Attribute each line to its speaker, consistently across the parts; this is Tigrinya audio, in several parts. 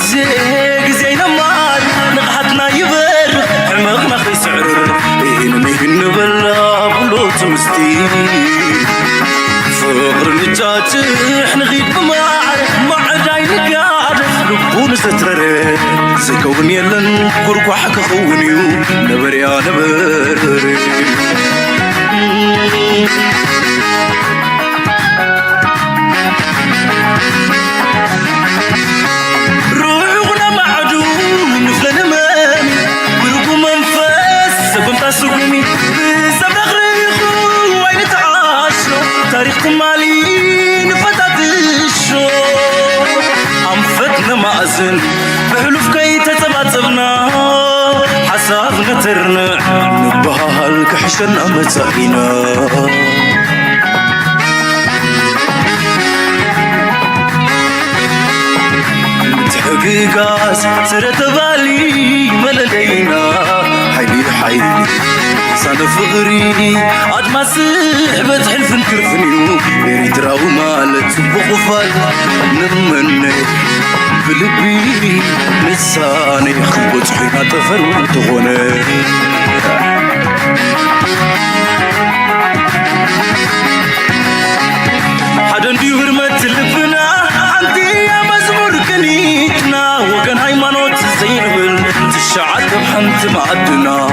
Speaker 1: زي نمار نقحتنا يبر حمقنا خسعر إنمي نبلا بلوت مستي فقر نجاتح نغيب مع داين قاعد لبون ستر زكون يلن قرق حق خونيو نبر يا نبر روحنا معدوم نفلنا مامي قرق منفس كنت أسقمي بسبب غريخو وين تعاشو تاريخ مالين فتات الشو عم فتنا مأزن بحلوف كي تتبعتبنا حسابنا ترنع نبهال كحشنا متاهينا متحققاس سرت بالي ملدينا حيلي صنف غري عد ما سحبت حلف نكرفنيو يريدراو مالت بغفال نمني بلبي لساني خبط حينا تفر تغني حدا نديو هرمت لبنا عندي يا مزمور كنيتنا وكان هايمانوت زينبل تشعت بحنت معدنا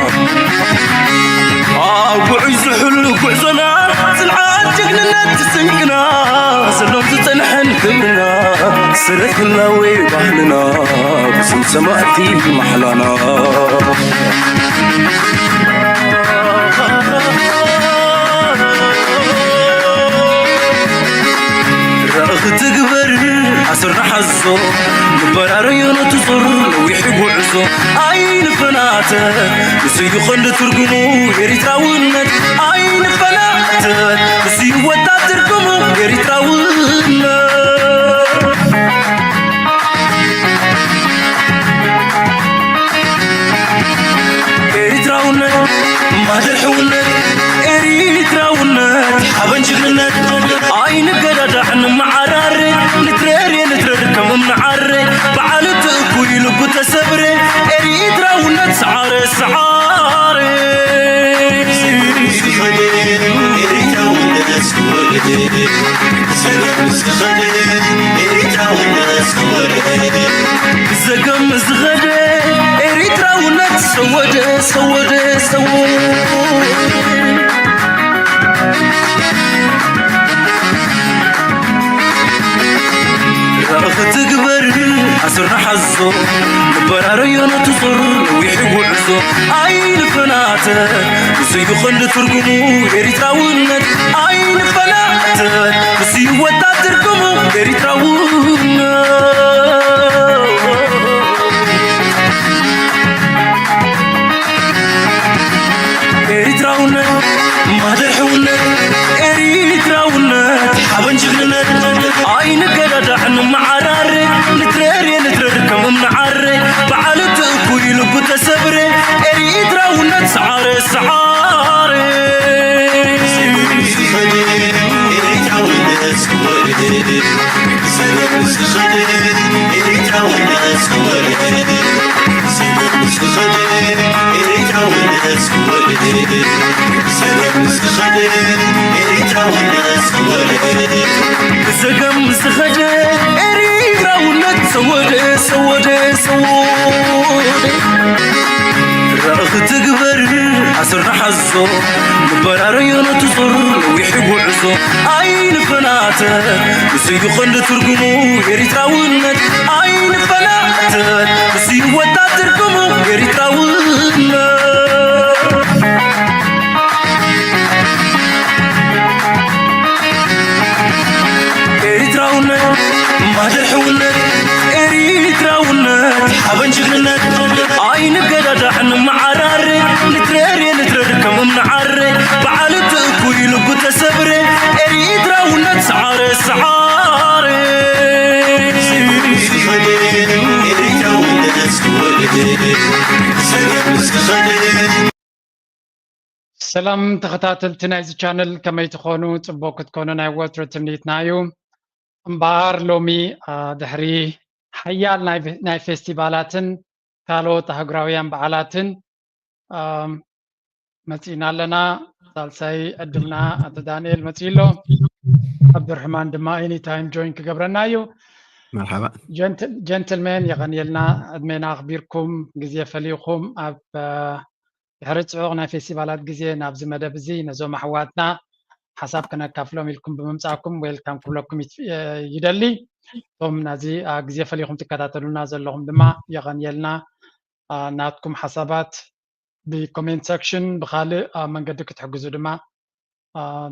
Speaker 1: وعيز حلو وعزنا سنعات جننا تسنقنا سلوم تتنحن كبرنا سرت اللاوي بحلنا بسم سماتي محلانا رأخ تقبر عصرنا حزو نبرار ينتصر لو يحبوا عزو عين فناته بس يخند ترقمو يريد راونت عين فناته بس يوتا ترقمو يريد راونت يريد راونت ما درحونت يريد راونت حبن جغنت عين قدد عن معرار نترر كم منعر بعلت اكوي لبو تسبر اريد راونت سعار زقم زغده اريد راونت سود رأخ تقبر عصرنا حزو نبرار ينتصر ويحبوا عزو عين فناته بس يخند ترقمو يريد راونت عين فناته بس يوتا ترقمو يريد راونت يريد راونت ما درحونت يريد راونت حبن جغنت عين قدد عن معرار نترر كم منعر بعلت اكوي لبو تسبر يريد راونت سعار زقم زغده اريد راونت سود رأخ تقبر عصرنا حزو نبرار ينتصر ويحبوا عزو عين فناته بس يخند ترقمو يريد راونت عين فناته بس يوتا ترقمو يريد راونت يريد راونت ما درحونت يريد راونت حبن جغنت عين قدد عن معرار نترر كم منعر بعلت اكوي لبو تسبر يريد راونت سعار
Speaker 2: سلام تخطاتلتي نايز channel كما يتخونو تبوك تكونو ناي واتر تمنيتنايو امبار لومي دحري حيال ناي فيستيفالاتن كالوت هجراويان بعلاتن متينا لنا سالساي قدمنا أتو دانيال متيلو عبد الرحمن دما اني تايم جوين كقبرنايو
Speaker 3: مرحبا
Speaker 2: جنتلمان يغني لنا ادمينا اخبيركم جزيه فليكم اب يحرص عقنا فيستيفالات جزيه نابز مدب زي نزوم حواتنا حساب كنا كافلوم لكم بممصاكم ويلكم كلكم يدلي ثم نازي جزيه فليكم تكتاتلونا زلهم دما يغني لنا ناتكم حسابات بكومنت سكشن بخالي من قدك تحجزوا دما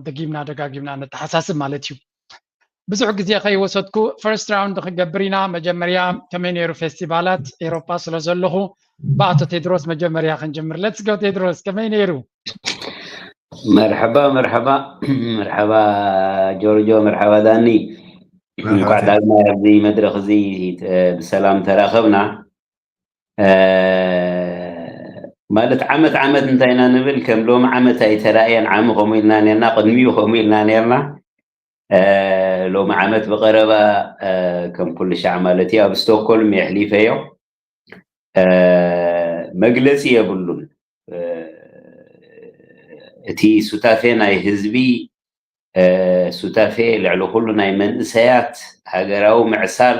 Speaker 2: دقيمنا دقاقيمنا نتحساسب مالتيو ብዙሕ ግዜ ከይወሰድኩ ፈርስት ራውንድ ክገብር ኢና መጀመርያ ከመይ ነይሩ ፌስቲቫላት ኤሮፓ ስለ ዘለኹ ብኣቶ ቴድሮስ መጀመርያ ክንጅምር ሌትስ ጎ ቴድሮስ ከመይ ነይሩ
Speaker 4: مرحبا مرحبا مرحبا جورجو مرحبا داني قاعد على زي مدرخ زي بسلام تراخبنا مالت عمت انتينا نبل كم لوم عمت اي تراين عام قوميلنا نيرنا قدمي قوميلنا نيرنا لو معامت بقربة كم كل شيء عملتي أو ستوكهولم يحلي فيو مجلسي يقولون تي سوتافينا يهزبي سوتافي لعلو كلنا من إسيات هجراو معسال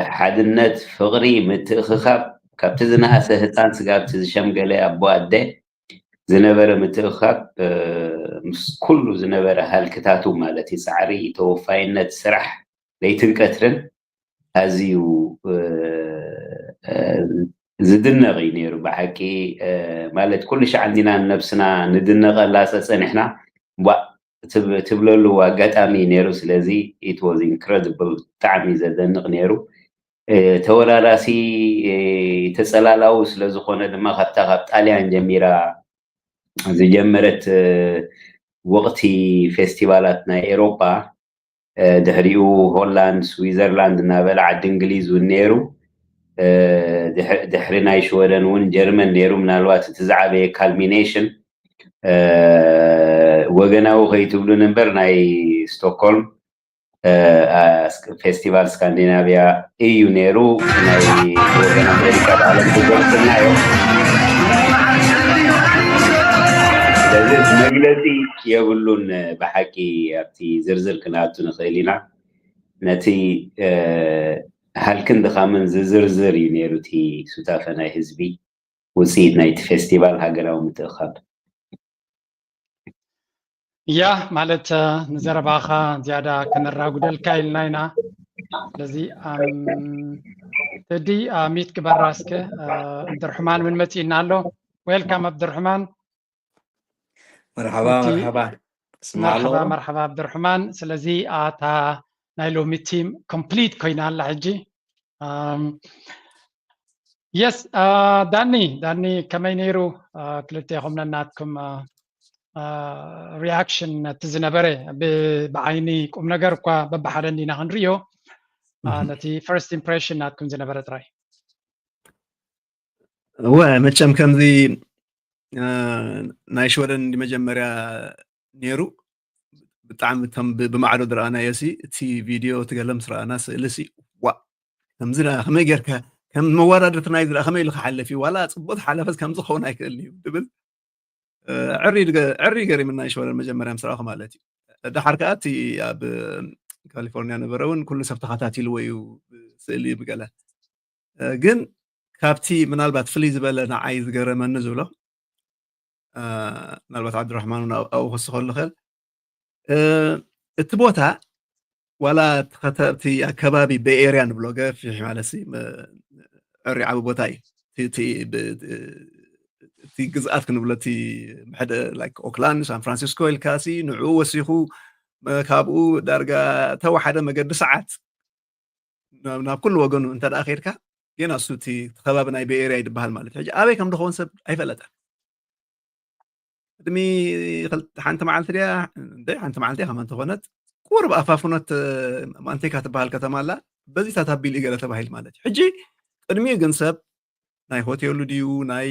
Speaker 4: حدنت فغري متخخب كابتزنا أسهتان سقاب تزشم قلي أبو أدي زنبرة متخخب كل زنبرة هالكتاتو مالتي سعري توفاينت سرح ليتنكترن هزيو زدنا غينيرو بحكي مالت كل شيء عندنا نفسنا ندنا غلاسة نحنا تبلو وقتامي نيرو سلازي it was incredible تعمي زدنا غنيرو تورا راسي تسلالاو سلازو خونا دما خبتا طاليان جميرا زي جمرت وقتي فيستيفالاتنا أوروبا دهريو هولاند سويسرلاند نابل عد إنجليز ونيرو دحرنا يشورن ون جرمن نيرو من الوقت تزعبي كالمينيشن وجناو خيتبلو نمبر ناي ستوكهولم فيستيفال سكاندينافيا إيو نيرو ناي وجنا أمريكا العالم كله نايو مجلسي يقولون بحكي أبتي زرزر كناتو نخيلنا نتي هل كنت خامن زرزر ينيرو تي سوتافنا حزبي وسيد نايت فيستيفال هاجراو متأخر
Speaker 2: يا مالت نزرباخا زيادة كنراغو دل كايل ناينا لذي تدي ميت كبار راسك عبد الرحمن من متينا له ويلكم عبد الرحمن
Speaker 3: مرحبا مرحبا
Speaker 2: مرحبا عبد الرحمن سلازي آتا نايلو ميتيم كومبليت كوينا لحجي يس داني كمينيرو كلتيهم ناتكم رياكشن تزنبري بعيني كم نجر كوا ببحرني نهنريو نتي first impression ناتكم زنبرة راي
Speaker 3: ومتشم كم ذي نايشورن دي مجمريا نيرو بتعم تم بمعرض رانا يسي تي فيديو تقلم سرانا سلسي وا كمزنا خمي غيركا كم موارد تنايدر خمي لك حلفي ولا صبط حلفس كم زخونا يكلني دبل عري غري من نايشورن مجمريا مسراخ مالتي ده حركاتي اب كاليفورنيا نبرون كل سبت خاتاتي لويو سلي بقاله ግን ካብቲ ምናልባት ፍሊ ዝበለ ንዓይ ዝገረመኒ ዝብሎ ምናልባት ዓብድራሕማን ኣብኡ ክስኸሉ ክእል እቲ ቦታ ዋላ ተኸተብቲ ኣከባቢ በኤርያ ንብሎ ገፊሕ ማለት ዕሪ ዓብ ቦታ እዩ እቲ ግዝኣት ክንብሎ እቲ ምሕደ ላይክ ኦክላንድ ሳን ፍራንሲስኮ ኢልካሲ ንዕኡ ወሲኹ ካብኡ ዳርጋ ተዋሓደ መገዲ ሰዓት ናብ ኩሉ ወገኑ እንተ ደኣ ኸይድካ ግን እሱ እቲ ከባቢ ናይ በኤርያ ይድበሃል ማለት ሕጂ ኣበይ ከም ድኸውን ሰብ ኣይፈለጠን ቅድሚ ሓንቲ መዓልቲ ድያ እንተይ ሓንቲ መዓልቲ ከመ እንተኾነት ቁርብ ኣፋፍኖት ማንቴካ ትበሃል ከተማ ኣላ በዚታት ኣቢሉ ገለ ተባሂል ማለት እዩ ሕጂ ቅድሚኡ ግን ሰብ ናይ ሆቴሉ ድዩ ናይ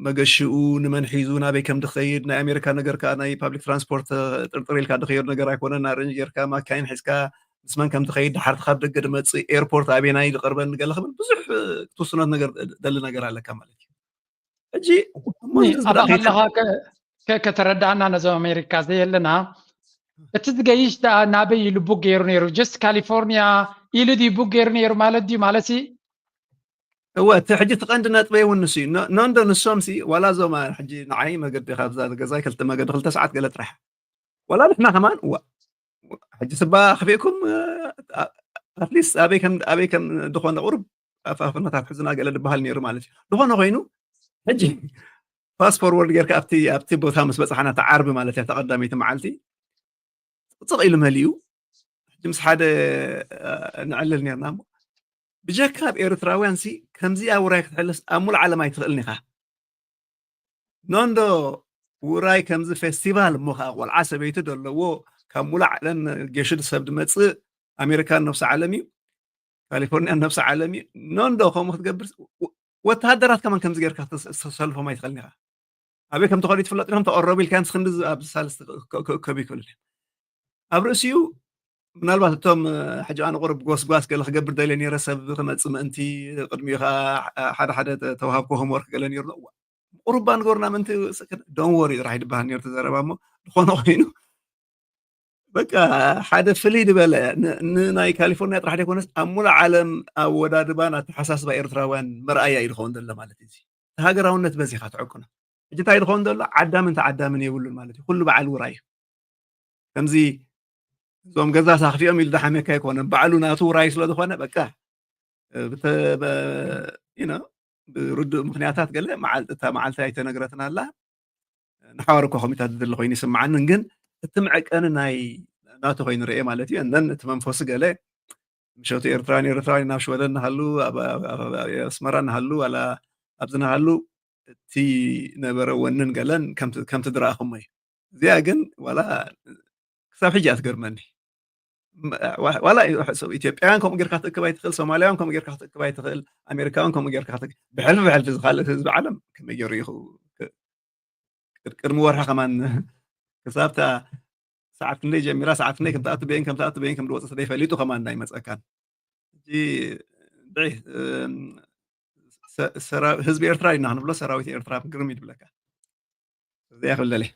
Speaker 3: መገሽኡ ንመን ሒዙ ናበይ ከም ድኸይድ ናይ ኣሜሪካ ነገር ከዓ ናይ ፓብሊክ ትራንስፖርት ጥርጥር ኢልካ ድኸይድ ነገር ኣይኮነን ናርንጅ ጌርካ ማካይን ሒዝካ مسمن كم تخيل دحرت خاب دقد مصي ايربورت ابيناي لقربن قال خبل بزح توصلنا نجر دل نجر على كمال اجي
Speaker 2: أبغى لها كتردعنا نزو أمريكا زي لنا تتجيش دا نابي يلبو غير نيرو جست كاليفورنيا يلدي بو غير نيرو مالدي مالتي
Speaker 3: هو تحجي تقندنا طبي ونسي نوندو نسومسي ولا زوما حجي نعي ما قد خابز غزاي كلت ما قد خلت ساعات قالت رح ولا نحنا كمان حجي سبا خفيكم اتليست ابي كم دخون قرب افافنا تاع حزنا قال دبها نيرو مالتي دخون غينو حجي فاست فورورد غير ابتي بو ثامس بصحنا تعرب مالتي تقدمي معلتي صغير مليو جمس حدا نعلل نيرنا بجاكاب إيرتراويان سي كمزي أورايك تحلس أمول على ما يتغلني خا نوندو وراي كمزي فيستيفال مخا والعسى بيتدو لو كمول على جيشد سبد متص أمريكان نفس عالمي كاليفورنيا نفس عالمي نوندو خو متقبر وتهدرات كمان كمزي غير كتسلفو ما يتغلني خا أبي كم تقولي تفلت لهم تقربي الكان سخندز أبسالس كبي كل أبرسيو ምናልባት እቶም ሕጂ ኣነ ቁርብ ጎስጓስ ገለ ክገብር ደልየ ነይረ ሰብ ክመፅእ ምእንቲ ቅድሚኡ ከዓ ሓደ ሓደ ተዋሃብኮ ሆምወርክ ገለ ነይሩ ቁርባ ንገርና ምንቲ ዶን ወሪ ጥራሕ ይድበሃል ነይሩ ተዘረባ እሞ ዝኾነ ኮይኑ በቃ ሓደ ፍልይ ዝበለ ንናይ ካሊፎርኒያ ጥራሕ ደይኮነስ ኣብ ሙሉእ ዓለም ኣብ ወዳድባን ኣተሓሳስባ ኤርትራውያን መርኣያ እዩ ዝኸውን ዘሎ ማለት እዩ ሃገራውነት በዚኻ ትዕቁና ሕጂ እንታይ ዝኸውን ዘሎ ዓዳምን ተዓዳምን የብሉን ማለት እዩ ኩሉ በዓል ውራ እዩ ከምዚ زوم جزاء صاحبي أمي اللي حمي كي يكون بعلونا تو رايس لده خوانا بقى ينا برد مخنياتات قال مع التايت نقرتنا الله نحاوركم خميتات اللي خويني سمعنا نجن تمعك أنا ناي ناتو خوين رأي مالتي أنن تمنفوس قال مشوتي إرتراني ناوش ودنا هلو اسمران هلو على أبزنا هلو تي نبر ونن قالن كم تدرى أخمي زي أجن ولا كسب حاجات قرمني ولا إثيوبيان كم غير كاتك باي تخل سوماليان كم غير كاتك باي تخل أمريكان كم غير كاتك بحلف خالد حزب عالم كم يجريخو كرمو ورها كمان كسبتها ساعات كني جميرة ساعات كني كم تأتي بين كم دوت صديفة ليتو كمان نايم مسكان جي دعي حزب إيرتراي نحن بلا سراويت إيرترا قرميد بلاكا زي أخذ لي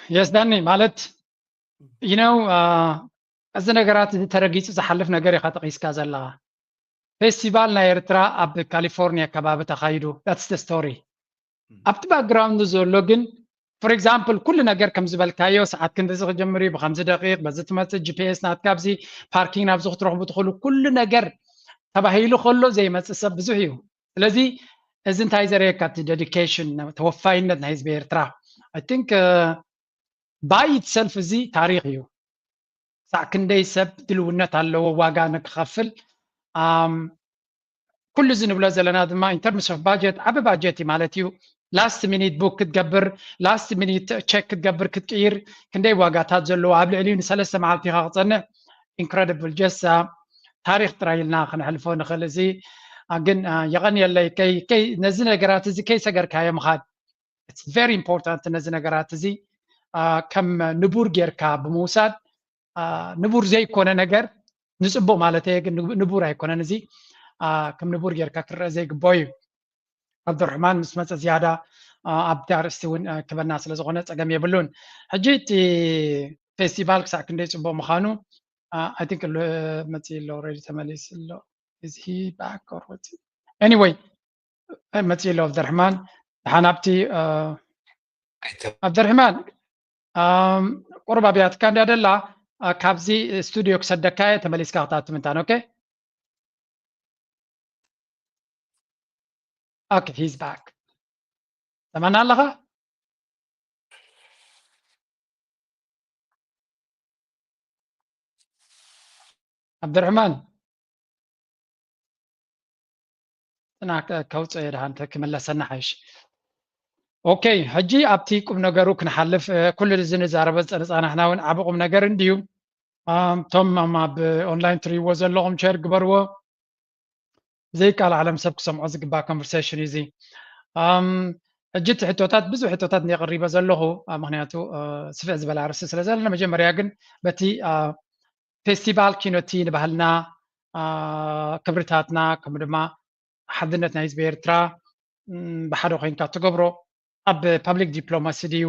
Speaker 2: يس داني مالت you know از نگرات ترگیس زحلف نگری خاطر قیس کازلا فستیوال نایرترا اب کالیفورنیا کباب تخایدو that's the story ابت باckground زولوجن for example كل نجار كم زبال كايو ساعات كنت زغ جمري ب5 دقائق بزت ما جي بي اس نات كابزي باركينج نابزغ تروح بتدخلوا كل نجار تبهيلو خلو زي ما تسب بزحيو ስለዚህ እዚ እንታይ ዘርእየካ dedication ተወፋይነት ናይ ህዝቢ ኤርትራ I think by itself እዚ ታሪክ እዩ ሳዕ ክንደይ ሰብ ድልውነት ኣለዎ ዋጋ ንክኸፍል ኩሉ ዝንብሎ ዘለና ድማ in terms of budget ዓብ ባጀት ማለት እዩ last minute book ክትገብር last minute check ክትገብር ክትቅይር ክንደይ ዋጋታት ዘለዎ ኣብ ልዕሊኡ ንሰለስተ መዓልቲ ኢኻ ክፀንዕ incredible just ታሪክ ጥራይ ኢልና ክንሕልፎ ንኽእል እዚ ግን የቐንየለይ ከይ ነዚ ነገራት እዚ ከይሰገርካዮ ምኻድ it's very important ነዚ ነገራት እዚ ከም ንቡር ጌርካ ብምውሳድ ንቡር ዘይኮነ ነገር ንፅቡቅ ማለት እዩ ግን ንቡር ኣይኮነን እዚ ከም ንቡር ጌርካ ክረአ ዘይግባእ እዩ ዓብዱርሕማን ምስ መፀ ዝያዳ ኣብ ዳርእስቲ እውን ክበና ስለ ዝኾነ ፀገም የብሉን ሕጂ እቲ ፌስቲቫል ክሳዕ ክንደይ ፅቡቅ ምዃኑ I think መፂ ሎ ኦልሬዲ ተመሊስ ሎ is he back or what anyway መፂ ሎ ዓብዱርሕማን ሓናብቲ ዓብዱርሕማን ቁርባ ቢያትካ እንዳደላ ካብዚ ስቱዲዮ ክሰደካ ተመሊስካ ክታቱ ምንታን ኦኬ Okay, he's back. سمعنا لها؟ عبد الرحمن أنا كوت إيرها أنت كمل سنة حيش. أوكي هجي أبتيكم نجارو كنحلف كل الزين زاربز أنا إحنا وين عبقم نجار نديو توم ما بأونلاين تري وزن لهم شرق بروا زيك على علم سبك سمعوا زيك با conversation easy جيت حتوتات بزو حتوتات ني قريبه زلهو مغنياتو سفع زبل عرس سلازل لما جمريا كن بتي ፌስቲቫል ኪኖቲ ንባህልና ክብርታትና ከምኡ ድማ ሓድነት ናይ ህዝቢ ኤርትራ ብሓደ ኮይንካ ትገብሮ ኣብ ፐብሊክ ዲፕሎማሲ ድዩ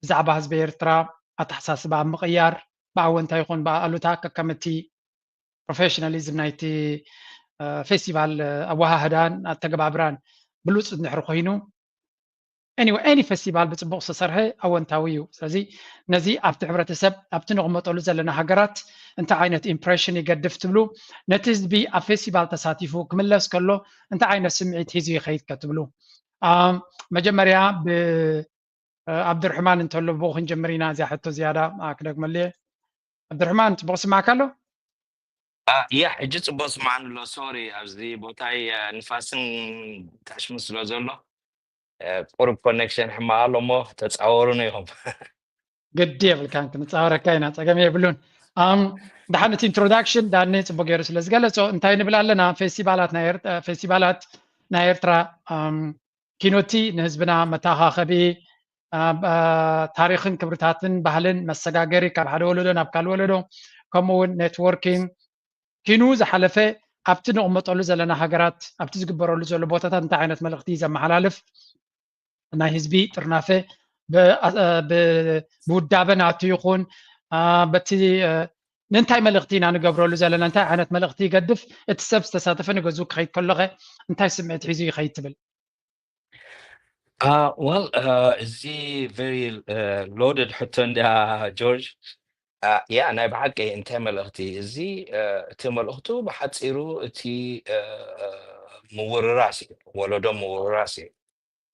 Speaker 2: ብዛዕባ ህዝቢ ኤርትራ ኣተሓሳስባ ምቕያር ብኣወንታ ይኹን ብኣሉታ ከከምቲ ፕሮፌሽናሊዝም ናይቲ ፌስቲቫል ኣወሃህዳን ኣተገባብራን ብሉፅ ድሕሪ ኮይኑ anyway any ፌስቲቫል ብፅቡቅ ዝተሰርሐ ኣወንታዊ እዩ ስለዚ ነዚ ኣብቲ ሕብረተሰብ ኣብቲ ንቕመጠሉ ዘለና ሃገራት እንታይ ዓይነት ኢምፕሬሽን ይገድፍ ትብሉ ነቲ ህዝቢ ኣብ ፌስቲቫል ተሳቲፉ ክምለስ ከሎ እንታይ ዓይነት ስምዒት ሒዙ ይኸይድ ከትብሉ መጀመርያ ብዓብድርሕማን እንተሎ ብኡ ክንጀምር ኢና እዚኣ ሕቶ ዝያዳ ክደግመልየ ዓብድርሕማን ፅቡቅ ስማዕካ ኣሎ
Speaker 5: ያ ሕጂ ፅቡቅ ስማዕን ኣሎ ሶሪ ኣብዚ ቦታይ ንፋስን ታሽሙ ስለ ዘሎ ቁርብ ኮኔክሽን ሕማቅ ኣሎ እሞ ተፃወሩን ኢኹም
Speaker 2: ግዲ የብልካን ክንፃወረካ ኢና ፀገም የብሉን ድሓንቲ ኢንትሮዳክሽን ዳኒ ፅቡቅ ገይሩ ስለ ዝገለፆ እንታይ ንብል ኣለና ፌስቲቫላት ናይ ኤርትራ ኪኖቲ ንህዝብና መተኻኸቢ ታሪክን ክብርታትን ባህልን መሰጋገሪ ካብ ሓደ ወለዶ ናብ ካልእ ወለዶ ከምኡውን ኔትወርኪንግ ኪኑ ዝሓለፈ ኣብቲ ንቕመጠሉ ዘለና ሃገራት ኣብቲ ዝግበረሉ ዘሎ ቦታታት እንታይ ዓይነት መልእኽቲ ዘመሓላልፍ ናይ ህዝቢ ጥርናፈ ብውዳበ ናቱ ይኹን በቲ ንንታይ መልእኽቲ ኢና ንገብረሉ ዘለና እንታይ ዓይነት መልእኽቲ ይገድፍ እቲ ሰብ ዝተሳተፈ ንገዙ ክኸይድ ከለኸ እንታይ ስምዒት ሒዙ ይኸይድ ትብል
Speaker 5: well እዚ very loaded ሕቶ እንዳ ጆርጅ ያ ናይ ብሓቂ እንታይ መልእኽቲ እዚ እቲ መልእኽቱ ብሓፂሩ እቲ ምውርራስ እዩ ወለዶ ምውርራስ እዩ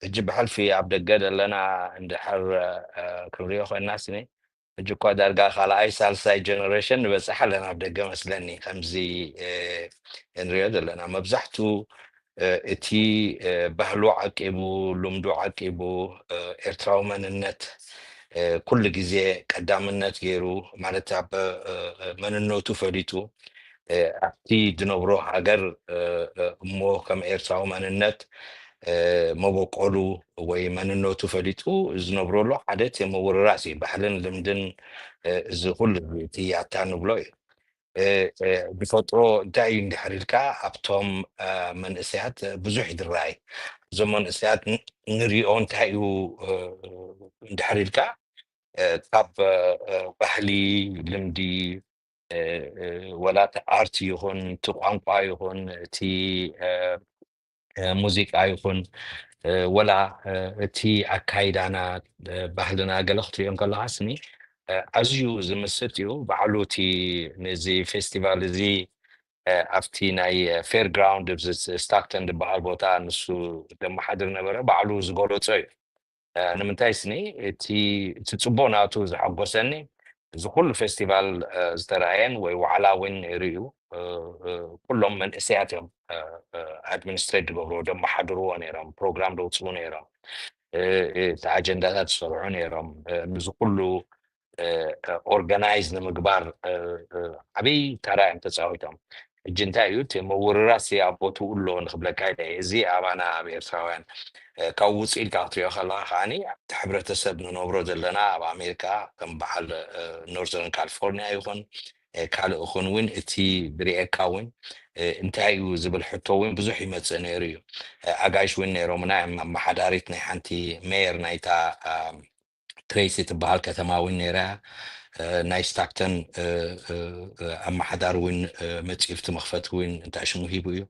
Speaker 5: እጅ ብሕልፊ ኣብ ደገ ዘለና እንድሕር ክንሪኦ ኮይና ስኒ እጅ እኳ ዳርጋ ካልኣይ ሳልሳይ ጀነሬሽን ንበፅሕ ኣለና ኣብ ደገ መስለኒ ከምዚ እንሪኦ ዘለና መብዛሕትኡ እቲ ባህሉ ዓቂቡ ልምዱ ዓቂቡ ኤርትራዊ መንነት ኩሉ ግዜ ቀዳምነት ገይሩ ማለት ኣብ መንነቱ ፈሊጡ ኣብቲ ዝነብሮ ሃገር እሞ ከም ኤርትራዊ መንነት መበቆሉ ወይ መንነቱ ፈሊጡ ዝነብረሉ ሓደ እቲ ምውርራስ እዩ ባህልን ልምድን እዚ ኩሉ እቲ ያታ ንብሎ እዩ ብፈጥሮ እንታይ እዩ እንድሕር ኢልካ ኣብቶም መንእሰያት ብዙሕ ይድራይ እዞም መንእሰያት ንሪኦ እንታይ እዩ እንድሕር ኢልካ ካብ ባህሊ ልምዲ ወላ እቲ ኣርት ይኹን እቲ ቋንቋ ይኹን እቲ ሙዚቃ ይኹን ወላ እቲ ኣካይዳና ባህልና ገለ ክትሪኦም ከለካ ስኒ ኣዝዩ ዝምስጥ እዩ ባዕሉ እቲ ነዚ ፌስቲቫል እዚ ኣብቲ ናይ ፌር ግራውንድ ስታክተን ዝበሃል ቦታ ንሱ ዘመሓድር ነበረ ባዕሉ ዝገለፆ እዩ ንምንታይ ስኒ እቲ ፅቡቅ ናቱ ዝሓጎሰኒ እዚ ኩሉ ፌስቲቫል ዝተረኣየን ወይ ዋዕላ እውን ርዩ ኩሎም መንእሰያት እዮም ኣድሚኒስትሬት ዝገብርዎ ደመሓድርዎ ነይሮም ፕሮግራም ደውፅኡ ነይሮም እቲ ኣጀንዳታት ዝሰርሑ ነይሮም ንዚ ኩሉ ኦርጋናይዝ ንምግባር ዓብይ ተራ እዮም ተፃዊቶም ሕጂ እንታይ እዩ እቲ ምውርራስ ኣብ ቦትኡ ኣሎ ንክብለካ እዚ ኣባና ኣብ ኤርትራውያን ካብ ውፅእ ኢልካ ክትሪኦ ከለካ ከዓኒ ኣብቲ ሕብረተሰብ ንነብሮ ዘለና ኣብ ኣሜሪካ ከም በዓል ኖርዘርን ካሊፎርኒያ ይኹን ካልእ ይኹን እውን እቲ ብርኤካ እውን እንታይ እዩ ዝብል ሕቶ እውን ብዙሕ ይመፅእ ነይሩ እዩ ኣጋይሽ እውን ነይሮምና ኣመሓዳሪት ናይ ሓንቲ ሜየር ናይታ ትሬሲ ትበሃል ከተማ እውን ነይራ ናይ ስታክተን ኣመሓዳር እውን መፂፍቲ መኽፈቲ እውን እንታይ ሽሙ ሂቡ እዩ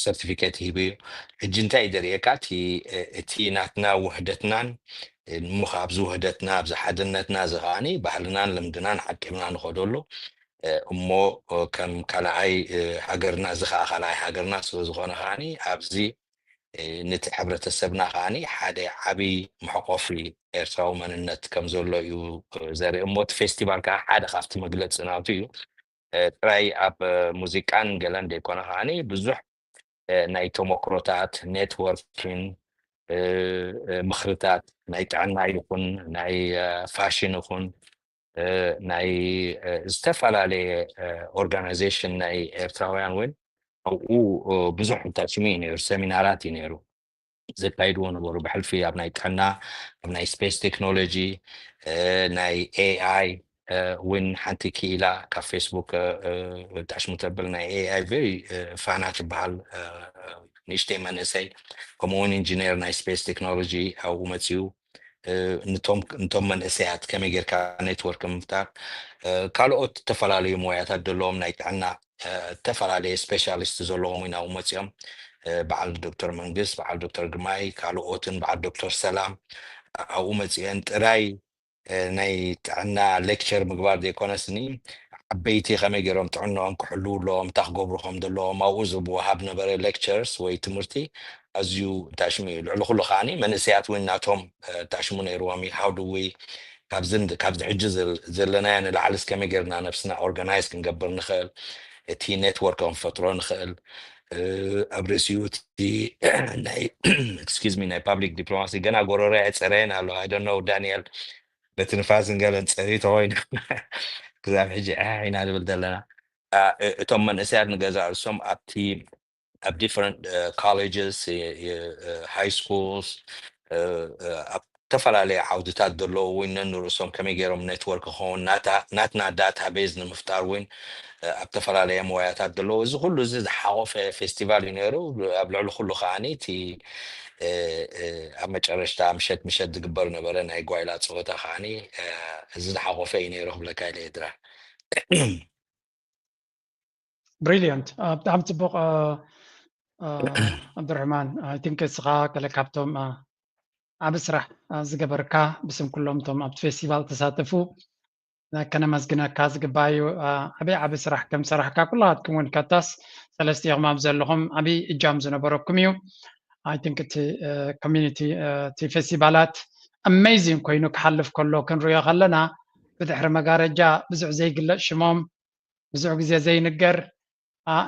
Speaker 5: ሰርቲፊኬት ሂቡ እዩ ሕጂ እንታይ ይደርየካ እቲ ናትና ውህደትናን እሞ ኣብዚ ውህደትና ኣብዚ ሓድነትና እዚ ከዓኒ ባህልናን ልምድናን ሓቂብና ንኸደሉ እሞ ከም ካልኣይ ሃገርና እዚ ከዓ ካልኣይ ሃገርና ስለዝኾነ ከዓኒ ኣብዚ ነቲ ሕብረተሰብና ከዓኒ ሓደ ዓብይ መሕቆፊ ኤርትራዊ መንነት ከም ዘሎ እዩ ዘርኢ እሞ እቲ ፌስቲቫል ከዓ ሓደ ካብቲ መግለፂ ናቱ እዩ ጥራይ ኣብ ሙዚቃን ገለን ደይኮነ ከዓኒ ብዙሕ ናይ ተመክሮታት ኔትወርኪንግ ምክርታት ናይ ጥዕና ይኹን ናይ ፋሽን ይኹን ናይ ዝተፈላለየ ኦርጋናይዜሽን ናይ ኤርትራውያን እውን ኣብኡ ብዙሕ ታችሚ እዩ ነይሩ ሰሚናራት እዩ ነይሩ ዘካይድዎ ነበሩ ብሕልፊ ኣብ ናይ ጥዕና ኣብ ናይ ስፔስ ቴክኖሎጂ ናይ ኤኣይ وين حنتي كيلا كفيسبوك تعش متبلنا AI very فانات بحال نشتي منسي كمون انجينير ناي سبيس تكنولوجي او متيو نتوم منسيات كم يجر كنتورك مفتاح ካልኦት ተፈላለዩ ሞያታት ደለዎም ናይ ጥዕና ተፈላለየ ስፔሻሊስት ዘለዎም ኢና መፅኦም በዓል ዶክተር መንግስት በዓል ዶክተር ግርማይ ካልኦትን በዓል ዶክተር ሰላም ኣብኡ መፅአን ጥራይ ናይ ጥዕና ሌክቸር ምግባር ዘይኮነስኒ ዓበይቲ ከመይ ገይሮም ጥዕንኦም ክሕልው ኣለዎም እንታይ ክገብሩ ከም ዘለዎም ኣብኡ ዝወሃብ ነበረ ሌክቸርስ ወይ ትምህርቲ ኣዝዩ ታሽሙ ልዕሊ ኩሉ ከዓኒ መንእሰያት እውን ናቶም ታሽሙ ነይርዎም ሃው ዱ ዊ ካብዚ ሕጂ ዘለናዮ ንላዕሊስ ከመይ ጌርና ነብስና ኦርጋናይዝ ክንገብር ንኽእል እቲ ኔትወርክ ክንፈጥሮ ንኽእል ኣብ ርእሲኡ እቲ ናይ ኤክስኪዝ ሚ ናይ ፓብሊክ ዲፕሎማሲ ገና ጎረሮ ኣይፀረየን ኣሎ ኣይ ዶንት ኖ ዳንኤል በቲ ንፋስን ገለን ፀሪቶ ኮይኑ ክዛብ ሕጂ ኢና ንብል ዘለና እቶም መንእሰያት ንገዛ ርእሶም ኣብቲ ኣብ ዲፈረንት ኮሌጅስ ሃይ ስኩልስ ኣብ ተፈላለየ ዓውድታት ዘለዉ እውን ንርእሶም ከመይ ገይሮም ኔትወርክ ክኸውን ናትና ዳታ ቤዝ ንምፍጣር እውን ኣብ ተፈላለየ ሞያታት ዘለዉ እዚ ኩሉ እዚ ዝሓቆፈ ፌስቲቫል እዩ ነይሩ ኣብ ልዕሊ ኩሉ ከዓኒ እቲ ኣብ መጨረሽታ ምሸት ዝግበር ነበረ ናይ ጓይላ ፀወታ ከዓኒ እዚ ዝሓቆፈ እዩ ነይሩ ክብለካ ኢለ ድራ
Speaker 2: ብሪልያንት ብጣዕሚ ፅቡቅ عبدالرحمن I think እስኻ ገለ ካብቶም ኣብ ስራሕ ዝገበርካ ብስም ኩሎም እቶም ኣብቲ ፌስቲቫል ተሳተፉ ከነመስግነካ ዝግባእ እዩ ዓብይ ስራሕ ከም ሰራሕካ ኩላትኩም እውን ከታስ ሰለስቲኹም ኣብ ዘለኹም ዓብይ እጃም ዝነበረኩም እዩ I think እቲ ኮሚኒቲ እቲ ፌስቲቫላት ኣሜዚንግ ኮይኑ ክሓልፍ ከሎ ክንሪኦ ከለና ብድሕሪ መጋረጃ ብዙሕ ዘይግለፅ ሽሞም ብዙሕ ግዜ ዘይንገር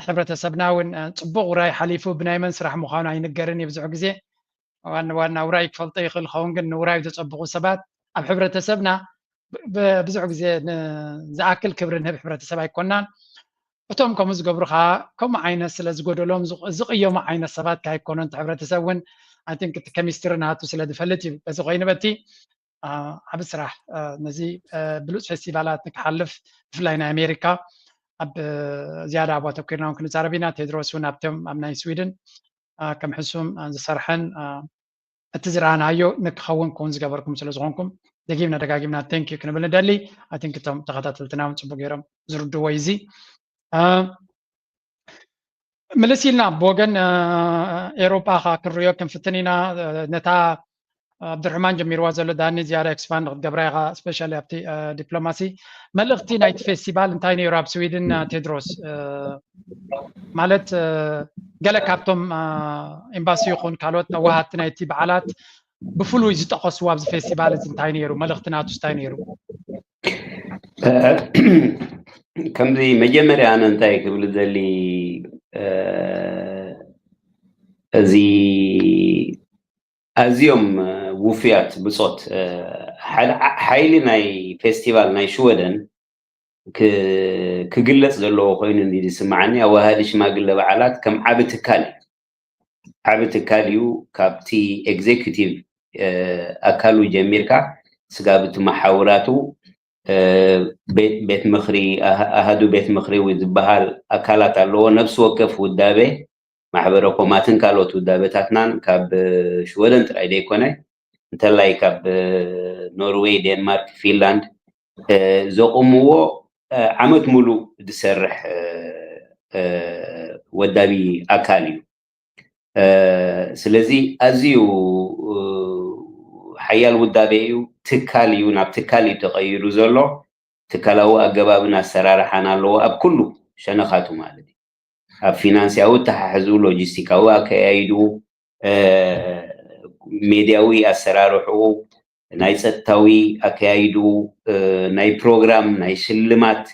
Speaker 2: ሕብረተሰብና እውን ፅቡቅ ውራይ ሓሊፉ ብናይ መን ስራሕ ምዃኑ ኣይንገርን እዩ ብዙሕ ግዜ ዋና ውራይ ክፈልጦ ይኽእል ኸውን ግን ንውራይ ዝፀብቑ ሰባት ኣብ ሕብረተሰብና ብዙሕ ግዜ ዝኣክል ክብሪ ንህብ ሕብረተሰብ ኣይኮናን እቶም ከምኡ ዝገብሩ ከዓ ከምኡ ዓይነት ስለ ዝጎደሎም ዝቕየሙ ዓይነት ሰባት ካይኮኑን እቲ ሕብረተሰብ እውን ኣይ ቲንክ እቲ ኬሚስትሪ ናቱ ስለ ዝፈልጥ እዩ በዚ ኮይኑ በቲ ዓብ ስራሕ ነዚ ብሉፅ ፌስቲቫላት ንክሓልፍ ብፍላይ ናይ ኣሜሪካ ኣብ ዝያዳ ቦታ ኮይና ክንዛረብ ኢና ቴድሮስ እውን ኣብቶም ኣብ ናይ ስዊድን ከም ሕሱም ዝሰርሐን እቲ ዝረኣናዮ ንክኸውን ክውን ዝገበርኩም ስለ ዝኾንኩም ደጋጊምና ቴንክ ዩ ክንብል ንደሊ ኣይ ቲንክ እቶም ተኸታተልትና እውን ፅቡቅ ገይሮም ዝርድዎ እዚ መለስ ኢልና ብወገን ኤሮፓ ክንሪኦ ክንፍትን ኢና ነታ عبدالرحمن ጀሚርዋ ዘሎ ዳኒ ዝያዳ ኤክስፓንድ ክትገብራ ኢኻ ስፔሻሊ ኣብቲ ዲፕሎማሲ መልእኽቲ ናይቲ ፌስቲቫል እንታይ ነይሩ ኣብ ስዊድን ቴድሮስ ማለት ገለ ካብቶም ኤምባሲ ይኹን ካልኦት ተዋሃድቲ ናይቲ በዓላት ብፍሉይ ዝጠቐስዎ ኣብዚ ፌስቲቫል እዚ እንታይ ነይሩ መልእኽቲ ናቱ እንታይ ነይሩ
Speaker 4: ከምዚ መጀመርያ ኣነ እንታይ ክብል ዘሊ እዚ ኣዝዮም ውፍያት ብፆት ሓይሊ ናይ ፌስቲቫል ናይ ሽወደን ክግለፅ ዘለዎ ኮይኑ ዝስማዓኒ ኣዋሃዲ ሽማግለ በዓላት ከም ዓብ ትካል እዩ ካብቲ ኤግዜኪቲቭ ኣካሉ ጀሚርካ ስጋብ እቲ መሓውራቱ ቤት ምክሪ ኣሃዱ ቤት ምክሪ ዝበሃል ኣካላት ኣለዎ ነብሲ ወከፍ ውዳቤ ማሕበረ ኮማትን ካልኦት ውዳቤታትናን ካብ ሽወደን ጥራይ ዘይኮነ እንተላይ ካብ ኖርዌይ ዴንማርክ ፊንላንድ ዘቁምዎ ዓመት ሙሉእ ዝሰርሕ ወዳቢ ኣካል እዩ ስለዚ ኣዝዩ ሓያል ውዳቤ እዩ ትካል እዩ ናብ ትካል እዩ ተቐይሩ ዘሎ ትካላዊ ኣገባብን ኣሰራርሓን ኣለዎ ኣብ ኩሉ ሸነኻቱ ማለት እዩ ኣብ ፊናንስያዊ ተሓሕዙ ሎጂስቲካዊ ኣከያይዱ ሜድያዊ ኣሰራርሑ ናይ ፀጥታዊ ኣከያይዱ ናይ ፕሮግራም ናይ ሽልማት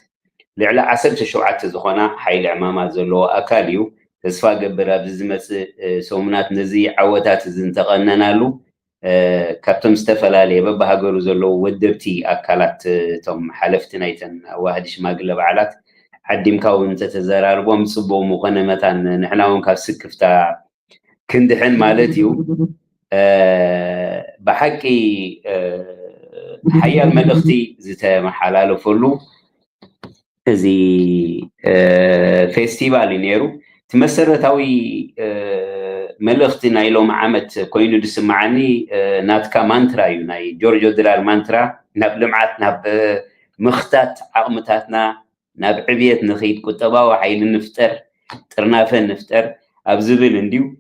Speaker 4: ልዕሊ 17 ዝኾና ሓይሊ ዕማማት ዘለዎ ኣካል እዩ ተስፋ ገብር ኣብዚ ዝመፅእ ሰሙናት ነዚ ዓወታት እዚ እንተቐነናሉ ካብቶም ዝተፈላለየ በብሃገሩ ዘለዉ ወደብቲ ኣካላት እቶም ሓለፍቲ ናይተን ኣዋህዲ ሽማግለ በዓላት ዓዲምካ እውን ተተዘራርቦም ፅቡቅ ምኾነ መታን ንሕና እውን ካብ ስክፍታ ክንድሕን ማለት እዩ ብሓቂ حيال ملختي زتمحلالفلو زي فيستيفال نيرو تمسرتاوي ملختي نايلوم عمت كوينو دسمعني ناتكا مانترا يوناي جورجو دلال مانترا ناب لمعات ناب مختات عقمتاتنا ناب عبيت نخيد كتبا وحيل نفتر ترنافن نفتر أبزبل انديو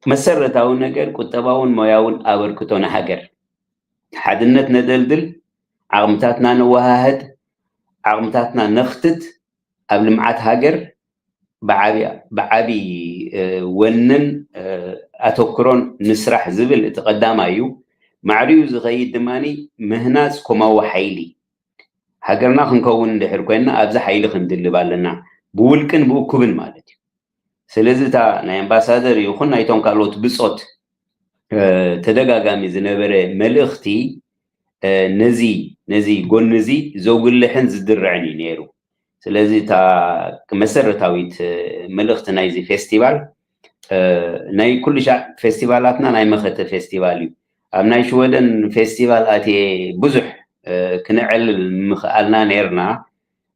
Speaker 4: مسرتاو نجر كتباون موياون أبركتونا هاجر حدنت ندلدل عقمتاتنا نوهاهد عقمتاتنا نختت قبل معات هاجر بعبي ونن أتوكرون نسرح زبل اتقدام أيو معريو زغيد دماني مهناز كما حيلي هاجرنا خنكون دحر كوينا أبز حيلي خندل بالنا بولكن بوكوبن مالتي سلازي تا نا امباسادر يخون نايتون كالوت بصوت تدغاغامي زنبره ملختي نزي قول نزي زوج اللحن زدرعني نيرو سلازي تا مسرتاويت ملخت نايزي فيستيفال ناي كل شيء فيستيفالاتنا ناي مخت فيستيفاليو ام ناي شودن فيستيفال اتي بزح كنعل مخالنا نيرنا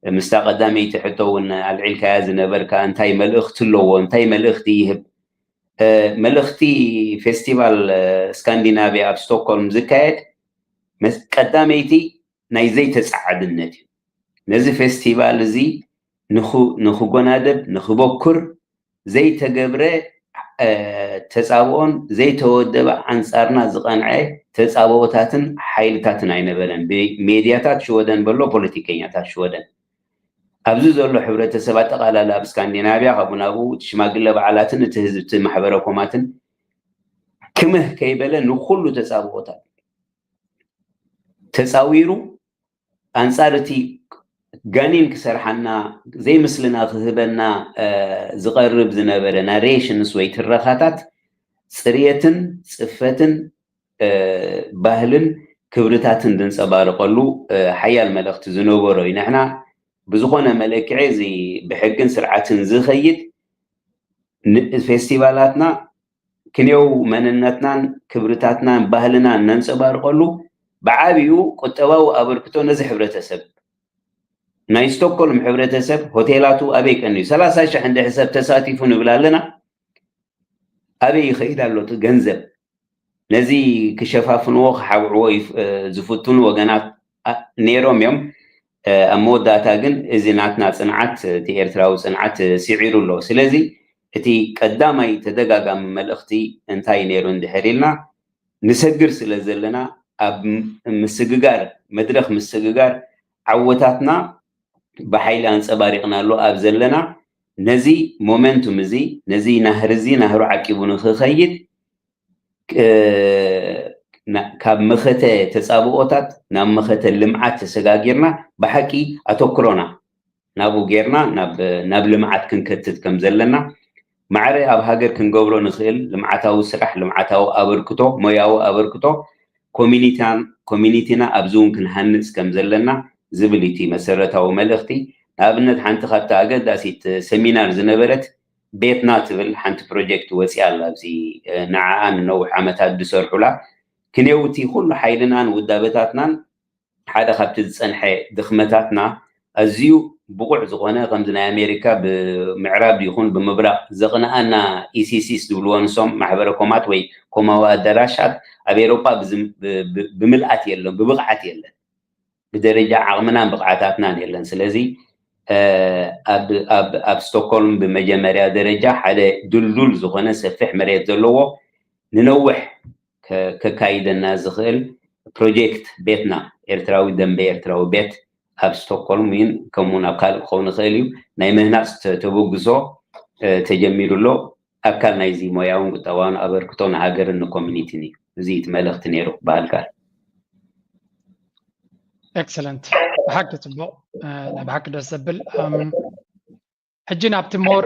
Speaker 4: مستقدامي تحتون العيل كاز نبركا انتي ملخت لو انتي ملختي يهب ملختي فيستيفال اسكندنافيا اب ستوكهولم زكايت قداميتي ناي زي تسعدنتي نزي فيستيفال زي نخو قنادب نخو بكر زي تقبره تساوون زي تودب عنصارنا زقنعي تساووتاتن حيلتاتن عينبلن بميدياتات شودن بلو بوليتيكينياتات شودن أبزو زولو حبرة سبات قالا بسكندنافيا خبونابو تشماقل بعالاتن تهزبت محبركوماتن كمه كيبلن نخلو تساووتات تساويرو أنصارتي غانين كسرحنا زي مثلنا خذبنا زقرب زنبره ناريشنز ويت الرخاتات صريتن صفتن ባህልን ክብርታትን ድንጸባርቀሉ ሓያል መልእኽቲ ዝነበሮ ኢና ንሕና ብዝኾነ መልክዕ እዚ ብሕግን ስርዓትን ዝኸይድ ፌስቲቫላትና ክንየው መንነትናን ክብርታትናን ባህልናን ነንጸባርቀሉ ብዓብዩ ቁጠባዊ ኣበርክቶ ነዚ ሕብረተሰብ ናይ ስቶክሆልም ሕብረተሰብ ሆቴላቱ ኣበይ ቀንዩ 30,000 እንደ ሕሰብ ተሳቲፉ ንብል ኣለና ኣበይ ይኸይድ ኣሎ እቲ ገንዘብ ነዚ ክሸፋፍንዎ ክሓብዕዎ ዝፍቱን ወገናት ነይሮም እዮም ኣብ መወዳእታ ግን እዚ ናትና ፅንዓት እቲ ኤርትራዊ ፅንዓት ስዒሩ ኣሎ ስለዚ እቲ ቀዳማይ ተደጋጋሚ መልእኽቲ እንታይ ነይሩ እንድሕር ኢልና ንሰግር ስለ ዘለና ኣብ ምስግጋር መድረኽ ምስግጋር ዓወታትና ብሓይሊ ኣንፀባሪቕናሉ ኣብ ዘለና ነዚ ሞመንቱም እዚ ነዚ ናህሪ እዚ ናህሩ ዓቂቡ ንክኸይድ ካብ መኸተ ተፃብኦታት ናብ መኸተ ልምዓት ተሰጋጊርና ብሓቂ ኣተኩሮና ናብኡ ጌርና ናብ ልምዓት ክንከትት ከም ዘለና ማዕረ ኣብ ሃገር ክንገብሮ ንኽእል ልምዓታዊ ስራሕ ልምዓታዊ ኣበርክቶ ሞያዊ ኣበርክቶ ኮሚኒቲና ኣብዚ እውን ክንሃንፅ ከም ዘለና ዝብል እቲ መሰረታዊ መልእኽቲ ንኣብነት ሓንቲ ካብቲ ኣገዳሲት ሰሚናር ዝነበረት ቤትና ትብል ሓንቲ ፕሮጀክት ወፂኣ ኣላ ኣብዚ ንዓኣ ንነዊሕ ዓመታት ዝሰርሑላ ክንየውቲ ኩሉ ሓይልናን ውዳበታትናን ሓደ ካብቲ ዝፀንሐ ድኽመታትና ኣዝዩ ብቑዕ ዝኾነ ከምዚ ናይ ኣሜሪካ ብምዕራብ ይኹን ብምብራቕ ዘቕንኣና ኢሲሲስ ዝብልዎ ንሶም ማሕበረኮማት ወይ ኮማዊ ኣዳራሻት ኣብ ኤሮጳ ብምልኣት የለን ብብቕዓት የለን بدرجة عقمنا بقعتاتنا نيلن سلازي اب ستوكهولم بمجمريا درجة حدا دلدل زغنا سفح مريت زلوه ننوح ككايدنا زخل بروجيكت بيتنا إرتراوي دنبي إرتراوي بيت اب ستوكهولم من كمونا قال خون خيليو نايمهناس تبوغزو تجميرو له أكل نايزي موياون قطوان أبركتون هاجر إنه كوميونيتي زيت ملخت نيرو بالكار
Speaker 2: Excellent. بحق تبو بحق دسبل حجينا بتمور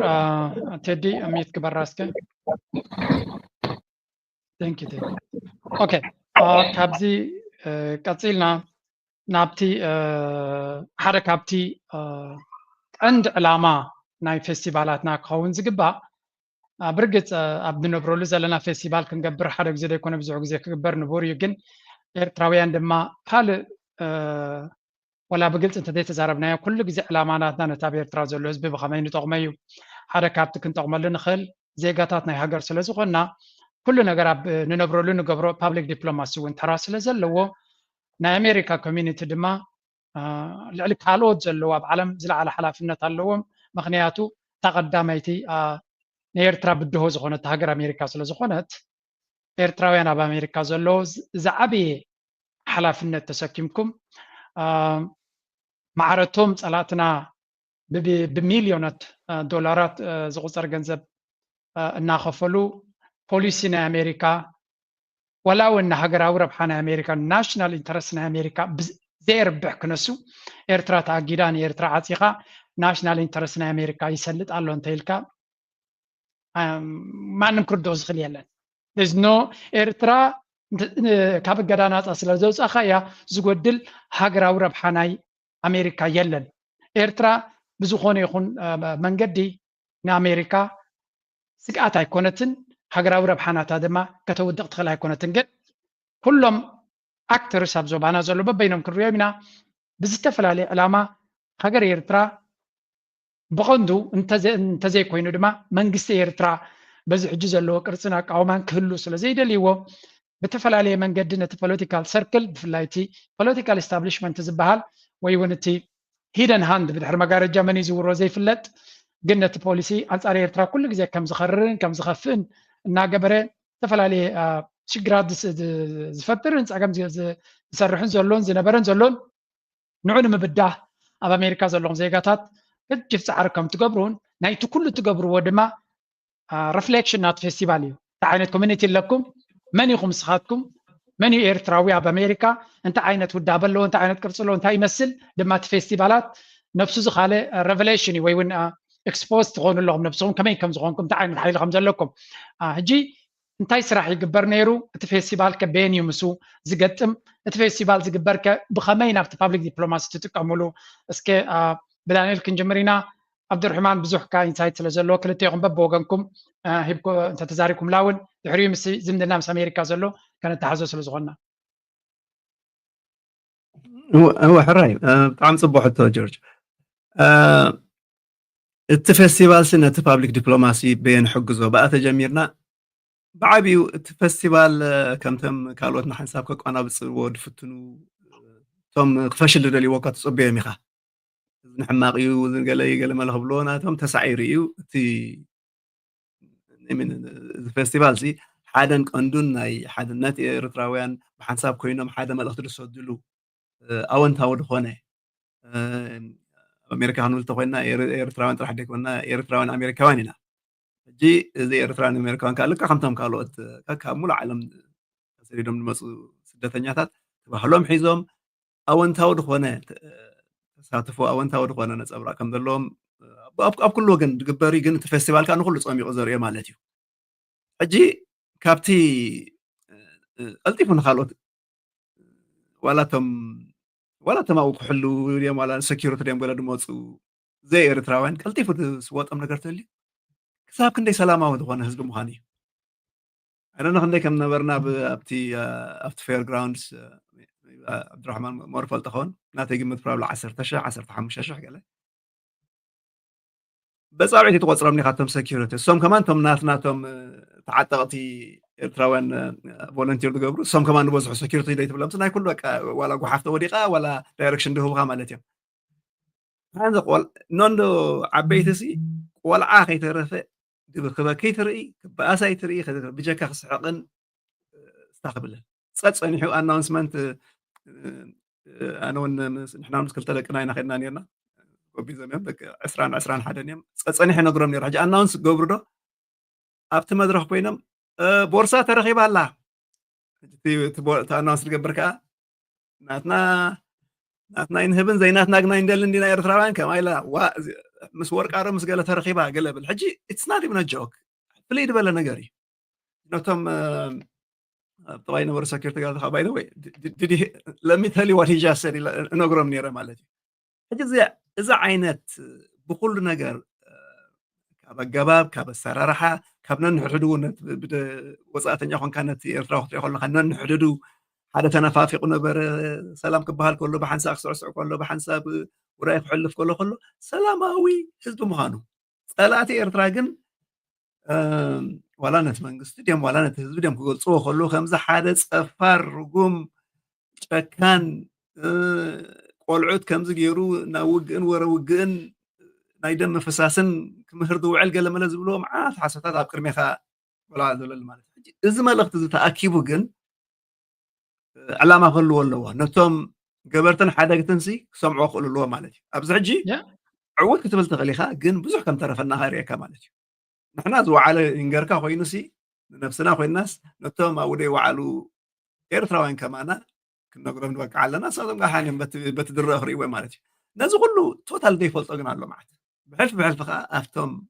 Speaker 2: تدي أميت كبر راسك. Thank you. Okay. كابزي كاتسيلنا نابتي حركة كابتي عند علامة ناي فيستيفالاتنا كون زقبا برجت أبدنا برولز لنا فيستيفال كنجبر حركة زي ده يكون بزوج زي كبر نبور يجن ኤርትራውያን ድማ ካልእ ወላ ብግልፂ እንተዘይተዛረብናዮ ኩሉ ግዜ ዕላማናትና ነታ ብኤርትራ ዘሎ ህዝቢ ብኸመይ ንጠቕመ እዩ ሓደ ካብቲ ክንጠቕመሉ ንኽእል ዜጋታት ናይ ሃገር ስለ ዝኾንና ኩሉ ነገር ኣብ ንነብረሉ ንገብሮ ፓብሊክ ዲፕሎማሲ እውን ተራ ስለ ዘለዎ ናይ ኣሜሪካ ኮሚኒቲ ድማ ልዕሊ ካልኦት ዘለዎ ኣብ ዓለም ዝለዓለ ሓላፍነት ኣለዎም ምክንያቱ እታ ቀዳመይቲ ንኤርትራ ብድሆ ዝኾነት ሃገር ኣሜሪካ ስለ ዝኾነት ኤርትራውያን ኣብ ኣሜሪካ ዘለዎ ዝዓበየ ሓላፍነት ተሰኪምኩም ማዕረቶም ፀላእትና ብሚልዮናት ዶላራት ዝቁፀር ገንዘብ እናኸፈሉ ፖሊሲ ናይ ኣሜሪካ ወላ እውን ንሃገራዊ ረብሓ ናይ ኣሜሪካ ናሽናል ኢንተረስት ናይ ኣሜሪካ ዘይርብሕ ክነሱ ኤርትራ ተኣጊዳ ንኤርትራ ዓፂኻ ናሽናል ኢንተረስት ናይ ኣሜሪካ ይሰልጥ ኣሎ እንተኢልካ ማንም ክርድኦ ዝኽእል የለን እዝኖ ኤርትራ ካብ ገዳ ናፃ ስለ ዘውፃኻ እያ ዝጎድል ሃገራዊ ረብሓ ናይ ኣሜሪካ የለን ኤርትራ ብዝኾነ ይኹን መንገዲ ንኣሜሪካ ስግኣት ኣይኮነትን ሃገራዊ ረብሓናታ ድማ ከተውድቕ ትኽእል ኣይኮነትን ግን ኩሎም ኣክተርስ ኣብ ዞባና ዘሎ በበይኖም ክንሪኦም ኢና ብዝተፈላለየ ዕላማ ሃገር ኤርትራ ብቐንዱ እንተዘይኮይኑ ድማ መንግስቲ ኤርትራ በዚ ሕጂ ዘለዎ ቅርፅን ኣቃውማን ክህሉ ስለ ዘይደልይዎ ብተፈላለየ መንገዲ ነቲ ፖለቲካል ሰርክል ብፍላይ እቲ ፖለቲካል ኤስታብሊሽመንት ዝበሃል ወይ እውን እቲ ሂደን ሃንድ ብድሕሪ መጋረጃ መን እዩ ዝውሮ ዘይፍለጥ ግን ነቲ ፖሊሲ ኣንጻር ኤርትራ ኩሉ ግዜ ከም ዝኸርርን ከም ዝኸፍእን እናገበረ ዝተፈላለየ ሽግራት ዝፈጥርን ፀገም ዝሰርሕን ዘሎን ዝነበረን ዘሎን ንዑ ንምብዳህ ኣብ ኣሜሪካ ዘለኹም ዜጋታት እጅፍ ፃዕሪ ከም ትገብሩን ናይቲ ኩሉ ትገብርዎ ድማ ሪፍሌክሽን ናት ፌስቲቫል እዩ እንታይ ዓይነት ኮሚኒቲ ኣለኩም መን ኢኹም ንስኻትኩም መን እዩ ኤርትራዊ ኣብ ኣሜሪካ እንታይ ዓይነት ውዳበ ኣለዎ እንታይ ዓይነት ቅርፂ ኣለዎ እንታይ ይመስል ድማ እቲ ፌስቲቫላት ነፍሱ ዝኻለ ሬቨሌሽን እዩ ወይ እውን ኤክስፖዝ ትኾኑ ኣለኹም ነብስኹም ከመይ ከም ዝኾንኩም እንታይ ዓይነት ሓይሊ ከም ዘለኩም ሕጂ እንታይ ስራሕ ይግበር ነይሩ እቲ ፌስቲቫል ከበየን እዩ ምሱ ዝገጥም እቲ ፌስቲቫል ዝግበር ብኸመይ ናብቲ ፓብሊክ ዲፕሎማሲ ትጥቀምሉ እስከ ብዳንኤል ክንጅምር ኢና ዓብድርሕማን ብዙሕ ካ ኢንሳይት ስለ ዘለዎ ክልተይኹም በብወገንኩም ሂብኮ እንተተዛሪብኩም ላውን ድሕሪኡ ምስ ዝምድና ምስ ኣሜሪካ ዘሎ ከነተሓዞ ስለ ዝኾንና
Speaker 3: هو حراي طعم صبح ጆርጅ እቲ ፌስቲቫል ስነ እቲ ፓብሊክ ዲፕሎማሲ በየን ሕግዞ በኣ ተጀሚርና ብዓብዩ እቲ ፌስቲቫል ከምተም ካልኦትና ሓንሳብ ከቋናብፅዎ ድፍትኑ እቶም ክፈሽል ዝደልይዎ ከትፅበዮም ኢኻ ንሕማቕ እዩ ገለ መለ ክብሎ ናቶም ተሳዒሩ እዩ እቲ ፌስቲቫል እዚ ሓደን ቀንዱን ናይ ሓድነት ኤርትራውያን ብሓንሳብ ኮይኖም ሓደ መልእኽቲ ዝሰድሉ ኣወንታዊ ዝኾነ ኣሜሪካ ክንብል ተኮይና ኤርትራውያን ጥራሕ ደይኮንና ኤርትራውያን ኣሜሪካውያን ኢና ሕጂ እዚ ኤርትራውያን ኣሜሪካውያን ከዓ ልካ ከምቶም ካልኦት ካብ ሙሉእ ዓለም ተሰዲዶም ዝመፁ ስደተኛታት ባህሎም ሒዞም ኣወንታዊ ዝኾነ ተሳትፎ ኣወንታዊ ዝኾነ ነፀብራቅ ከም ዘለዎም ኣብ ኩሉ ወገን ዝግበር ግን እቲ ፌስቲቫል ከዓ ንኩሉ ፀሚቑ ዘርእዮ ማለት እዩ ሕጂ ካብቲ ቀልጢፉ ንካልኦት ዋላቶም ኣብኡ ክሕሉ ድዮም ዋላ ሰኪሪቲ ድዮም ገለ ድመፁ ዘይ ኤርትራውያን ቀልጢፉ ዝወጦም ነገር ተልዩ ክሳብ ክንደይ ሰላማዊ ዝኾነ ህዝቢ ምዃኑ እዩ ኣነ ክንደይ ከም ነበርና ኣብቲ ፌር ግራውንድስ ዓብድራሕማን ሞር ፈልጦ ኸውን ናተይ ግምት ፕሮባብሊ 10,000 15,000 ገለ በፃብዒት የተቆፅሮምኒ ካብቶም ሰኪሪቲ እሶም ከማን ቶም ናትናቶም ተዓጠቕቲ ኤርትራውያን ቮለንቲር ዝገብሩ እሶም ከማን ንበዝሑ ሰኪሪቲ ዘይትብሎም ናይ ኩሉ በቃ ዋላ ጉሓፍ ተወዲቓ ዋላ ዳይሬክሽን ድህቡካ ማለት እዮም ሃንዘ ኖንዶ ዓበይቲ ሲ ቆልዓ ከይተረፈ ክበከይ ትርኢ ክበኣሳይ ትርኢ ብጀካ ክስሕቕን ስታኽብለን ፀኒሑ ኣናውንስመንት ኣነ እውን ንሕና ምስ ክልተ ደቅና ኢና ከድና ነርና ጎቢዞም እዮም 21 እዮም ፀኒሐ ነግሮም ነይሩ ሕጂ ኣናውንስ ገብሩ ዶ ኣብቲ መድረክ ኮይኖም ቦርሳ ተረኺባ ኣላ እቲ ኣናውንስ ዝገብር ከዓ ናትና ይንህብን ዘይናትና ግና ይንደልን ዲና ኤርትራውያን ከማኢላ ምስ ወርቃሮ ምስ ገለ ተረኺባ ገለ ብል ሕጂ ኢትስ ናት ኢቭን ጆክ ፍልይ ዝበለ ነገር እዩ ነቶም طبعا نور سكرت قال باي ذا واي did he let me tell you what he just said نقرم نيره ማለት እዩ ሕጂ እዛ ዓይነት ብኩሉ ነገር ካብ ኣገባብ ካብ ኣሰራርሓ ካብ ነንሕድዱ ወፃእተኛ ኮንካ ነቲ ኤርትራ ክትሪኦ ከለካ ነንሕድዱ حدا تنافافق نبر سلام كبهال كله بحنسا سعسع كله بحنسا ورايح حلف كله سلاماوي حزب مهانو صلاتي إرترا جن ولا نت منقست ديم ولا نت حزب ديم كقول كله خمسة حدا صفار رقم كان قلعود كمز جيرو نوجن وروجن نايدم فساسن كمهردو علقة لما لازم معاه حسيتها أبكر ميخا ولا دول المال إذا ما لقت تأكيبه جن علامة كله ولا نتوم قبرتن حدا قتنسي سمعوا قولوا له مالتي أبزعجي عود كتبل تغليخا جن بزح كم طرف النهار يا كمالتي نحن زو على إنجركا خوينسي نفسنا خوين الناس نتوم أودي وعلو إيرتراوين كمانا كنا قرب نوقع على صادم قاحين بتدر أخري ومالتي ناس كله توتال ديفولت أجن على معت بحلف أفتم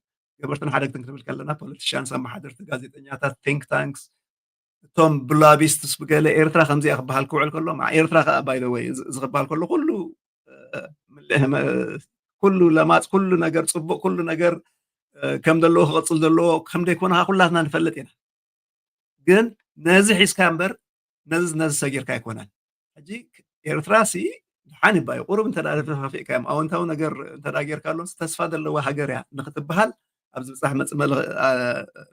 Speaker 3: قبرتن حدا تنكتب كلنا بوليتيشان سما حضرت غازيتنياتا ثينك تانكس توم بلابيستس بقاله إيرترا خمزي أخبها الكوع كله مع إيرترا باي ذا واي زغبها كله كله لمات كله نجار صبوا كله نجار كم دلوه غصل دلوه كم ده يكون كلنا نفلتين جن نازح إسكامبر ناز سجير كيكونان أجيك إيرتراسي حاني باي قرب أنت تعرف في كام أو أنت ونجار أنت راجر كارلون استفاد اللي هو حجر يعني نكتب بحال أبز بصح مل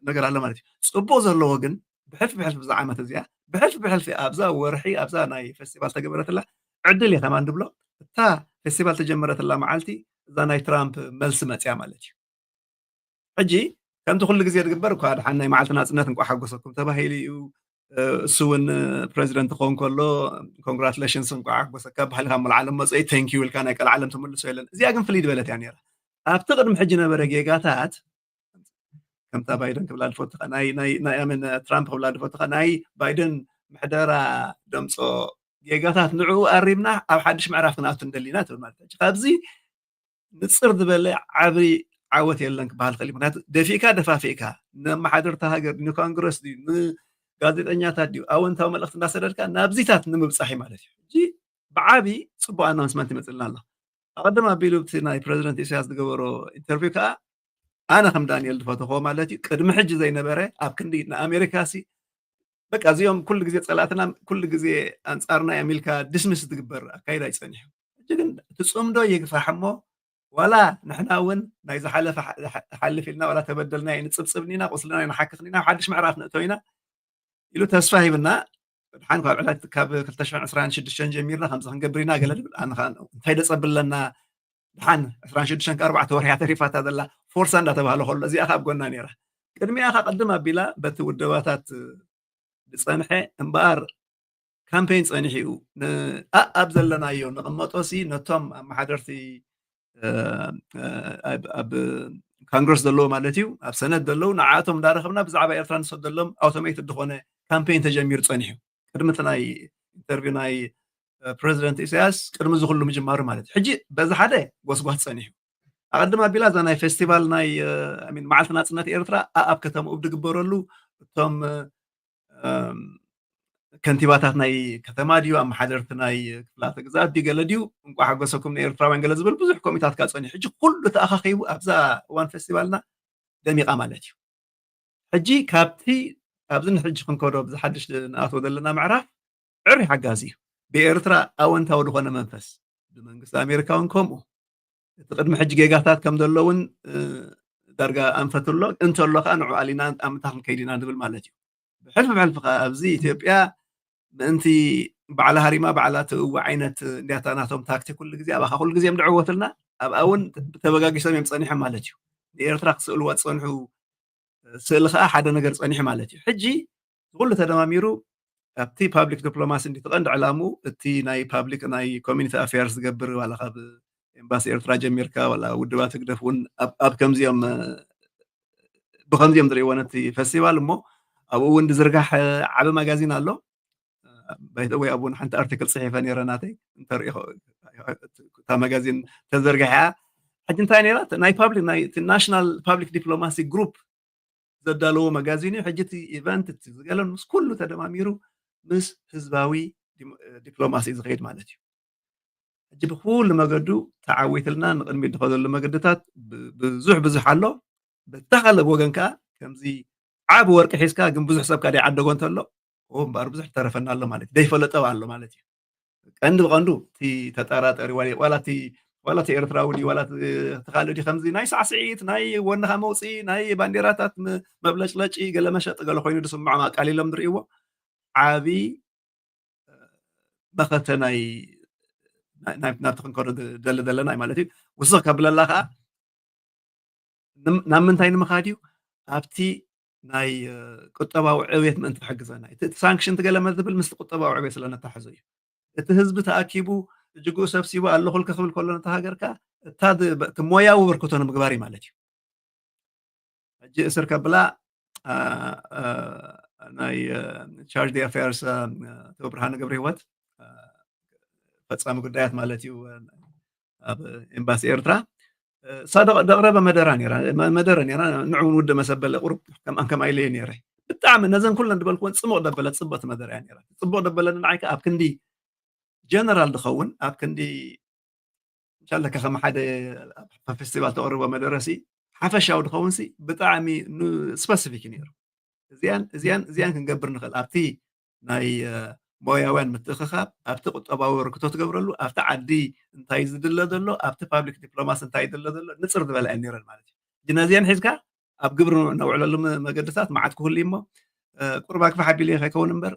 Speaker 3: نجار على مالتي صبوا زلوه جن بحلف زعامة زيا بحلف في أبزا ورحي أبزا ناي فيستيفال تجمرت الله عدل لي كمان دبلو تا فيستيفال تجمرت الله معالتي إذا ناي ترامب ملسمت يا مالتي حجي كم تقول لك زيادة جبرك هذا حنا معلتنا ناس نقول حقوسكم تباهيلي سوين بريزيدنت خون كله كونغراتيليشنز نقول حقوسك بحالهم العالم مزاي ثانك يو كان يك العالم تمل سؤالا زي أجن فليد بلت يعني أفتقد محجنا برجيجاتات كم تا بايدن كبلاد فوت ناي أمن ترامب كبلاد فوت ناي بايدن محدرة دمصو جيجاتات نوعو قريبنا أو حدش معرفنا تندلينات المالتاج خابزي نصر دبل عبري عوت يلنك بهالكلمات دفيكا دفافيكا نما حضرتها هاجر نو كونغرس دي ن ጋዜጠኛታት ዲዩ ኣወንታዊ መልእኽቲ እንዳሰደድካ ናብዚታት ንምብፃሕ ማለት እዩ እጂ ብዓቢ ፅቡቅ ኣናውንስመንት ይመፅልና ኣሎ ኣቀደም ኣቢሉ እቲ ናይ ፕረዚደንት ኢሳያስ ዝገበሮ ኢንተርቪው ከዓ ኣነ ከም ዳንኤል ድፈትኾ ማለት እዩ ቅድሚ ሕጂ ዘይነበረ ኣብ ክንዲ ንኣሜሪካ ሲ በቃ እዚኦም ኩሉ ግዜ ፀላእትና ኩሉ ግዜ ኣንፃርና ኣሜሪካ ዲስሚስ ዝግበር ኣካይዳ ይፀኒሑ እጂ ግን እቲ ፅምዶ ይግፋሕ እሞ ولا نحن ون ناي زحلف حلف لنا ولا تبدلنا يعني نصبصبنينا قصلنا نحكخنينا وحدش معرف نتوينا يلو تسفاهي بنا حان كاب على كاب 2026 جميرنا 5 نقبرينا قال انا انت تصبل لنا حان 2026 4 وريات ريفات هذا لا فرصه اندا تبعله كل زي اخاب قلنا نيره قدمي اخا قدمها بلا بتودباتات بصنحه انبار كامبين صنحيو ابزلنا يو نقمطوسي نتوم محاضرتي اب كونغرس دلو مالتيو اب سند دلو نعاتهم دارخبنا بزعبا ايرترا نسد دلهم اوتوميت دخونه كامبين تجمير صنيحو قدمتناي انترفيو ناي بريزيدنت اساس قدم زخلو مجمار مالتي حجي بز حدا غوسغوت صنيحو اقدما بلا زناي فيستيفال ناي امين معلتنا صنات ايرترا اب كتم ابد غبرلو توم كنتيباتات ناي كتما ديو ام حضرت ناي كفلات غزات دي غلديو انقو حغسكم نيرتراوين غلز بل بزح كوميتات كاصني حجي كل تاخخيو ابزا وان فيستيفالنا دميقا مالتي حجي كابتي ابزن حجي كنكودو بزحدش ناتو دلنا معرف عري حغازي بإيرترا أونتا ودخونا منفس بمنقص أمريكاون كومو تقدم حج جيجاتات كم دلون درجة أنفتلو أنتو اللو خانعو علينا أمتاهم كيدينا دبل مالتي بحلف أبزي إثيوبيا بأنتي بعلى هريما بعلى وعينة دياتاناتهم تاكتي كل جزء أبغى كل جزء مدعوة لنا أبغى أون تبغى سامي مصنيح مالتي إيرترا سؤال وتصنحو سؤال أحد نقدر صنيح مالتي حجي تقول له تدماميرو أبتي public diplomacy اللي تقند علامو أبتي ناي public ناي community affairs تقبر ولا خاب إمباسي إيرترا جميركا ولا ودبات تقدفون أب كم زيام بخم زيام دريوانتي فestival مو أبو وند زرقح على مجازين الله بيتوي أبون حنت article صحيفة نيراناتي تاريخ تا مجازين تزرقحها حجن ثاني لا ناي public ناي national public diplomacy group زدالو مجازيني حجتي إيفنت تزقلن مس كله تدماميرو مس حزباوي دبلوماسي زغيد مالتي اجي بكل مقدو تعويت لنا نقدمي دخل المقدتات بزح حلو بتغلب وغنكا كمزي عاب ورق حسكا كم بزح سبكا دي عدغون تلو እምበር ብዙሕ ተረፈና ኣሎ ማለት እዩ ደይፈለጠ ኣሎ ማለት እዩ ቀንዲ ብቐንዱ እቲ ተጠራጠሪ ዋላ እቲ ኤርትራዊ ድዩ ዋላ ተኻልእ ድዩ ከምዚ ናይ ሳዕስዒት ናይ ወንኻ መውፅኢ ናይ ባንዴራታት መብለጭለጪ ገለ መሸጢ ገለ ኮይኑ ድስምዖ ቃሊሎም ንሪእዎ ዓብዪ መኸተ ናብቲ ክንከዶ ደሊ ዘለና ማለት እዩ ውስኽ ከብለላ ከዓ ናብ ምንታይ ንምኻድ እዩ ኣብቲ ናይ ቁጠባዊ ዕብየት ምእንቲ ትሕግዘና እቲ ሳንክሽን ትገለመ ዝብል ምስቲ ቁጠባዊ ዕብየት ስለነተሓዞ እዩ እቲ ህዝቢ ተኣኪቡ እጅጉ ሰብሲቡ ኣለኹል ክኽብል ከሎ ነታ ሃገርካ እቲ ሞያዊ ብርክቶ ንምግባር እዩ ማለት እዩ ሕጂ እስር ከብላ ናይ ቻርጅ ዲ ኣፌርስ ብርሃነ ገብረ ሂወት ፈጻሚ ጉዳያት ማለት እዩ ኣብ ኤምባሲ ኤርትራ ደቕረበ መደረ ነራ ንዑ እውን ውደ መሰበለ ቁርብ ከምኣ ኢለየ ነይረ ብጣዕሚ ነዘን ኩለን ድበልክዎን ፅቡቕ ደበለ ፅብቕቲ መደረ እያ ነራ ፅቡቕ ደበለ ንዓይካ ኣብ ክንዲ ጀነራል ድኸውን ኣብ ክንዲ እንሻላ ከኸም ሓደ ፌስቲቫል ተቕርቦ መደረሲ ሓፈሻዊ ድኸውን ሲ ብጣዕሚ ስፐሲፊክ ነይሩ እዚያን ክንገብር ንኽእል ኣብቲ ናይ ሞያውያን ምትኽኻብ ኣብቲ ቁጠባዊ ርክቶ ትገብረሉ ኣብቲ ዓዲ እንታይ ዝድለ ዘሎ ኣብቲ ፓብሊክ ዲፕሎማሲ እንታይ ይድለ ዘሎ ንፅር ዝበለ እየን ነይረን ማለት እዩ ነዚአን ሒዝካ ኣብ ግብሪ ነውዕለሉ መገድታት መዓት ክህሉ እሞ ቁርባ ክፋ ሓቢል ከይከውን እምበር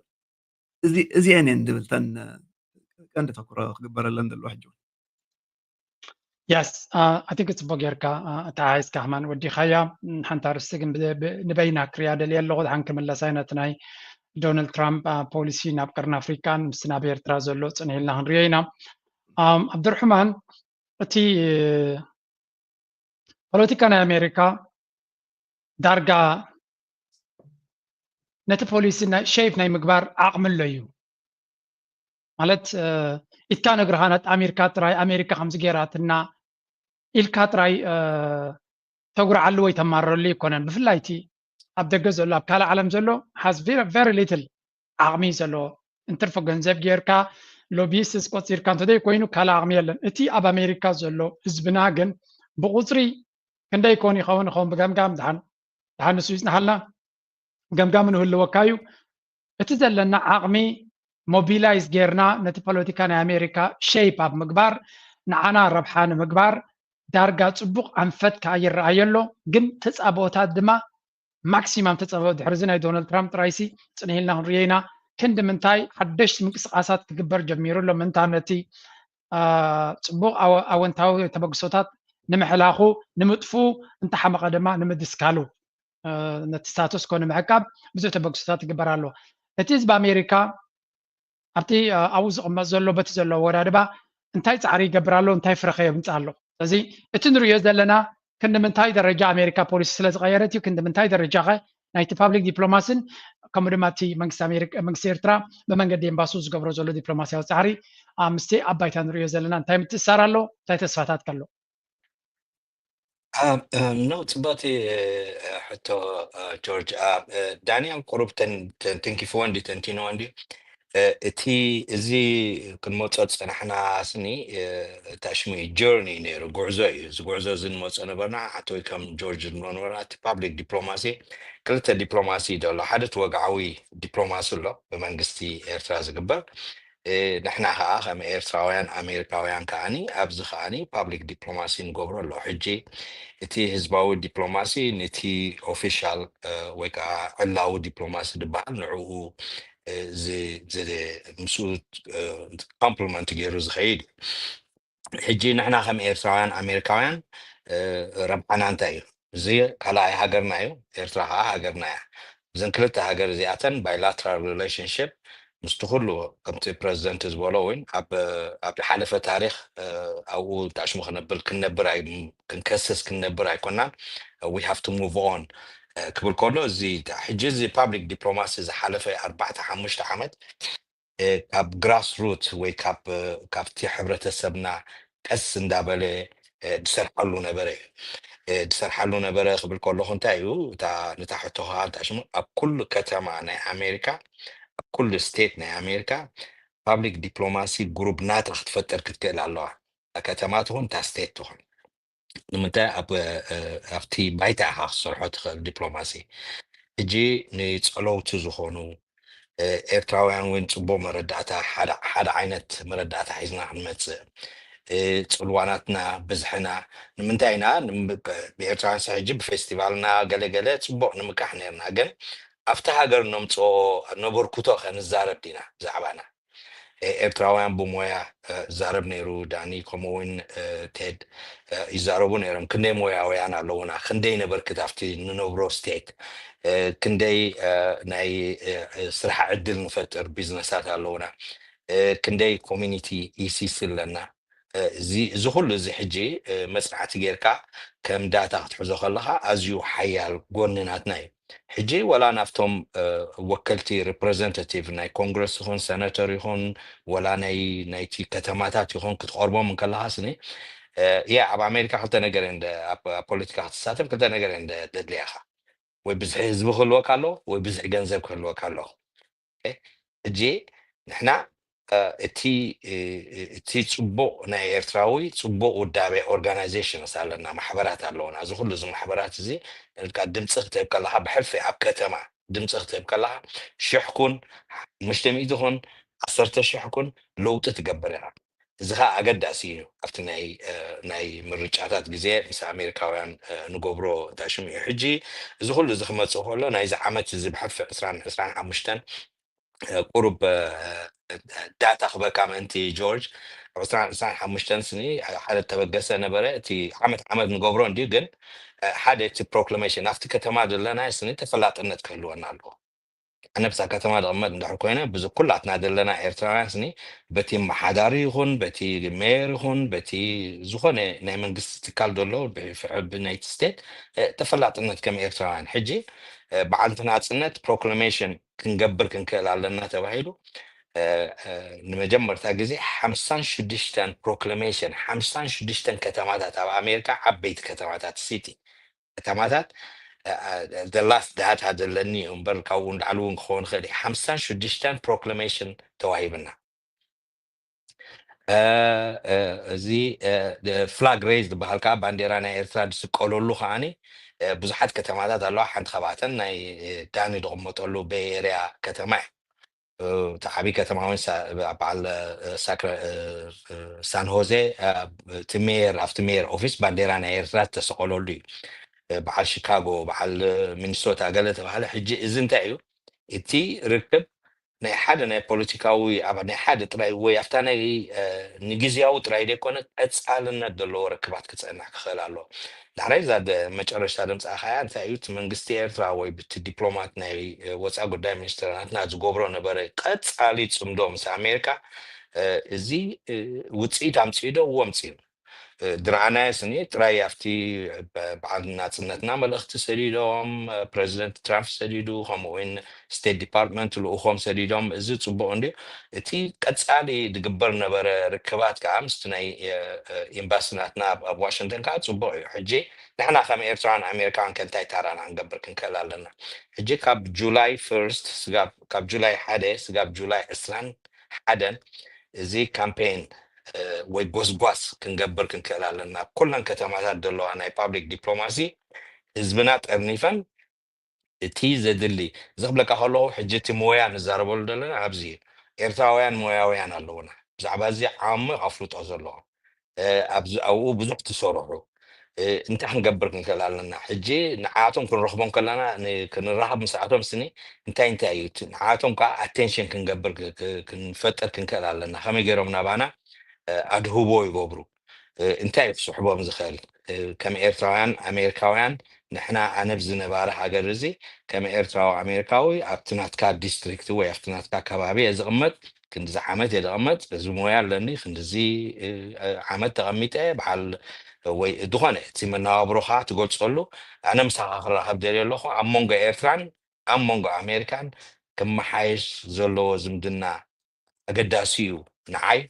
Speaker 3: እዚአን እየን ድብልተን ቀንዲ ተኩሮ ክግበረለን ዘለዎ ሕጂ
Speaker 2: Yes, I think it's بوجيرك تعايز كمان ودي خيا حنتار السجن نبينا كريادة اللي اللغة عن كمل لسانة تناي دونالد ترامب بوليسي نابكرنا أفريكان سنابير ترازلوت إن هلا هنرينا عبد الرحمن تي بوليتيكان أمريكا درجة نت بوليسي شايف ناي مقبار أعمل ليو مالت إتكان جرهانات أمريكا خمس جيراتنا إلكاتراي تقرأ علوي تمرر لي كونن بفلايتي أبدأ جزء لا بكلا عالم زلو has very little عمي زلو انترفق جنزب جيركا لوبيستس قصير كان تدي كوينو كلا عمي لن إتي أب أمريكا زلو إزبناجن بقصري كندا يكوني خون بجام دهان السويس نحلنا جام منه اللي وكايو إتزلنا عمي موبيلايز جيرنا نتي بوليتيكان أمريكا شيب أب مقبار نعنا ربحان مقبار دارجا صبوق أنفت كاير رايلو جن تسأبوتات دما ماكسيمم تسأبوت حرزنا دونالد ترامب رايسي تنهيلنا هنرينا كند منتاي حدش مقصقاسات تكبر جميرو لو منتانتي صبوق أو انتاو تبقصوتات نمحلاخو نمطفو انت حمق دما نمدسكالو نتستاتوس كون معكاب بزو تبقصوتات تكبرالو اتيز بأمريكا أبتي أوز أمازولو بتزولو ورادبا انتاي تعري قبرالو انتاي فرخي بنتعلو زي اتنرو يزدلنا كند منتاي درجة أمريكا بوليس سلاز غيرتي وكند منتاي درجة نايت بابليك دبلوماسين كمدماتي منكس أمريكا منكس إيرترا بمنقد ينباسوز قبرو زولو دبلوماسيا وتعري مستي أباي تنرو يزدلنا انتاي متسارالو انتاي تسفاتات كالو
Speaker 5: نوت باتي حتى جورج دانيال قرب تنكيفوان دي تنتينوان دي እቲ እዚ ክንመፆት ፀናሕና ስኒ ታሽሚ ጆርኒ ነይሩ ጉዕዞ እዩ እዚ ጉዕዞ እዚ ንመፆ ነበርና ሓቲ ወይ ከም ጆርጅ ንብሎ ነበርና እቲ ፓብሊክ ዲፕሎማሲ ክልተ ዲፕሎማሲ ደሎ ሓደ ወግዓዊ ዲፕሎማሲ ኣሎ ብመንግስቲ ኤርትራ ዝግበር ንሕና ከዓ ከም ኤርትራውያን ኣሜሪካውያን ከዓኒ ኣብዚ ከዓኒ ፓብሊክ ዲፕሎማሲ ንገብሮ ኣሎ ሕጂ እቲ ህዝባዊ ዲፕሎማሲ ነቲ ኦፊሻል ወይ ከዓ ዕላዊ ዲፕሎማሲ ዝበሃል ንዕኡ ምስኡ ኮምፕሊመንት ገይሩ ዝኸይድ ሕጂ ንሕና ከም ኤርትራውያን ኣሜሪካውያን ረብሓና እንታይ እዩ እዚ ካልኣይ ሃገርና እዩ ኤርትራ ከዓ ሃገርና እያ እዘን ክልተ ሃገር እዚኣተን ባይላተራል ሪሌሽንሽፕ ምስቲ ኩሉ ከምቲ ፕረዚደንት ዝበሎ እውን ኣብ ዝሓለፈ ታሪክ ኣብኡ ታሽሙ ክንነብር ክንከስስ ክንነብር ኣይኮናን we have to move on ክብል ከሎ እዚ ሕጂ እዚ ፓብሊክ ዲፕሎማሲ ዝሓለፈ 4-5 ዓመት ካብ ግራስ ሩት ወይ ካብቲ ሕብረተሰብና ቀስ እንዳበለ ድሰርሓሉ ነበረ ክብል ከለኹ እንታይ እዩ ነታ ሕቶኻ ታሽሙ ኣብ ኩሉ ከተማ ናይ ኣሜሪካ ኣብ ኩሉ ስቴት ናይ ኣሜሪካ ፓብሊክ ዲፕሎማሲ ግሩፕ ናታ ክትፈጠር ክትክእል ኣለዋ ከተማ ትኹን እታ ስቴት ትኹን ንምንታይ ኣብቲ ባይታ ኢኻ ክሰርሖ ትኽእል ዲፕሎማሲ ሕጂ ንፀለውቲ ዝኾኑ ኤርትራውያን እውን ፅቡቅ መረዳእታ ሓደ ዓይነት መረዳእታ ሒዝና ክንመፅእ ፅልዋናትና ብዝሕና ንምንታይ ኢና ብኤርትራውያን ሕጂ ብፌስቲቫልና ገለገለ ፅቡቅ ንምቃሕ ነርና ግን ኣብቲ ሃገር ነምፅኦ ነበርኩቶ ከንዛረብ ዲና ብዛዕባና ኤርትራውያን ብሞያ ዛረብ ነይሩ ዳኒ ከምኡውን ቴድ ይዛረቡ ነይሮም ክንደይ ሞያውያን ኣለውና ክንደይ ነበርክት ኣብቲ ንነብሮ ስቴት ክንደይ ናይ ስራሕ ዕድል ንፈጥር ቢዝነሳት ኣለውና ክንደይ ኮሚኒቲ ኢሲስ ኣለና እዚ ኩሉ እዚ ሕጂ መፅናዕቲ ጌርካ ከም ዳታ ክትሕዞ ከለካ ኣዝዩ ሓያል ጎንናትና እዩ ሕጂ ወላ ናብቶም ወከልቲ ሪፕሬዘንታቲቭ ናይ ኮንግረስ ይኹን ሰነተር ይኹን ወላ ናይቲ ከተማታት ይኹን ክትቀርቦም ከለካ ስኒ ያ ኣብ ኣሜሪካ ክልተ ነገር ኣብ ፖለቲካ ክትሳተፍ ክልተ ነገር ደድልያካ ወይ ብዙሕ ህዝቢ ክህልወካ ኣሎ ወይ ብዙሕ ገንዘብ ክህልወካ ኣሎ ሕጂ ንሕና እቲ ፅቡቅ ናይ ኤርትራዊ ፅቡቅ ውዳቤ ኦርጋናይዜሽንስ ኣለና ማሕበራት ኣለውና እዚ ኩሉ እዚ ማሕበራት እዚ ልካ ድምፂ ክትህብ ከለካ ብሕልፊ ኣብ ከተማ ድምፂ ክትህብ ከለካ 1,000 ኩን 500 ኩን 10,000 ኩን ለውጢ ትገብር ኢኻ እዚ ከዓ ኣገዳሲ እዩ ኣብቲ ናይ ምርጫታት ግዜ ምስ ኣሜሪካውያን ንገብሮ ታሽሙ እዩ ሕጂ እዚ ኩሉ እዚ ክመፅእ ከሎ ናይዚ ዓመት እዚ ብሕልፊ 2025 ቁሩብ ዳታ ክበካ ምእንቲ ጆርጅ 2025 ስኒ ሓደ ተበገሰ ነበረ እቲ ዓመት ንገብሮ እንዲ ግን ሓደ እቲ ፕሮክላሜሽን ኣብቲ ከተማ ዘለና ስኒ ተፈላጥነት ክህልወና ኣለዎ ኣነ ብሳ ከተማ ዝቕመጥ እንድሕር ኮይነ ብዙ ኩላትና ዘለና ኤርትራውያን ስኒ በቲ መሓዳሪ ይኹን በቲ ሜየር ይኹን በቲ ዝኾነ ናይ መንግስቲ ትካል ዘሎ ብናይቲ ስቴት ተፈላጥነት ከም ኤርትራውያን ሕጂ በዓልቲ ናፅነት ፕሮክላሜሽን ክንገብር ክንክእል ኣለና ተባሂሉ ንመጀመርታ ግዜ 56 ፕሮክላሜሽን 56 ከተማታት ኣብ ኣሜሪካ ዓበይቲ ከተማታት ሲቲ ከተማታት the last data ዘለኒ እምበር ካብኡ ላዕሊ እውን ክኸውን ክእል 56 ፕሮክላሜሽን ተዋሂብና እዚ ፍላግ ሬዝ ዝበሃል ከዓ ባንዴራ ናይ ኤርትራ ዝስቀለሉ ከዓኒ ብዙሓት ከተማታት ኣለዋ ሓንቲ ካብኣተን ናይ ዳኒ ዝቕመጠሉ ቤኤርያ ከተማ እዩ እቲ ዓብይ ከተማ እውን በዓል ሳን ሆዜ ኣብቲ ሜየር ኦፊስ ባንዴራ ናይ ኤርትራ ዝተሰቀለሉ እዩ በዓል ሺካጎ በዓል ሚኒሶታ ገለ ተባሃለ ሕጂ እዚ እንታይ እዩ እቲ ርክብ ናይ ሓደ ናይ ፖለቲካዊ ኣብ ናይ ሓደ ጥራይ ወይ ኣብታ ናይ ንግዝያዊ ጥራይ ደይኮነ ቀፃልነት ዘለዎ ርክባት ክፀንሕ ክኽእል ኣለዎ ዳሕራይ ዛ መጨረሻ ድምፃ ከዓ እንታይ እዩ እቲ መንግስቲ ኤርትራ ወይ ብቲ ዲፕሎማት ናይ ወፃኢ ጉዳይ ሚኒስትርናትና ዝገብሮ ነበረ ቀፃሊ ፅምዶ ምስ ኣሜሪካ እዚ ውፅኢት ኣምፅኡ ዶ ወምፅኡ ድረዓናየ ስኒ ጥራይ ኣብቲ በዓል ናፅነትና መልእኽቲ ሰዲዶም ፕረዚደንት ትራምፕ ሰዲዱ ከምኡውን ስቴት ዲፓርትመንት ልኡኾም ሰዲዶም እዚ ፅቡቅ እንዲ እቲ ቀፃሊ ዝግበር ነበረ ርክባት ከዓ ምስቲ ናይ ኤምባሲናትና ኣብ ዋሽንግተን ከዓ ፅቡቅ እዩ ሕጂ ንሕና ከም ኤርትራን ኣሜሪካን ከንታይ ታራና ክንገብር ክንክእል ኣለና ሕጂ ካብ ጁላይ 1 ካብ ጁላይ 1 ስጋብ ጁላይ 21 እዚ ካምፔን ወይ ጎስጓስ ክንገብር ክንክእል ኣለና ኩለን ከተማታት ዘለዋ ናይ ፓብሊክ ዲፕሎማሲ ህዝብና ጠርኒፈን እቲ ዘድሊ ዝኽብለካ ከለኹ ሕጂ እቲ ሞያ ንዛረበሉ ዘለና ኣብዚ ኤርትራውያን ሞያውያን ኣለውና ብዛዕባ እዚ ዓሚቕ ኣፍልጦ ዘለዎም ኣብኡ ብዙሕ ትሰርሑ እንታይ ክንገብር ክንክእል ኣለና ሕጂ ንዓቶም ክንረኽቦም ከለና ክንራኸብ ምስዓቶም ስኒ እንታይ እዩ ንዓቶም ከዓ ኣቴንሽን ክንገብር ክንፈጥር ክንክእል ኣለና ከመይ ገይሮም ናባና ኣድህቦ ይገብሩ እንታይ ክስሕቦም ዝኽእል ከም ኤርትራውያን ኣሜሪካውያን ንሕና ኣነ ብዝነበረ ሃገር እዚ ከም ኤርትራዊ ኣሜሪካዊ ኣብቲ ናትካ ዲስትሪክት ወይ ኣብቲ ናትካ ከባቢ እየ ዝቕመጥ ክንዲዚ ዓመት እየ ዝቕመጥ እዚ ሞያ ኣለኒ ክንዲዚ ዓመት ተቐሚጠ በዓል ወይ ዝኾነ እቲ መነባብሮካ ትገልፀሉ ኣነ ምሳኻ ክራኸብ ደልየ ኣለኹ ኣብ መንጎ ኤርትራን ኣብ መንጎ ኣሜሪካን ክመሓየሽ ዘለዎ ዝምድና ኣገዳሲ እዩ ንዓይ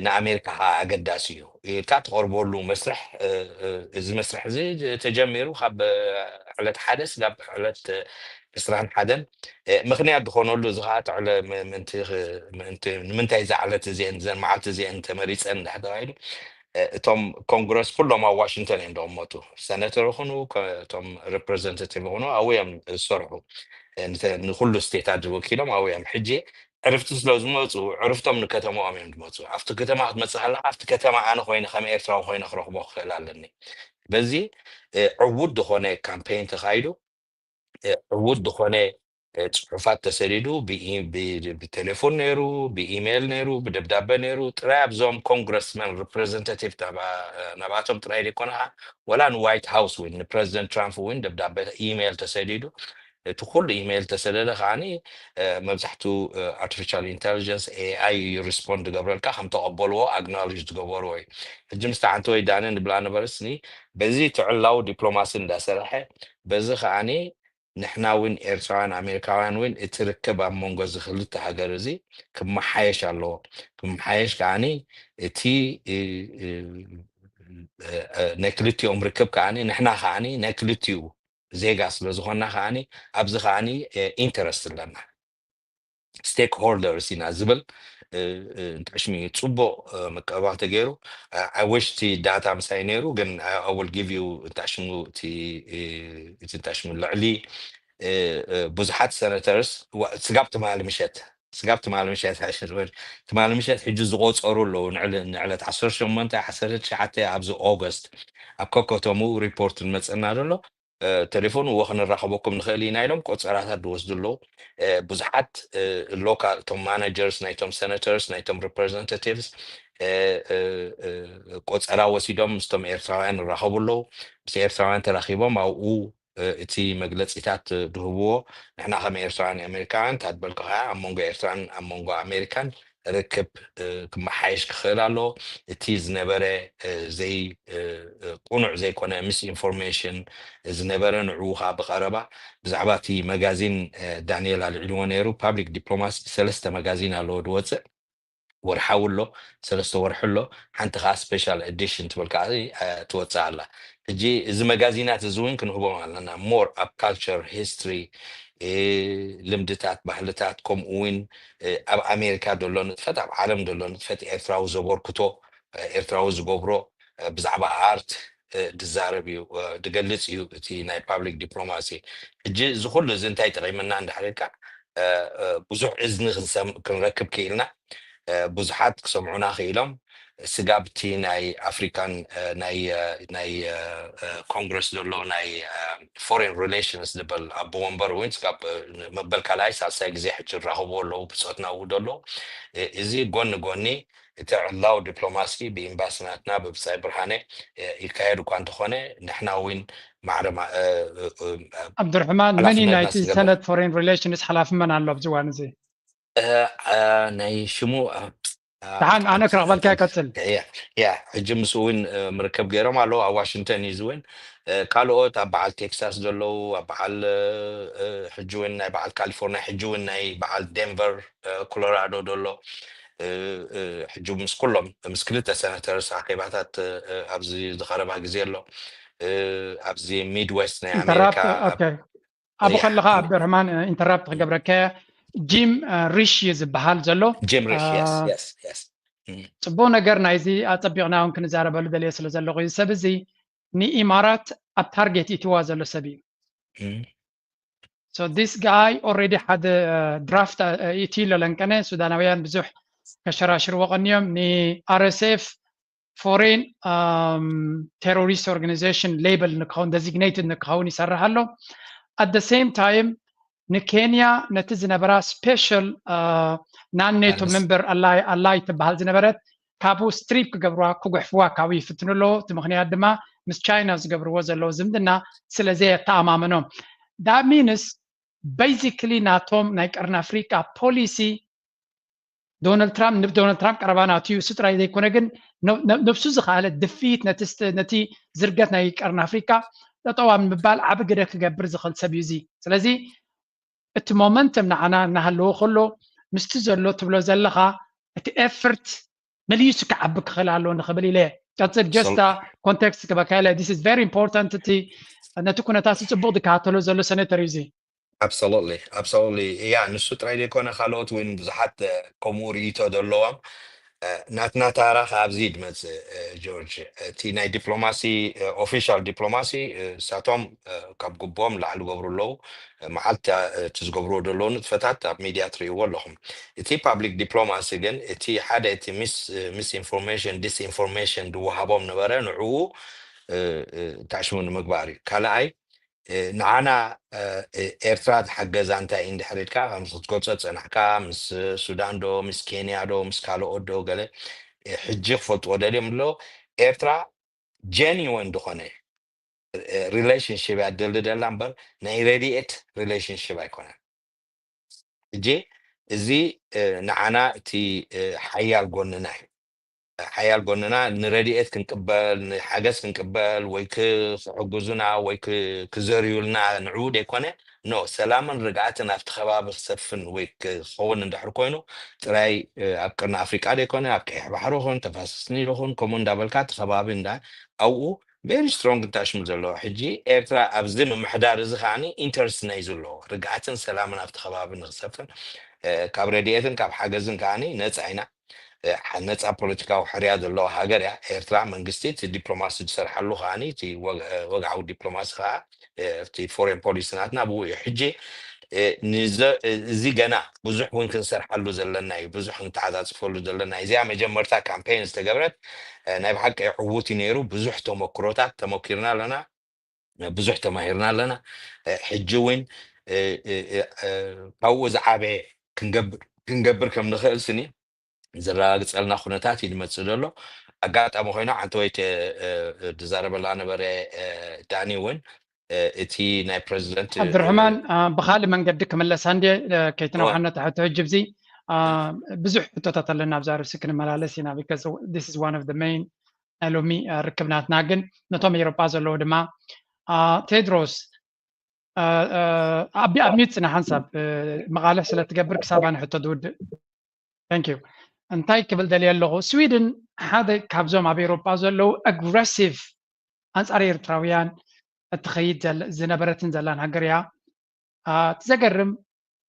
Speaker 5: ንኣሜሪካ ኣገዳሲ እዩ ኢልካ ትቐርበሉ መስርሕ እዚ መስርሕ እዚ ተጀሚሩ ካብ ዕለት 1 ስጋብ ዕለት 21 ምክንያት ዝኾነሉ እዚ ከዓ ትዕለ ንምንታይ እዛ ዕለት እዚአን ዘን መዓልቲ እዚአን ተመሪፀን እንዳሕ ተባሂሉ እቶም ኮንግረስ ኩሎም ኣብ ዋሽንግተን እዮም ዝቕመጡ ሰነተር ይኹኑ እቶም ሪፕሬዘንታቲቭ ይኹኑ ኣብኡ እዮም ዝሰርሑ نخلو ستيتات وكيلهم أو يوم حجي عرفت سلوز موتو عرفتهم نكتموا أمين موتو عفت كتما مسحلا عفت كتما أنا خوين خم إيرترا وخوين خروج مخ خلالني بزي عود دخونه كامبين تخايلو عود دخونه صحفات تسريدو بتليفون نيرو بإيميل نيرو بدبدابة نيرو تراب زوم كونغرسمان ريبريزنتاتيف تبع نبعتهم ترايد يكونها ولا وايت هاوس وين بريزيدنت ترامب وين دبدابة إيميل تسريدو تقول إيميل تسلل خاني مبزحتو artificial intelligence AI respond قبل كم تقبلوا acknowledge تقبلوا الجمس تعنتو يدانن بلان برسني بزي تعلو دبلوماسي دا سرحة بزي خاني نحنا وين إيرتران أمريكان وين اتركب مونغو زخلت حجرزي كم حيش الله كم حيش كاني تي نكلتي أمريكب كاني نحنا خاني نكلتيو زيغاس لزخونا خاني أبز خاني إنترست لنا ستيك هولدرز ينازبل تشمي تصبو مكابات تجيرو I wish تي داتا مساينيرو جن I will give you تشمو تشمو العلي بزحات سنترز سقبت مع المشات سقبت مع المشات عشان مع المشات حجز غوص أرولو نعلى تعصر شمنت حسرت حتى أبزو أوغست أبكوكو تومو ريبورت المسألة له تليفون وخنا نراقبكم نخلي نايلهم قصرات دوزدلو بزحات اللوكال توم مانجرز نايتهم سيناتورز نايتهم ريبريزنتاتيفز قصرا وسيدهم مستم إيرتراويان نراقبلو بس إيرتراويان تراقبهم أو اتي مجلس إتات دهبو نحنا خم إيرتراويان أمريكان تاتبلكها أمونغو إيرتراويان أمونغو أمريكان ركب كما حايش خلالو اتي زنبرة زي قنع زي كنا مس انفورميشن زنبرة نعوها بقربة بزعباتي مجازين دانيال العلوانيرو بابليك دبلوماسي سلسة مجازين على دوتس ورحاول له سلسة ورحله حنت خاص سبيشال اديشن تبلكازي توتس على جي إذا مجازينات زوين كانوا هو لنا مور اب كلتشر هيستوري لمدتات بحلتات كم وين اب امريكا دولون فتح عالم دولون فتح إيرتراو زبوركتو إيرتراو زبورو بزعبة ارت دزاربي ودقلت يو تي ناي بابليك دبلوماسي جي زخول زنتاي تقريبا عند حركة بزح إذن كنركب كيلنا بزحات سمعونا خيلهم سقابتي ناي أفريكان ناي كونغرس دولو ناي فورين ريليشنز دبل أبوامبر وين سقاب مبل كلايس على سايق زي حجر راهو لو بصوتنا ودولو إزي قوني تعلاو دبلوماسي بإمباسناتنا ببساي برهاني يكايرو كان تخوني نحنا وين معرمة
Speaker 2: عبد الرحمن مني نايتي سنة فورين ريليشنز حلاف من على بزوان زي
Speaker 5: ناي شمو
Speaker 2: تعال أنا أقرأ بالك كتل
Speaker 5: يا جيمس وين مركب غيرهم على واشنطن يزوين قالوا تبع تكساس دولو بعل حجوين بعل كاليفورنيا حجوين بعل دنفر كولورادو دولو حجو مس كلهم مسكلتا سنترز عقباتات أبزي ذخربها جزيرلو أبزي ميد ويست أمريكا
Speaker 2: أوكي أبو خلها عبد الرحمن انترابت قبلك جيم ريش يزبحال زلو
Speaker 5: جيم ريش يس
Speaker 2: صبو نجر نايزي أتبعنا ممكن نزارب له دليل سلزلو غير سبزي ني إمارات أبتارجت يتوازلو سبي so this guy already had a draft يتيلو لنكنه سودانويان بزح كشراشر وقنيوم ني RSF foreign terrorist organization label نكون designated نكون يسرحلو at the same time نكينيا نتزن برا special non-NATO member الله يتبهل زنبرت كابو ستريب كجبروا كوجحفوا كاوي فتنلو تمخني أدما مس China زجبروا زلو زمدنا سلزية تامامنهم that means basically ناتهم نايكرنا أفريقيا policy دونالد ترامب قربانا تيو سترا يدي كونجن نفسه زخالة دفيت نتي زرقت نايكرنا أفريقيا طبعا مبال عبقرة كجبر زخال سبيزي سلزي التمومنتم نعنا نهلو خلو مستزلو تبلو زلخا effort مليسك عبك خلالو نخبلي ليه كاتب جستا context كبكاله this is very important تي نتكون تاسس بودك هاتلو زلو سنتريزي
Speaker 5: absolutely يعني السوتر اللي كنا خلوت وين بزحت كوموري تدلوهم ناتنا تاريخ أبزيد مس جورج تي ناي دبلوماسي official دبلوماسي ساتهم كابجبوم لعلو جبرلو معلتا تزجبرو دلون فتات ميديا تريو لهم تي public diplomacy جن تي حدا تي mis information disinformation دو هابهم نبرة نعو تعشمون مقباري كلاي نعنا إيرترا حجز أنت عند حريتك مس تقصد أنحكا مس السودان دو مس كينيا دو مس كالو دو قال حجي فوت ودليم له إيرترا genuine دخانه relationship عدل دلامبر نايريديت relationship أيقونه جي زي نعنا تي حيال قلنا حيال قلنا نريديت كنقبل حاجز كنقبل ويك حجزنا ويك كزريولنا نعود يكونه نو سلاما رجعتنا في خباب سفن ويك خون ندحر كوينو تراي أبكرنا أفريقيا دي كونه أبكي بحروهن تفاسسني لهن كمون دابلكات خبابين دا أو very strong تاشم زلو حجي إيرترا أبزدن محدار زخاني interest نيزلو رجعتن سلاما في خباب نغسفن كابريديتن كاب حاجزن كاني نتعينا حنت بوليتيكا وحرياد الله هاجر إيرترا منجستي تي دبلوماسي تسرح له خاني تي وقعوا دبلوماسي خا تي فورين بوليسناتنا بو يحجي نزا زي جنا بزح وين كنسرح له زلنا بزح نتعادل فولو زلنا زي عم جمرتها كامبين استجبرت نايب حق عبوتي نيرو بزح تمكروتات تمكرنا لنا بزح تماهرنا لنا حجوين فوز عابي كنقبر كم نخل سنين زراغ تسألنا خناتاتي المتسللو أقاط أمو هنا عن تويت دزارب الله نبري داني وين اتي ناي بريزيدنت
Speaker 2: عبد الرحمن بخالي من قدك من لساندي كيتنا وحنا تحت هجبزي بزح تتطلنا بزار سكن ملالسينا because this is one of the main ألومي ركبنات ناقن نتوم يروبازو لو دما تيدروس أبي أميتنا حنسب مقالة سلا تقبر كسابان حتى دود thank you انتاي قبل دليل لغو سويدن هذا كابزو مع بيروبا زلو اجريسيف انصار ايرتراويان التخيد زنبرتن زلان هاجريا تزقرم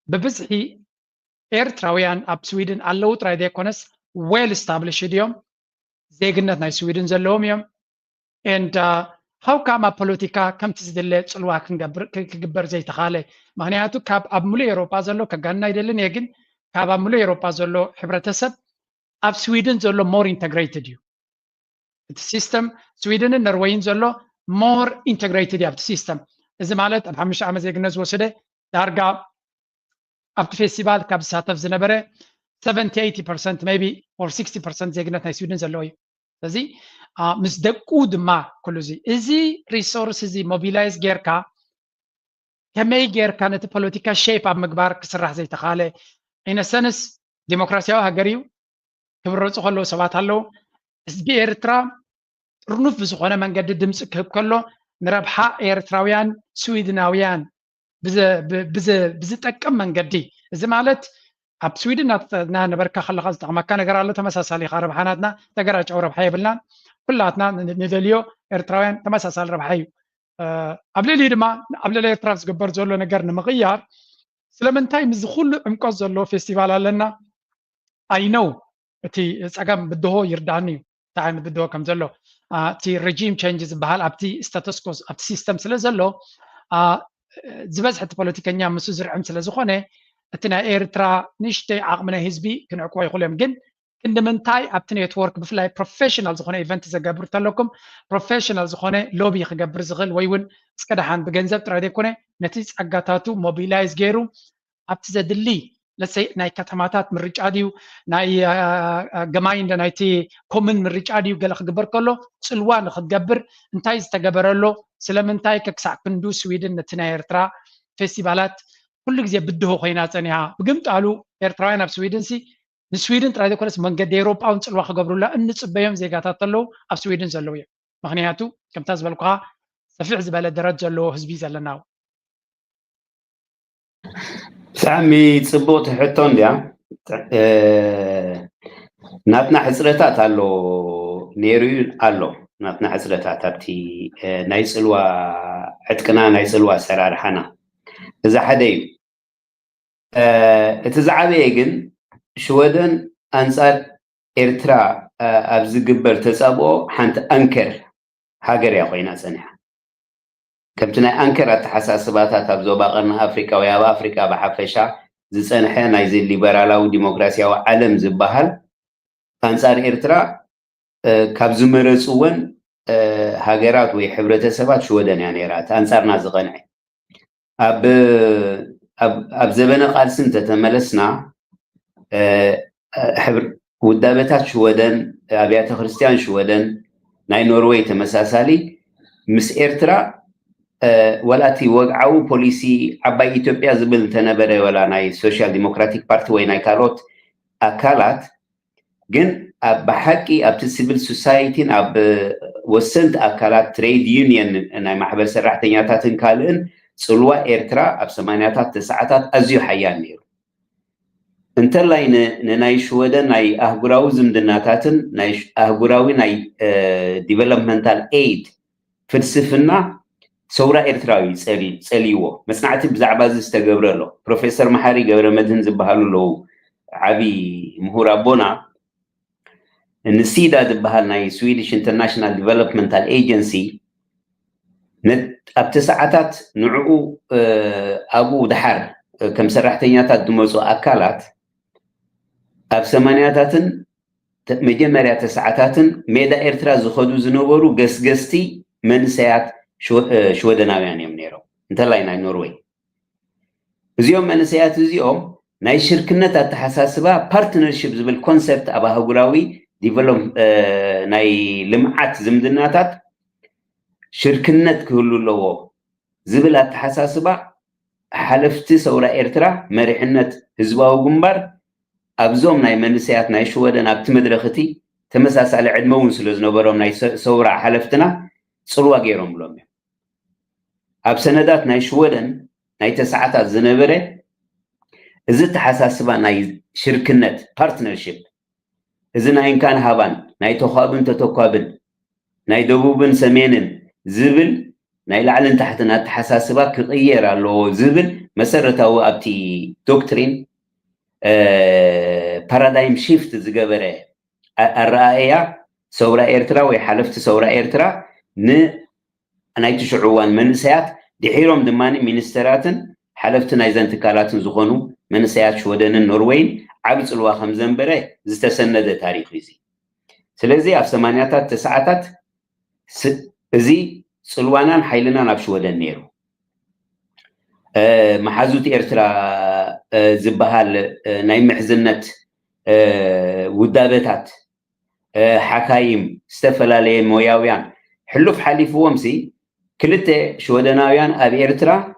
Speaker 2: ببزحي ايرتراويان اب سويدن اللو ترايدي كونس ويل استابليشد يوم زيغنت ناي سويدن زلوم يوم and how كاما بوليتيكا كم تزدل صلوا كنقبر زي تخالي معناتو كاب اب مولي ايروبا زلو كغانا يدلن يگن كاب اب مولي ايروبا زلو حبرتسب اب سويدن زلو more integrated you the system سويدن النرويين زلو more integrated you the system إذا مالت اب حمش عام زي جنز وسده دارجا اب فيستيفال كاب ساتف زنبره 70-80% maybe or 60% زي جنت ناي سويدن زلو زي مصدقو دما كل زي ازي ريسورس زي موبيلايز غيركا كمي غيركا نت بوليتيكا شيب اب مغبار كسرح زي تخاله اين سنس ديمقراطياو هاجريو كبرص خلو سبات هلو حزبي ኤርትራ ጥርኑፍ ብዝኾነ መንገዲ ድምፂ ክህብ ከሎ ንረብሓ ኤርትራውያን ስዊድናውያን ብዝጠቅም መንገዲ እዚ ማለት ኣብ ስዊድን ነበርካ ከለካ ዝጠቕመካ ነገር ኣሎ ተመሳሳሊ ካ ረብሓናትና ተገራጨው ረብሓ የብልናን ኩላትና ንደልዮ ኤርትራውያን ተመሳሳሊ ረብሓ እዩ ኣብ ልዕሊ ድማ ኣብ ልዕሊ ኤርትራ ዝግበር ዘሎ ነገር ንምቕያር ስለምንታይ ምዝ ኩሉ ዕምቆት ዘሎ ፌስቲቫል ኣለና I know እቲ ፀገም ብድሆ ይርዳእኒ እዩ እንታይ ዓይነት ብድሆ ከም ዘሎ እቲ ሬጂም ቼንጅ ዝበሃል ኣብቲ ስታተስ ኮ ኣብቲ ሲስተም ስለ ዘሎ ዝበዝሐ እቲ ፖለቲከኛ ምስ ዝርዕም ስለ ዝኾነ እቲ ናይ ኤርትራ ንእሽተይ ዓቕሚ ናይ ህዝቢ ክንዕቅቦ ይኽእሉ እዮም ግን ክንምንታይ ኣብቲ ኔትወርክ ብፍላይ ፕሮፌሽናል ዝኾነ ኢቨንት ዘገብር ተለኩም ፕሮፌሽናል ዝኾነ ሎቢ ክገብር ዝኽእል ወይ እውን እስከ ብገንዘብ ጥራይ ዘይኮነ ነቲ ፀጋታቱ ሞቢላይዝ ገይሩ ኣብቲ ዘድሊ ለሰይ ናይ ከተማታት ምርጫ ድዩ ናይ ገማይ እንደ ናይቲ ኮምን ምርጫ ድዩ ገለ ክግበር ከሎ ፅልዋ ንክትገብር እንታይ ዝተገበረሎ ስለምንታይ ክሳዕ ክንዱ ስዊድን ነቲ ናይ ኤርትራ ፌስቲቫላት ኩሉ ግዜ ብድሆ ኮይና ፀኒሓ ብግምጣሉ ኤርትራውያን ኣብ ስዊድን ሲ ንስዊድን ጥራይ ዘይኮነስ መንገዲ ኤውሮጳውን ፅልዋ ክገብሩላ እንፅበዮም ዜጋታት ኣለዉ ኣብ ስዊድን ዘለዉ እዮም ምክንያቱ ከምታ ዝበልኩኻ ሰፊሕ ዝበለ ደረጃ ዘለዎ ህዝቢ ዘለና
Speaker 4: ብጣዕሚ ፅቡቅ ትሕቶ እንድያ ናትና ሕፅረታት ኣሎ ነይሩ ኣሎ ናትና ሕፅረታት ኣብቲ ናይ ፅልዋ ዕጥቅና ናይ ፅልዋ ኣሰራርሓና እዚ ሓደ እዩ እቲ ዝዓበየ ግን ሽወደን ኣንፃር إرترا أبز جبر تسابو حنت أنكر هاجر يا خوينا سنها كمتنا أنكر التحساسبات تبزو باقرنا أفريقيا ويا أفريقيا بحفشة زسنها نايز الليبرالية وديمقراطية وعالم زبهل أنصار إرترا كابز مرسون هاجرات وحبرتسبات شو ودن يعني رات أنصار ناس غني أب زبنا قارسن تتملسنا حبر ودابتات شو ودن أبيات خريستيان شو ودن ناي نوروي تمساسالي مس إرترا ولاتي وقعوا بوليسي عباي إثيوبيا زبل تنبري ولا ناي سوشيال ديمقراطيك بارتي وي ناي كالوت أكالات جن بحكي أب سيفل سوسايتين أب وسنت أكالات تريد يونيون ناي محبر سرحتنياتاتن كالن صلوا إرترا أب سمانياتات تسعاتات أزيو حيان نيرو انت لاي ناي شودا ناي أهقراو زمدناتاتن ناي أهقراوي ناي ديفلوبمنتال ايد فلسفنا سورة إرتراوي سأليوه مسنعتي بزعباز استقبر له بروفيسور محاري قبر مدهن زبهالو له عبي مهورابونا النسيدة دبهال ناي سويدش انترناشنال ديفلوبمنتال ايجنسي أبتسعتات نعو أبو دحر كم سرحتينياتات دموزو أكالات أب سمانياتاتن مجمريا تسعتاتن ميدا إرترا زخدو زنوبرو قسقستي من سيات شو دناويان يمنيرو انت لاي ناي نوروي زيوم من سيات زيوم ناي شركنة التحساسبا بارتنرشيب زبل كونسبت أبا هقراوي ديفلوم ناي لمعات زمدناتات شركنة كهلو لو زبل التحساسبا حلفتي سورة إرترا مريحنة هزباو جنبر أبزوم ناي من سيات ناي شو دنا بتمدرختي تمساس على عدمون سلوز نوبروم ناي سورة حلفتنا صلوا غيرهم لهم أب سندات ناي شودن ناي تسعات زنبرة إذا تحساسبا ناي شركنة بارتنرشيب إذا ناي كان هابان ناي تخابن تتقابل ناي دبوبن سمينن زبل ناي لعلن تحتنا تحساسبا كغير له زبل مسرته أبتي دوكترين بارادايم شيفت زجبرة الرأية سورة إرترا وحلفت سورة إرترا ناي تشعوان منسيات دحيرهم دماني مينستراتن حلفت نايزان تكالاتن زخونو منسيات شودن النروين عبد صلوا خمزن بري زتسند تاريخ زي سلازي أف سمانياتات تسعاتات زي صلوانان حيلنا ناب شودن نيرو محازوت إرترا زبهال ناي محزنت ودابتات حكايم استفلالي موياويان حلوف حليف ومسي كلته شودناويان أبي إرترا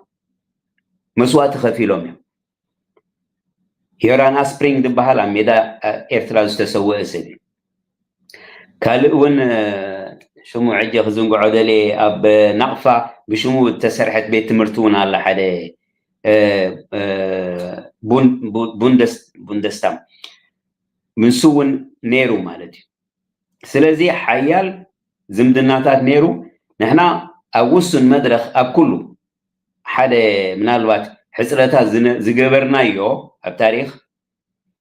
Speaker 4: مسوات خفيلهم هيرانا سبرينغ دبهالا ميدا إرترا استسوى أسدي كالون شمو عجي خزنقو عدلي أب نقفة بشمو تسرحت بيت مرتون على حدا بوندستام من سون نيرو مالتي سلازي حيال زمدناتات نيرو نحنا أوسن مدرخ أكله حدا من الوقت حسرتها زجبرنا يو التاريخ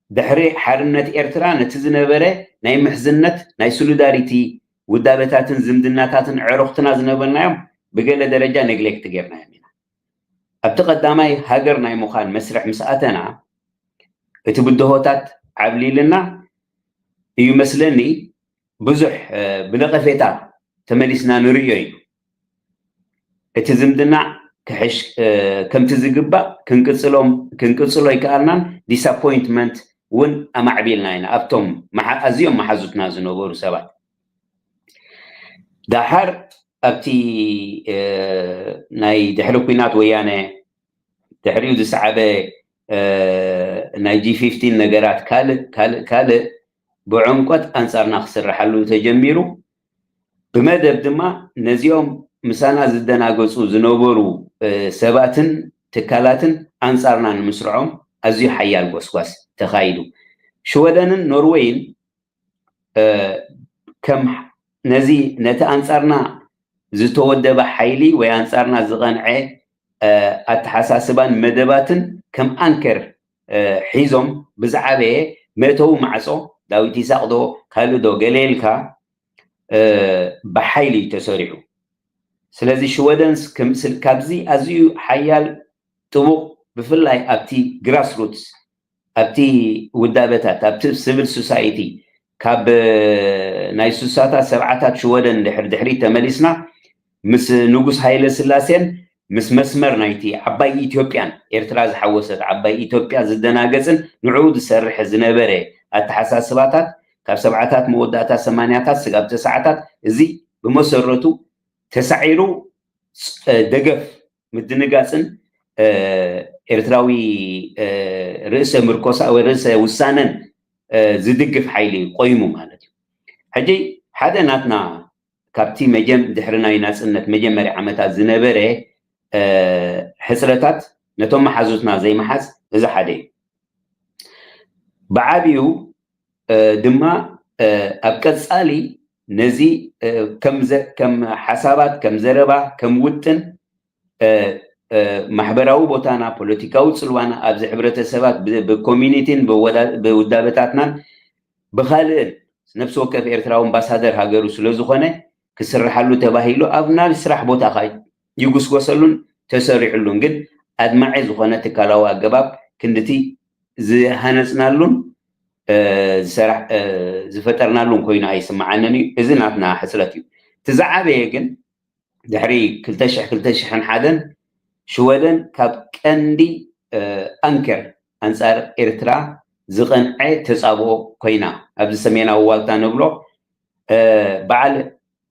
Speaker 4: دحري حرنة إرترا نتزنبره ناي محزنة ناي سوليداريتي ودابتاتن زمدناتاتن عرفتنا زنبرنا يوم بقل درجة نجلك تجيبنا يمينا أبتقدامي هاجر ناي مخان مسرح مساعتنا اتبدهوتات عبلي لنا يمثلني بزح بنقفيتا تمليسنا نريو اتزمدنا كحش كم تزقبا كنقصلو يكالنا disappointment ون أمعبيلنا هنا أبتم مع أزيوم محزوتنا زنوبورو سبات دحر أبتي ناي دحلو كوينات ويانا دحريو دي سعبه ناي جي 15 نقرات كالي بعمقت أنصارنا خسر حلو تجميرو بمدب دما نزيوم مسانا زدنا قصو زنوبرو سباتن تكالاتن أنصارنا نمسرعهم أزيو حيال وسواس تخايدو شودن نوروين كم نزي نتا أنصارنا زتودب حيلي وأنصارنا زغنعي التحساسبان مدباتن كم أنكر حيزم بزعبه ميتو معصو ዳዊት ይስሐቅ ዶ ካልእ ዶ ገሌልካ ብሓይሊ ተሰሪዑ ስለዚ ሽወደን ካብዚ ኣዝዩ ሓያል ጥቡቕ ብፍላይ ኣብቲ ግራስ ሩትስ ኣብቲ ውዳበታት ኣብቲ ሲቪል ሶሳይቲ ካብ ናይ 60ታት 70ታት ሽወደን ድሕሪት ተመሊስና ምስ ንጉስ ሃይለ ስላሴን ምስ መስመር ናይቲ ዓባይ ኢትዮጵያን ኤርትራ ዝሓወሰት ዓባይ ኢትዮጵያ ዝደናገፅን ንዕኡ ዝሰርሕ ዝነበረ ኣተሓሳስባታት ካብ 70ታት መወዳእታት 80ታት ስጋብ 90ታት እዚ ብመሰረቱ ተሳዒሩ ደገፍ ምድንጋፅን ኤርትራዊ ርእሰ ምርኮሳ ወይ ርእሰ ውሳነን ዝድግፍ ሓይሊ ቆይሙ ማለት እዩ ሕጂ ሓደ ናትና ካብቲ ድሕሪ ናይ ናፅነት መጀመርያ ዓመታት ዝነበረ ሕፅረታት ነቶም መሓዙትና ዘይመሓዝ እዚ ሓደ እዩ ብዓብዩ ድማ ኣብ ቀፃሊ ነዚ ከም ሓሳባት ከም ዘረባ ከም ውጥን ማሕበራዊ ቦታና ፖለቲካዊ ፅልዋና ኣብዚ ሕብረተሰባት ብኮሚኒቲን ብውዳበታትናን ብካልእን ነፍሲ ወከፍ ኤርትራዊ ኣምባሳደር ሃገሩ ስለዝኾነ ክስርሓሉ ተባሂሉ ኣብ ናብ ስራሕ ቦታ ይጉስጎሰሉን ተሰሪሑሉን ግን ኣድማዒ ዝኾነ ትካላዊ ኣገባብ ክንድቲ ዝሃነፅናሉን ዝፈጠርናሉን ኮይኑ ኣይስማዓነን እዩ እዚ ናትና ሕፅረት እዩ ትዝዓበየ ግን ድሕሪ 2001 ሽወደን ካብ ቀንዲ ኣንከር ኣንፃር ኤርትራ ዝቐንዐ ተፃብኦ ኮይና ኣብዚ ሰሜናዊ ዋልታ ንብሎ በዓል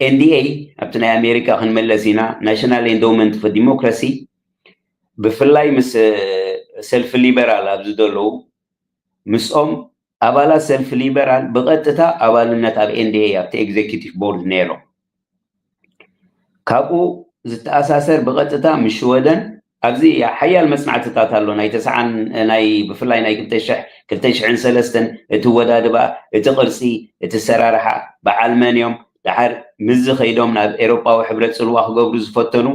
Speaker 4: ኤንዲኤ ኣብቲ ናይ ኣሜሪካ ክንመለስ ኢና ናሽናል ኤንዶውመንት ፎር ዲሞክራሲ ብፍላይ ምስ ሰልፊ ሊበራል ኣብዚ ዘለዉ ምስኦም ኣባላት ሰልፊ ሊበራል ብቐጥታ ኣባልነት ኣብ ኤንዲኤ ኣብቲ ኤግዜኪቲቭ ቦርድ ነይሮም ካብኡ ዝተኣሳሰር ብቐጥታ ምስ ሽወደን ኣብዚ ሓያል መፅናዕትታት ኣሎ ናይ ተስዓን ናይ ብፍላይ ናይ 2003 እቲ ወዳድባ እቲ ቅርፂ እቲ ሰራርሓ ብዓልመንዮም ድሓር ምዝ ከይዶም ናብ ኤሮጳዊ ሕብረት ፅልዋ ክገብሩ ዝፈተኑ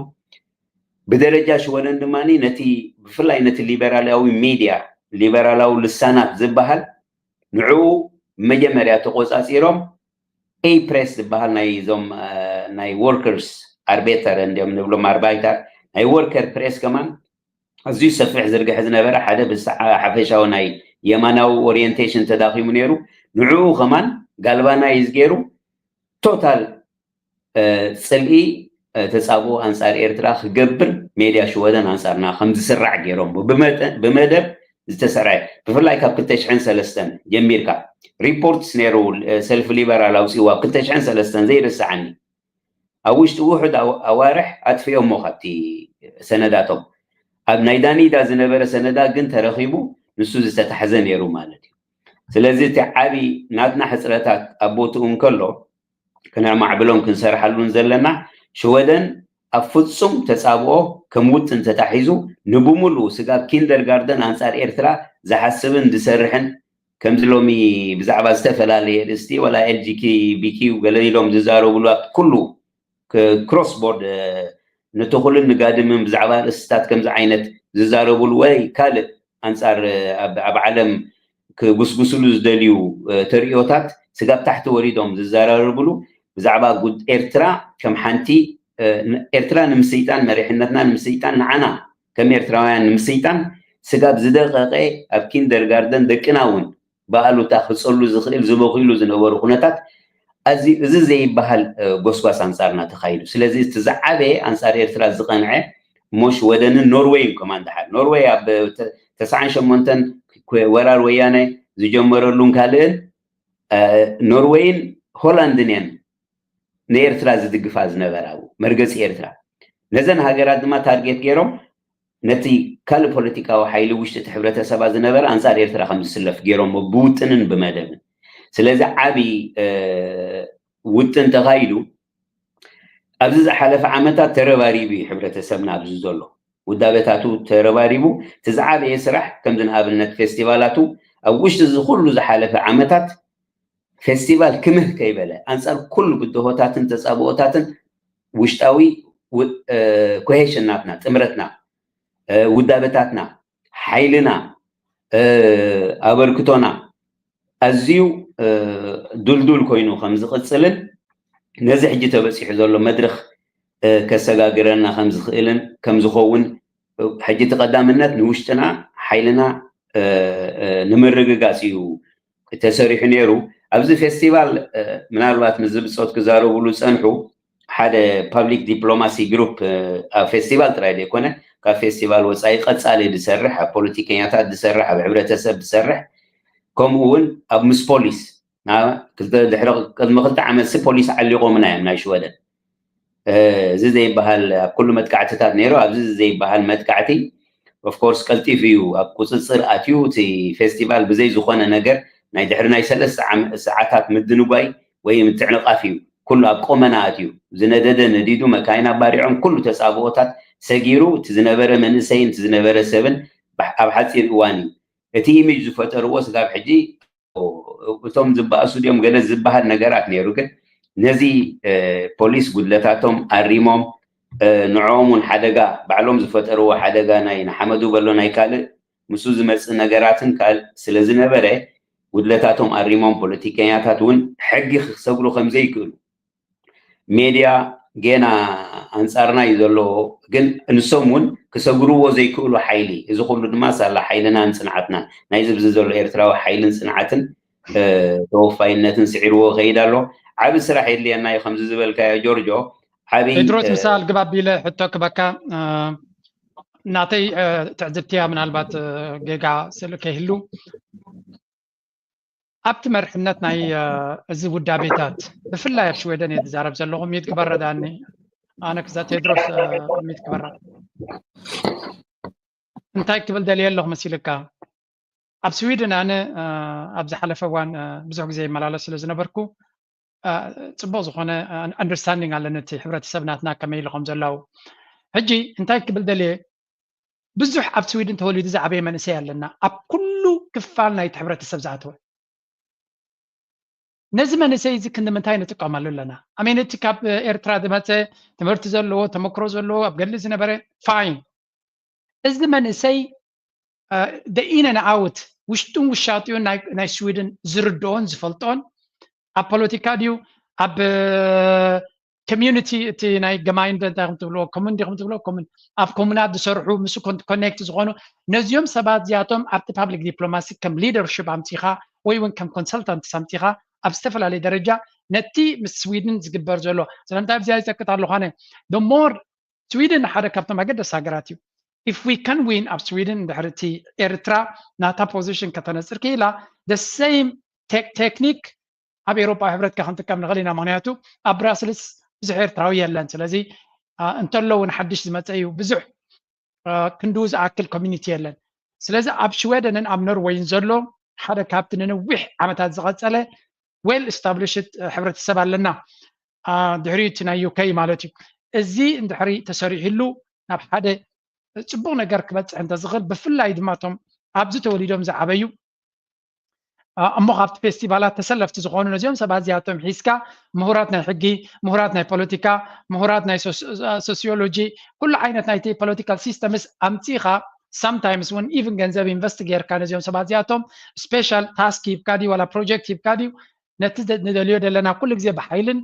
Speaker 4: ብደረጃ ሽወደን ድማኒ ነቲ ብፍላይ ነቲ ሊበራላዊ ሚድያ ሊበራላዊ ልሳናት ዝበሃል ንዕኡ መጀመርያ ተቆፃፂሮም ኤ ፕሬስ ዝበሃል ናይ ዞም ናይ ወርከርስ ኣርቤተር እንዲኦም ንብሎም ኣርባይተር ናይ ወርከር ፕሬስ ከማን ኣዝዩ ሰፊሕ ዝርግሕ ዝነበረ ሓደ ብሓፈሻዊ ናይ የማናዊ ኦሪየንቴሽን ተዳኺሙ ነይሩ ንዕኡ ከማን ጋልባናይዝ ገይሩ ቶታል ፅልኢ ተፃብኦ ኣንፃር ኤርትራ ክገብር ሜድያ ሽወደን ኣንፃርና ከም ዝስራዕ ገይሮም ብመደብ ዝተሰርዐ ብፍላይ ካብ 2003 ጀሚርካ ሪፖርትስ ነይሩ ሰልፊ ሊበራል ኣውፅዋ 2003 ዘይርስዓኒ ኣብ ውሽጢ ውሕድ ኣዋርሕ ኣጥፊኦሞ ካብቲ ሰነዳቶም ኣብ ናይ ዳኒዳ ዝነበረ ሰነዳት ግን ተረኺቡ ንሱ ዝተታሕዘ ነይሩ ማለት እዩ ስለዚ እቲ ዓብዪ ናትና ሕፅረታት ኣብ ቦትኡ እንከሎ ክነዕማዕብሎም ክንሰርሓሉን ዘለና ሽወደን ኣብ ፍፁም ተፃብኦ ከም ውጥን ተታሒዙ ንብሙሉእ ስጋብ ኪንደርጋርደን ኣንፃር ኤርትራ ዝሓስብን ዝሰርሕን ከምዚ ሎሚ ብዛዕባ ዝተፈላለየ ርእስቲ ወላ ኤልጂቢቲዩ ገለ ኢሎም ዝዛረብሉ ኩሉ ክሮስ ቦርድ ነቲ ኩሉን ንጋድምን ብዛዕባ ርእስታት ከምዚ ዓይነት ዝዛረብሉ ወይ ካልእ ኣንፃር ኣብ ዓለም ክጉስጉስሉ ዝደልዩ ተሪኦታት ስጋብ ታሕቲ ወሪዶም ዝዘራርብሉ ብዛዕባ ኤርትራ ከም ሓንቲ ኤርትራ ንምስይጣን መሪሕነትና ንምስይጣን ንዓና ከም ኤርትራውያን ንምስይጣን ስጋብ ዝደቀቀ ኣብ ኪንደርጋርደን ደቅና እውን በኣሉታ ክፀሉ ዝኽእል ዝበኺሉ ዝነበሩ ኩነታት እዚ ዘይበሃል ጎስጓስ ኣንፃርና ተኻይዱ ስለዚ እቲ ዝዓበየ ኣንፃር ኤርትራ ዝቐንዐ ሞሽ ወደንን ኖርዌይን ኮማን ድሓር ኖርዌይ ኣብ 98 ወራር ወያነ ዝጀመረሉን ካልእን ኖርዌይን ሆላንድን እየን ንኤርትራ ዝድግፋ ዝነበራ መርገፂ ኤርትራ ነዘን ሃገራት ድማ ታርጌት ገይሮም ነቲ ካልእ ፖለቲካዊ ሓይሊ ውሽጢ እቲ ሕብረተሰባ ዝነበረ ኣንፃር ኤርትራ ከም ዝስለፍ ገይሮም ብውጥንን ብመደብን ስለዚ ዓብዪ ውጥን ተኻይዱ ኣብዚ ዝሓለፈ ዓመታት ተረባሪቡ ሕብረተሰብና ኣብዚ ዘሎ ውዳበታቱ ተረባሪቡ እቲ ዝዓበየ ስራሕ ከምዚ ንኣብነት ፌስቲቫላቱ ኣብ ውሽጢ እዚ ኩሉ ዝሓለፈ ዓመታት ፌስቲቫል ክምህ ከይበለ ኣንፃር ኩሉ ግድሆታትን ተፃብኦታትን ውሽጣዊ ኮሄሽናትና ጥምረትና ውዳበታትና ሓይልና ኣበርክቶና ኣዝዩ دلدل كوينو خمس قصلن نزح جي تبسيح زلو مدرخ كسغاغرنا خمس خيلن كم زخون حجي تقدامنات نوشتنا حيلنا نمرغغاسيو تسريح نيرو ابز فيستيفال منالبات مزب صوت كزارو بلو صنحو حدا بابليك دبلوماسي جروب فيستيفال ترايد يكون كفيستيفال وصاي قصالي دسرح بوليتيكياتات دسرح بحبرتسب دسرح كمون اب مس بوليس كلتا دحرق قد ما قلت عمل سي بوليس علقوا منايا مناي شوده زي بحال كل متكعتات نيرو زي بحال متكعتي اوف كورس قلتي فيو اب قصصر اتيو تي فيستيفال بزي زخونه نجر ناي دحرناي 3 ساعات مدنوباي وي متعنقافيو كل اقومنا اتيو زندد نديدو مكاينا باريعون كل تسابوتات سغيرو تزنبره منسين تزنبره سبن اب حصير اواني اتي ايميج زفترو وسغاب حجي وتم زباسو ديم غله زبحال نغرات نيرو كن نزي بوليس قدلتاتهم اريموم نعومون حدقا بعلوم زفترو حدقا ناي نحمدو بلو ناي كال مسو زمص نغراتن كال سلازنبره قدلتاتهم اريموم بوليتيكياتاتون حقي خسغلو خمزي يكل ميديا جينا انصارنا يزلو ግን እንሰሙን ክሰግሩዎ ዘይክእሉ ሓይሊ እዚ ኩሉ ድማ ሳላ ሓይልና እንጽናዓትና ናይ ዝብዝ ዘሎ ኤርትራዊ ሓይልን ጽናዓትን ተወፋይነትን ስዒርዎ ከይድ ኣሎ ዓብ ስራሕ የድልየና እዩ ከምዚ ዝበልካዮ ጆርጆ ዓብ
Speaker 2: ቴድሮስ ምሳል ግባቢለ ሕቶ ክበካ ናተይ ትዕዝብትያ ምናልባት ጌጋ ስልከይህሉ ኣብቲ መርሕነት ናይ እዚ ውዳቤታት ብፍላይ ኣብ ሽወደን የትዛረብ ዘለኹም ይትግበረዳኒ ኣነ ክዛ ቴድሮስ ይትግበረዳ እንታይ ክብል ደልየ ኣለኹ መሲልካ ኣብ ስዊድን ኣነ ኣብ ዝሓለፈ እዋን ብዙሕ ግዜ ይመላለስ ስለ ዝነበርኩ ፅቡቅ ዝኾነ ኣንደርስታንዲንግ ኣለኒ እቲ ሕብረተሰብናትና ከመይ ኢሎም ዘለው ሕጂ እንታይ ክብል ደልየ ብዙሕ ኣብ ስዊድን ተወሊዱ ዝዓበየ መንእሰይ ኣለና ኣብ ኩሉ ክፋል ናይቲ ሕብረተሰብ ዝኣተወ ነዚ መንእሰይ እዚ ክንምንታይ ንጥቀመሉ ኣለና ኣሜን እቲ ካብ ኤርትራ ዝመፀ ትምህርቲ ዘለዎ ተመክሮ ዘለዎ ኣብ ገሊ ዝነበረ ፋይን እዚ መንእሰይ ደኢነ ዓውት ውሽጡን ውሻጢውን ናይ ስዊድን ዝርድኦን ዝፈልጦን ኣብ ፖለቲካ ድዩ ኣብ ኮሚዩኒቲ እቲ ናይ ገማይን እንታይ ትብሎ ኮሚዩኒቲ ትብሎ ኣብ ኮሙናት ዝሰርሑ ምስ ኮኔክት ዝኾኑ ነዚኦም ሰባት እዚኣቶም ኣብቲ ፓብሊክ ዲፕሎማሲ ከም ሊደርሽፕ ኣምፂኻ ወይ እውን ከም ኮንሰልታንት ኣምፂኻ ኣብ ዝተፈላለየ ደረጃ ነቲ ምስ ስዊድን ዝግበር ዘሎ ስለምንታይ ኣብዚኣ ይጠቅጥ ኣለኹ ኣነ the more ስዊድን ሓደ ካብቶም ኣገደሲ ሃገራት እዩ if we can win ኣብ ስዊድን ድሕሪ እቲ ኤርትራ ናታ ፖዚሽን ከተነፅር ክኢላ the same ቴክኒክ ኣብ ኤሮፓ ሕብረትካ ክንጥቀም ንኽእል ኢና ምክንያቱ ኣብ ብራስልስ ብዙሕ ኤርትራዊ የለን ስለዚ እንተሎ እውን ሓድሽ ዝመፀ እዩ ብዙሕ ክንድኡ ዝኣክል ኮሚኒቲ የለን ስለዚ ኣብ ሽዌደንን ኣብ ኖርዌይን ዘሎ ሓደ ካብቲ ንነዊሕ ዓመታት ዝቐፀለ ዌል ኤስታብሊሽድ ሕብረተሰብ ኣለና ድሕሪ እቲ ናይ ዩኬ ማለት እዩ እዚ እንድሕሪ ተሰሪሕሉ ናብ ሓደ ፅቡቅ ነገር ክበፅሕ እንተዝኽእል ብፍላይ ድማ እቶም ኣብዚ ተወሊዶም ዝዓበዩ እሞ ካብቲ ፌስቲቫላት ተሰለፍቲ ዝኾኑ ነዚኦም ሰባት እዚኣቶም ሒዝካ ምሁራት ናይ ሕጊ ምሁራት ናይ ፖለቲካ ምሁራት ናይ ሶሲዮሎጂ ኩሉ ዓይነት ናይቲ ፖለቲካል ሲስተምስ ኣምፂኻ sometimes when even ገንዘብ ኢንቨስት ጌርካ ነዚኦም ሰባት እዚኣቶም ስፔሻል ታስክ ሂብካ ድዩ ዋላ ፕሮጀክት ሂብካ ድዩ ነቲ ንደልዮ ዘለና ኩሉ ግዜ ብሓይልን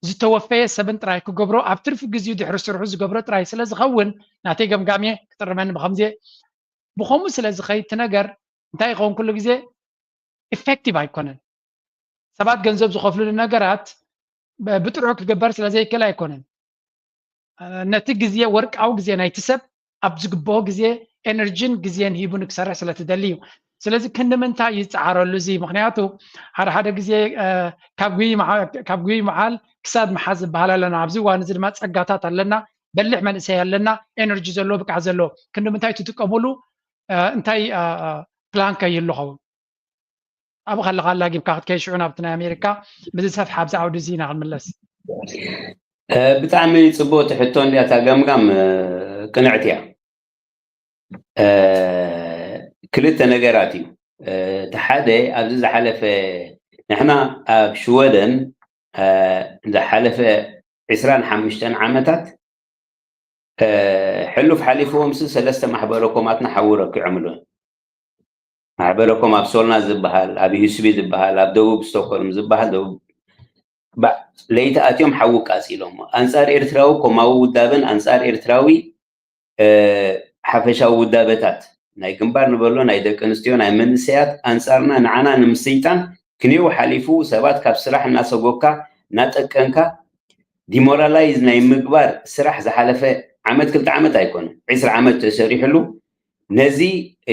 Speaker 2: ዝተወፈየ ሰብን ጥራይ ክገብሮ ኣብ ትርፊ ግዜኡ ድሕሪ ስርሑ ዝገብሮ ጥራይ ስለ ዝኸውን ናተይ ገምጋምየ ክጥርመኒ ብከምዚ ብከምኡ ስለ ዝኸይድ እቲ ነገር እንታይ ይኸውን ኩሉ ግዜ ኢፌክቲቭ ኣይኮነን ሰባት ገንዘብ ዝኸፍሉሉ ነገራት ብጥሩዕ ክግበር ስለ ዘይክእል ኣይኮነን ነቲ ግዜ ወርቃዊ ግዜ ናይቲ ሰብ ኣብ ዝግብኦ ግዜ ኤነርጂን ግዜን ሂቡ ንክሰርሕ ስለትደሊ እዩ ስለዚ ክንምንታይ ይፀዓረሉ እዚ ምክንያቱ ሓደ ሓደ ግዜ ካብ ጉይ መዓል ክሳድ መሓዝ ዝበሃል ኣለና ኣብዚ እዋን እዚ ድማ ፀጋታት ኣለና በልሕ መንእሰይ ኣለና ኤነርጂ ዘለዎ ብቅዓት ዘለዎ ክንምንታይ ትጥቀመሉ እንታይ ፕላን ከይህሉ ኸውን ኣብኡ ከለካ ላጊብካ ክትከይ ሽዑ ናብቲ ናይ ኣሜሪካ ብዝሰፍሓ ኣብዚ ዓውዲ እዚ ኢና ክንምለስ
Speaker 4: ብጣዕሚ ፅቡቅ ሕቶ እንዲያታ ገምጋም ቅንዕት እያ ክልተ ነገራት እዩ እቲ ሓደ ኣብዚ ዝሓለፈ ንሕና ኣብ ሽወደን ዝሓለፈ 25 ዓመታት ሕሉፍ ሓሊፍዎም ሰለስተ ማሕበረ ኮማትና ሓዊ ረኪዖም ኣለዉ ማሕበረኩም ኣብ ሶልና ዝበሃል ኣብ ዩስቢ ዝበሃል ኣብ ደቡብ ስቶክሆልም ዝበሃል ደቡብ ለይቲ ኣትዮም ሓዊ ቃፂሎም ኣንጻር ኤርትራዊ ኮማዊ ውዳበን ኣንጻር ኤርትራዊ ሓፈሻዊ ውዳበታት ናይ ግንባር ንበሎ ናይ ደቂ ኣንስትዮ ናይ መንእሰያት ኣንጻርና ንዓና ንምስይጣን ክንየው ሓሊፉ ሰባት ካብ ስራሕ እናሰጎካ እናጠቀንካ ዲሞራላይዝ ናይ ምግባር ስራሕ ዝሓለፈ ዓመት 2 ዓመት ኣይኮነን 20 ዓመት ተሰሪሕሉ ነዚ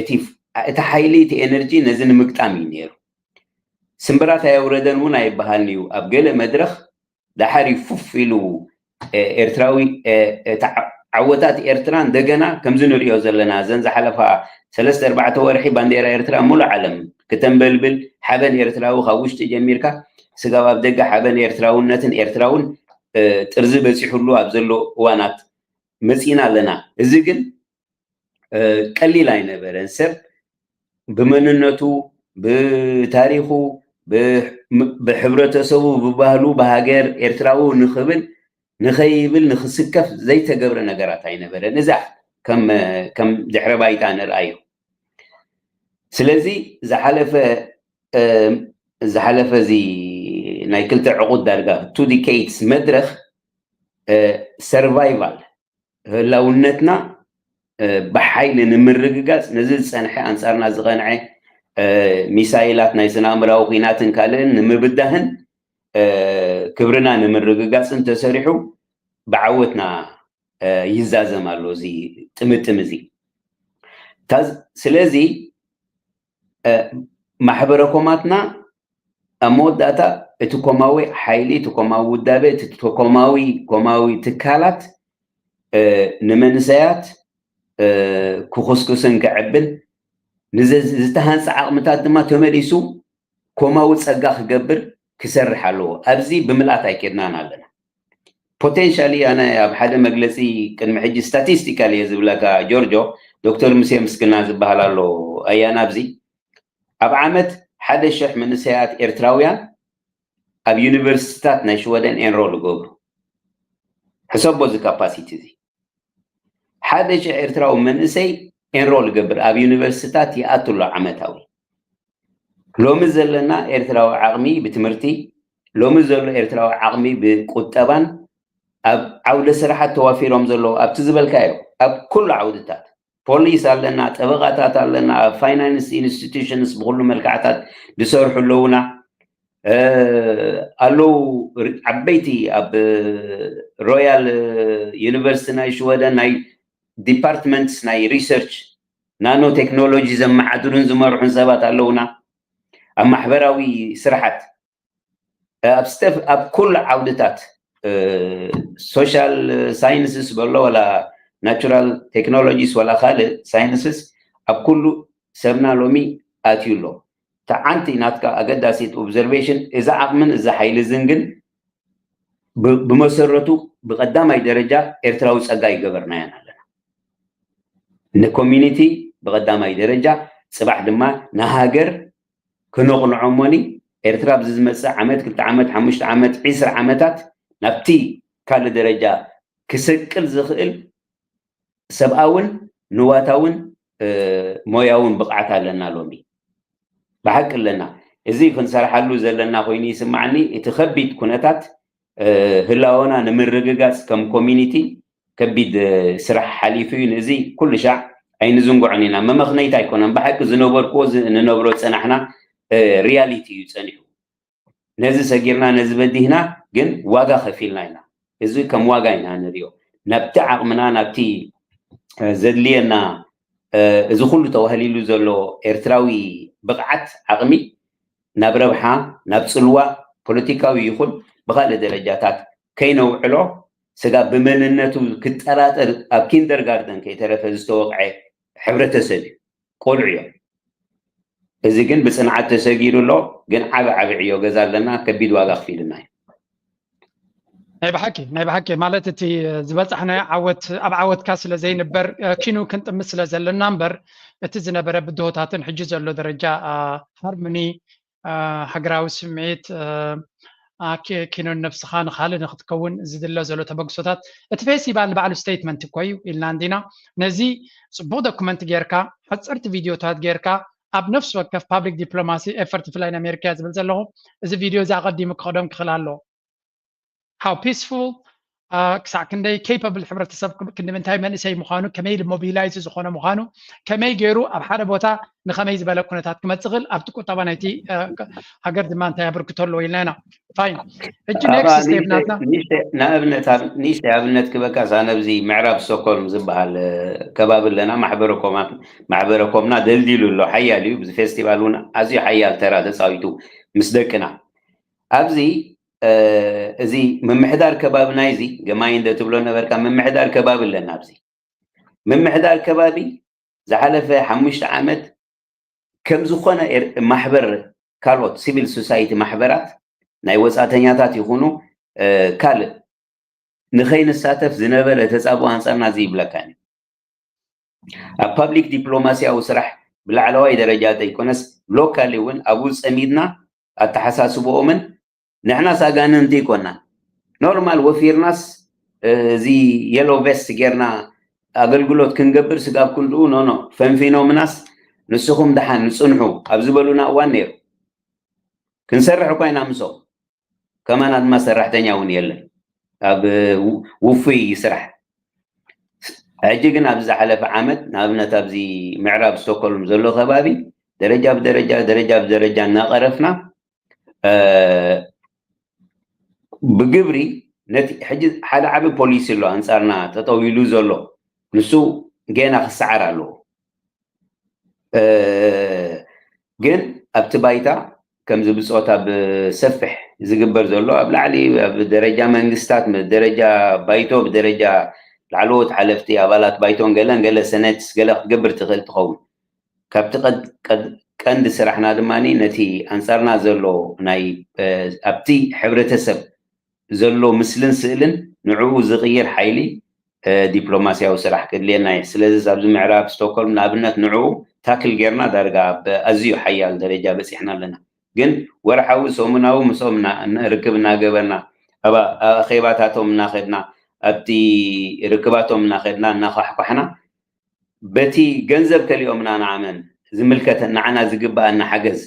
Speaker 4: እቲ ሓይሊ እቲ ኤነርጂ ነዚ ንምግጣም እዩ ነይሩ ስምብራት ኣየውረደን እውን ኣይበሃልን እዩ ኣብ ገለ መድረኽ ዳሓር ይፉፍ ኢሉ ኤርትራዊ ዓወታት ኤርትራ እንደገና ከምዚ ንሪኦ ዘለና ዘን ዝሓለፋ 3-4 ወርሒ ባንዴራ ኤርትራ ሙሉእ ዓለም ከተንበልብል ሓበን ኤርትራዊ ካብ ውሽጢ ጀሚርካ ስጋብ ኣብ ደገ ሓበን ኤርትራውነትን ኤርትራውን ጥርዚ በፂሑሉ ኣብ ዘሎ እዋናት መፂና ኣለና እዚ ግን ቀሊል ኣይነበረን ሰብ ብመንነቱ ብታሪኹ ብሕብረተሰቡ ብባህሉ ብሃገር ኤርትራዊ ንኽብል ንኸይብል ንኽስከፍ ዘይተገብረ ነገራት ኣይነበረን እዛ ከም ድሕረ ባይታ ንርአዩ ስለዚ ዝሓለፈ እዚ ናይ 2 ዕቁድ ዳርጋ 2 ዲኬድስ መድረኽ ሰርቫይቫል ህላውነትና ብሓይሊ ንምርግጋፅ ነዚ ዝፀንሐ ኣንጻርና ዝቐንዐ ሚሳይላት ናይ ስነኣእምራዊ ኩናትን ካልእን ንምብዳህን ክብርና ንምርግጋፅን ተሰሪሑ ብዓወትና ይዛዘም ኣሎ እዚ ጥምጥም እዚ ስለዚ ማሕበረኮማትና ኣብ መወዳእታ እቲ ኮማዊ ሓይሊ እቲ ኮማዊ ውዳበ እቲ ኮማዊ ትካላት ንመንሰያት ክኹስኩስን ክዕብን ዝተሃንፀ ዓቕምታት ድማ ተመሊሱ ኮማዊ ፀጋ ክገብር ክሰርሕ ኣለዎ ኣብዚ ብምልኣት ኣይኬድናን ኣለና ፖቴንሻሊ ኣነ ኣብ ሓደ መግለፂ ቅድሚ ሕጂ ስታቲስቲካል እየ ዝብለካ ጆርጆ ዶክተር ሙሴ ምስግና ዝበሃል ኣሎ ኣያና ኣብዚ ኣብ ዓመት 1,000 መንእሰያት ኤርትራውያን ኣብ ዩኒቨርሲቲታት ናይ ሽወደን ኤንሮል ገብሩ ሕሰቦ እዚ ካፓሲቲ እዚ 1,000 ኤርትራዊ መንእሰይ ኤንሮል ገብር ኣብ ዩኒቨርሲቲታት ይኣትሎ ዓመታዊ ሎሚ ዘለና ኤርትራዊ ዓቕሚ ብትምህርቲ ሎሚ ዘሎ ኤርትራዊ ዓቕሚ ብቁጠባን ኣብ ዓውደ ስራሓት ተዋፊሮም ዘለዉ ኣብቲ ዝበልካዮ ኣብ ኩሉ ዓውድታት ፖሊስ ኣለና ጠበቃታት ኣለና ኣብ ፋይናንስ ኢንስቲትዩሽንስ ብኩሉ መልክዓታት ዝሰርሑ ኣለውና ኣለው ዓበይቲ ኣብ ሮያል ዩኒቨርሲቲ ናይ ሽወደን ናይ ዲፓርትመንትስ ናይ ሪሰርች ናኖ ቴክኖሎጂ ዘመሓድሩን ዝመርሑን ሰባት ኣለውና ኣብ ማሕበራዊ ስራሓት ኣብ ኩሉ ዓውድታት ሶሻል ሳይንስስ በሎ ወላ ናቹራል ቴክኖሎጂስ ወላ ካልእ ሳይንስስ ኣብ ኩሉ ሰብና ሎሚ ኣትዩሎ ተዓንቲ ናትካ ኣገዳሲት ኦብዘርቬሽን እዛ ዓቕምን እዛ ሓይሊ ዝንግን ብመሰረቱ ብቀዳማይ ደረጃ ኤርትራዊ ፀጋ ይገበርናየን ኣለና ንኮሚኒቲ ብቀዳማይ ደረጃ ፅባሕ ድማ ንሃገር ክነቕንዖሞኒ ኤርትራ ብዚ ዝመፅእ ዓመት 2 ዓመት 5 ዓመት 20 ዓመታት ናብቲ ካልእ ደረጃ ክስቅል ዝኽእል ሰብኣውን ንዋታውን ሞያውን ብቕዓት ኣለና ሎሚ ብሓቂ ኣለና እዚ ክንሰርሓሉ ዘለና ኮይኑ ይስማዓኒ እቲ ከቢድ ኩነታት ህላወና ንምርግጋፅ ከም ኮሚኒቲ ከቢድ ስራሕ ሓሊፉ እዩ ነዚ ኩሉ ሻዕ ኣይንዝንጉዕን ኢና መመኽነይታ ኣይኮነን ብሓቂ ዝነበርክዎ ንነብሮ ፀናሕና ሪያሊቲ እዩ ፀኒሑ ነዚ ሰጊርና ነዚ በዲህና ግን ዋጋ ከፊልና ኢና እዚ ከም ዋጋ ኢና ንሪኦ ናብቲ ዓቕምና ናብቲ ዘድልየና እዚ ኩሉ ተዋህሊሉ ዘሎ ኤርትራዊ ብቕዓት ዓቕሚ ናብ ረብሓ ናብ ፅልዋ ፖለቲካዊ ይኹን ብካልእ ደረጃታት ከይነውዕሎ ስጋ ብመንነቱ ክጠራጠር ኣብ ኪንደርጋርተን ከይተረፈ ዝተወቅዐ ሕብረተሰብ እዩ ቆልዑ እዮም እዚ ግን ብፅንዓት ተሰጊሩ ኣሎ ግን ዓብ ዕዮ ገዛ ኣለና ከቢድ ዋጋ ክፊልና እዩ
Speaker 2: ናይ ብሓቂ ማለት እቲ ዝበፃሕናዮ ዓወት ኣብ ዓወትካ ስለ ዘይንበር ኪኑ ክንጥምት ስለ ዘለና እምበር እቲ ዝነበረ ብድሆታትን ሕጂ ዘሎ ደረጃ ሃርሞኒ ሃገራዊ ስምዒት ኪኖ ነፍስኻ ንካልእ ንክትከውን ዝድለ ዘሎ ተበግሶታት እቲ ፌስቲቫል ንባዕሉ ስቴትመንት እኮ እዩ ኢልና እንዲና ነዚ ፅቡቅ ዶኩመንት ጌርካ ሓፀርቲ ቪድዮታት ጌርካ ኣብ ነፍስ ወከፍ ፓብሊክ ዲፕሎማሲ ኤፈርት ፍላይ ኣሜሪካ ዝብል ዘለኹ እዚ ቪድዮ እዚ ኣቐዲሙ ክኸዶም ክኽእል ኣለዎ how peaceful ክሳዕ ክንደይ capable ሕብረተሰብ ክንዲ ምንታይ መንእሰይ ምዃኑ ከመይ ሞቢላይዝ ዝኾነ ምዃኑ ከመይ ገይሩ ኣብ ሓደ ቦታ ንኸመይ ዝበለ ኩነታት ክመፅእ ክእል ኣብቲ ቁጠባ ናይቲ ሃገር ድማ እንታይ ኣበርክቶ ኣለዎ ኢልና ኢና ፋይን ሕጂ ኔክስት ስቴፕ ናትና
Speaker 4: ንእሽተይ ኣብነት ክበካስ ኣነ ኣብዚ ምዕራብ ስቶክሆልም ዝበሃል ከባቢ ኣለና ማሕበረኮምና ደልዲሉ ኣሎ ሓያል እዩ ብዚ ፌስቲቫል እውን ኣዝዩ ሓያል ተራ ተፃዊቱ ምስ ደቅና ኣብዚ እዚ ምምሕዳር ከባቢና እዚ ገማይ እንደትብሎ ነበርካ ምምሕዳር ከባቢ ኣለና ኣብዚ ምምሕዳር ከባቢ ዝሓለፈ 5 ዓመት ከም ዝኾነ ማሕበር ካልኦት ሲቪል ሶሳይቲ ማሕበራት ናይ ወፃተኛታት ይኹኑ ካልእ ንኸይንሳተፍ ዝነበረ ተፃብኦ ኣንፃርና እዚ ይብለካኒ ኣብ ፓብሊክ ዲፕሎማሲያዊ ስራሕ ብላዕለዋይ ደረጃ ዘይኮነስ ሎካሊ እውን ኣብኡ ፀሚድና ኣተሓሳስቦኦምን ንሕና ሳጋንንቲ ይኮና ኖርማል ወፊርናስ እዚ የሎ ቬስት ጌርና ኣገልግሎት ክንገብር ስጋብ ክንድኡ ኖ ፈንፊኖምናስ ንስኹም ድሓን ንፅንሑ ኣብ ዝበሉና እዋን ነይሩ ክንሰርሕ ኮይና ምሶም ከማና ድማ ሰራሕተኛ እውን የለን ኣብ ውፍይ ስራሕ ሕጂ ግን ኣብ ዝሓለፈ ዓመት ንኣብነት ኣብዚ ምዕራብ ስቶክሆልም ዘሎ ከባቢ ደረጃ ብደረጃ እናቐረፍና ብግብሪ ነቲ ሕጂ ሓደ ዓቢ ፖሊሲ ኣሎ ኣንፃርና ጠጠው ኢሉ ዘሎ ንሱ ገና ክሰዓር ኣለዎ ግን ኣብቲ ባይታ ከምዚ ብፆታ ብሰፍሕ ዝግበር ዘሎ ኣብ ላዕሊ ኣብ ደረጃ መንግስታት ደረጃ ባይቶ ብደረጃ ላዕለዎት ሓለፍቲ ኣባላት ባይቶን ገለ ሰነት ገለ ክትገብር ትኽእል ትኸውን ካብቲ ቀንዲ ስራሕና ድማኒ ነቲ ኣንፃርና ዘሎ ናይ ኣብቲ ሕብረተሰብ ዘሎ ምስልን ስእልን ንዕኡ ዝቕይር ሓይሊ ዲፕሎማሲያዊ ስራሕ ክድልየና እዩ ስለዚ ኣብዚ ምዕራብ ስቶክሆልም ንኣብነት ንዕኡ ታክል ጌርና ዳርጋ ብኣዝዩ ሓያል ደረጃ በፂሕና ኣለና ግን ወርሓዊ ሰሙናዊ ምሶም ርክብ እናገበርና ኣብ ኣኼባታቶም እናኸድና ኣብቲ ርክባቶም እናኸድና እናኳሕኳሕና በቲ ገንዘብ ከሊኦምና ንዓመን ዝምልከተ ንዓና ዝግባአና ሓገዝ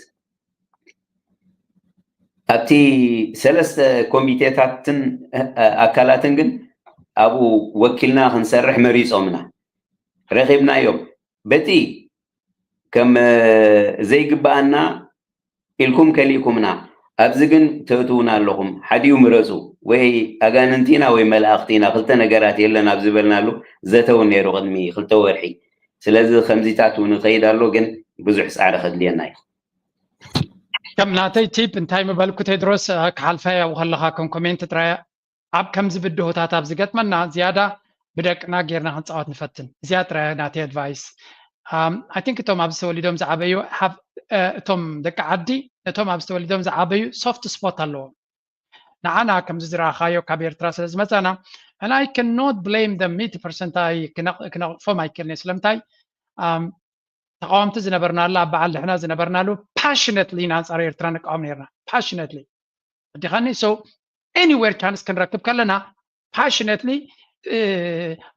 Speaker 4: ኣብቲ ሰለስተ ኮሚቴታትን ኣካላትን ግን ኣብኡ ወኪልና ክንሰርሕ መሪፆምና ረኺብናዮም በቲ ከም ዘይግባአና ኢልኩም ከሊእኩምና ኣብዚ ግን ተእትውና ኣለኹም ሓዲዩ ምረፁ ወይ ኣጋንንቲና ወይ መላእኽቲና ክልተ ነገራት የለን ኣብ ዝበልናሉ ዘተውን ነይሩ ቅድሚ 2 ወርሒ ስለዚ ከምዚታት እውን ይኸይድ ኣሎ ግን ብዙሕ ፃዕሪ ከድልየና እዩ
Speaker 2: كم ناتي تيب انتاي مبالكو تدرس كحالفايا وخلها كم كومنت ترى عب كم زبده تاتاب زقت منا زيادة بدك ناجرنا هنصعد نفتن زيادة ناتي ادفايس I think توم عبد السوليدوم زعبيو have توم دك عدي توم عبد السوليدوم زعبيو soft spot allo نعنا كم زرا خايو كبير تراس مثلا and I cannot blame them 100% I كنا فما يكلني سلمتاي تقاومت زنبرنا له بعد احنا زنبرنا له passionately ناس ارى ايرترا نقاوم نيرنا passionately دخاني so anywhere chance كنركب كلنا passionately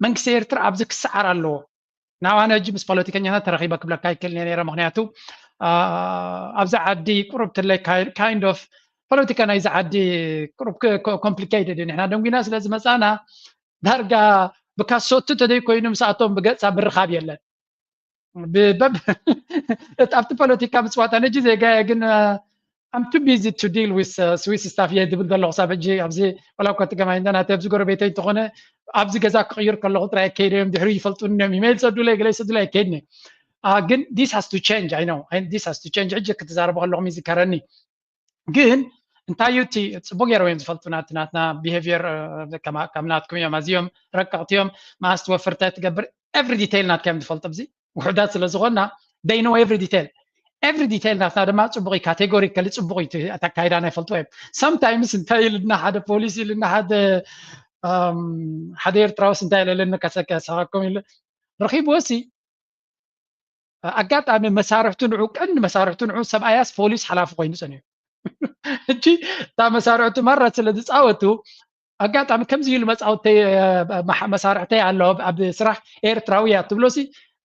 Speaker 2: منكس ايرترا ابزك سعر له ناو انا اجي بس بوليتيكانيا ترخيبه قبل كاي كلني نيرا مخنياتو ابز عدي قربت لي kind of بوليتيكانا اذا عدي قرب complicated احنا دونغي ناس لازم مسانا درجه بكاسوت تدي كوينم ساعتهم بقصا بالرخاب يلن ببب after politica بصوت انا جزء جاي I'm too busy to deal with Swiss stuff يدبل ده لغصاب جي ابزي ولا كنت كمان عندنا تبز قربيتي تخونه ابزي جزاك غير كل لغه كيرم دحري فلتون ايميل صدوا لي جلس صدوا لي كدني again this has to change I know and this has to change اجي كتزارب والله ميزي كرني جن انتايوتي بوغير وين فلتوناتنا behavior كمناتكم يا مازيوم ركعتيهم ما استوفرت تقبر every detail نات كم فلت ابزي وحدات ስለዝኾና they know every detail ናትና ድማ ፅቡቅ ካቴጎሪካሊ ፅቡቅ ኣተካይዳ ናይ ፈልጥዎ እዮም sometimes እንታይ ኢልና ሓደ ፖሊስ ኢልና ሓደ ኤርትራውስ እንታይ ኢለለና ከሰካኩም ኢለ ረኺብዎሲ ኣጋጣሚ መሳርሕቱ ንዑ ቀንዲ መሳርሕቱ ንዑ ሰብኣያስ ፖሊስ ሓላፊ ኮይኑ ፀንዩ እጂ እታ መሳርሕቱ መራት ስለዝፃወቱ ኣጋጣሚ ከምዚ ኢሉ መፃወተይ መሳርሕተይ ኣለዎ ኣብ ስራሕ ኤርትራውያ ትብሎሲ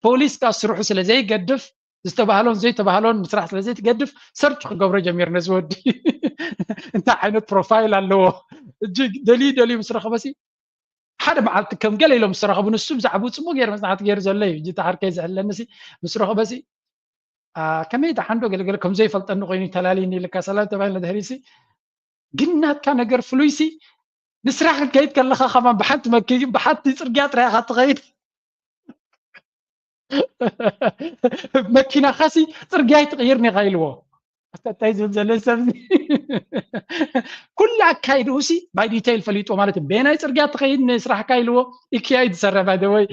Speaker 2: ፖሊስ ካስርሑ ስለዘይ ገድፍ ዝተባሃሎን ዘይተባሃሎን ምስራሕ ስለ ዘይትገድፍ ሰርች ክገብሮ ጀሚር ነዚ ወዲ እንታይ ዓይነት ፕሮፋይል ኣለዎ እጂ ደሊ ምስ ረኸበሲ ሓደ መዓልቲ ከም ገለ ኢሎም ምስ ረኸቡ ንሱ ብዛዕባ ፅቡቅ ገይሩ መፅናዕቲ ገይሩ ዘሎ እዩ እጂ ታሓርከይ ዝሕለኒሲ ምስ ረኸበሲ ከመይ ተሓንዶ ገለገለ ከም ዘይፈልጠኒ ኮይኑ ተላሊኒ ኢልካ ሰላም ተባሂልና ድሕሪሲ ግን ናትካ ነገር ፍሉይሲ ንስራሕ ክትከይድ ከለኻ ከማ ብሓንቲ መኪና ብሓንቲ ፅርግያ ጥራይ ኢኻ ትኸይድ መኪና ኻሲ ፅርግያ ይትቕይርኒ ኢኻ ኢልዎ እንታይ ዝብል ዘሎ ሰብ ኩሉ ኣካይድኡ ሲ ባይ ዲቴይል ፈሊጦ ማለት እዩ በናይ ፅርግያ ትኸይድ ንስራሕካ ኢልዎ ኢክያ እዩ ዝሰርሕ ባይ ዘ ወይ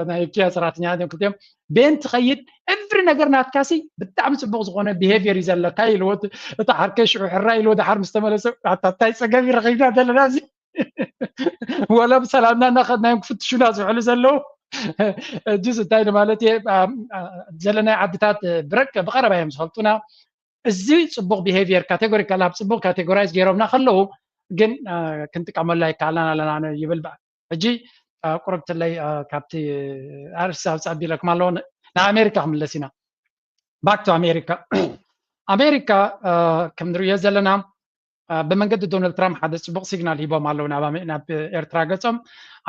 Speaker 2: ናይ ኢክያ ሰራሕተኛ እዮም ክልቲኦም ቤን ትኸይድ ኤቭሪ ነገር ናትካ ሲ ብጣዕሚ ፅቡቅ ዝኾነ ቢሄቪየር እዩ ዘለካ ኢልዎ እቲ ሓርከይ ሽዑ ሕራ ኢልዎ ድሓር ምስ ተመለሰ እንታይ ፀገም ይረኺብና ዘለና እዚ ወላ ብሰላምና እናኸድናዮም ክፍትሹና ዝውዕሉ ዘለው ጁስ እንታይ ማለት እየ ዘለናይ ዓድታት ብቀረባ እዮም ዝፈልጡና እዚ ፅቡቅ ቢሄቪየር ካቴጎሪካል ኣብ ፅቡቅ ካቴጎራይዝ ገይሮምና ከለዉ ግን ክንጥቀመሉ ኣይከኣልናን ኣለና ይብል ሕጂ ቁርብትለይ ካብቲ ኣርሳብ ፀቢለኩም ኣለዎ ንኣሜሪካ ክምለስ ኢና ባክ ቱ ኣሜሪካ ኣሜሪካ ከም ንሪኦ ዘለና ብመንገዲ ዶናልድ ትራምፕ ሓደ ፅቡቅ ሲግናል ሂቦም ኣለዉ ናብ ኤርትራ ገፆም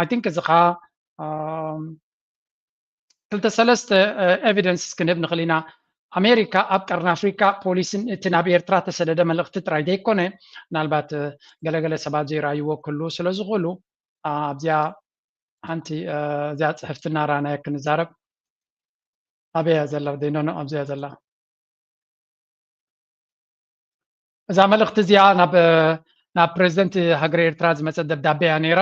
Speaker 2: ኣይ ቲንክ እዚ ከዓ ክልተ ሰለስተ ኤቪደንስ ክንህብ ንኽእል ኢና ኣሜሪካ ኣብ ቀርኒ ኣፍሪካ ፖሊስን እቲ ናብ ኤርትራ ተሰደደ መልእኽቲ ጥራይ ዘይኮነ ምናልባት ገለገለ ሰባት ዘይረኣይዎ ክህልው ስለ ዝኽእሉ ኣብዚኣ ሓንቲ እዚኣ ፅሕፍትና ራእናየ ክንዛረብ ኣበያ ዘላ ደይኖኖ ኣብዚኣ ዘላ እዛ መልእኽቲ እዚኣ ናብ ፕሬዚደንት ሃገር ኤርትራ ዝመፀት ደብዳቤ እያ ነይራ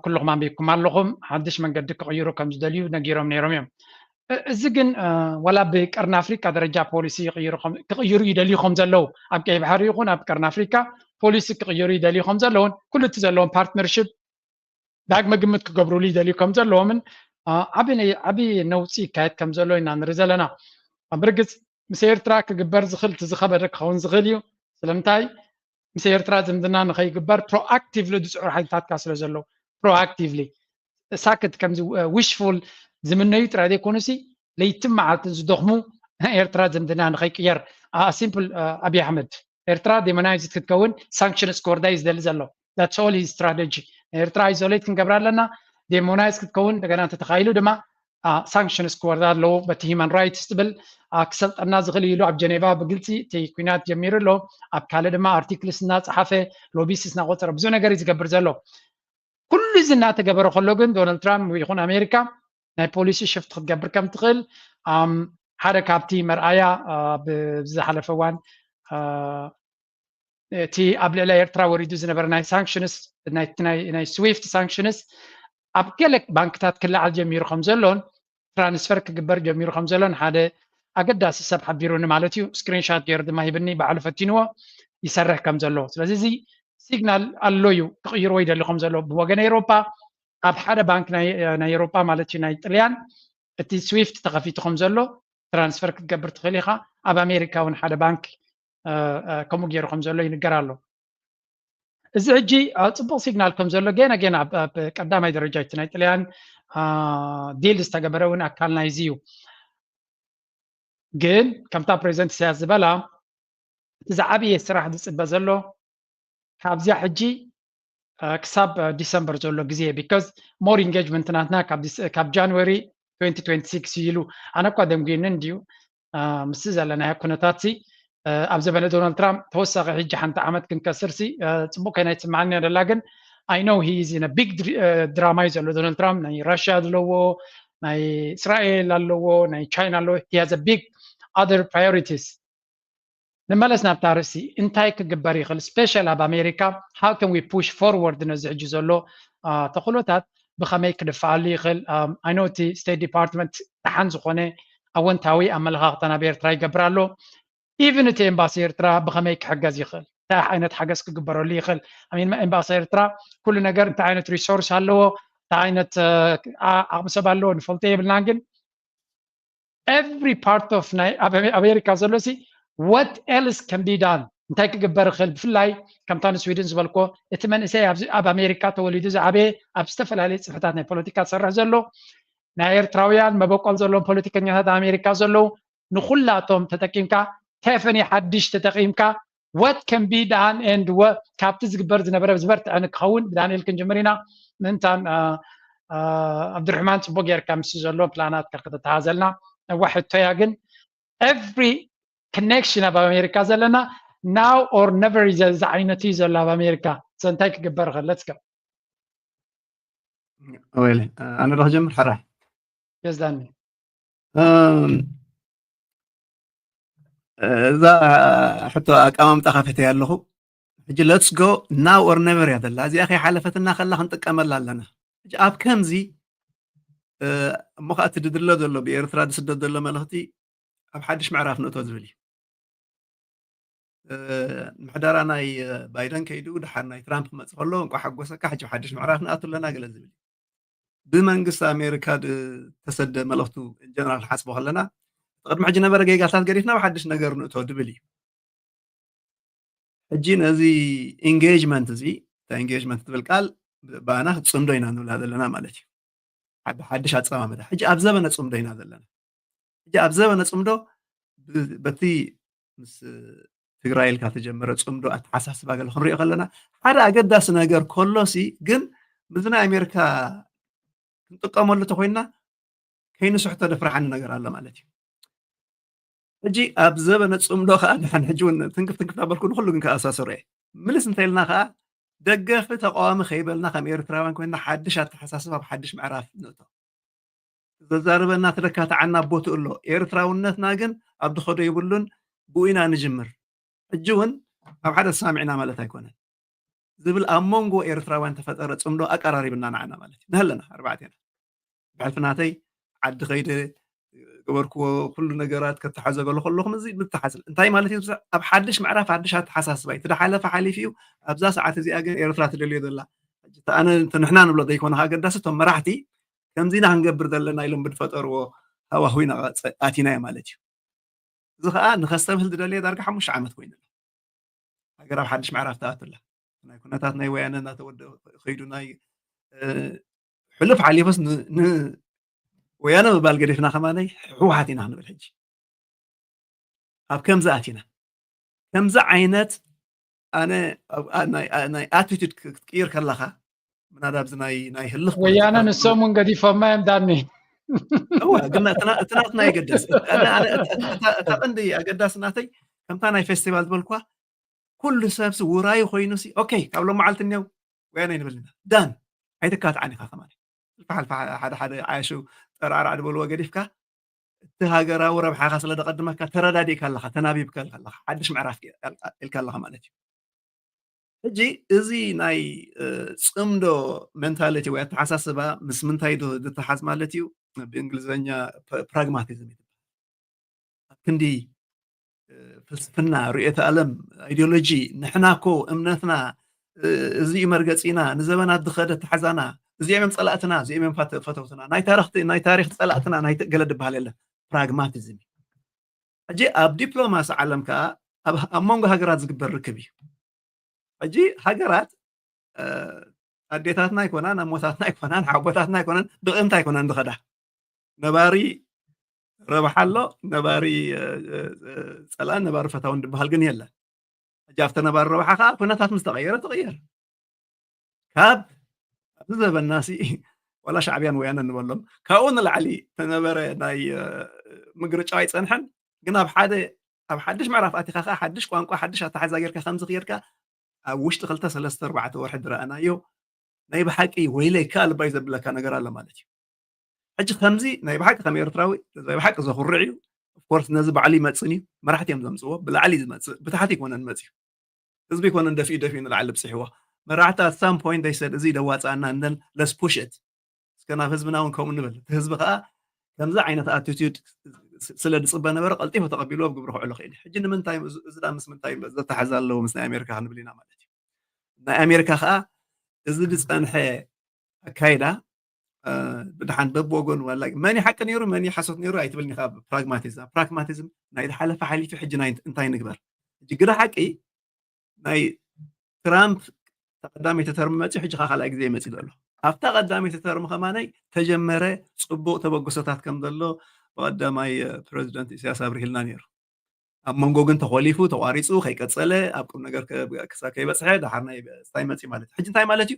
Speaker 2: ኩልኩም ኣንቢብኩም ኣለኹም ሓድሽ መንገዲ ክቕይሩ ከም ዝደልዩ ነጊሮም ነይሮም እዮም እዚ ግን ወላ ብቀርኒ ኣፍሪካ ደረጃ ፖሊሲ ክቕይሩ ይደልዩ ከም ዘለው ኣብ ቀይ ባሕሪ ይኹን ኣብ ቀርኒ ኣፍሪካ ፖሊሲ ክቕይሩ ይደልዩ ከም ዘለውን ኩሉ እቲ ዘለዎም ፓርትነርሽፕ ዳግመ ግምት ክገብሩሉ ይደልዩ ከም ዘለዎምን ዓብዪ ነውፂ ይካየድ ከም ዘሎ ኢና ንርኢ ዘለና ብርግፅ ምስ ኤርትራ ክግበር ዝኽእል እቲ ዝኸበደ ክኸውን ዝኽእል እዩ ስለምንታይ ምስ ኤርትራ ዝምድና ንኸይግበር ፕሮኣክቲቭሊ ዝፅዑር ሓይልታትካ ስለ ዘለው ፕሮኣክቲቭሊ ሳክት ከምዚ ዊሽፉል ዝምነዩ ጥራይ ዘይኮኑሲ ለይትን መዓልትን ዝደኽሙ ኤርትራ ዝምድና ንኸይቅየር ሲምፕል ኣብዪ ኣሕመድ ኤርትራ ዴሞናይዝ ክትከውን ሳንክሽንስ ክወርዳ እዩ ዝደሊ ዘሎ ዳትስ ኦል ሂዝ ስትራቴጂ ኤርትራ አይዞሌት ክንገብራ ኣለና ዴሞናይዝ ክትከውን እንደገና እንተተኻኢሉ ድማ ሳንክሽንስ ክወርዳ ኣለዎ በቲ ሂማን ራይትስ ትብል ክሰልጠና ዝኽእል ኢሉ ኣብ ጀኔቫ ብግልፂ እቲ ኩናት ጀሚሩ ኣሎ ኣብ ካልእ ድማ ኣርቲክልስ እናፀሓፈ ሎቢስስ እናቆፀረ ብዙ ነገር እዩ ዝገብር ዘሎ ኩሉ እዚ እናተገበረ ከሎ ግን ዶናልድ ትራምፕ ይኹን ኣሜሪካ ናይ ፖሊሲ ሽፍት ክትገብር ከም ትኽእል ሓደ ካብቲ መርኣያ ብዝሓለፈ እዋን እቲ ኣብ ልዕሊ ኤርትራ ወሪዱ ዝነበረ ናይ ሳንክሽንስ ናይ ስዊፍት ሳንክሽንስ ኣብ ገለ ባንክታት ክለዓል ጀሚሩ ከም ዘሎን ትራንስፈር ክግበር ጀሚሩ ከም ዘሎን ሓደ ኣገዳሲ ሰብ ሓቢሩኒ ማለት እዩ ስክሪንሻት ገይሩ ድማ ሂብኒ ባዕሉ ፈቲንዎ ይሰርሕ ከም ዘሎ ስለዚ እዚ ሲግናል ኣሎ እዩ ክቕይርዎ ይደሊ ከም ዘሎ ብወገን ኤሮፓ ኣብ ሓደ ባንክ ናይ ኤሮፓ ማለት እዩ ናይ ጥልያን እቲ ስዊፍት ተኸፊቱ ከም ዘሎ ትራንስፈር ክትገብር ትኽእል ኢኻ ኣብ ኣሜሪካ እውን ሓደ ባንክ ከምኡ ገይሩ ከም ዘሎ ይንገር ኣሎ እዚ ሕጂ ፅቡቅ ሲግናል ከም ዘሎ ገና ኣብ ቀዳማይ ደረጃ እቲ ናይ ጥልያን ዲል ዝተገበረ እውን ኣካል ናይዚ እዩ ግን ከምታ ፕሬዚደንት ኢሳያስ ዝበላ እቲ ዝዓበየ ስራሕ ዝፅበ ዘሎ ካብዚያ ሕጂ ክሳብ ዲሰምበር ዘሎ ግዜ ቢካዝ ሞር ኢንጌጅመንት ናትና ካብ ጃንዋሪ 2026 ኢሉ ኣነ እኳ ደምጉኒ እንድዩ ምስ ዘለና ኩነታት ሲ ኣብ ዘበነ ዶናልድ ትራምፕ ተወሳኺ ሕጂ ሓንቲ ዓመት ክንከስርሲ ፅቡቅ ከይና ይስማዓኒ ደላ ግን ኣይ ኖው ሂ ኢዝ ኢን ቢግ ድራማ እዩ ዘሎ ዶናልድ ትራምፕ ናይ ራሽያ ኣለዎ ናይ እስራኤል ኣለዎ ናይ ቻይና ኣለዎ ሂ ሃዝ አ ቢግ other priorities ንመለስ ናብታ ርእሲ እንታይ ክግበር ይኽእል ስፔሻል ኣብ ኣሜሪካ how can we push forward ነዚ ሕጂ ዘሎ ተኽእሎታት ብኸመይ ክድፈኣሉ ይኽእል ኣይ ኖ እቲ ስቴት ዲፓርትመንት ደሓን ዝኾነ ኣወንታዊ ኣመለኻኽታ ናብ ኤርትራ ይገብር ኣሎ ኢቨን እቲ ኤምባሲ ኤርትራ ብኸመይ ክሕገዝ ይኽእል እንታይ ዓይነት ሓገዝ ክግበረሉ ይኽእል ኤምባሲ ኤርትራ ኩሉ ነገር እንታይ ዓይነት ሪሶርስ ኣለዎ እንታይ ዓይነት ዓቕሚ ሰብ ኣለዎ ንፈልጦ የብልናን ግን every part of ኣሜሪካ ዘሎ ሲ what else can be done እንታይ ክግበር ይኽእል ብፍላይ ከምታ ንስዊድን ዝበልኮ እቲ መንእሰይ ኣብ ኣሜሪካ ተወሊዱ ዝዓበየ ኣብ ዝተፈላለየ ፅሕፈታት ናይ ፖለቲካ ዝሰርሕ ዘሎ ናይ ኤርትራውያን መበቆል ዘለዎም ፖለቲከኛታት ኣሜሪካ ዘለዉ ንኩላቶም ተጠቂምካ ተፈኒ ሓድሽ ተጠቂምካ what can be done and what ካብቲ ዝግበር ዝነበረ ዝበርትዐ ንክኸውን ብዳንኤል ክንጅምር ኢና ምንታን ዓብድርሕማን ፅቡቅ ጌርካ ምስ ዘሎ ፕላናት ከተተሃዘልና ዋሕቶያ ግን every connection ኣብ ኣሜሪካ ዘለና now or never is ዓይነት እዩ ዘሎ ኣብ ኣሜሪካ እንታይ ክግበር ከለትከ
Speaker 3: ወይለ ኣነ ዶ ክጀምር ሓራሕ
Speaker 2: የዝዳኒ
Speaker 3: እዛ ሕቶ ኣቀማምጣ ከፈተያ ኣለኹ ሕጂ let's go now or never እያ ዘላ እዚኣ ከይሓለፈትና ከላ ክንጥቀመላ ኣለና ሕጂ ኣብ ከምዚ እሞ ከዓ ትድድሎ ዘሎ ብኤርትራ ዝስደድ ዘሎ መልእኽቲ ኣብ ሓድሽ ምዕራፍ ንእቶ ዝብል እዩ ምሕደራ ናይ ባይደን ከይዱ ድሓር ናይ ትራምፕ ክመፅእ ከሎ እንቋ ሓጎሰካ ሕጂ ሓድሽ ምዕራፍ ንኣቱ ኣለና ገለ ዝብል ብመንግስቲ ኣሜሪካ ተሰደ መልእኽቱ ጀነራል ክሓስቦ ከለና ቅድሚ ሕጂ ነበረ ጌጋታት ገዲፍና ብሓድሽ ነገር ንእቶ ድብል እዩ ሕጂ ነዚ ኢንጌጅመንት እዚ እታ ኢንጌጅመንት ትብል ቃል ባና ክትፅምዶ ኢና ንብላ ዘለና ማለት እዩ ብሓድሽ ኣፀማምዳ ሕጂ ኣብ ዘበነ ፅምዶ ኢና ዘለና ሕጂ ኣብ ዘበነ ፅምዶ በቲ ምስ ትግራይ ኢልካ ተጀመረ ፅምዶ ኣተሓሳስባ ገለ ክንሪኦ ከለና ሓደ ኣገዳሲ ነገር ከሎሲ ግን ምስ ናይ ኣሜሪካ ክንጥቀመሉ ተኮይንና ከይንስሕቶ ደፍራሓኒ ነገር ኣሎ ማለት እዩ ሕጂ ኣብ ዘበነ ፅምዶ ከዓ ንሓን ሕጂ እውን ትንክፍ ናበልኩ ንኩሉ ግን ከኣሳሰሩ እየ ምልስ እንታይ ኢልና ከዓ ደገፊ ተቃዋሚ ከይበልና ከም ኤርትራውያን ኮይና ሓድሽ ኣተሓሳስባ ብሓድሽ ምዕራፍ ንእቶ ዘዛርበና ተደካትዓና ቦትኡ ኣሎ ኤርትራውነትና ግን ኣብ ድኸዶ ይብሉን ብኡ ኢና ንጅምር ሕጂ እውን ኣብ ሓደ ሰሚዕና ማለት ኣይኮነን ዝብል ኣብ መንጎ ኤርትራውያን ተፈጠረ ፅምዶ ኣቀራሪብና ንዓና ማለት እዩ ንህለና ኣርባዕተና ብሕልፍናተይ ዓዲ ከይደ ገበርክዎ ኩሉ ነገራት ከተሓዘገሉ ከለኹም እዚ ብተሓስል እንታይ ማለት እዩ ኣብ ሓድሽ ምዕራፍ ሓድሽ ኣተሓሳስባ እዩ ትደሓለፈ ሓሊፍ እዩ ኣብዛ ሰዓት እዚኣ ግን ኤርትራ ትደልዮ ዘላ ኣነ ንሕና ንብሎ ዘይኮነ ኣገዳሲ እቶም መራሕቲ ከምዚና ክንገብር ዘለና ኢሎም ብዝፈጠርዎ ሃዋህዊና ኣቲናዮ ማለት እዩ እዚ ከዓ ንከስተምህል ዝደልየ ዳርጋ 5 ዓመት ኮይኑ ሃገር ኣብ ሓድሽ ምዕራፍ ተኣትላ ናይ ኩነታት ናይ ወያነ እናተወድአ ከይዱ ናይ ሕሉፍ ሓሊፈስ ወያነ ምባል ገዲፍና ከማነይ ሕወሓት ኢና ክንብል ሕጂ ኣብ ከምዚ ኣቲና ከምዚ ዓይነት ኣነ ናይ ኣቲቱድ ክትቅይር ከለካ ምናልባት ናይ ህልኽ
Speaker 2: ወያነ ንሶምን ገዲፎማ እዮም ዳኒ
Speaker 3: ግን እትናትና የገደስ እታ ቀንዲ ኣገዳስናተይ ከምታ ናይ ፌስቲቫል ዝበልኳ ኩሉ ሰብሲ ውራይ ኮይኑሲ ኦኬ ካብ ሎም መዓልቲ እኒው ወያነ ይንብልና ዳን ኣይትካትዓኒ ኢኻ ከማለይ ሓደ ዓያሹ ጠርዓርዕ ዝበልዎ ገዲፍካ እቲ ሃገራዊ ረብሓኻ ስለ ደቐድመካ ተረዳዲእካ ኣለካ ተናቢብካ ኣለካ ሓድሽ ምዕራፍ ኢልካ ኣለካ ማለት እዩ ሕጂ እዚ ናይ ፅምዶ ሜንታሊቲ ወይ ኣተሓሳስባ ምስ ምንታይ ዝተሓዝ ማለት እዩ ብእንግሊዝኛ ፕራግማቲዝም ይበሃል ኣብ ክንዲ ፍልስፍና ርኤተ ዓለም ኣይዲዮሎጂ ንሕናኮ እምነትና እዚ እዩ መርገፂና ንዘበናት ዝኸደ ተሓዛና እዚኦም ፀላእትና እዚኦም ፈተውትና ናይ ታሪክ ፀላእትና ናይ ገለ ድበሃል የለን ፕራግማቲዝም ሕጂ ኣብ ዲፕሎማሲ ዓለም ከዓ ኣብ መንጎ ሃገራት ዝግበር ርክብ እዩ ሕጂ ሃገራት ኣዴታትና ኣይኮናን ኣሞታትና ኣይኮናን ሓቦታትና ኣይኮናን ብቕምቲ ኣይኮናን ዝኸዳ ነባሪ ረብሓ ኣሎ ነባሪ ፀላእን ነባሪ ፈታውን ድበሃል ግን የለን ሕጂ ኣብቲ ነባሪ ረብሓ ከዓ ኩነታት ምስ ተቐየረ ትቕየር ካብ ኣብዚ ዘበናሲ ወላ ሻዕብያን ወያነ ንበሎም ካብኡ ንላዕሊ ተነበረ ናይ ምግርጫው ኣይፀንሐን ግን ኣብ ሓድሽ ምዕራፍ ኣቲኻ ከዓ ሓድሽ ቋንቋ ሓድሽ ኣተሓዛ ጌርካ ከምዚ ክየድካ ኣብ ውሽጢ 2-3-4 ወርሒ ዝረኣናዮ ናይ ብሓቂ ወይለይ ካልባይ ዘብለካ ነገር ኣሎ ማለት እዩ ሕጂ ከምዚ ናይ ብሓቂ ከም ኤርትራዊ ናይ ብሓቂ ዘኹርዕ እዩ ኦፍኮርስ ነዚ ባዕሉ ይመፅን እዩ መራሕቲ እዮም ዘምፅዎ ብላዕሊ ዝመፅእ ብታሕቲ ይኮነን መፅዩ ህዝቢ ይኮነን ደፊኡ ንላዕሊ ብፅሕዎ መራሕቲ at some point they said እዚ ደዋፃና and then let's push it እስከናብ ህዝብና እውን ከምኡ ንብል እቲ ህዝቢ ከዓ ከምዚ ዓይነት ኣቲቱድ ስለ ዝፅበ ነበረ ቀልጢፉ ተቐቢልዎ ብግብሪ ክዕሎ ክእል ሕጂ ንምንታይ እዚዳ ምስ ምንታይ ዘተሓዛ ኣለዎ ምስ ናይ ኣሜሪካ ክንብል ኢና ማለት እዩ ናይ ኣሜሪካ ከዓ እዚ ዝፀንሐ ኣካይዳ ብድሓን በብወገኑ መን ሓቂ ነይሩ መን ሓሶት ነይሩ ኣይትብልኒ ካ ፕራግማቲዝም ናይ ዝሓለፈ ሓሊፉ ሕጂ እንታይ ንግበር ሕጂ ግዳ ሓቂ ናይ ትራምፕ ተቀዳሚ ተተርም መፅኡ ሕጂ ካልኣይ ግዜ ይመፅእ ዘሎ ኣብታ ቀዳመይቲ ተርም ከማነይ ተጀመረ ፅቡቅ ተበግሶታት ከም ዘሎ ብቀዳማይ ፕረዚደንት ኢሳያስ ኣብሪሂልና ነይሩ ኣብ መንጎ ግን ተኸሊፉ ተቋሪፁ ከይቀፀለ ኣብ ቁም ነገር ክሳብ ከይበፅሐ ድሓር ናይ ስታይ መፅኢ ማለት እዩ ሕጂ እንታይ ማለት እዩ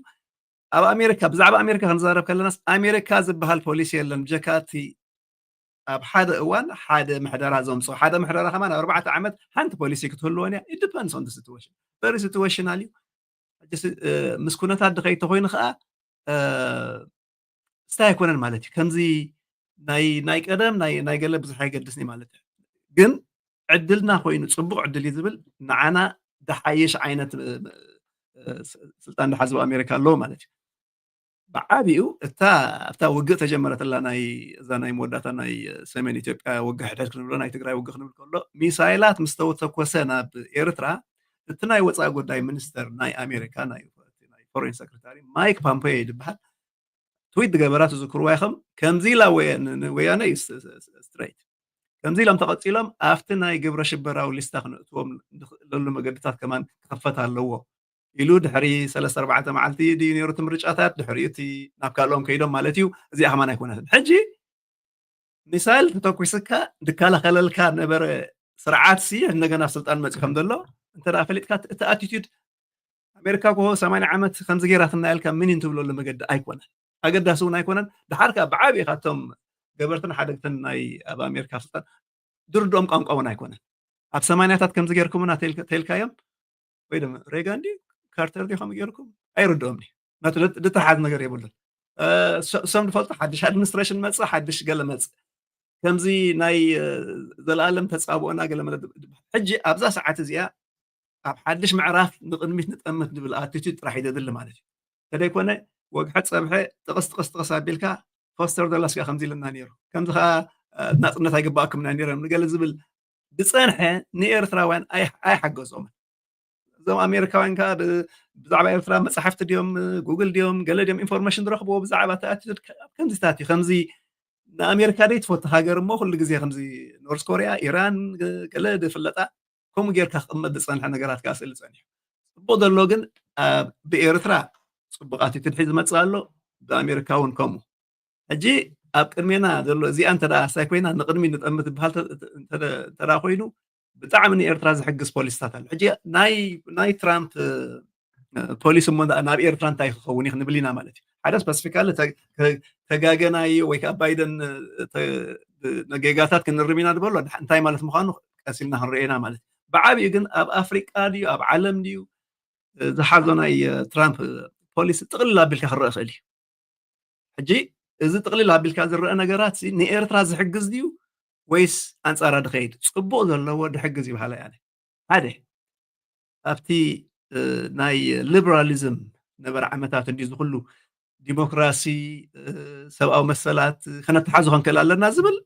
Speaker 3: ኣብ ኣሜሪካ ብዛዕባ ኣሜሪካ ክንዛረብ ከለናስ ኣሜሪካ ዝበሃል ፖሊሲ የለን ብጀካቲ ኣብ ሓደ እዋን ሓደ ምሕደራ ዘምፅኦ ሓደ ምሕደራ ከማ ናብ 4 ዓመት ሓንቲ ፖሊሲ ክትህልወን እያ it depends on the situation very situational እዩ ምስ ኩነታት ድኸይተ ኮይኑ ከዓ ስታይ ኣይኮነን ማለት እዩ ከምዚ ናይ ቀደም ናይ ገለ ብዙሕ ኣይገድስኒ ማለት እዩ ግን ዕድልና ኮይኑ ፅቡቅ ዕድል እዩ ዝብል ንዓና ደሓይሽ ዓይነት ስልጣን ዝሓዝቡ ኣሜሪካ ኣለዎ ማለት እዩ ብዓቢኡ እታ ውግእ ተጀመረትላ እዛ ናይ መወዳእታ ናይ ሰሜን ኢትዮጵያ ውግእ ሕድሕድ ክንብሎ ናይ ትግራይ ውግእ ክንብል ከሎ ሚሳይላት ምስ ተተኮሰ ናብ ኤርትራ እቲ ናይ ወፃኢ ጉዳይ ሚኒስተር ናይ ኣሜሪካ ናይ ፎሬን ሰክሬታሪ ማይክ ፖምፔዮ ይበሃል ትዊት ዝገበራ ትዝክርዋ ኢኹም ከምዚ ኢላ ወያነ እዩ ስትሬት ከምዚ ኢሎም ተቐፂሎም ኣብቲ ናይ ግብረ ሽበራዊ ሊስታ ክንእትዎም ዘሉ መገድታት ከማን ክኽፈት ኣለዎ ኢሉ ድሕሪ 3-4 መዓልቲ ድዩ ነይሩ እቲ ምርጫታት ድሕሪ እቲ ናብ ካልኦም ከይዶም ማለት እዩ እዚኣ ከማን ኣይኮነትን ሕጂ ሚሳይል ተተኩስካ ድከላኸለልካ ነበረ ስርዓት ሲ እንደገና ኣብ ስልጣን መፅኡ ከም ዘሎ እንተዳ ፈሊጥካ እቲ ኣቲቱድ ኣሜሪካ ኮ 80 ዓመት ከምዚ ጌራትና ኢልካ ምን እንትብለሉ መገዲ ኣይኮነን ኣገዳሲ እውን ኣይኮነን ድሓርካ ብዓብዪ ካቶም ገበርትን ሓደግትን ናይ ኣብ ኣሜሪካ ስልጣን ድርድኦም ቋንቋ እውን ኣይኮነን ኣብ 80ታት ከምዚ ጌርኩምና ተልካዮም ወይ ድማ ሬጋን ዲ ካርተር ዲ ከም ጌርኩም ኣይርድኦምኒ ናቱ ድተሓዝ ነገር የብሉን እሶም ድፈልጡ ሓድሽ ኣድሚኒስትሬሽን መፅእ ሓድሽ ገለ መፅእ ከምዚ ናይ ዘለኣለም ተፃብኦና ገለ መለ ሕጂ ኣብዛ ሰዓት እዚኣ ኣብ ሓድሽ ምዕራፍ ንቅድሚት ንጠምት ዝብል ኣቲቱድ ጥራሕ ይደድሊ ማለት እዩ ተደይኮነ ወግሐት ፀብሐ ጥቕስ ኣቢልካ ፎስተር ደላስካ ከምዚ ኢለና ነይሩ ከምዚ ከዓ ናፅነት ኣይግባእኩምና ነይሮም ንገለ ዝብል ብፀንሐ ንኤርትራውያን ኣይሓገዞምን እዞም ኣሜሪካውያን ከዓ ብዛዕባ ኤርትራ መፅሓፍቲ ድዮም ጉግል ድዮም ገለ ድዮም ኢንፎርሜሽን ዝረኽብዎ ብዛዕባ ተኣቲቱድ ከምዚታት እዩ ከምዚ ንኣሜሪካ ደይ ትፈቱ ሃገር እሞ ኩሉ ግዜ ከምዚ ኖርዝ ኮርያ ኢራን ገለ ድፍለጣ ከምኡ ጌርካ ክቕመጥ ዝፀንሐ ነገራት ከዓ ስእሊ ፀኒሑ ፅቡቅ ዘሎ ግን ብኤርትራ ፅቡቅ ኣቲቱድ ሒዙ ዝመፅእ ኣሎ ብኣሜሪካ እውን ከምኡ ሕጂ ኣብ ቅድሜና ዘሎ እዚኣ እንተዳ ሳይ ኮይና ንቅድሚ ንጠምት ዝበሃል እንተዳ ኮይኑ ብጣዕሚ ንኤርትራ ዝሕግዝ ፖሊስታት ኣሎ ሕጂ ናይ ትራምፕ ፖሊስ እሞ ናብ ኤርትራ እንታይ ክኸውን ክንብል ኢና ማለት እዩ ሓደ ስፐሲፊካሊ ተጋገናዮ ወይ ከዓ ባይደን ነጌጋታት ክንርም ኢና ዝበሎ እንታይ ማለት ምዃኑ ቀሲልና ክንርአና ማለት እዩ ብዓብዩ ግን ኣብ ኣፍሪቃ ድዩ ኣብ ዓለም ድዩ ዝሓዞ ናይ ትራምፕ ፖሊሲ ጥቕልል ኣቢልካ ክረአ ክእል እዩ ሕጂ እዚ ጥቕልል ኣቢልካ ዝረአ ነገራት ንኤርትራ ዝሕግዝ ድዩ ወይስ ኣንፃራ ድኸይድ ፅቡቅ ዘለዎ ድሕግዝ ይበሃላ ያለ ሓደ ኣብቲ ናይ ሊበራሊዝም ነበረ ዓመታት እንዲ ዝኩሉ ዲሞክራሲ ሰብኣዊ መሰላት ከነተሓዙ ክንክእል ኣለና ዝብል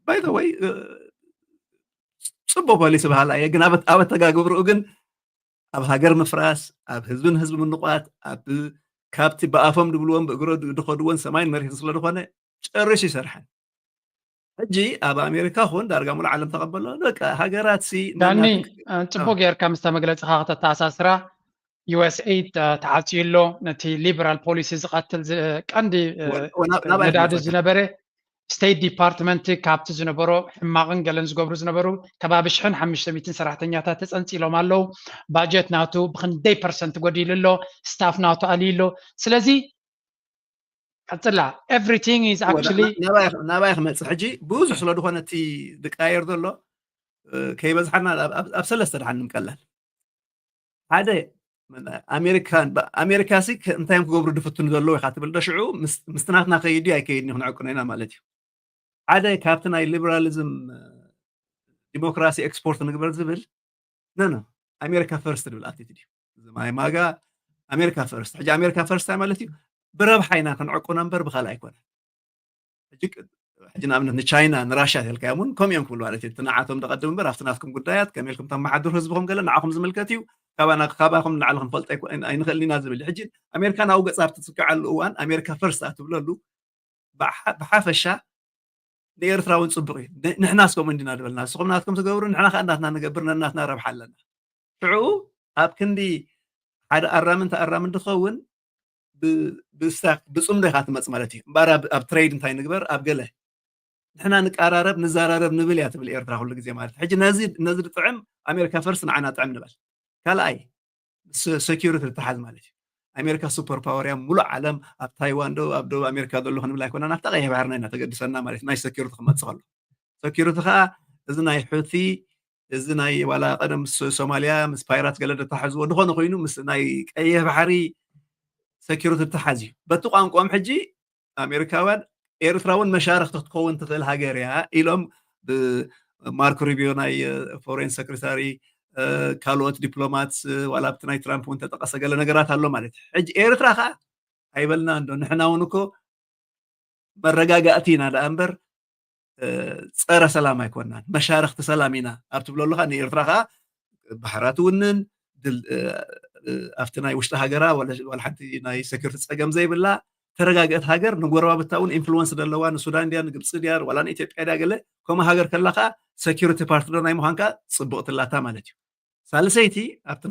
Speaker 3: ባይ ዘ ወይ ፅቡቅ ፖሊሲ ባህላ እየ ግን ኣብ ኣተጋግብርኡ ግን ኣብ ሃገር ምፍራስ ኣብ ህዝብን ህዝቢ ምንቋት ኣብ ካብቲ ብኣፎም ድብልዎም ብእግሮ ድኸድዎን ሰማይን መሬት ስለዝኾነ ጨርሽ ይሰርሐን ሕጂ ኣብ ኣሜሪካ ኹን ዳርጋ ሙሉ ዓለም ተቐበሎ ደቂ ሃገራት ሲ
Speaker 2: ዳኒ ፅቡቅ ጌርካ ምስታ መግለፂኻ ከተተኣሳስራ USAID ተዓፅዩሎ ነቲ ሊበራል ፖሊሲ ዝቐትል ቀንዲ ነዳዲ ዝነበረ ስቴት ዲፓርትመንት ካብቲ ዝነበሮ ሕማቕን ገለን ዝገብሩ ዝነበሩ ከባቢ 1500 ሰራሕተኛታት ተፀንፂሎም ኣለው ባጀት ናቱ ብክንደይ ፐርሰንት ጎዲሉ ኣሎ ስታፍ ናቱ ኣልይሎ ስለዚ ቀፅላ everything is actually
Speaker 3: ናባይ ክመፅእ ሕጂ ብዙሕ ስለ ዝኾነ እቲ ዝቃየር ዘሎ ከይበዝሓና ኣብ ሰለስተ ድሓን ንምቀላል ሓደ ኣሜሪካ ሲ እንታይ ክገብሩ ድፍትኑ ዘለዎ ኢኻ ትብል ዶ ሽዑ ምስትናትና ከይዱ ኣይከይድኒ ክንዕቁነ ኢና ማለት እዩ ሓደ ካብቲ ናይ ሊበራሊዝም ዲሞክራሲ ኤክስፖርት ንግበር ዝብል ነኖ ኣሜሪካ ፈርስት ዝብል ኣቲቱድ እዩ ማይ ማጋ ኣሜሪካ ፈርስት ሕጂ ኣሜሪካ ፈርስት ማለት እዩ بربح حينا كان عقونا بربخال أيكون هجيك حجنا من تشاينا نراشا تلك يومون كم يوم كل واحد تناعتهم تقدم برافتناكم قدايات كملكم تم حضور حزبهم قال نعاكم زملكتيو كابانا خاباكم نعلهم فلت أي نخلي نازل الحجين أمريكا أوجد صار تسكع على الأوان أمريكا فرصة تبلو بحافشة لإرثرا ونصبري نحن ناسكم من دينا دبل ناس قمنا ناسكم تجورون نحن خدنا نجبرنا الناس نربح لنا شعو أبكندي هذا الرامن تأرامن تخون بستاق بصمده خاتمص مالتي امبارا اب تريد انتاي نغبر اب غله نحنا نقارارب نزارارب نبل يا تبل ايرترا كل غزي مالت حجي نزيد طعم امريكا فرس نعنا طعم نبل كالاي سكيورتي تحاز مالتي امريكا سوبر باور يا ملو عالم اب تايوان دو امريكا دو خن بلا كنا نفتق يا بحرنا تقدسنا مالت ناي سكيورتي خمتصخلو سكيورتي خا اذناي حوثي اذناي ولا قدم سوماليا مس بايرات قلد تحزو دخون خوينو مس ناي اي بحري سكيورتي تحازي بتقام قوم حجي امريكاوان ኤርትራውን መሻርክ ትትከውን ትኽእል ሃገር እያ ኢሎም ብማርኮ ሩቢዮ ናይ ፎሬን ሰክሬታሪ ካልኦት ዲፕሎማት ዋላ ኣብቲ ናይ ትራምፕ እውን ተጠቀሰ ገለ ነገራት ኣሎ ማለት እዩ ሕጂ ኤርትራ ከዓ ኣይበልና እንዶ ንሕና እውን እኮ መረጋጋእቲ ኢና ዳ እምበር ፀረ ሰላም ኣይኮናን መሻርክቲ ሰላም ኢና ኣብ ትብለሉኻ ንኤርትራ ከዓ ባሕራት እውንን ኣብቲ ናይ ውሽጢ ሃገራ ወላ ሓንቲ ናይ ሰኪሪቲ ፀገም ዘይብላ ተረጋገት ሃገር ንጎረባብታውን ኢንፍሉዌንስ ደለዋ ንሱዳን ዲያ ንግብፂ ዲያ ወላ ንኢትዮጵያ ዲያ ገለ ከምኡ ሃገር ከላካ ሴኪሪቲ ፓርትነር ናይ ምዃንካ ፅቡቕትላታ ማለት እዩ ሳልሰይቲ ኣብቲ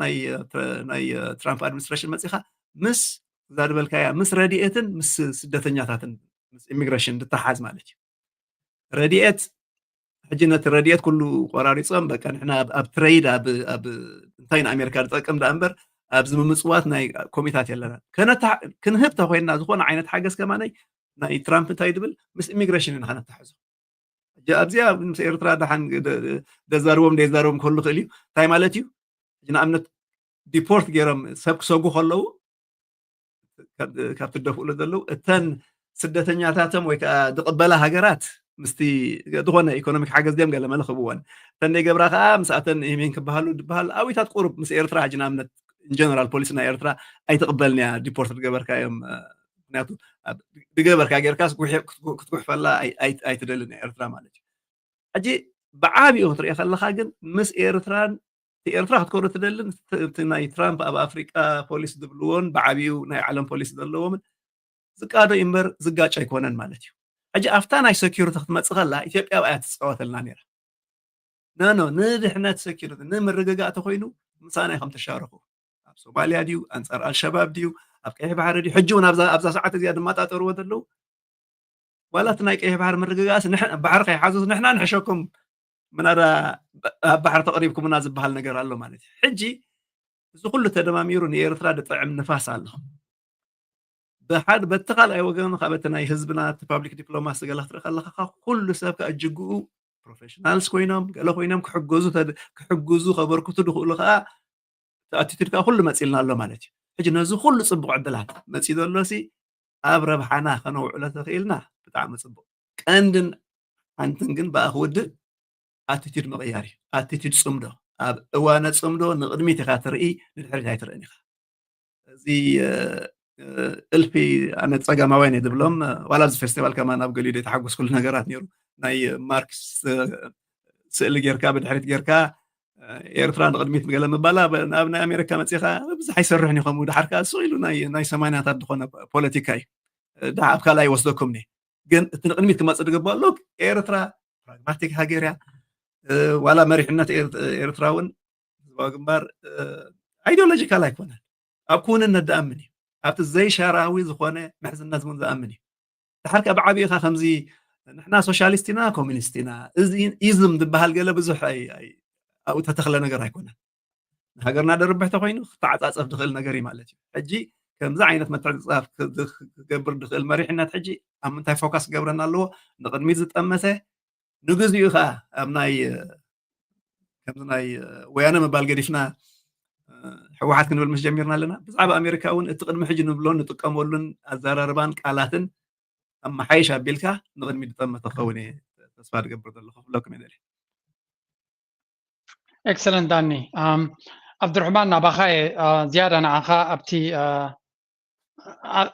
Speaker 3: ናይ ትራምፕ ኣድሚኒስትሬሽን መፂኻ ምስ ዛድበልካያ ምስ ረድኤትን ምስ ስደተኛታትን ምስ ኢሚግሬሽን ድተሓዝ ማለት እዩ ረድኤት ሕጂ ነቲ ረድኤት ኩሉ ቆራሪፆም በቃ ንሕና ኣብ ትሬይድ ኣብ እንታይ ንኣሜሪካ ዝጠቅም ዳ እምበር ኣብዚ ምምፅዋት ናይ ኮሚታት የለና ክንህብ ተኮይና ዝኾነ ዓይነት ሓገዝ ከማነይ ናይ ትራምፕ እንታይ ድብል ምስ ኢሚግሬሽን ኢና ከነተሓዞ ኣብዚኣ ምስ ኤርትራ ዳሓን ደዛርቦም ደዛርቦም ክህሉ ክእል እዩ እንታይ ማለት እዩ ንኣብነት ዲፖርት ገይሮም ሰብ ክሰጉ ከለዉ ካብቲ ደፍእሉ ዘለው እተን ስደተኛታቶም ወይ ከዓ ዝቕበላ ሃገራት ምስቲ ዝኾነ ኢኮኖሚክ ሓገዝ ድዮም ገለ መልኽብዎን እተን ደይገብራ ከዓ ምስኣተን ኢሜን ክበሃሉ ድበሃል ኣዊታት ቁሩብ ምስ ኤርትራ ሕጂ ንኣብነት ኢንጀነራል ፖሊስ ናይ ኤርትራ ኣይትቕበልንያ ዲፖርት ዝገበርካዮም ምክንያቱ ድገበርካ ጌርካስ ክትጉሕፈላ ኣይትደልን ኤርትራ ማለት እዩ ሕጂ ብዓብኡ ክትሪኦ ከለካ ግን ምስ ኤርትራን ኤርትራ ክትከዶ ትደልን እቲ ናይ ትራምፕ ኣብ ኣፍሪቃ ፖሊስ ዝብልዎን ብዓብኡ ናይ ዓለም ፖሊስ ዘለዎምን ዝቃዶ እምበር ዝጋጭ ኣይኮነን ማለት እዩ ሕጂ ኣፍታ ናይ ሴኪሪቲ ክትመፅእ ከላ ኢትዮጵያ ብኣያ ትፃወተልና ነይራ ናኖ ንድሕነት ሴኪሪቲ ንምርግጋእቲ ኮይኑ ምሳና ኢኹም ተሻርኹ ኣብ ሶማልያ ድዩ ኣንፃር ኣልሸባብ ድዩ ኣብ ቀይሕ ባሕሪ ድዩ ሕጂ እውን ኣብዛ ሰዓት እዚኣ ድማጣጠርዎ ዘለው ዋላ እቲ ናይ ቀይሕ ባሕሪ ምርግጋእስ ባሕሪ ከይሓዙስ ንሕና ንሕሸኩም ምናዳ ኣብ ባሕሪ ተቐሪብኩምና ዝበሃል ነገር ኣሎ ማለት እዩ ሕጂ እዚ ኩሉ ተደማሚሩ ንኤርትራ ድጥዕም ንፋስ ኣሎ በቲ ካልኣይ ወገን ካብ እቲ ናይ ህዝብና እቲ ፓብሊክ ዲፕሎማሲ ገለ ክትርኢ ከለካ ኩሉ ሰብ ከዓ እጅግኡ ፕሮፌሽናልስ ኮይኖም ገለ ኮይኖም ክሕግዙ ከበርክቱ ድኽእሉ ከዓ ኣቲቱድ ከዓ ኩሉ መፂልና ኣሎ ማለት እዩ ሕጂ ነዚ ኩሉ ፅቡቅ ዕድላት መፂ ዘሎሲ ኣብ ረብሓና ከነውዕሎ ተኽኢልና ብጣዕሚ ፅቡቅ ቀንድን ሓንትን ግን በኣ ክውድእ ኣቲቱድ ምቕያር እዩ ኣቲቱድ ፅምዶ ኣብ እዋነ ፅምዶ ንቅድሚት ኢኻ ትርኢ ንድሕሪት ኣይትርእን ኢኻ እዚ እልፊ ኣነ ፀገማውያን እየ ዝብሎም ዋላ ኣብዚ ፌስቲቫል ከማ ናብ ገሊኡ የተሓጎስ ኩሉ ነገራት ነይሩ ናይ ማርክስ ስእሊ ጌርካ ብድሕሪት ጌርካ ኤርትራ ንቅድሚት ገለ ምባላ ናብ ናይ ኣሜሪካ መፂኻ ብዙሕ ኣይሰርሕን ኢኹም ድሓርካ እሱ ኢሉ ናይ ሰማንያታት ዝኾነ ፖለቲካ እዩ ዳ ኣብ ካልኣይ ወስደኩም ኒ ግን እቲ ንቅድሚት ክመፅእ ድግባእ ኣሎ ኤርትራ ፕራግማቲክ ሃገር እያ ዋላ መሪሕነት ኤርትራ እውን ህዝባዊ ግንባር ኣይዲዮሎጂካል ኣይኮነን ኣብ ክውንነት ዝኣምን እዩ ኣብቲ ዘይሻራዊ ዝኾነ ምሕዝነት እውን ዝኣምን እዩ ድሓርካ ብዓብኢኻ ከምዚ ንሕና ሶሻሊስት ኢና ኮሚኒስት ኢና እዚ ኢዝም ዝበሃል ገለ ብዙሕ ኣብኡ ተተኽለ ነገር ኣይኮነን ንሃገርና ደርብሕ ተኮይኑ ክተዓፃፀፍ ድኽእል ነገር እዩ ማለት እዩ ሕጂ ከምዚ ዓይነት መትዕፅፃፍ ክገብር ድኽእል መሪሕነት ሕጂ ኣብ ምንታይ ፎካስ ክገብረና ኣለዎ ንቅድሚት ዝጠመተ ንግዚኡ ከዓ ኣብ ናይ ከምዚ ናይ ወያነ ምባል ገዲፍና ሕወሓት ክንብል ምስ ጀሚርና ኣለና ብዛዕባ ኣሜሪካ እውን እቲ ቅድሚ ሕጂ ንብሎን ንጥቀመሉን ኣዘራርባን ቃላትን ኣመሓይሽ ኣቢልካ ንቅድሚት ዝጠመተ ክኸውን እየ ተስፋ ዝገብር ዘለኹ ክብለኩም እየ
Speaker 2: ኤክሰለንት ዳኒ ዓብድርሕማን ናባኻ ዝያዳ ንዓኻ ኣብቲ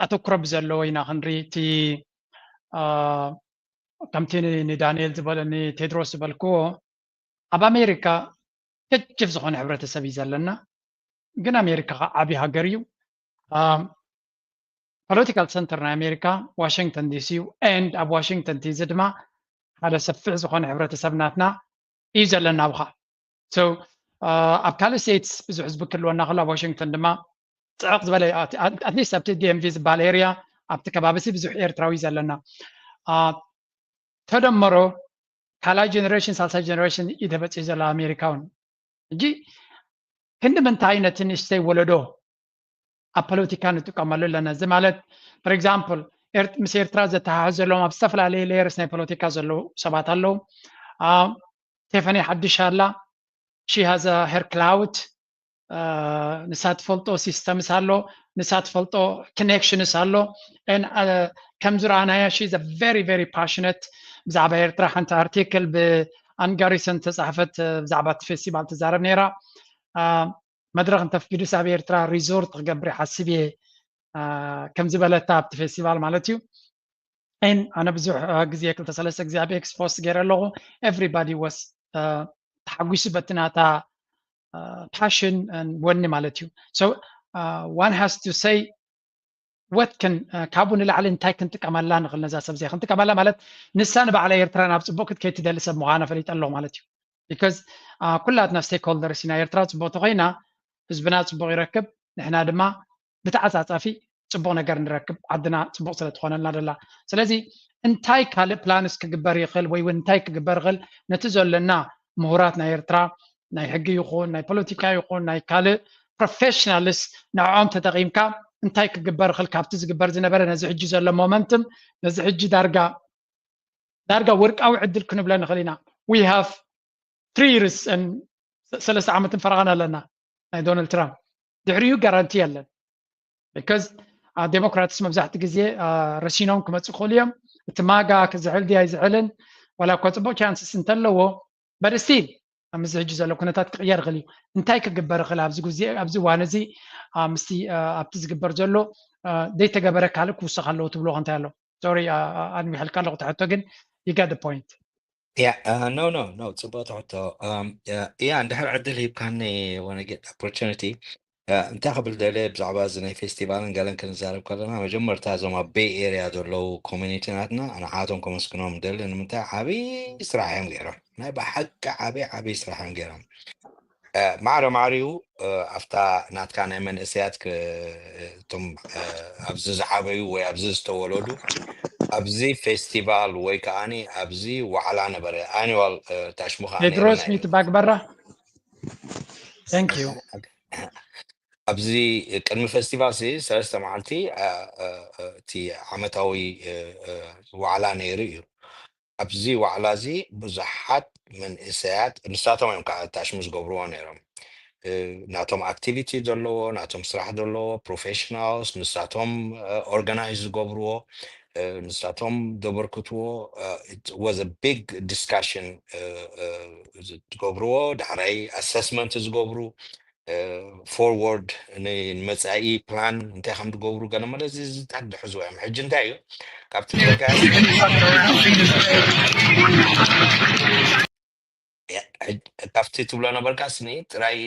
Speaker 2: ኣተኩሮ ብዘለዎ ኢና ክንርኢ እቲ ከምቲ ንዳንኤል ዝበለ ንቴድሮስ ዝበልክዎ ኣብ ኣሜሪካ ገጅፍ ዝኾነ ሕብረተሰብ እዩ ዘለና ግን ኣሜሪካ ዓብዪ ሃገር እዩ ፖለቲካል ሰንተር ናይ ኣሜሪካ ዋሽንግተን ዲሲ እዩ ኤንድ ኣብ ዋሽንግተን ዲሲ ድማ ሓደ ሰፊሕ ዝኾነ ሕብረተሰብ ናትና እዩ ዘለና ኣብኻ ሶ ኣብ ካልእ ስቴትስ ብዙሕ ህዝቢ ክህልወና ከሎ ኣብ ዋሽንግተን ድማ ፅዕቕ ዝበለ ኣትሊስት ኣብቲ ዲኤምቪ ዝበሃል ኤርያ ኣብቲ ከባቢሲ ብዙሕ ኤርትራዊ ዘለና ተደመሮ ካልኣይ ጀነሬሽን ሳልሳይ ጀነሬሽን እዩ ተበፂሑ ዘሎ ኣሜሪካውን ሕጂ ክንዲ ምንታይ ነቲ ንእሽተይ ወለዶ ኣብ ፖለቲካ ንጥቀመሉ ኣለና እዚ ማለት ፎር ኤግዛምፕል ምስ ኤርትራ ዘተሓሓዙ ዘለዎም ኣብ ዝተፈላለየ ሌየርስ ናይ ፖለቲካ ዘለዉ ሰባት ኣለዉ ቴፈኒ ሓድሽ ኣላ ሺ ሃዘ ሄር ክላውድ ንሳ ትፈልጦ ሲስተምስ ኣሎ ንሳ ትፈልጦ ኮኔክሽንስ ኣሎ ከም ዝረኣናያ ሺ ዘ ቨሪ ፓሽነት ብዛዕባ ኤርትራ ሓንቲ ኣርቲክል ብኣንጋሪሰን ተፃሕፈት ብዛዕባ እቲ ፌስቲቫል ትዛረብ ነይራ መድረክ እንተፍቂዱስ ኣብ ኤርትራ ሪዞርት ክገብር ሓስብ እየ ከም ዝበለታ ኣብቲ ፌስቲቫል ማለት እዩ ኣነ ብዙሕ ግዜ 2-3 ግዜ ኣብ ኤክስፖስ ገይረ ኣለኹ ኤቭሪባዲ ወስ ተሓጒሱ በቲ ናታ ፓሽን ወኒ ማለት እዩ ሶ one has to say what can ካብኡ ንላዕሊ እንታይ ክንጥቀመላ ንኽእል ነዛ ሰብ እዚኣ ክንጥቀመላ ማለት ንሳ ንባዕላ ኤርትራ ናብ ፅቡቅ ክትከይትደሊ ሰብ ምዃና ፈሊጥ ኣለኹ ማለት እዩ ቢካዝ ኩላትና ስቴክ ሆልደርስ ኢና ኤርትራ ፅቡቅ ተኮይና ህዝብና ፅቡቅ ይረክብ ንሕና ድማ ብተዓፃፃፊ ፅቡቅ ነገር ንረክብ ዓድና ፅቡቅ ስለ ትኾነልና ደላ ስለዚ እንታይ ካልእ ፕላንስ ክግበር ይኽእል ወይ እውን እንታይ ክግበር ይኽእል ነቲ ዘለና ምሁራት ናይ ኤርትራ ናይ ሕጊ ይኹን ናይ ፖለቲካ ይኹን ናይ ካልእ ፕሮፌሽናልስ ንዕኦም ተጠቒምካ እንታይ ክግበር ይኽእል ካብቲ ዝግበር ዝነበረ ነዚ ሕጂ ዘሎ ሞመንትም ነዚ ሕጂ ዳርጋ ወርቃዊ ዕድል ክንብሎ ንኽእል ኢና we have 3 years and 3 ዓመት ፈረቓና ኣለና ናይ ዶናልድ ትራምፕ ድሕሪኡ ጋራንቲ ኣለን because ዴሞክራትስ መብዛሕትኡ ግዜ ረሲኖም ክመፅእ ክኽእሉ እዮም እቲ ማጋ ክዝሕል ድያ ይዝሕልን ዋላ እኳ ፅቡቅ ቻንስስ እንተለዎ but still ኣብዚ ሕጂ ዘሎ ኩነታት ክቕየር ይኽእል እዩ እንታይ ክግበር ይኽእል ኣብዚ እዋን እዚ ምስቲ ኣብቲ ዝግበር ዘሎ ዘይተገበረ ካልእ ክውስኽ ኣለዎ ትብልዎ እንታይ ኣሎ ሶሪ ኣንሚሕልካ ኣለኹ ትሕቶ ግን you got the point
Speaker 5: no ፅቡቅ ትሕቶ እንድሕር ዕድል ሂብካኒ wanna get opportunity እንታይ ክብል ደለ ብዛዕባ እዚ ናይ ፌስቲቫልን ገለን ክንዛረብ ከለና መጀመርታ እዞም ኣብ ቤይ ኤርያ ዘለው ኮሚኒቲናትና ንዓቶም ከመስግኖም ደሊ ንምንታይ ዓብይ ስራሕ እዮም ገይሮም ናይ ብሓቂ ዓብይ ስራሕ እዮም ገይሮም ማዕሪኡ ኣፍታ ናትካ ናይ መንእሰያት እቶም ኣብዚ ዝዓበዩ ወይ ኣብዚ ዝተወለዱ ኣብዚ ፌስቲቫል ወይ ከዓኒ ኣብዚ ዋዕላ ነበረ ኣኒዋል ታሽሙኻ
Speaker 2: ፔድሮስ ሚትባግ በራ thank you
Speaker 5: ኣብዚ ቅድሚ ፌስቲቫል ሲ 3 መዓልቲ እቲ ዓመታዊ ዋዕላ ነይሩ እዩ ኣብዚ ዋዕላ እዚ ብዙሓት መንእሰያት ንሳቶም እዮም ከዓ ታሽሙ ዝገብርዎ ነይሮም ናቶም ኣክቲቪቲ ዘለዎ ናቶም ስራሕ ዘለዎ ፕሮፌሽናልስ ንሳቶም ኦርጋናይዝ ዝገብርዎ ንሳቶም ዘበርክትዎ it was a big discussion ዝገብርዎ ዳሕራይ ኣሰስመንት ዝገብሩ forward ንመፃኢ ፕላን እንታይ ከም ዝገብሩ ገለ ማለት እዚ ዝታድሕዙ እዮም ሕጂ እንታይ እዩ ካብቲ ካብቲ ትብሎ ነበርካ ስኒ ጥራይ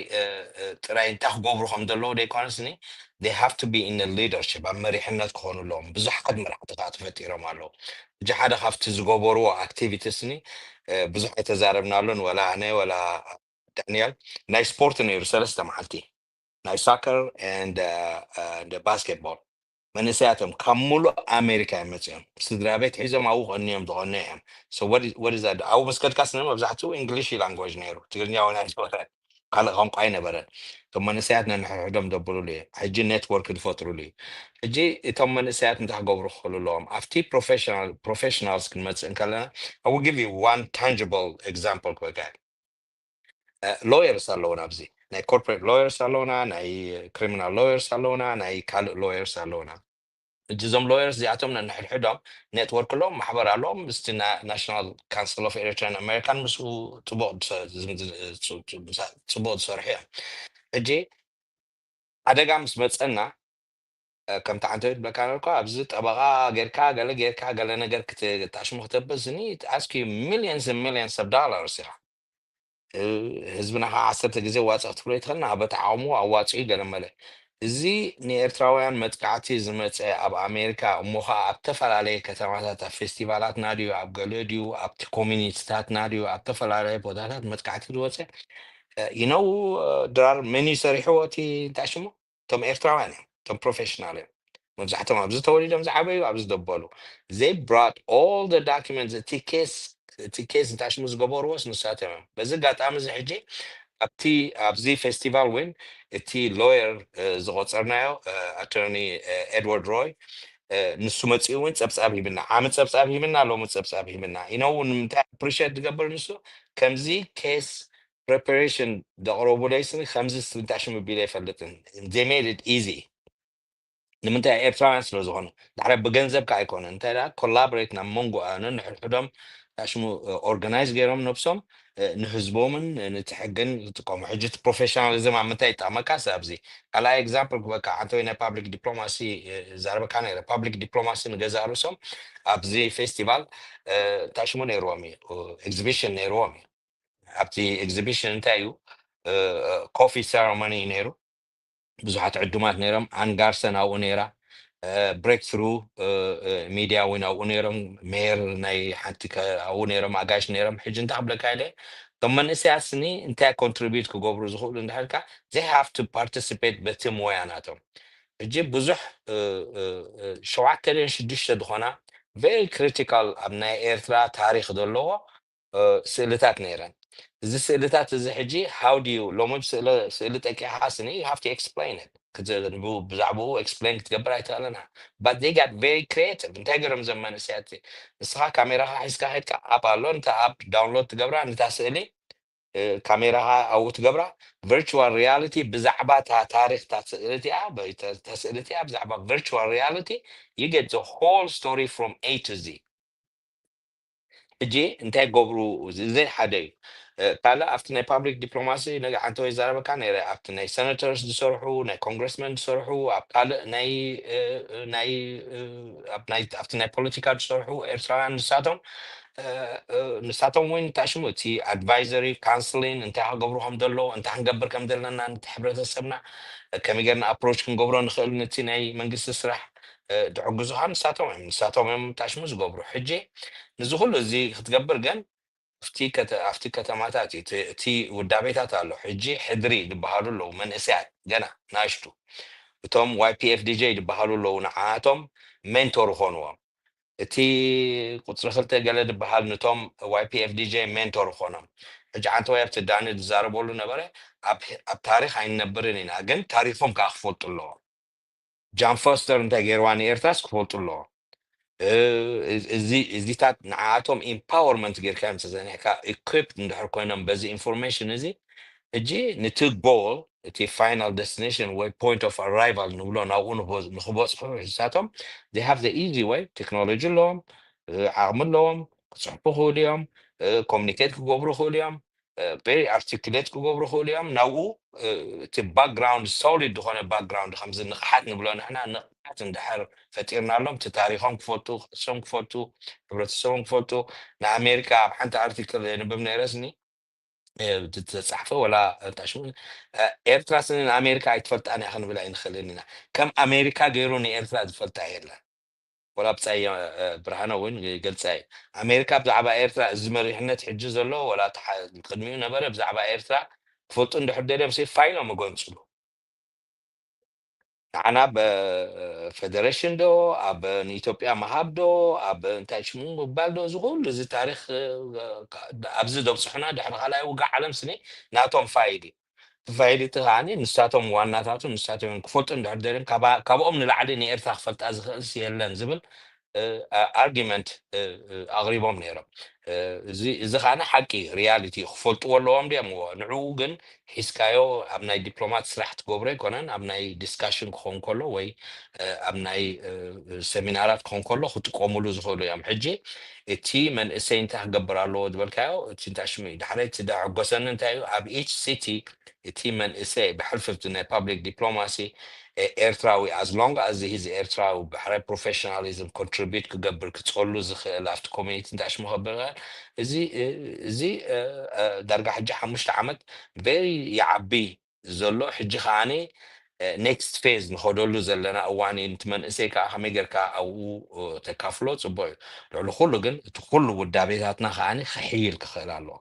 Speaker 5: እንታይ ክገብሩ ከም ዘለዎ ደይኮነስኒ they have to be in a leadership ኣብ መሪሕነት ክኾኑ ኣለዎም ብዙሓት መራሕቲ ከዓ ተፈጢሮም ኣለዉ እጂ ሓደ ካብቲ ዝገበርዎ ኣክቲቪቲስኒ ብዙሕ የተዛረብናሉን ወላ ኣነ ወላ ዳንኤል ናይ ስፖርት ነይሩ 3 መዓልቲ ናይ ሳከር and ባስኬትቦል መንእሰያቶም ካብ ሙሉእ ኣሜሪካ ይመፅኦም ስድራ ቤት ሒዞም ኣብኡ ቀኒዮም ዝቐነ እዮም so what is that ኣብኡ ምስ ከድካ ስነ መብዛሕትኡ እንግሊሽ ላንጉዌጅ ነይሩ ትግርኛ ወላ ኣይነበረን ካልእ ቋንቋ ኣይነበረን እቶም መንእሰያት ነንሕሕዶም ዘብሉሉ እዩ ሕጂ ኔትወርክ ዝፈጥሩሉ እዩ ሕጂ እቶም መንእሰያት እንታይ ክገብሩ ክኽእሉ ኣለዎም ኣብቲ ፕሮፌሽናልስ ክንመፅእ ከለና I will give you one tangible example quick lawyers ኣለውና ኣብዚ ናይ ኮርፖሬት lawyers ኣለውና ናይ ክሪሚናል lawyers ኣለውና ናይ ካልእ lawyers ኣለውና እጂ እዞም lawyers እዚኣቶም ነንሕድሕዶም ኔትወርክ ኣለዎም ማሕበር ኣለዎም ምስቲ ናሽናል ካውንስል ኦፍ ኤሪትራን ኣሜሪካን ምስኡ ፅቡቅ ዝሰርሑ እዮም ሕጂ ሓደጋ ምስ መፀና ከምቲ ዓንተ ትብለካ ነርካ ኣብዚ ጠበቃ ጌርካ ገለ ነገር ክትኣሽሙ ክተብስኒ ask you millions and millions of dollars ኢኻ ህዝብና ከዓ 10 ግዜ ዋፅቕ ትብሎ ይትኽእል ንኣበ ተዓቕሙ ኣዋፅኡ ገለ መለ እዚ ንኤርትራውያን መጥቃዕቲ ዝመፀ ኣብ ኣሜሪካ እሞ ከዓ ኣብ ተፈላለየ ከተማታት ኣብ ፌስቲቫላትና ድዩ ኣብ ገለ ድዩ ኣብቲ ኮሚኒቲታትና ድዩ ኣብ ተፈላለየ ቦታታት መጥቃዕቲ ዝወፀ ድራር መን ይሰሪሕዎ እቲ እንታይ ሽሙ توم إيرتراوان توم بروفيشنال مبزحتهم أبز توليدهم زعبيو أبز دبلو they brought all the documents تي كيس نتاش مزقبوروس نساتهم بس قات أمز حجي أبزي فيستيفال وين تي لوير زغوتسرنايو attorney إدوارد روي ንሱ መፂኡ እውን ፀብፃብ ሂብና ዓመት ፀብፃብ ሂብና ሎሚ ፀብፃብ ሂብና ኢኖ እውን ምንታይ ኣፕሪሽት ዝገበር ንሱ ከምዚ ኬስ ፕሬፓሬሽን ዘቕረቡለይስኒ ከምዚ እንታይ ሽሙ ቢለ ኣይፈልጥን they made it easy ንምንታይ ኤርትራውያን ስለ ዝኾኑ ድሕሪ ብገንዘብ ከዓ ኣይኮነ እንታይ ደኣ ኮላቦሬት ናብ መንጎ ንሕድሕዶም ሽሙ ኦርጋናይዝ ገይሮም ነብሶም ንህዝቦምን ነቲ ሕግን ዝጥቀሙ ሕጂ እቲ ፕሮፌሽናሊዝም ኣብ ምንታይ ይጠቕመካስ ኣብዚ ካልኣይ ኤግዛምፕል ክበካ ሓንቲ ወይ ናይ ፓብሊክ ዲፕሎማሲ ዛረበካ ነይረ ፓብሊክ ዲፕሎማሲ ንገዛ ርእሶም ኣብዚ ፌስቲቫል እንታይ ሽሙ ነይርዎም እዩ ኤግዚቢሽን ነይርዎም እዩ ኣብቲ ኤግዚቢሽን እንታይ እዩ ኮፊ ሴረሞኒ ነይሩ ብዙሓት ዕዱማት ነይሮም ኣንጋርሰን ኣብኡ ነይራ ብሬክ ትሩ ሚድያ እውን ኣብኡ ነይሮም ሜየር ናይ ሓንቲ ኣብኡ ነይሮም ኣጋይሽ ነይሮም ሕጂ እንታይ ክብለካ ኢለ እቶም መንእሰያት ስኒ እንታይ ኮንትሪቢዩት ክገብሩ ዝኽእሉ እንድሕርካ they have to participate በቲ ሞያ ናቶም ሕጂ ብዙሕ 7-6 ዝኾና very critical ኣብ ናይ ኤርትራ ታሪክ ዘለዎ ስእልታት ነይረን እዚ ስእልታት እዚ ሕጂ how do you ሎሚ ስእሊ ጠቂዕካ ስኒ you have to explain it ብዛዕባኡ explain ክትገብር ኣይትኽእለና but they got very creative እንታይ ገይሮም ዘም መንእሰያት ንስኻ ካሜራኻ ሒዝካ ሄድካ ኣፕ ኣሎ ነታ ኣፕ ዳውንሎድ ትገብራ ነታ ስእሊ ካሜራኻ ኣብኡ ትገብራ virtual reality ብዛዕባ ታሪክ እታ ስእሊ እቲኣ ብዛዕባ virtual reality you get the whole story from A to Z ሕጂ እንታይ ገብሩ ዘይ ሓደ እዩ ካልእ ኣብቲ ናይ ፓብሊክ ዲፕሎማሲ ሓንቲ ወይ ዛረበካ ነይረ ኣብቲ ናይ ሰነተርስ ዝሰርሑ ናይ ኮንግረስመን ዝሰርሑ ኣብ ካልእ ኣብቲ ናይ ፖለቲካ ዝሰርሑ ኤርትራውያን ንሳቶም እውን እንታይ ሽሙ እቲ ኣድቫይዘሪ ካውንስሊን እንታይ ክገብሩ ከም ዘለዎ እንታይ ክንገብር ከም ዘለና ነቲ ሕብረተሰብና ከመይ ጌርና ኣፕሮች ክንገብሮ ንኽእል ነቲ ናይ መንግስቲ ስራሕ ድሕግዙኻ ንሳቶም እዮም እንታይ ሽሙ ዝገብሩ ሕጂ ንዚ ኩሉ እዚ ክትገብር ግን ኣብቲ ከተማታት እቲ ውዳቤታት ኣሎ ሕጂ ሕድሪ ዝበሃሉ ኣለዉ መንእሰያት ገና ናሽቱ እቶም YPFDJ ዝበሃሉ ኣለዉ ንዓቶም ሜንቶር ዝኾንዎም እቲ ቁፅሪ 2 ገለ ዝበሃል ነቶም YPFDJ ሜንቶር ዝኾኖም ሕጂ ሓንቲ ወይ ኣብቲ ዳንኤል ዝዛረበሉ ነበረ ኣብ ታሪክ ኣይንነብርን ኢና ግን ታሪኮም ከዓ ክፈልጡ ኣለዎም ጃን ፎስተር እንታይ ገይርዋ ንኤርትራስ ክፈልጡ ኣለዎም እዚታት ንዓቶም ኢምፓወርመንት ጌርካ ምተዘኒሕካ ኢኩፕድ እንድሕር ኮይኖም በዚ ኢንፎርሜሽን እዚ ሕጂ ነቲ ጎል እቲ ፋይናል ደስቲኔሽን ወይ ፖይንት ኦፍ ኣራይቫል ንብሎ ናብኡ ንክበፅሑ ንሳቶም they have the easy way ቴክኖሎጂ ኣለዎም ዓቕሚ ኣለዎም ክፅሕፉ ክእሉ እዮም ኮሚኒኬት ክገብሩ ክእሉ እዮም very articulate ክገብሩ ክእሉ እዮም ናብኡ እቲ ባክግራውንድ ሶሊድ ዝኾነ ባክግራውንድ ከምዚ ንቕሓት ንብሎ ንሕና ንቕሓት እንድሕር ፈጢርናሎም እቲ ታሪኮም ክፈልጡ ቅርሶም ክፈልጡ ሕብረተሰቦም ክፈልጡ ንኣሜሪካ ኣብ ሓንቲ ኣርቲክል ንብብ ነይረስኒ ተፃሕፈ ወላ እንታይ ሽሙ ኤርትራ ስኒ ንኣሜሪካ ኣይትፈልጣን እያ ክንብል ኣይንኽእልን ኢና ከም ኣሜሪካ ገይሩ ንኤርትራ ዝፈልጣ የለን ወላ ብፃይ ብርሃነ እውን ገልፃ እዩ ኣሜሪካ ብዛዕባ ኤርትራ እዚ መሪሕነት ሕጂ ዘሎ ወላ ቅድሚኡ ነበረ ብዛዕባ ኤርትራ ክፈልጡ እንድሕር ደልዮም ፋይሎም እገንፅሉ ንዓና ብፌደሬሽን ዶ ኣብ ንኢትዮጵያ መሃብ ዶ ኣብ እንታይ ሽሙ ምባል ዶ እዚ ኩሉ እዚ ታሪክ ኣብዚ ደብፅሑና ድሕሪ ካልኣይ ውጋዕ ዓለም ስኒ ናቶም ፋይል እዩ ፋይል እቲ ከዓኒ ንሳቶም ዋናታቱ ንሳቶም ክፈልጡ እንድሕር ደልዮም ካብኦም ንላዕሊ ንኤርትራ ክፈልጣ ዝኽእል የለን ዝብል ኣርጊመንት ኣቕሪቦም ነይሮም እዚ ከዓነ ሓቂ ሪያሊቲ ክፈልጥዎ ኣለዎም ድዮም ንዕኡ ግን ሒዝካዮ ኣብ ናይ ዲፕሎማት ስራሕ ትገብሮ ኣይኮነን ኣብ ናይ ዲስካሽን ክኸውን ከሎ ወይ ኣብ ናይ ሰሚናራት ክኸውን ከሎ ክጥቀምሉ ዝኽእሉ እዮም ሕጂ እቲ መንእሰይ እንታይ ክገብር ኣለዎ ዝበልካዮ እቲ እንታይ ሽሙ እዩ ድሕሪ እቲ ዳዕጎሰኒ እንታይ እዩ ኣብ ኢች ሲቲ እቲ መንእሰይ ብሕልፍቲ ናይ ፓብሊክ ዲፕሎማሲ ኤርትራዊ as long as he's ኤርትራዊ ብሕራይ ፕሮፌሽናሊዝም ኮንትሪቢዩት ክገብር ክፅሉ ዝኽእል ኣብቲ ኮሚኒቲ እንታይ ሽሙ ክገብር እዚ ዳርጋ ሕጂ 5 ዓመት ቨሪ ይዓቢ ዘሎ ሕጂ ከዓኒ ኔክስት ፌዝ ንኸደሉ ዘለና እዋን እቲ መንእሰይ ከዓ ከመይ ጌርካ ኣብኡ ተካፍሎ ፅቡቅ እዩ ልዕሊ ኩሉ ግን እቲ ኩሉ ውዳቤታትና ከዓኒ ክሕይል ክኽእል ኣለዎ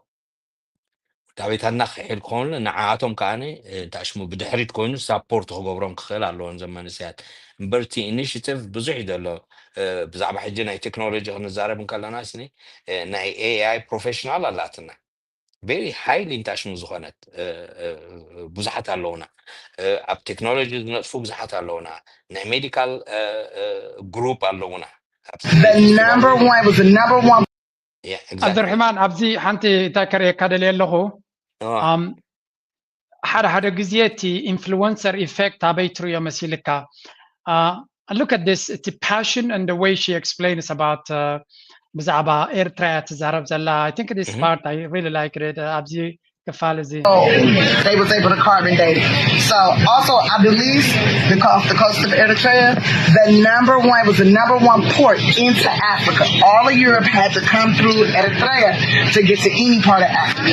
Speaker 5: دابيتنا خيل كون نعاتهم كاني تاشمو بدحريت كون سابورت خبرهم خيل على زمان ساعات برتي انيشيتيف بزح يدلو بزعما حجي ناي تكنولوجي نزارب نكلنا سني ناي اي اي بروفيشنال اللاتنا very highly انتاشمو زخانت بزحت علونا اب تكنولوجي نطفو بزحت علونا ناي ميديكال جروب علونا
Speaker 6: The number one was the number one.
Speaker 5: yeah
Speaker 2: عبد
Speaker 5: exactly
Speaker 2: الرحمن أبزي حنتي تاكر كادلي اللغو
Speaker 5: اه
Speaker 2: حدا جزيتي influencer effect تابيترو يا مسيلكا look at this the passion and the way she explains about بزعبا Eritrea تزارب زلا I think this part I really like it أبزي كفالزي
Speaker 6: They was able to carbon date it. So also, I believe off the coast of Eritrea, the number one was the number one port into Africa. All of Europe had to come through Eritrea to get to any part of Africa.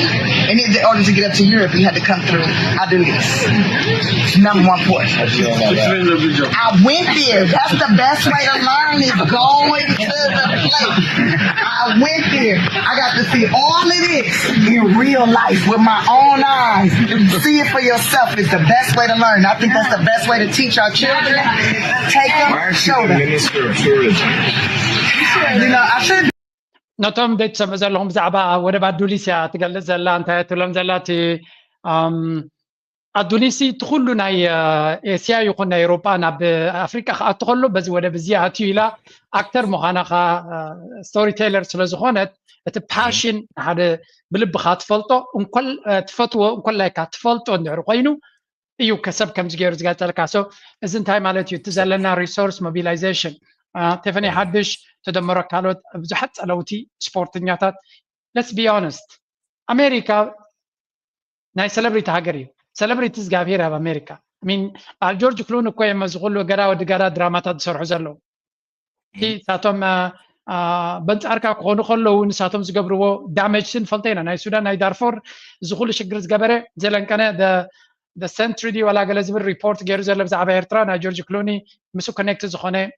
Speaker 6: And in order to get up to Europe, you had to come through Adulis. Number one port. I went there. That's the best way to learn is going to the place. I went there. I got to see all of this in real life with my own eyes. See it for yourself is the best way to learn. I think that's the best way to teach our children. Take them, show them. You know, I should.
Speaker 2: نتوم ديت سمزلهم زعبا ودبا دوليسيا تقال زلا انت تلم زلاتي الدونيسي تخلو ناي اسيا يكون ناي اوروبا ناب افريقيا تخلو بز ودا بزياتي لا اكثر مخانخه ستوري تيلر سلازخونت باشن هذا بلبخا تفلطو انكل تفتو انكل لايك تفلطو ندير قينو ايو كسب كم زغير زغاتلكا سو ازن تايم مالتي تزلنا ريسورس موبيلايزيشن تفني حدش تدمر كالوت بزحت علوتي سبورتنياتات let's be honest امريكا ناي سيلبريتي هاجري سيلبريتيز غافيرا بامريكا من جورج كلوني كوي مزغول وغرا ودغرا دراماتات سرحو زلو تي ساتوم بنت اركا كونو خلو نساتوم زغبرو دامجن فلتينا ناي سودان ناي دارفور زغول شجرز غبره زلن كان the century دي ولا غلازم ريبورت غير زل بزعبا ايرترا نا جورج كلوني مسو كونكت زخونه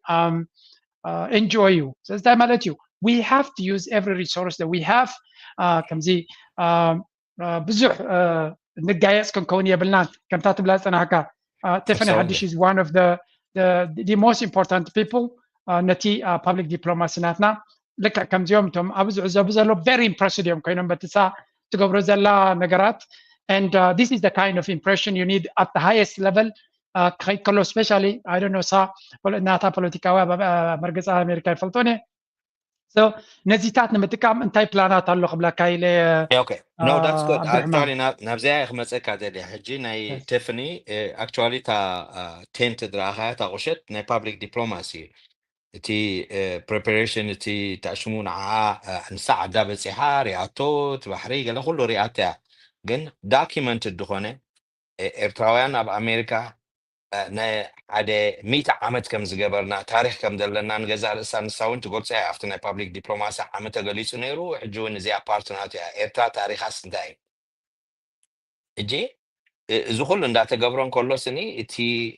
Speaker 2: enjoy you so that مالت you we have to use every resource that we have كمزي بزح نقايس كون يبلنا كم تاتب لاسنا هكا تفني حدش is one of the most important people نتي public diplomacy ناتنا لك كم يوم توم ابزع زبزلو very impressive يوم كاينهم بتسا تقبر زلا نغرات and this is the kind of impression you need at the highest level كلو especially I don't know صا ناتا بوليتيكا مركز امريكا فلتوني so نزيتات نمتكام انتي بلانات الله قبل كايله
Speaker 5: okay no that's good actually نبزي خمسة كده حجي ناي تيفاني actually تا تنت دراها تا غشت ناي public diplomacy تي preparation تي تأشمون نساعد دابت سحار رياضات بحرية قال كله رياضة جن documented دخانه إرتراويان أب أمريكا نا عاد 100 عامت كم زجبرنا تاريخ كم دلنا نجزا لسان ساون تقول ساعة أفتنا public diplomacy عامت قليسو نيرو حجون زي أبارتنات إرتا تاريخ أسنداي إجي زخول إن داتا جبران كله سني تي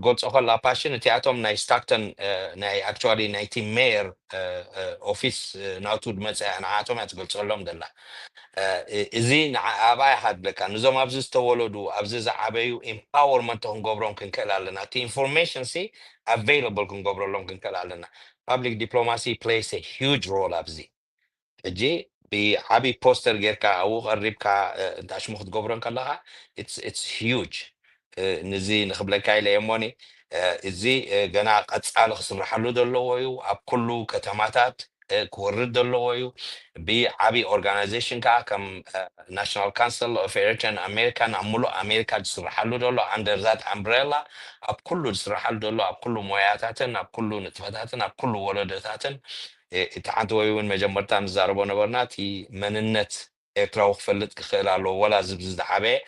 Speaker 5: قلت سأقول لا باشن تي أتوم ناي ستاكتن ناي actually ناي تي مير أوفيس ناتود مثلا أنا أتوم أتقول سلام دلنا إزين عباي حد لك نظام أبزز تولدو أبزز عبايو empowerment هم جبران كن كلا لنا تي information سي available كن جبران كن كلا لنا public diplomacy plays a huge role أبزي جي بعبي بوستر غير كا أو قريب كا داش مخد جبران كلها it's huge نزي نخبل كايلة يموني إزي جنا قد سأل خسر حلو دلويو أب كله كتماتات كورد دلويو بعبي organization كا كم National Council of Eritrean America نعملو أمريكا جسر حلو دلو under that umbrella أب كله جسر حلو دلو أب كله موياتاتن أب كله نتفتاتن أب كله ولدتاتن تعانت وين مجمرتان زاربو نبرناتي مننت إتراوخ فلت خلالو ولا زبز دعبه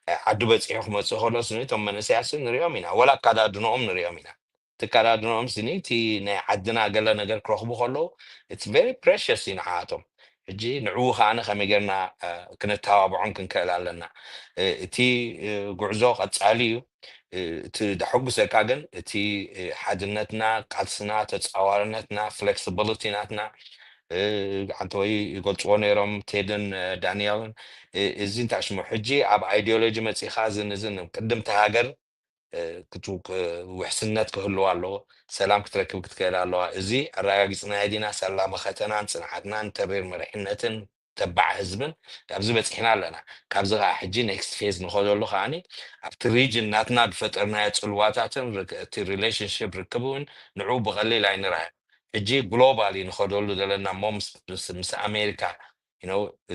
Speaker 5: عدو بتصيح متصو خلاص نيتهم من سياسن ريامينا ولا كذا دنوم نريامينا تكذا دنوم سنيتي نعدنا قال نقول كروخ بخلو it's very precious in حياتهم جي نعوها أنا خميجرنا كنا تابعون كن كلا لنا تي قعزوق أتساليو تدحق سكاجن تي حدنتنا قدسنا تتصورنتنا flexibility ناتنا عنتوي يقولوا نيرم تيدن دانيال إزين تعشمو حجي عب أيديولوجي متسيخا زن قدم تهاجر كتوك وحسنات كهلو الله سلام كتركب كتكيل الله إزي الرأي جسنا هدينا سلام ختنا نصنعتنا نتبير مرحنة تبع حزبن أبزي بتحنا لنا كابزغا حجي نيكست فيز نخوض له خاني أبت ريجن ناتنا بفترنا يتسلواتاتن تي ريليشن شيب ركبون نعوب غلي عين راه حجي جلوبالي نخوض له دلنا مومس مس أمريكا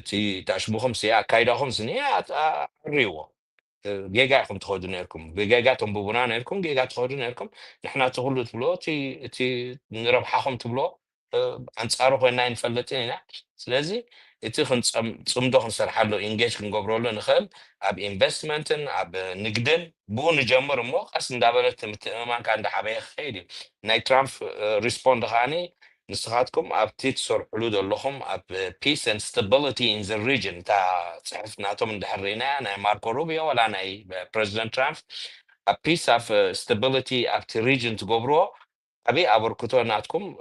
Speaker 5: تي تاشموهم سيا كايدهم سنيا ريو جيجاكم تخرجون لكم جيجاتهم ببنان لكم جيجات تخرجون لكم نحن تقولوا تبلو تي نربحهم تبلو أنصارو هنا نفلتين هنا سلازي تي صمدو نسرحلو إنجاج كنقبرولو نخل أب إنفستمنتن أب نقدن بو نجمر مو قاس ندابلت ما كان ده حبايا خيري ناي ترامب ريسبوند خاني نسخاتكم أب تيتسور حلود اللهم أب peace and stability in the region تا صحف ناتو من دحرينا أنا ماركو روبيو ولا أنا بريزيدنت ترامب أب peace of stability أب تي region تقبرو أبي أبركتو ناتكم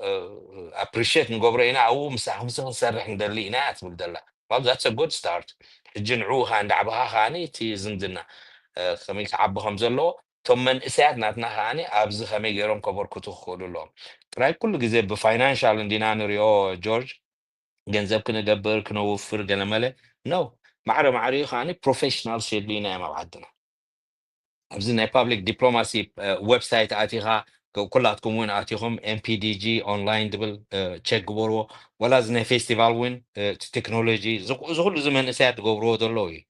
Speaker 5: appreciate نقبرو هنا أو مساهم نسرح ندلينا أتبل دلا well that's a good start جنعوها عند عبها خاني تي زندنا خميك عبهم زلو ثم من إساعد ناتنا خاني أبز خميك يروم كبركتو خولو لهم تراي كل جزء بفاينانشال عندنا نريو جورج جنزب كنا جبر كنا وفر جنمله نو معري خاني بروفيشنال شيء لينا ما بعدنا أبزنا public diplomacy ويب سايت آتيها كلها تكون آتيهم MPDG أونلاين دبل تشيك جبرو ولا زنا فيستيفال وين تكنولوجي زغل زمان إساعد جبرو دلوي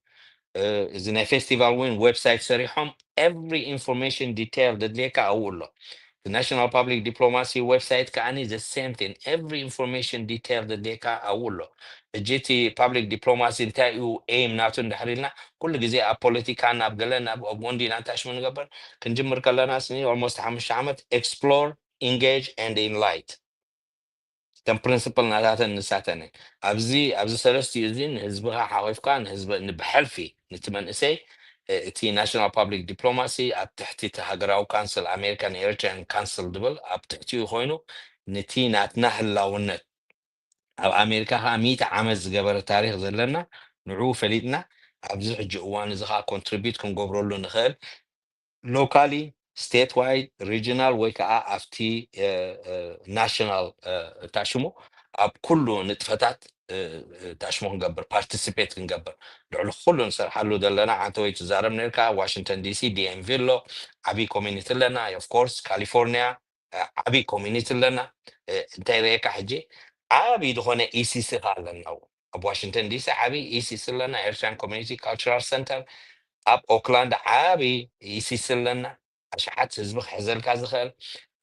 Speaker 5: زنا فيستيفال وين ويب سايت سريحهم every information detail دليك أقوله The National Public Diplomacy website كأني the same thing. Every information detail that they أقول له. جيتي Public Diplomacy نتاعو aim ناتون دحريلنا كل جزء politics أنا أبغلنا أبغوندي ناتاش من قبل كنجمر كلنا سنين almost 5 عامات explore, engage and enlighten. كان principle ناتاتا نساتني. أبزي سلستي يزين هزبها حويف كان هزب نبحلفي نتمنى سي تي national public diplomacy أب تحتي تهجراو كانسل American Eritrean Council دبل أب تحتي خوينو نتي ناتنهل لونت أو أمريكا ها 100 عام قبل تاريخ زلنا نعو فليتنا أبزح جوان زخا contribute كن قبرولو نخل locally statewide regional ويكا أفتي national تاشمو أب كله نتفتات تاشمو نقبر participate نقبر لعلو كله نصر حلو دلنا عطوي تزارم نركا واشنطن دي سي دي ام فيلو عبي كوميونيتي لنا of course كاليفورنيا عبي كوميونيتي لنا انتي ريكا حجي عبي دخونا اي سي سي لنا اب واشنطن دي سي عبي اي سي سي لنا ايرشان كوميونيتي كالتشرال سنتر اب اوكلاند عبي اي سي سي لنا اشحات حزب حزل كازخل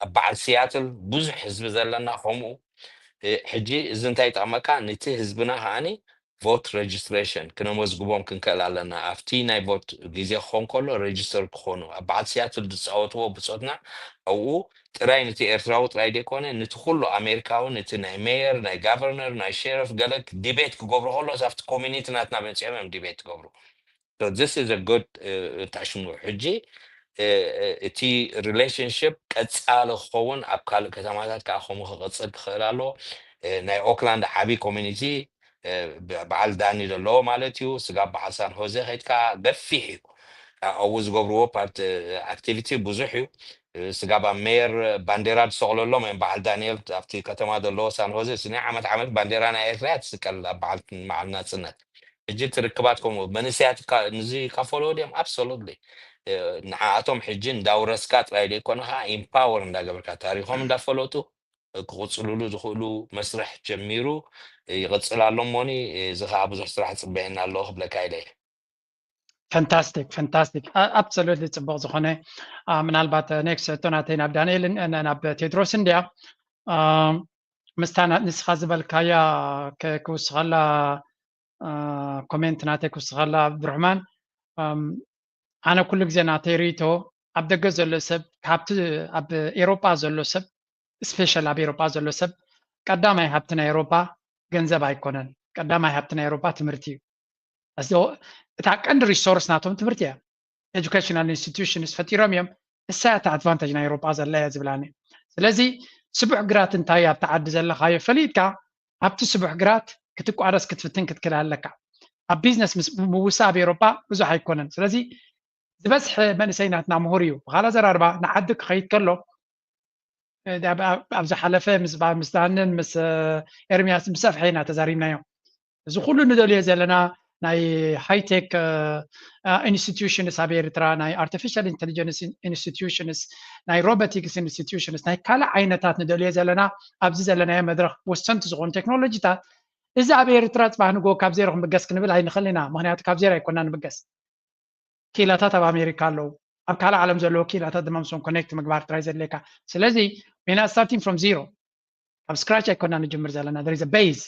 Speaker 5: بعد سياتل بوز حزب زلنا همو حجي زنتاي طعمكا نتي حزبنا هاني vote registration كنا مزقوبهم كنكال لنا افتي ناي vote جيزي خون كله ريجستر كخونو بعد سياتل دسعوتو بصوتنا او تراي نتي ارتراو تراي ديكونه نتخلو امريكاو نتي ناي مير ناي governor ناي شيرف قالك ديبيت كغبرو هولو زافت كوميونيتي ناتنا بنسيامم ديبيت كغبرو so this is a good تعشمو حجي تي relationship كتسال خون ابكال كتماتات كاخوم خصد خلالو ناي اوكلاند حبي كوميونيتي بعال داني دلو مالتيو سغاب حسن هوزي هيتكا بفيحيو او زغبرو بارت اكتيفيتي بوزحيو سغاب مير بانديرات سولولو من بعال دانيال افتي كتما دلو سان هوزي سني عمل بانديرانا ايرات سكال بعال مع الناس سنت جيت ركباتكم منسيات نزي كفولو ديم absolutely نعاتهم حجين داورسكات رايدي يكونها امباور እንዳገበርካ ታሪኾም እንዳፈለጡ ክቕፅልሉ ዝኽእሉ መስርሕ ጀሚሩ ይቕፅላሎም ሞኒ እዚ ከዓ ብዙሕ ስራሕ ፅበየና ኣለዎ ክብለካ ኢለ
Speaker 2: fantastic absolutely ፅቡቅ ዝኾነ ምናልባት ኔክስት እቶናተይ ናብ ዳንኤልን ናብ ቴድሮስን ድያ ምስታና ንስኻ ዝበልካያ ክውስኸላ ኮሜንት ናተይ ክውስኸላ ብርሕማን أنا كل جزء ناتيريتو أبدأ جزء لسب كابت أب أوروبا زلوا سب سبيشال أب أوروبا زلوا سب قدام أي هبتنا أوروبا جنزة بايكونن قدام أي هبتنا أوروبا تمرتي أصله تاك عند ريسورس ناتهم تمرتيها educational institutions فتيرم يوم الساعة advantage نا أوروبا زلها زبلاني لذي سبع قرات انتايا بتعد زلها خايف فليتكا ኣብቲ ስቡሕ ግራት ክትቋረስ ክትፍትን ክትክል ኣለካ ኣብ ቢዝነስ ምውሳብ ኤውሮጳ ብዙሕ ኣይኮነን ስለዚ ዝበዝሕ መንእሰይ ናትና ምሁር እዩ ብካልእ ዘራርባ ንዓዲ ክኸይድ ከሎ ኣብ ዝሓለፈ ምስ ዳንን ምስ ኤርምያስ ብሰፍሐ ኢና ተዛሪብናዮም እዚ ኩሉ ንደልዮ ዘለና ናይ ሃይቴክ ኢንስቲትዩሽንስ ኣብ ኤርትራ ናይ ኣርቲፊሻል ኢንተሊጀንስ ኢንስቲትዩሽንስ ናይ ሮቦቲክስ ኢንስቲትዩሽንስ ናይ ካልእ ዓይነታት ንደልዮ ዘለና ኣብዚ ዘለናዮ መድረክ ወሰንቲ ዝኾኑ ቴክኖሎጂታት እዚ ኣብ ኤርትራ ፅባሕ ንጎ ካብ ዜሮ ክንብገስ ክንብል ኣይንኽእል ኢና ምክንያቱ ካብ ዜሮ ኣይኮንና ንብገስ ኪላታት ኣብ ኣሜሪካ ኣለዉ ኣብ ካልእ ዓለም ዘለዎ ኪላታት ድማ ምስኦም ኮኔክት ምግባር ጥራይ ዘድልየካ ስለዚ ዌና ስታርቲንግ ፍሮም ዚሮ ኣብ ስክራች ኣይኮንና ንጅምር ዘለና there is a base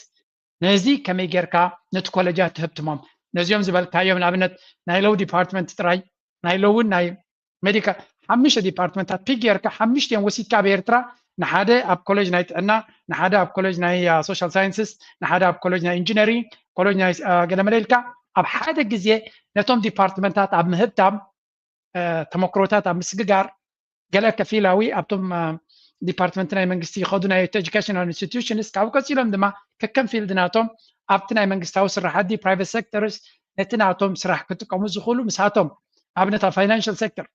Speaker 2: ነዚ ከመይ ጌርካ ነቲ ኮሌጃት ትህብትሞም ነዚኦም ዝበልካዮም ንኣብነት ናይ ሎው ዲፓርትመንት ጥራይ ናይ ሎውን ናይ ሜዲካል 5 ዲፓርትመንታት ፒክ ጌርካ 5 ወሲድካ ኣብ ኤርትራ ንሓደ ኣብ ኮሌጅ ናይ ጥዕና ንሓደ ኣብ ኮሌጅ ናይ ሶሻል ሳይንስስ ንሓደ ኣብ ኮሌጅ ናይ ኢንጂነሪንግ ኮሌጅ ናይ ገለመለልካ ኣብ ሓደ ግዜ ነቶም ዲፓርትመንታት ኣብ ምህብታም ተመክሮታት ኣብ ምስግጋር ገለ ከፊላዊ ኣብቶም ዲፓርትመንት ናይ መንግስቲ ይኸዱ ናይ ኤጁኬሽናል ኢንስቲትዩሽንስ ካብ ቀፂሎም ድማ ከከም ፊልድ ናቶም ኣብቲ ናይ መንግስታዊ ስራሕቲ ፕራይቬት ሴክተርስ ነቲ ናቶም ስራሕ ክጥቀሙ ዝኽእሉ ምሳቶም ኣብነት ኣብ ፋይናንሽል ሴክተር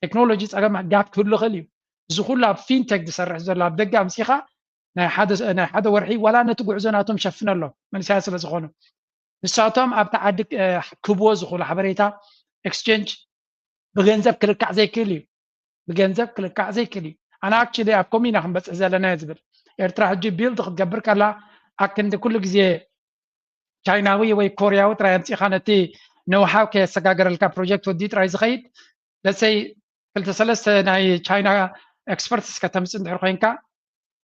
Speaker 2: ቴክኖሎጂ ፀገም ጋፕ ክህሉ ይኽእል እዩ እዚ ኩሉ ኣብ ፊንቴክ ዝሰርሕ ዘሎ ኣብ ደገ ኣምፂኻ ናይ ሓደ ወርሒ ዋላ ነቲ ጉዕዞ ናቶም ሸፍነሎ መንእሰያት ስለ ዝኾኑ ንሳቶም ኣብቲ ዓዲ ክብዎ ዝኽእሉ ሓበሬታ ኤክስቼንጅ ብገንዘብ ክልካዕ ዘይክእል እዩ ብገንዘብ ክልካዕ ዘይክእል እዩ ኣነ ኣክቹሊ ኣብ ኮሚና ክንበፅሕ ዘለና እየ ዝብል ኤርትራ ሕጂ ቢልድ ክትገብር ከላ ኣክንዲ ኩሉ ግዜ ቻይናዊ ወይ ኮርያዊ ጥራይ ኣምፂኻ ነቲ ነውሓው ከየሰጋገረልካ ፕሮጀክት ወዲ ጥራይ ዝኸይድ ለሰይ 2-3 ናይ ቻይና ኤክስፐርትስ ከተምፅእ እንድሕር ኮይንካ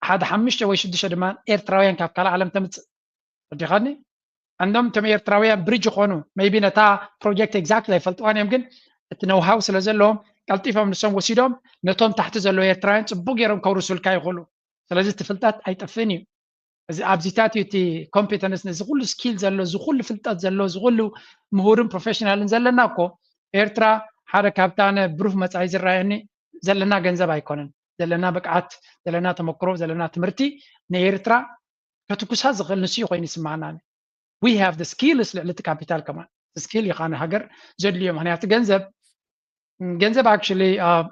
Speaker 2: ሓደ 5 ወይ 6 ድማ ኤርትራውያን ካብ ካልእ ዓለም ተምፅእ ወዲኻኒ عندهم تم ኤርትራውያን ብሪጅ ይኾኑ ሜይቢ ነታ ፕሮጀክት ኤግዛክትሊ ኣይፈልጥዋን እዮም ግን እቲ ነውሃው ስለ ዘለዎም ቀልጢፎም ንሶም ወሲዶም ነቶም ታሕቲ ዘለዎ ኤርትራውያን ፅቡቅ ጌሮም ከውርሱልካ ይኽእሉ ስለዚ እቲ ፍልጠት ኣይጠፍእን እዩ እዚ ኣብዚታት እቲ ኮምፒተንስ ነዚ ኩሉ ስኪል ዘሎ እዚ ኩሉ ፍልጠት ዘሎ እዚ ኩሉ ምሁርን ፕሮፌሽናልን ዘለና እኮ ኤርትራ ሓደ ካብታነ ብሩህ መጻኢ ዝረኣየኒ ዘለና ገንዘብ ኣይኮነን ዘለና ብቅዓት ዘለና ተመክሮ ዘለና ትምህርቲ ንኤርትራ ከትኩሳ ዝኽእል ንስዩ ኮይኑ ይስማዓና we have the skills ልዕሊ ካፒታል ከማ ስኪል ይኻነ ሃገር ዘድልዮ ምክንያቱ ገንዘብ actually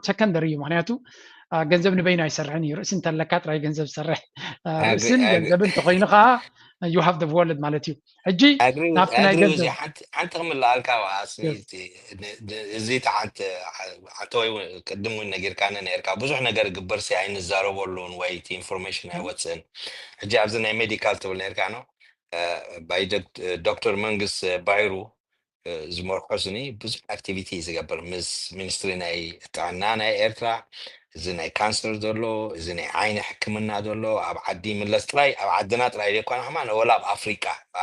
Speaker 2: secondary እዩ ምክንያቱ ገንዘብ ንበይና ኣይሰርሕን እዩ ርእሲ እንተለካ ጥራይ ገንዘብ ዝሰርሕ ርእስን ገንዘብን ተኮይኑ ከዓ you have the world ማለት እዩ ሕጂ ናብቲ ናይ ገንዘብ
Speaker 5: ሓንቲ ክምላልካ ኣስኒ እዚ ተሓንቲ ዓተወይ ቅድም እውን ነጊርካነ ነርካ ብዙሕ ነገር ግበርሲ ኣይንዛረበሉን ወይ እቲ ኢንፎርሜሽን ኣይወፅእን ሕጂ ኣብዚ ናይ ሜዲካል ትብል ነርካ ነው ባይ ዶክተር መንግስ ባይሩ ዝመርሖስኒ ብዙሕ ኣክቲቪቲ ዝገብር ምስ ሚኒስትሪ ናይ ጥዕና ናይ ኤርትራ እዚ ናይ ካንሰር ዘሎ እዚ ናይ ዓይኒ ሕክምና ዘሎ ኣብ ዓዲ ምለስ ጥራይ ኣብ ዓድና ጥራይ ዘይኮነ ከማን ወላ ኣብ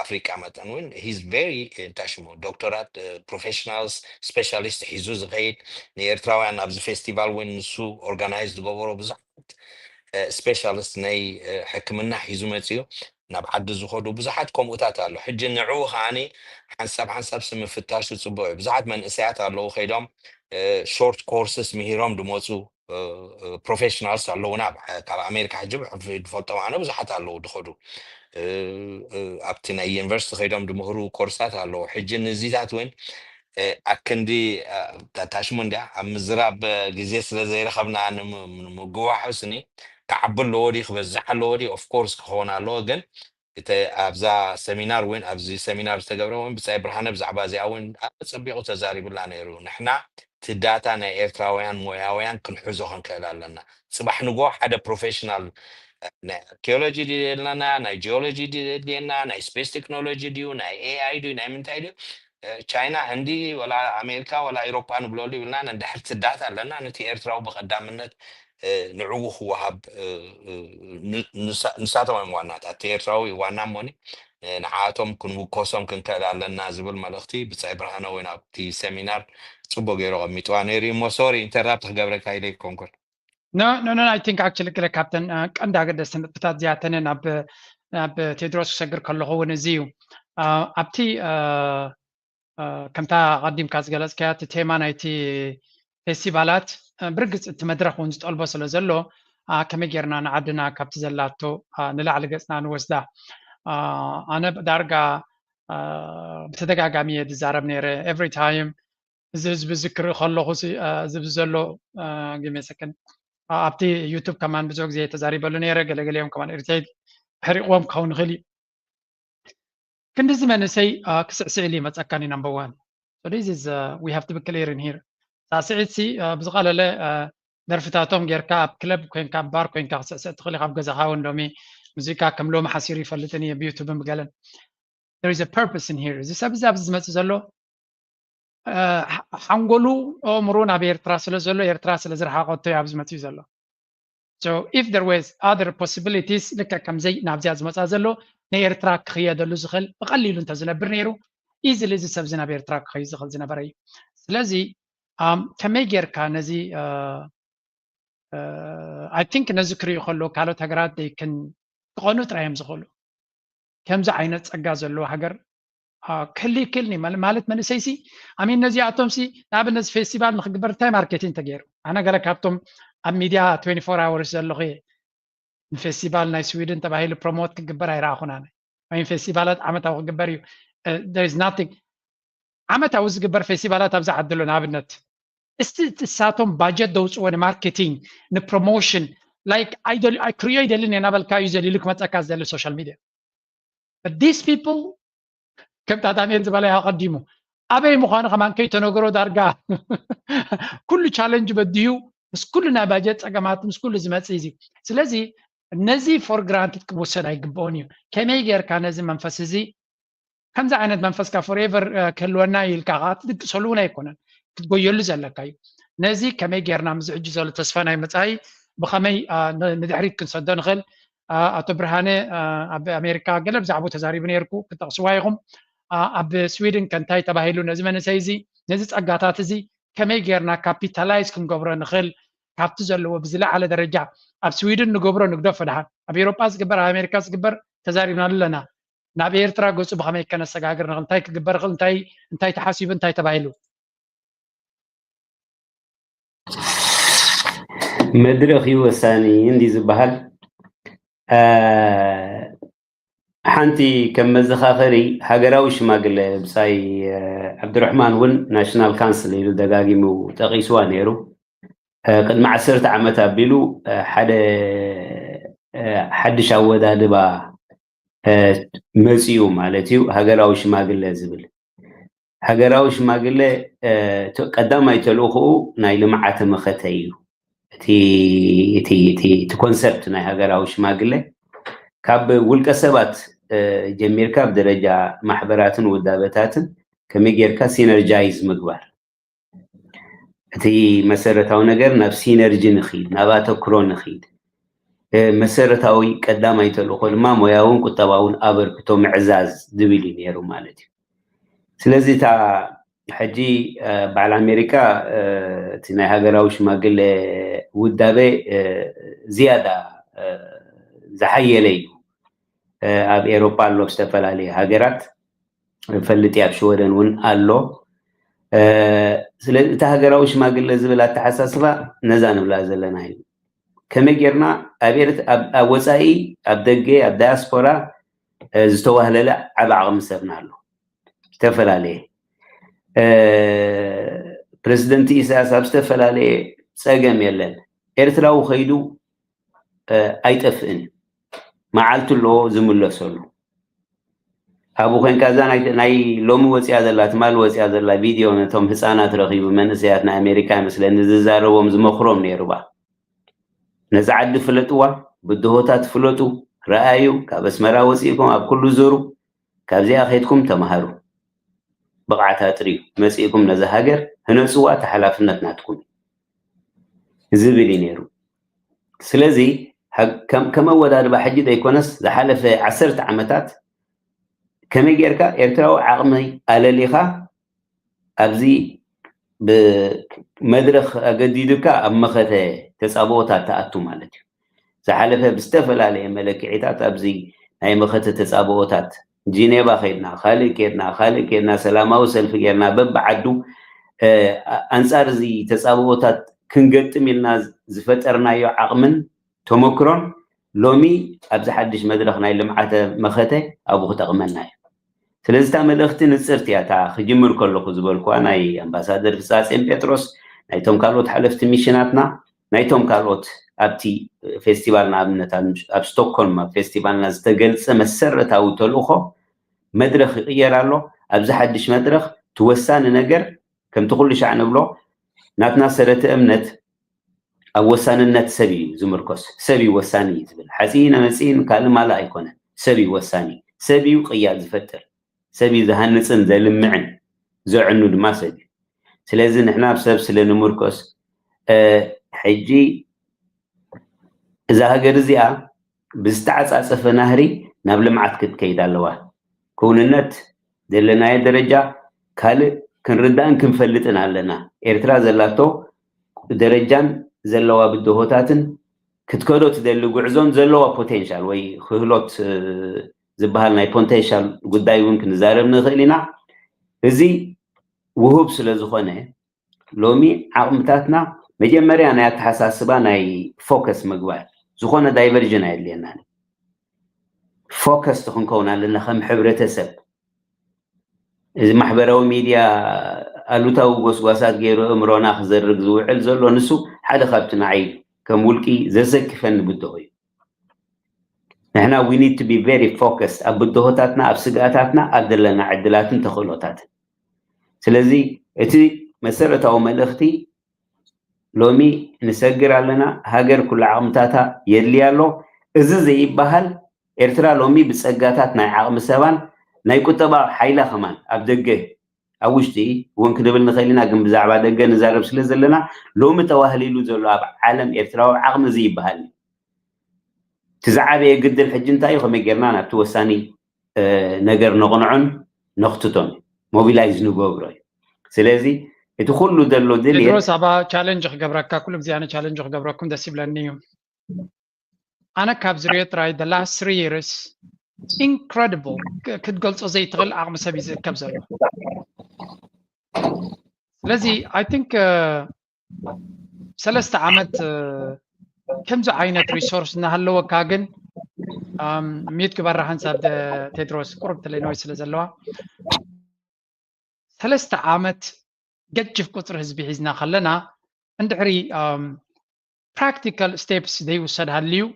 Speaker 5: ኣፍሪቃ መጠን እውን ሂዝ ቨሪ ታሽሞ ዶክተራት ፕሮፌሽናልስ ስፔሻሊስት ሒዙ ዝኸይድ ንኤርትራውያን ኣብዚ ፌስቲቫል እውን ንሱ ኦርጋናይዝ ዝገበሮ ብዙሓት ስፔሻሊስት ናይ ሕክምና ሒዙ መፅዩ ናብ ዓዲ ዝኸዱ ብዙሓት ከምኡታት ኣሎ ሕጂ ንዕኡ ከዓኒ ሓንሳብ ስምፍታሹ ፅቡቅ እዩ ብዙሓት መንእሰያት ኣለዉ ከይዶም ሾርት ኮርስስ ምሂሮም ድመፁ ፕሮፌሽናልስ ኣለውና ካብ ኣሜሪካ ሕጂ ዝፈልጦም ኣነ ብዙሓት ኣለዉ ድኸዱ ኣብቲ ናይ ዩኒቨርሲቲ ከይዶም ድምህሩ ኮርስታት ኣለዉ ሕጂ ንዚታት እውን ኣክንዲ ታሽሙ እንድያ ኣብ ምዝራብ ግዜ ስለ ዘይረኸብና ንምግዋሖስኒ كعب اللودي خبزح اللودي of course كهونا لوجن أبزا سمينار وين أبزي سمينار تجبره وين بس إبراهيم بزعبا زي أوين أتصبيعو تزاري بالله نيرو نحنا تداتا نا إيرتراويان موياويان كل حزوهم كلا لنا صباح نجوا حدا بروفيشنال نا archaeology دي لنا نا geology دي لنا نا space technology ديو نا AI ديو نا من تايدو China عندي ولا أمريكا ولا أوروبا نبلولي ولا ندحت الداتا لنا نتي إيرتراو بقدامنا نعوه وهاب نساتهم موانات أتيرتراوي وانا موني نعاتهم كن وكوسهم كن كلا لنا زبل ملختي بس إبراهيم وين أبتي سيمينار صبوا غيرو ميتوانيري موسوري انترابت قبل كايلي كونكور
Speaker 2: No, I think actually كلا كابتن كندا قد سنة بتاعت زيادتنا ناب تدرس سجر كله هو نزيو أبتي كمتا قديم كاس جلس كات تيمان أيتي فيستيفالات برجس تمدرخ ونزت ألبس لزلو كم جرنا نعدنا كابت زلاتو نلعب جسنا نوزدا أنا دارجا بتدقاقامية تزارب نيرة every time زبز بذكر خلو خصي زبز زلو جيمي سكن أبتي يوتيوب كمان بزوج زي تزاري بلو نيرة قلق اليوم كمان إرتايد حريقوام كون غلي كن زمان سي كسعسعي لي متأكاني number one so this is we have to be clear in here سعسعي سي بزغالة لا درفتاتهم غير كاب كلب كوين كاب بار كوين كاب سعسعي تخلي خاب غزا هاون لومي موزيكا كملو محاسيري فلتني بيوتيوب مقالن there is a purpose in here زي سابزاب زمت زلو حنقولوا أمرونا بإرترا سلزلو إرترا سلزرها قطي عبز متي زلو so if there was other possibilities لك كم زي نابزي عزمت زلو نيرترا خيا دلو زخل بقليل انت زنبر نيرو easily زي سبزنا بإرترا خيا زخل زنبري سلزي كميجر كان زي I think نذكر يخلو كالو تغرات they can تقونو ترايم زخلو كم زي عينت أجازلو هجر كلي كلني مالت من سيسي أمين نزي أتوم سي نابنز فيستيفال نخبر تاي ماركتين تغير أنا قالك هبتم أم ميديا 24 hours اللغة الفيستيفال ناي سويدن تبعي له بروموت كجبر هاي راخونا أمين فيستيفالات عمت أو جبريو there is nothing عمت أو جبر فيستيفالات أبز عدلو نابنت استساتهم budget those on marketing the promotion like I create لني نابل كايز اللي لك متأكد على السوشيال ميديا but these people كم تعتمد زبالة قديمه أبي مخانة كمان كي تنقروا درجة كل challenge بديو بس كلنا باجت أجمعات مش كل زمات سيزي سلزي نزي for granted كبوسنا يقبونيو كم يجير كان نزي منفس زي كم زعند منفس كفوريفر كلونا يلقاعات سلونا يكونن تقول زلكاي نزي كم يجير نامز عجزة لتصفنا يمتعي بخمي ندحريت كنصدق نخل أتبرهانة بأمريكا قلب زعبو تزاري بنيركو كتقصوايهم أب سويدن كنتاي تباهيلو نزمن سيزي نزت أقاطات زي كمي غيرنا كابيتالايز كنقبرو نخل كابتو زلو بزلا على درجة أب سويدن نقبرو نقدو فدها أب أوروبا سقبر أمريكا سقبر تزاري بنا نابي إيرترا قوسو بخمي كان سقاقر نغنتاي كقبر غل انتاي تحاسيب انتاي تباهيلو
Speaker 4: مدرخ يوساني اندي زبهل حانتي كم مزخاخري هاجراو شماغل بساي عبد الرحمن ون ناشونال كانسل يلو دغاغيمو تقيسوا نيرو قد مع 10 عامات ابيلو حد شاودا دبا مزيو مالتيو هاجراو شماغل زبل هاجراو شماغل قداماي تلوخو ناي لمعات مختايو تي كونسبت ناي هاجراو شماغل كاب والكسبات جميركا بدرجة محبراتن ودابتاتن كميجيركا سينرجايز مقبار تي مسارتاو نجر ناب سينرجي نخيد ناباتو كرون نخيد مسارتاوي قدام ايتلو خل ما موياون قطباون ابر كتو معزاز دبيلي نيرو مالتي سلازي تا حجي بعل امريكا تي ناي هاغراوش ماقل ودابي زيادة زحيلي اب اوروبا لو استفلالي هاجرات فلتي اب شودن ون الله سلازي تا هاغراوش ماقل زبلا تحساسبا نزان بلا زلنا كمجرنا ابيرت اب وصاي اب دغه اب دياسبورا زتوهلله على عقم سبنالو استفلالي بريزيدنت إساس استفلالي صقم يلن إرتراو خيدو أيتفن معالت له زملسلو أبو خن كذا ناي لوم وصي ازلات مال وصي ازلا فيديو نتوم حسانات رخيبو منسياتنا امريكا مثلا نززارو زمخروم نيربا نزعد فلطوا بدهوتات فلطو رأيو كبسمرا وصيكم اب كل زورو كابزي اخيتكم تمهروا بقعتها تريو مسيكم نزهاجر هنسوا تحلافنتنا تكون زبلي نيرو سلازي كما ودار بحجي دا يكونس زحلف 10 عامات كما يركا يرتراو عقمي علاليخا ابزي بمدرخ اجديدكا امخته تصابوتا تاعتو مالتي زحلف بستفل عليه ملكيتات ابزي اي مخته تصابوتات جينيفا خيدنا خالقنا سلاماو سلف غيرنا ببعدو انصار زي تصابوتات كنغطم يلنا زفطرنايو عقمن تمكرون لومي أبز حدش مدرخ ناي لمعته مخته أبو تقمنا ስለዚህ ታ መልእኽቲ ንጽርት እያ ታ ክጅምር ከለኹ ዝበልኩ ናይ ኣምባሳደር ፍጻጼም ጴጥሮስ ናይቶም ካልኦት ሓለፍቲ ሚሽናትና ናይቶም ካልኦት ኣብቲ ፌስቲቫል ንኣብነት ኣብ ስቶክሆልም ኣብ ፌስቲቫልና ዝተገልጸ መሰረታዊ ተልእኾ መድረኽ ይቕየር ኣሎ ኣብዚ ሓድሽ መድረኽ ትወሳኒ ነገር ከምቲ ኩሉ ሻዕ ንብሎ ናትና ሰረተ እምነት ኣብ ወሳንነት ሰብ እዩ ዝምርኮስ ሰብ እዩ ወሳኒ ዝብል ሓፂነ መፂን ካልእ ማላ ኣይኮነን ሰብ እዩ ወሳኒ ሰብ እዩ ቅያድ ዝፈጥር سبي زهنسن زي المعن زعنو دما سبي سلازي نحنا بسبب سلانو مركز حجي إذا هاجر زيا بستعص عصف نهري نابل معت كيد اللوا كون النت دلنا درجة كالي كنردان كنفلتنا لنا إرترا زلاتو درجان زلوا بالدهوتاتن كتكودو تدلو قعزون زلوا بوتنشال وي خلوت زبال ناي بوتنشال قداي ممكن نزارب نخلينا هزي وهوب سلازخونه لومي عقمتاتنا مجمريا انا يتحساسبا ناي فوكس مقبال زخونه دايفرجن هايلينا فوكس تكون كونا لنا خم حبرتسب اذا محبرو ميديا الوتاو غوسغاسات غيرو امرونا خزرق زوعل زلو نسو حدا خابتنا عيب كمولكي ززكفن بدوي نحنا we need to be very focused أبدوهاتنا أبسقاتنا أدلنا عدلاتن تخلوتات سلازي اتي مسيرة أو ملختي لومي نسجر علينا هاجر كل عامتاتا يليالو إذا زي بحال إرترا لومي بسقاتاتنا عام سبان نايكو تبع حيلة خمان أبدقه أوشتي وانك دبل نخلينا جنب زعبا دقه نزارب سلازلنا لومي تواهلي لوزولو عالم إرترا عام زي بحال تزعبي قد الحج نتاعي خمي جرنانا توساني نجر نقنعن نختتون موبيلايز نجوبراي سلازي يدخلوا دلو دليل
Speaker 2: تدرس أبا challenge خبرك كلهم زيانة challenge خبركم ده سيبلانيهم أنا كابزريت راي the last 3 years incredible كنت قلت زي تغل أعمى سبيز كابزر لذي I think سلست عامت كم زو عينة ريسورس نهلو كاجن ميت كبار حنساب تدرس قرب تلينوي سلزلوا ثلاثة عامت قد في كتر حزبي حزنا خلنا ندعري practical steps they said هاليو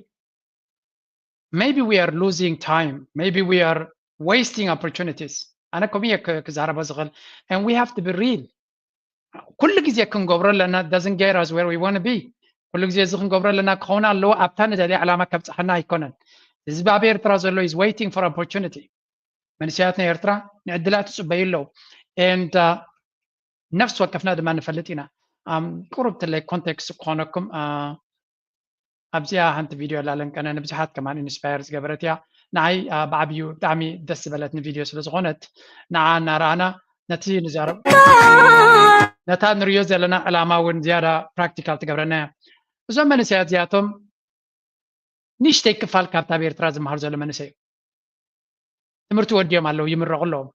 Speaker 2: maybe we are losing time maybe we are wasting opportunities أنا كمية كزهرة بزغل and we have to be real كل جزء كن قبر لنا doesn't get us where we want to be كل جزء زخن قبر لنا كونا لو أبتنا جدي علامة كبت حنا يكونن الزباب إيرترا زلوا is waiting for opportunity من سياتنا إيرترا نعدلات سبيل له and نفس وقفنا دم نفلتنا قربت لك context كونكم أبزيها هنت فيديو لالن كان نبزحات كمان inspires قبرتيا نعي بعبيو دعمي دس بلتني فيديو سلزغونت نعنا رانا نتي نزارب نتا نريوز لنا علامة ون زيادة practical تقبرنا زمان سياتياتهم نشتي كفال كابتا بيرتراز مهارزة لمن سي تمرتو وديهم على يمرغ لهم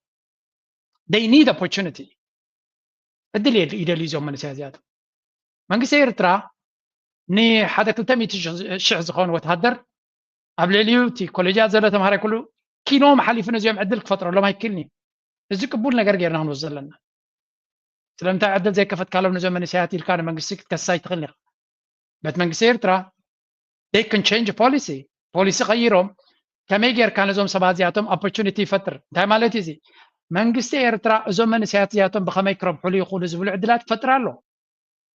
Speaker 2: they need opportunity الدليل إيداليزو من سياتياتهم من سيرترا ني حدا كلتمي تشع زخون وتهدر قبل اليوتي كوليجات زلت مهاري كله كينو محلي في نزيم عدلك فترة لو ما يكلني إذا قبولنا قرقيرنا هنوزل لنا سلامتا عدل زي كفت كالو نزيم من سياتي الكان من قسيك كساي تغلق بات من سيرترا they can change policy غيرهم كما يجير كان زوم سبازياتهم opportunity فتر ده مالتي زي መንግስቲ ኤርትራ እዞም መንእሰያት እዚኣቶም ብኸመይ ክረብሕሉ ይኽእሉ ዝብሉ ዕድላት ፈጥራ ኣሎ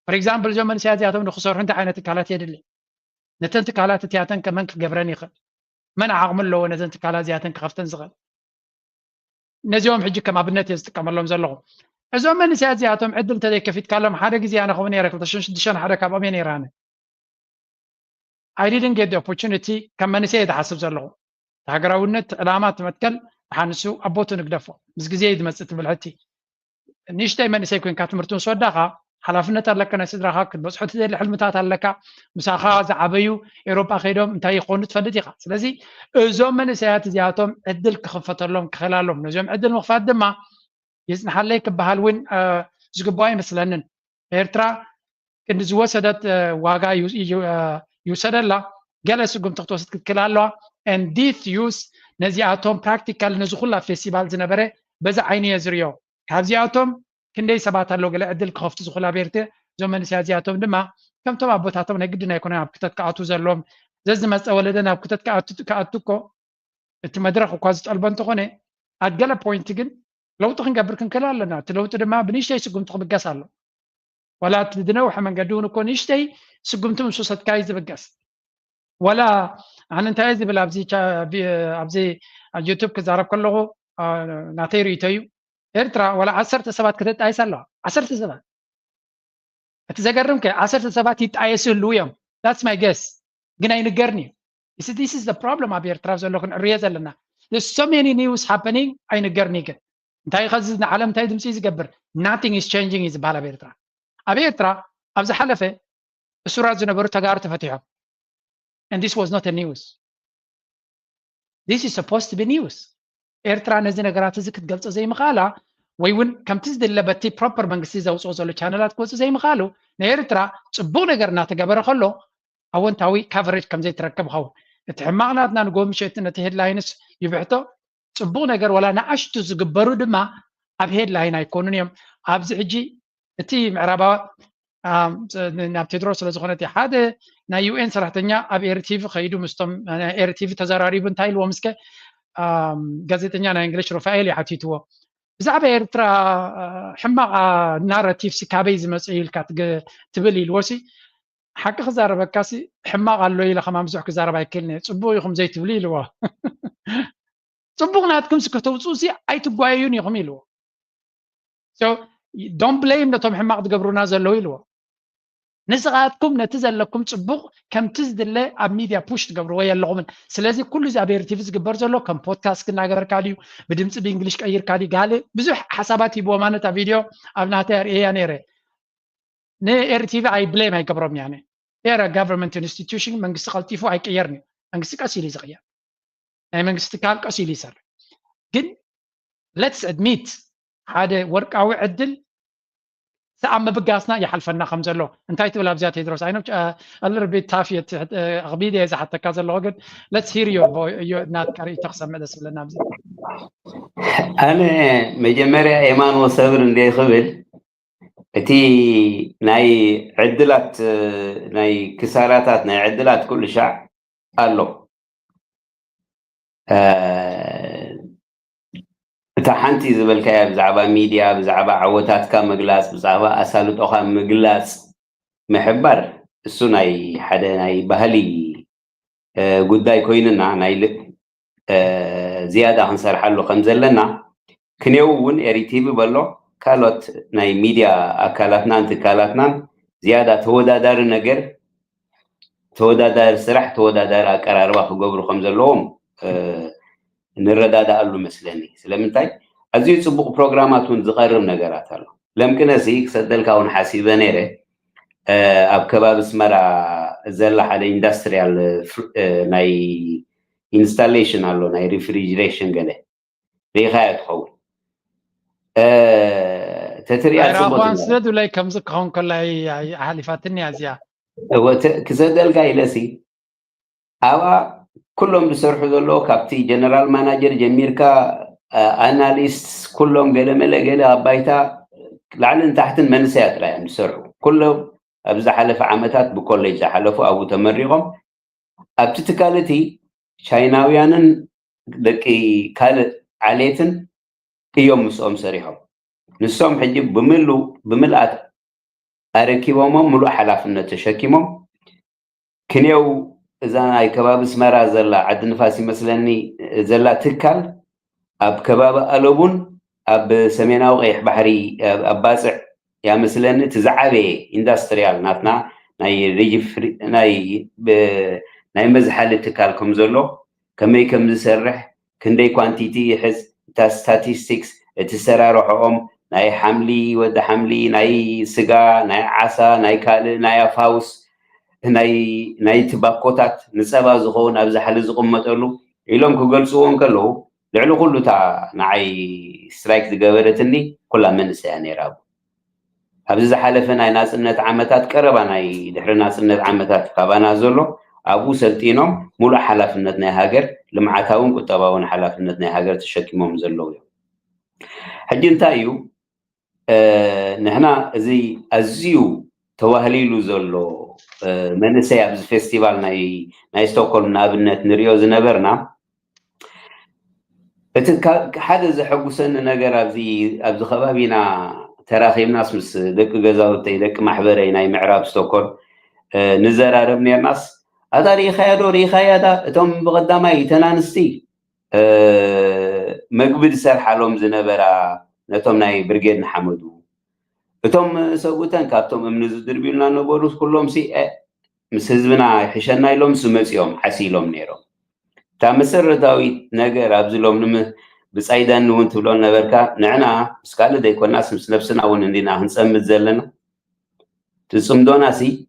Speaker 2: for example እዞም መንእሰያት እዚኣቶም ንክሰርሑ እንታይ ዓይነት ትካላት የድሊ ነተን ትካላት እቲኣተን ከመን ክገብረን ይኽእል መን ዓቕሚ ኣለዎ ነተን ትካላት እዚኣተን ክኸፍተን ዝኽእል ነዚኦም ሕጂ ከም ኣብነት እየ ዝጥቀመሎም ዘለኹ እዞም መንእሰያት እዚኣቶም ዕድል እንተዘይከፊትካሎም ሓደ ግዜ ኣነ ከምኡ ነይረ 2006 ሓደ ካብኦም እየ ነይረ ኣነ I didn't get the opportunity ከም መንእሰይ ዝሓስብ ዘለኹ ሃገራውነት ዕላማ ትመትከል حانسو أبوتو نقدفو بس جزية دمست بالحتي نيشتاي من سيكون كاتمرتون سوداها حلفنا تلك أنا سدرها كد بس حتى الحلمتات لك مساخا زعبيو أوروبا خيرهم انتهي قونة فدتيقة لذي زوم من سيات زياتهم عدل كخفة لهم خلالهم نزوم عدل مخفات دما يسمح عليك بهالوين زقباي مثلا إيرترا كن زوا سدت واقع يوسد الله جلس قم تختوست كتكلالوا and this use نزياتهم practical نزخلا فيستيفال زنبره بزا عيني يزريو كابزياتهم كندي سبات اللو قال عدل كخفت زخلا بيرته زمن سيازياتهم دما كم تبع بوتاتهم نقدنا يكون كتت كاتو زلهم زز ما ولدنا كتت كاتوكو التمدرخ وكازت البنت خونه اتقلا بوينت جن لو تخن قبركن كلالنا تلو تدما بنيشتي سقم تخبقاس الله ولا تدنوح من قدون كون يشتي سقمتم سوست كايز بقاس ولا عن انت عايز بالابزي ابزي يوتيوب كزارب كله ناتيري تيو ارترا ولا 10 سبات كتت ايسالو 10 سبات اتزغرمك 10 سبات يتايسلو يوم that's my guess ግን አይንገርኒ you see this is the problem ኣብ ኤርትራ ዘሎ ክንዕርዮ ዘለና there's so many news happening አይንገርኒ ግን እንታይ ኸዚ ንዓለም እንታይ ድምፂ ዝገብር nothing is changing is ባላ ኤርትራ ኣብ ኤርትራ ኣብ ዝሓለፈ እሱራት ዝነበሩ ተጋሩ ተፈቲሖም and this was not a news this is supposed to be news ኤርትራ ነዚ ነገራት እዚ ክትገልጾ ዘይምኻላ ወይ እውን ከምቲ ዝድለበቲ ፕሮፐር መንግስቲ ዘውፅኦ ዘሎ ቻነላት ክወፁ ዘይምኻሉ ንኤርትራ ፅቡቅ ነገር እናተገበረ ከሎ ኣወንታዊ ካቨሬጅ ከም ዘይትረከብ ኸውን እቲ ሕማቕናትና ንጎም ሸት ነቲ ሄድላይንስ ይብሕቶ ፅቡቅ ነገር ወላ ንኣሽቱ ዝግበሩ ድማ ኣብ ሄድላይን ኣይኮኑን እዮም ኣብዚ ሕጂ እቲ ምዕራባዊ ናብ ቴድሮስ ስለዝኾነ እቲ ሓደ ናይ ዩኤን ሰራሕተኛ ኣብ ኤርቲቪ ከይዱ ምስቶም ኤርቲቪ ተዘራሪቡ እንታይ ኢልዎ ምስከ ጋዜጠኛ ናይ እንግሊሽ ሩፋኤል ይሓቲትዎ ብዛዕባ ኤርትራ ሕማቕ ናራቲቭ ካበይ ዝመፅእ ኢልካ ትብል ኢልዎሲ ሓቂ ክዛረበካሲ ሕማቕ ኣሎ ኢለ ከማ ብዙሕ ክዛረብ ኣይክእልኒ ፅቡቅ ኢኹም ዘይትብሉ ኢልዎ ፅቡቅ ናትኩም ከተውፅኡ ኣይትጓየዩን ኢኹም ኢልዎ so don't blame ነቶም ሕማቕ ትገብሩና ዘለው ኢልዎ ንስኻትኩም ነቲ ዘለኩም ፅቡቅ ከምቲ ዝድለ ኣብ ሚድያ ፑሽ ትገብርዎ የለኹምን ስለዚ ኩሉ እዚ ኣብ ኤርቲቪ ዝግበር ዘሎ ከም ፖድካስት ክናገበርካ ድዩ ብድምፂ ብእንግሊሽ ቀይርካ ድዩ ጋለ ብዙሕ ሓሳባት ሂብዎ ማለት ኣብ ቪድዮ ኣብ ናተይ ኣርእያ ነይረ ንኤርቲቪ ኣይ ብሌም ኣይገብሮም ያነ ኤራ ጋቨርንመንት ኢንስቲትዩሽን መንግስቲ ቀልጢፉ ኣይቀየርኒ መንግስቲ ቀስ ኢሉ ዝቕየር ናይ መንግስቲ ካል ቀስ ኢሉ ይሰርሕ ግን ሌትስ ኣድሚት ሓደ ወርቃዊ ዕድል سأم بقاسنا يحلفنا خمسة لو انتهيت ولا بزيادة يدرس عينه الله ربي تافية أغبيدة إذا حتى كذا اللوجن let's hear your boy your not كاري تقسم مدرسة لنا بزي
Speaker 4: أنا مجمرة إيمان وصبر ندي خبر تي ناي عدلات ناي كسارات ناي عدلات كل شيء قالوا تحنتي زبل كيا بزعبا ميديا بزعبا عوتات كام مجلاس بزعبا أسالو توخا مجلاس محبر السناي حدا ناي بهلي قداي كويننا ناي زيادة هنصر حلو خمزلنا كنيوون اريتيبي بلو كالوت ناي ميديا أكالاتنا انتكالاتنا زيادة تودا دار نجر تودا دار سرح تودا دار أكرار واخو قبرو خمزلهم نرداد قالوا مسلني سلامتاي ازي صبوق بروجراماتون زقرم نغرات الله لمكن ازيك سدل كون حاسيبه نيره اب كباب اسمرا زل حدا اندستريال ناي انستاليشن الله ناي ريفريجريشن قال ريغايت خول تتريات
Speaker 2: صبوق سد ولا كم زقون كلاي حليفاتني ازيا
Speaker 4: هو كسدل قايلسي اوا كلهم بيسرحوا ذلو كابتي جنرال مانجر جميركا اناليست كلهم قال ملا قال بايتا لعلن تحت المنسيات لا يعني بيسرحوا كلهم ابزح حلف عامتات بكوليج حلفوا او تمريهم ابتتكالتي شايناويانن دقي كال عليتن يوم مسوم سريحهم نسوم حجب بملات اركيبهم ملو حلافنا تشكيمهم كنيو إذا أي كباب اسمرا زلا عد نفاسي مثلني زلا تكال أب كباب ألوبون أب سمينا وغيح بحري أب باسع يا مثلني تزعبي إندستريال ناتنا ناي ريجي ناي مزحال تكالكم زلو كمي كم زسرح كندي كوانتيتي يحز تا ستاتيستيكس تسرى روحهم ناي حملي ود حملي ناي سقا ناي عسا ناي كال ناي فاوس ناي تباكوتات نسبا زخون ابز حل زقمطلو إلهم كغلصون كلو لعلو كله تاع ناي سترايك دغبرتني كلها من سياني راب ابز حلف ناي ناسنت عامتات قربا ناي دحر ناسنت عامتات كبانا زلو أبو سلطينهم ملو حلافنتنا هاجر لمعتاون قطباون حلافنتنا هاجر تشكيمهم زلوا حجين تايو نحنا زي أزيو توهليلو زلو منسي أبز فيستيفال ناي ستوكولم نابنت نريو زنبرنا حدا زحقوسن نجار أبز خبابينا تراخيم ناس مس دك جزاوتي دك محبري ناي معراب ستوكول نزرارب ناس هذا ريخايدا توم بقدامي تنانستي مقبل سر حالهم زنبرا نتوم ناي برجيد نحمدو توم سوتن كابتوم من زدربيلنا نبروس كلهم سي مس حزبنا حشنا يلوم سمسيوم حسيلهم نيرو تا مسرتاوي نجار ابزلوم نم بصيدان نون تبلون نبركا نعنا مسكال دي كنا مس نفسنا ون اندينا هنصمت زلنا تصمدونا سي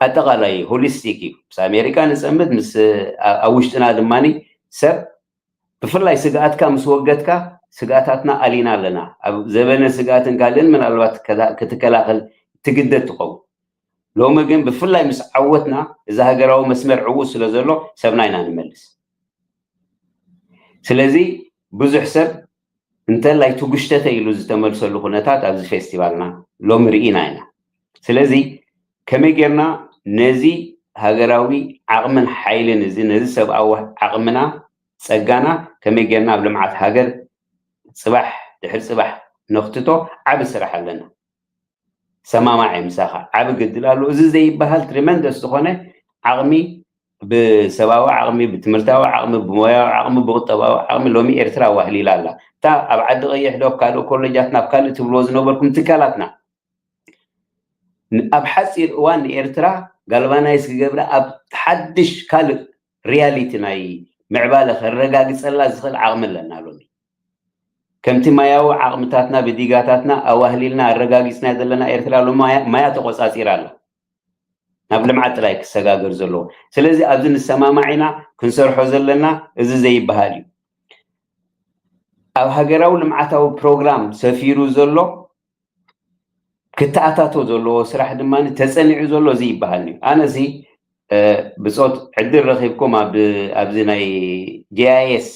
Speaker 4: أتغلي هوليستيكي بس أمريكا نسمد مس أوشتنا دماني سب بفرلاي سجات كام سوقت كا سجاتاتنا علينا لنا زبنا سجاتن قالين من الوقت كذا كتكلاقل تجدد تقو لو ما جن بفرلاي مس عوتنا إذا هجروا مسمر عوس لزلو سبناينا نملس سلزي بزح سب انت لا تقشتة يلوز تمرسل لخناتات أبز فيستيفالنا لو مرئينا هنا سلزي كم يجرنا نزي هجراوي عقمن حيل نزي سبعة عقمنا سجانا كم يجرنا بلمعة هجر صباح تحل صباح نقطته عب سرح لنا سما معي مساحة عب قد له زي بهال تريمندس تخونه عقمي بسباوة عقمي بتمرتاوة عقمي بمويا عقمي بغطباوة عقمي لومي إرترا وهلي لا تا أبعد غيح لو كانوا كل جاتنا بكالة تبلوز نوبركم تكالاتنا أبحث وان إرترا قالوا نايس قبل أب تحدش كال رياليتي ناي معبالة الرجاج صلى زخل عقم لنا لوني كم تمايو عقمتاتنا بديقاتنا أو أهلنا الرجاج سناد لنا إرترا لما ما يتقص أسيراله نبل معت لايك سجاجر زلو سلزي أبزن السماء معنا كنسر حزل لنا إذا زي بهالي أو هجراو لمعتاو برنامج سفيرو زلو كتاتاتو زلو سراح دماني تسنعي زلو زي بهالني أنا زي بصوت عدل رخيبكم أبزي ناي GIS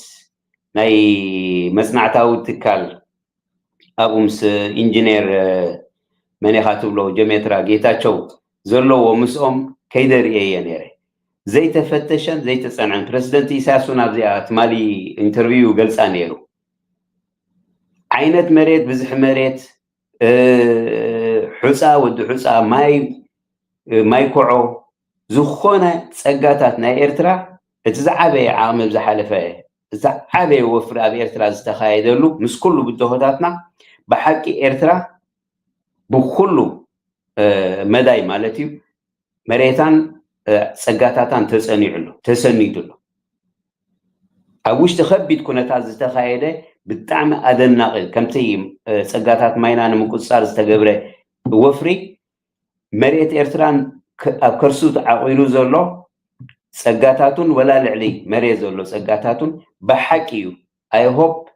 Speaker 4: ناي مصنعتاو تكال أبو مس إنجينير مني خاتو لو جميترا جيتاتشو زلو ومسهم كيدر إيه نيري زي تفتشن زي تصنعن بريزيدنت إساسون أبزي أتمالي انترفيو قلص أنيرو عينت مريت بزح مريت حسا ود حسا ماي كوعو زخونة تسقاتات نا إرترا تزعبي عامل زحالفة زعبي وفر أبي إرترا زتخايدلو مس كله بدهوداتنا بحكي إرترا بكله مداي مالتي مريتان تسقاتاتان تسنيدلو أبوش تخبي تكون تزتخايده بالطعم أدنى كمتي سجاتات ماينا نمكن صار استجبره وفري مريت إرتران كرسوت عقيلو زلو سجاتاتون ولا لعلي مريت زلو سجاتاتون بحكيو I hope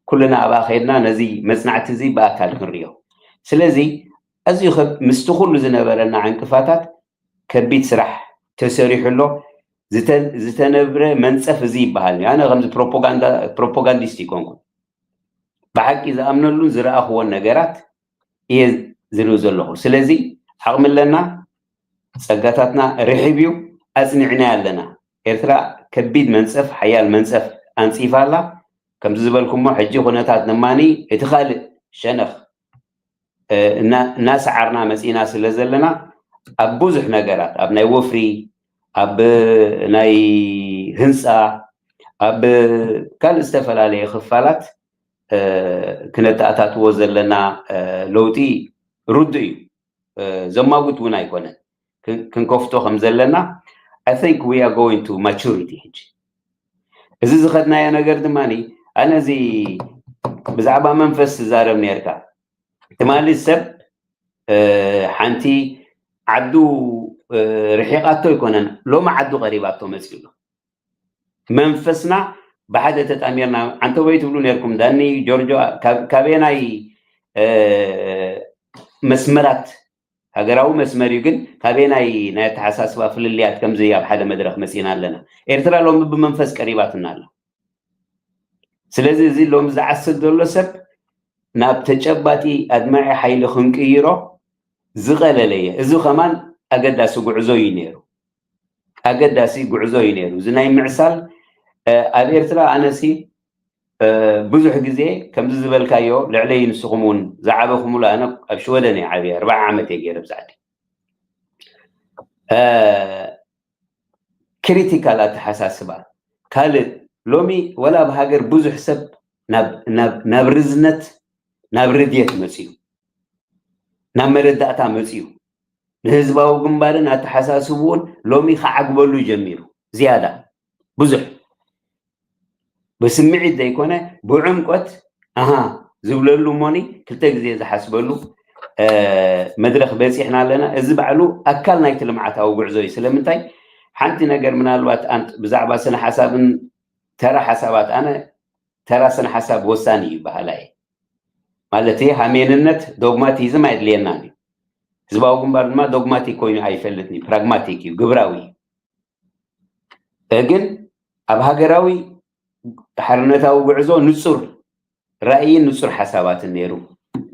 Speaker 4: كلنا أبا خيرنا نزي مصنعت زي بأكل كريو سلزي أزي خب مستخل زنبرنا عن كفاتات كبيت سرح تسريح له زتنبره منصف زي بحالي أنا غمز بروباغانديستي كونكم بحق إذا أمنلون زرا هو النجارات إيه زلو زلو سلزي حقم لنا سجاتاتنا رحبيو أزنعنا لنا إرترا كبيد منصف حيال منصف أنصيفالا كم زبالكم حجي غناتات نماني اتخال شنخ ناس عرنا مسينا سلزلنا أبوزح نجارات أبناي وفري أب ناي هنسا أب كان استفل عليه خفالات كنت أتات وزل لنا لوتي ردي زما قلت ونا يكون كنكفتو خمزل لنا I think we are going to maturity إذا زخدنا يا نجار دماني أنا زي بزعبا منفس زارم نيركا تمالي السب حنتي عدو رحيقاتو يكونن لو ما عدو غريباتو مسكيلو منفسنا بحد تتأميرنا عنتو بيتو بلو نيركم داني جورجو كابيناي مسمرات هاجراو مسمري ግን ካበናይ ናይ ተሓሳስባ ፍልልያት ከም ዘያብ ሓደ መድረክ መሲና ኣለና ኤርትራ ሎም ብመንፈስ ቀሪባትና ኣላ ስለዚ እዚ ሎም ዝዓስል ዘሎ ሰብ ናብ ተጨባጢ ኣድማዒ ሓይሊ ክንቅይሮ ዝቐለለየ እዚ ኸማን ኣገዳሲ ጉዕዞ እዩ ነይሩ ኣገዳሲ ጉዕዞ እዩ ነይሩ እዚ ናይ ምዕሳል ኣብ ኤርትራ ኣነሲ ብዙሕ ግዜ ከምዚ ዝበልካዮ ልዕለይ ንስኹም እውን ዝዓበኹምሉ ኣነ ኣብ ሽወደን እየ ዓብየ 40 ዓመት እየ ገይረ ብዛዕዲ ክሪቲካል ኣተሓሳስባ ካልእ ሎሚ ወላ ብሃገር ብዙሕ ሰብ ናብ ርዝነት ናብ ርድየት መፅዩ ናብ መረዳእታ መፅዩ ንህዝባዊ ግንባርን ኣተሓሳስቡን ሎሚ ከዓግበሉ ጀሚሩ ዝያዳ ብዙሕ بسمعت دايكونا بعمقت زبللو موني كلتا جزي زحسبلو مدرخ بس احنا لنا اذا بعلو اكلنا يتلمعت او بعزوي سلامتاي حنتي نجر من الوقت انت بزعبا سنه حساب ترى حسابات انا ترى سنه حساب وساني بهلاي مالتي هميننت دوغماتيزم ايدليناني زباو جنبار ما دوغماتي كوين ايفلتني براغماتيكي غبراوي اجن اب هاجراوي حرنتاو بعزو نصر رأي نصر حسابات النيرو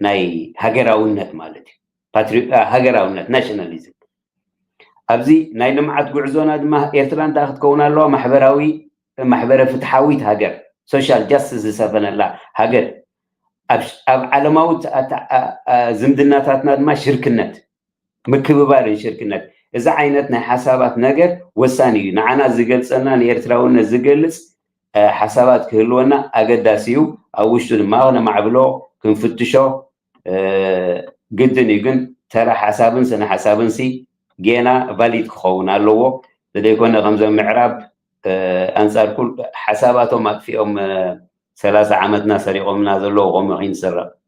Speaker 4: ناي هاجراونت مالتي هاجراونت ناشوناليزم ابزي ناي لمعت بعزونا دما ايرتران تاخذ كون الله محبره فتحاويت هاجر سوشيال جاستس سفن الله هاجر اب علماوت زمدناتاتنا دما شركنت مكببار شركنت اذا عينتنا حسابات نجر وساني نعنا زغلصنا ايرتراون زغلص حسابات كهلونا أقداسيو أوشتو دماغنا معبلو كنفتشو قدن يقن ترى حسابن سنة حسابن سي جينا فاليد خونا لوو لدي يكون غمزة معراب أنصار كل حساباتهم فيهم 3 عامتنا سريقهم نازلو غمعين سرا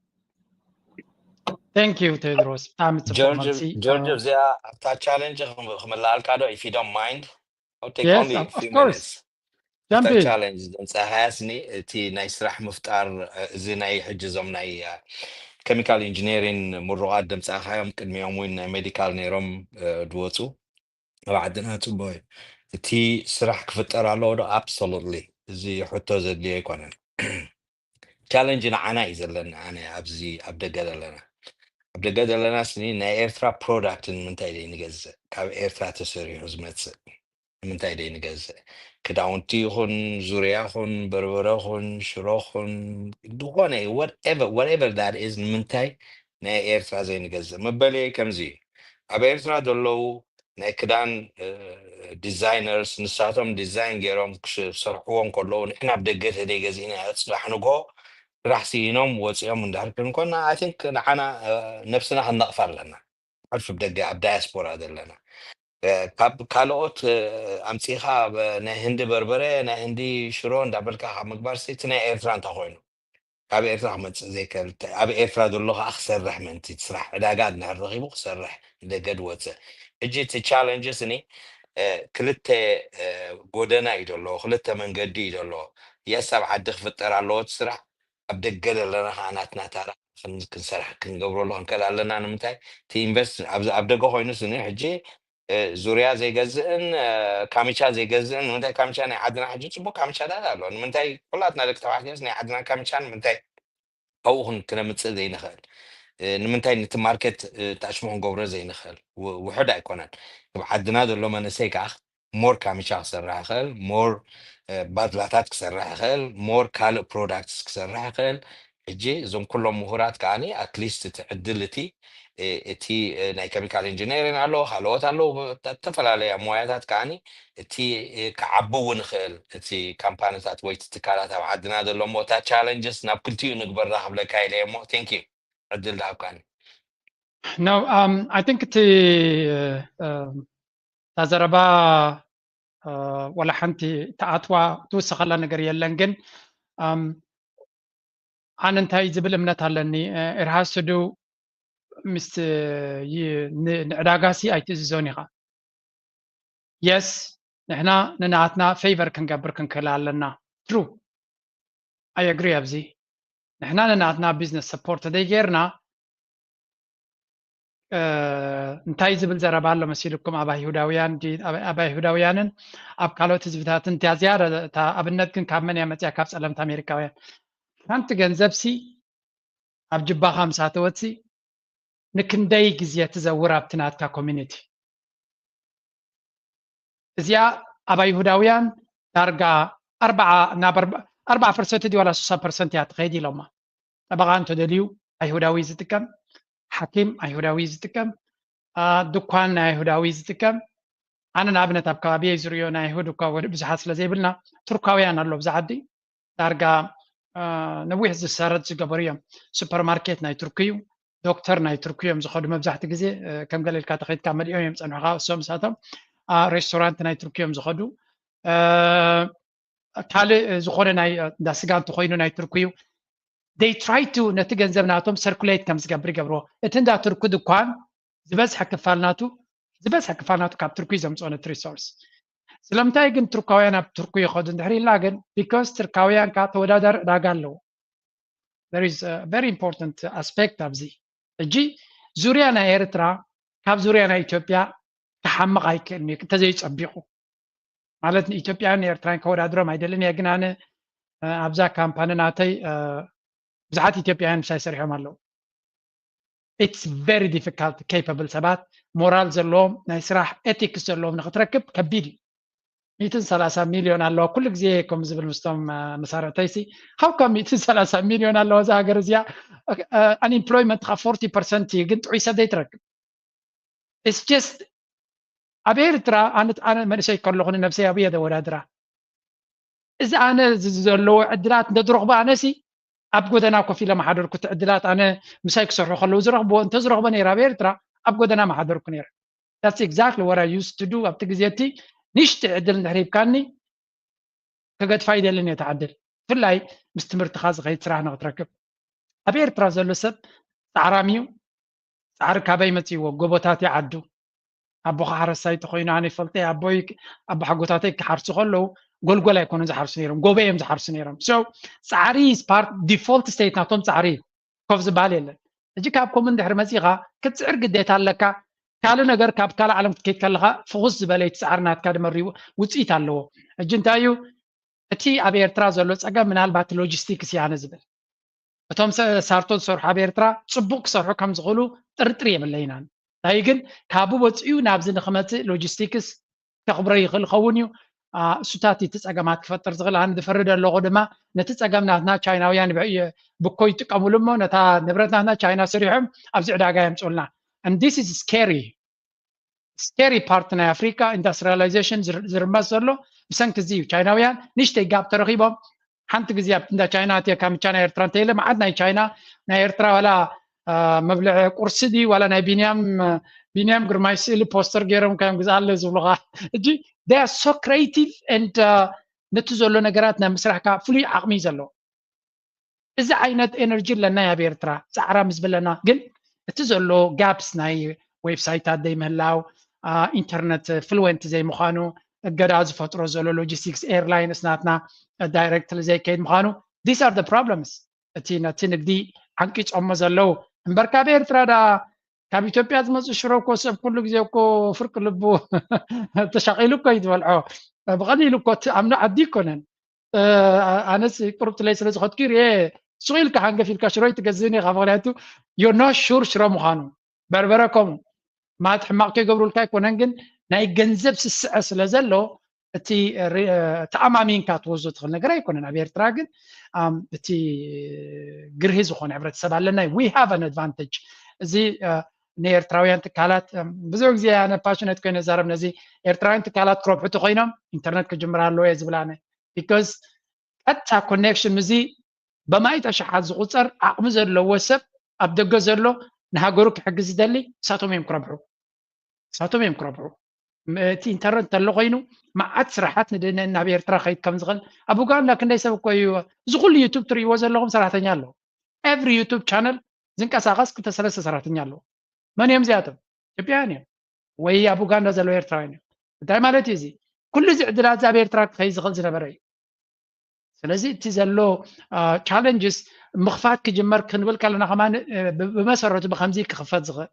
Speaker 2: Thank you Tedros.
Speaker 5: George زي after challenge خملا الكادو if you don't mind I'll take
Speaker 2: yes,
Speaker 5: only a
Speaker 2: of
Speaker 5: few
Speaker 2: course.
Speaker 5: minutes
Speaker 2: Jump
Speaker 5: after
Speaker 2: in.
Speaker 5: challenge دنس هاسني تي ناي سرح مفتار زي ناي حجزهم ناي chemical engineering مرات دمس أخاهم كن يومين medical نيرم دوتو بعدنا تبوي تي سرح كفتر على ده absolutely زي حتى زدلي يكونن challenge أنا إذا لنا أنا أبدأ قدر لنا سنين إيرترا product من تايدين نجزء كاب إيرترا تسري هزمت من تايدين نجزء كداونتي خن زوريا خن بربرا خن شرا خن دوغانه whatever that is من تاي إيرترا زي نجزء مبلي كم زي أب إيرترا دلو كدان ديزاينرز نساتهم ديزاين جيرهم صرحوهم كلهم إحنا بدقت هدي جزينا أصلح نجو راح سينهم وصيام من دهر كنا I think نحنا نفسنا هنقفر لنا عارف بدقة بدايسبورا دلنا كالوت أمسيخا نهندي بربرة نهندي شرون دبلكا مقبار سيتنا إيرتران تخوينه أبي إيرترا أحمد زي كل أبي إيرترا دلوها أخسر رح من تسرح إذا قاعد نهرغي بخسر رح إذا قد وصل إجيت تشالنجز إني كلته جودنا يدلو كلته من قدي يدلو يسبع حد خفتر على لوت سرح أبدأ قدر لنا خاناتنا ترى كنسرح كنقبر لهم كلا لنا أنا متى تيم بس أبدأ قهوة نسني حجي زوريا زي جزءن كاميشا زي جزءن متى كاميشا نحدنا حجي تبو كاميشا لا لا متى كلاتنا لك تواحد يسني حدنا كاميشا متى أو هن كنا متصل زي نخل نمنتاي نتماركت تعشمون قبر زي نخل وحدا يكونن حدنا دول لما نسيك أخ مور كاميشا سرح خل مور بدلاتات كسرح خل مور كال برودكتس كسرح خل جي زم كلهم مهارات كاني اتليست تعدلتي تي ناي كيميكال انجينيرين علو خلوت علو تفل عليها مويات كاني تي كعبو نخل تي كامبانيات ويت تكالات عدنا دول مو تا تشالنجز ناب كنتي نقبر راح بلا كايله مو ثانك يو عدل ده كاني
Speaker 2: No, I think تزربا ولا حنتي تأتوا توسخلا نجر يلنجن أنا انتهي زبل منت هلني إرهاسدو مست نعراقاسي أيتزونيها yes نحنا نناتنا favor كنقبر كنكلال لنا true I agree أبزي نحنا نناتنا business support دي غيرنا እንታይ ዝብል ዘረባ ኣሎ መሲልኩም ኣባ ይሁዳውያንን ኣብ ካልኦት ህዝብታትን እንታ ዝያዳ እታ ኣብነት ግን ካብ መን እያ መፅያ ካብ ፀለምቲ ኣሜሪካውያን ሓንቲ ገንዘብሲ ኣብ ጅባኻ ምሳተወትሲ ንክንደይ ግዜ ትዘውር ኣብቲ ናትካ ኮሚኒቲ እዚኣ ኣባ ይሁዳውያን ዳርጋ 4% ድዩ ወላ 60% እያ ትኸይድ ኢሎማ ጠበቓ እንተደልዩ ኣይሁዳዊ ዝጥቀም ሓኪም ኣይሁዳዊ ዝጥቀም ድኳን ናይ ኣይሁዳዊ ዝጥቀም ኣነ ንኣብነት ኣብ ከባቢ ዝርዮ ናይ ኣይሁድ እኳ ብዙሓት ስለ ዘይብልና ቱርካውያን ኣሎ ብዛ ዓዲ ዳርጋ ነዊሕ ዝሰረት ዝገበሩ እዮም ሱፐርማርኬት ናይ ቱርኪ እዩ ዶክተር ናይ ቱርኪ እዮም ዝኸዱ መብዛሕቲ ግዜ ከም ገለልካ ተኸይድካ መሊኦም እዮም ፀንሑካ እሶም ንሳቶም ሬስቶራንት ናይ ቱርኪ እዮም ዝኸዱ ካልእ ዝኾነ ናይ እንዳ ስጋ እንተኮይኑ ናይ ቱርኪ እዩ they try to ነቲ ገንዘብ ናቶም circulate ከም ዝገብር ይገብርዎ እቲ እንዳ ቱርኪ ድኳን ዝበዝሐ ክፋልናቱ ካብ ቱርኪ ዘምፅኦ ነቲ ሪሶርስ ስለምንታይ ግን ቱርካውያን ኣብ ቱርኪ ይኸዱ እንድሕር ኢልና ግን ቢካዝ ቱርካውያን ከዓ ተወዳዳሪ ዕዳጋ ኣለዎ there is a very important aspect ኣብዚ እጂ ዙርያ ናይ ኤርትራ ካብ ዙርያ ናይ ኢትዮጵያ ክሓምቕ ኣይክእልን እዩ እንተዘይፀቢቑ ማለት ንኢትዮጵያን ኤርትራን ከወዳድሮም ኣይደልን እየ ግን ኣነ ኣብዛ ካምፓኒ ናተይ ብዙሓት ኢትዮጵያውያን ምሳይ ሰሪሖም ኣለዉ it's very difficult capable ሰባት ሞራል ዘለዎም ናይ ስራሕ ኤቲክስ ዘለዎም ንኽትረክብ ከቢድ እዩ 130 ሚሊዮን ኣለዋ ኩሉ ግዜ ከምኡ ዝብል ምስቶም መሳርሕተይሲ how come 130 ሚሊዮን ኣለዋ እዛ ሃገር እዚኣ unemployment ካ 40% እዩ ግን ጥዑይ ሰብ ዘይትረክብ it's just ኣብ ኤርትራ ኣነ መንእሰይ ከለኹ ንነብሰይ ኣብየ ዘወዳድራ እዚ ኣነ ዘለዎ ዕድላት እንተዝረኽቦ ኣነሲ ኣብ ጎደና ኮፍ ኢለ ማሓደርኩ እቲ ዕድላት ኣነ ምሳይ ክሰርሑ ከለዉ ዝረኽቦ እንተዝረኽቦ ነይረ ኣብ ኤርትራ ኣብ ጎደና ማሓደርኩ ነይረ that's exactly what I used to do ኣብቲ ግዜ እቲ ንሽጢ ዕድል እንድሕር ሂብካኒ ከገድፋ ይደልን እየ ተዓድል ብፍላይ ምስ ትምህርትኻ ዝኸይድ ስራሕ ንኽትረክብ ኣብ ኤርትራ ዘሎ ሰብ ፃዕራም እዩ ፃዕሪ ካበይ መፅይዎ ጎቦታት ይዓዱ ኣቦኻ ሓረሳይ ተኮይኑ ኣነ ይፈልጠ ኣቦይ ኣቦ ሓጎታተይ ክሓርሱ ከለዉ ጎልጎል ኣይኮኑን ዝሓርሱ ነይሮም ጎበ እዮም ዝሓርሱ ነይሮም ሶ ፃዕሪ ስፓርት ዲፎልት ስቴት ናቶም ፃዕሪ ኮፍ ዝበሃል የለን እጂ ካብኩም እንድሕር መፂኻ ክትፅዕር ግዴታ ኣለካ ካልእ ነገር ካብ ካልእ ዓለም ክትከይድ ከለካ ፍኹስ ዝበለይቲ ፃዕሪ ናትካ ድመሪቡ ውፅኢት ኣለዎ እጂ እንታይ እዩ እቲ ኣብ ኤርትራ ዘሎ ፀገም ምናልባት ሎጂስቲክስ እያ ኣነ ዝብል እቶም ሳርቶ ዝሰርሑ ኣብ ኤርትራ ፅቡቅ ክሰርሑ ከም ዝኽእሉ ጥርጥር የብለይና እንታይ ግን ካብኡ ወፂኡ ናብዚ ንኽመፅእ ሎጂስቲክስ ከኽብሮ ይኽእል ይኸውን እዩ እሱታት እቲ ፀገማት ክፈጥር ዝኽእል ኣነ ዝፈርድ ኣለኹ ድማ ነቲ ፀገም ናትና ቻይናውያን ብኮ ይጥቀሙሉ እሞ ነታ ንብረት ናትና ቻይና ሰሪሖም ኣብዚ ዕዳጋ የምፅኡልና and this is scary part ናይ ኣፍሪካ ኢንዱስትሪያላይዜሽን ዝርመስ ዘሎ ብሰንኪ እዚ እዩ ቻይናውያን ንሽተይ ጋብ ተረኺቦም ሓንቲ ግዜ ኣብ እንዳ ቻይና እትየ ካብ ቻይና ኤርትራ እንተኢለ መዓት ናይ ቻይና ናይ ኤርትራ ዋላ መብልዒ ቁርሲ ዲ ዋላ ናይ ቢንያም ግርማይ ስእሊ ፖስተር ገይሮም ከም ግዛለ ዝብሉኻ እጂ they are so creative and ነቲ ዘሎ ነገራት ናይ ምስራሕካ ፍሉይ ዓቕሚ ዘለዎ እዚ ዓይነት ኤነርጂ ኣለና ኣብ ኤርትራ ፃዕራ ምስ በለና ግን እቲ ዘሎ ጋፕስ ናይ ዌብሳይታት ዘይምህላው ኢንተርኔት ፍሉዌንት ዘይምዃኑ እገዳ ዝፈጥሮ ዘሎ ሎጂስቲክስ ኤርላይንስ ናትና ዳይሬክትሊ ዘይከይድ ምዃኑ these are the problems እቲ ነቲ ንግዲ ዓንቂፆሞ ዘለው እምበር ካብ ኤርትራ ዳ ካብ ኢትዮጵያ ዝመፁ ሽሮ እኮ ሰብ ኩሉ ግዜ እኮ ፍርቂ ልቡ ተሻቂሉ እኮ ይትበልዖ ብቐሊሉ እኮ ኣምኖ ዓዲ ይኮነን ኣነስ ቁርብትለይ ስለ ዝኸድኩ ርየ ሱቕ ኢልካ ሃንገፍ ኢልካ ሽሮ ይትገዝእኒ ኢኻ ምክንያቱ you're not sure ሽሮ ምዃኑ በርበረ ከምኡ ማለት ሕማቕ ከይገብሩልካ ኣይኮነን ግን ናይ ገንዘብ ስስዐ ስለ ዘሎ እቲ ተኣማሚንካ ትወዞ ትኽእል ነገር ኣይኮነን ኣብ ኤርትራ ግን እቲ ግርሂ ዝኾነ ሕብረተሰብ ኣለና we have an advantage እዚ ንኤርትራውያን ትካላት ብዙሕ ግዜ ኣነ ፓሽነት ኮይነ ዛረብ ነዚ ኤርትራውያን ትካላት ክረብሑ ተኮይኖም ኢንተርኔት ክጅምር ኣለዎ እየ ዝብል ኣነ ቢካዝ ቀጥታ ኮኔክሽን እዚ በማይት ኣሽሓት ዝቁፀር ዓቕሚ ዘለዎ ሰብ ኣብ ደገ ዘሎ ንሃገሩ ክሕግዝ ዝደሊ እሳቶም እዮም ክረብሑ እቲ ኢንተርኔት እንተሎ ኮይኑ መዓት ስራሓት ናብ ኤርትራ ከይድ ከም ዝኽእል ኣብ ኡጋንዳ ክንደይ ሰብ እኮ እዩ እዚ ኩሉ ዩቱብ ትርእይዎ ዘለኹም ሰራሕተኛ ኣለዎ ኤቭሪ ዩቱብ ቻነል ዝንቀሳቐስ 2-3 ሰራሕተኛ ኣለዎ መን እዮም እዚኣቶም ኢትዮጵያውያን እዮም ወይ ኣብ ኡጋንዳ ዘለዉ ኤርትራውያን እዮም እንታይ ማለት እዩ እዚ ኩሉ እዚ ዕድላት ኣብ ኤርትራ ክኸይድ ዝኽእል ዝነበረ እዩ ስለዚ እቲ ዘሎ ቻለንጅስ ምኽፋት ክጅመር ክንብል ከለና ከማ ብመሰረቱ ብከምዚ ክኽፈት ዝኽእል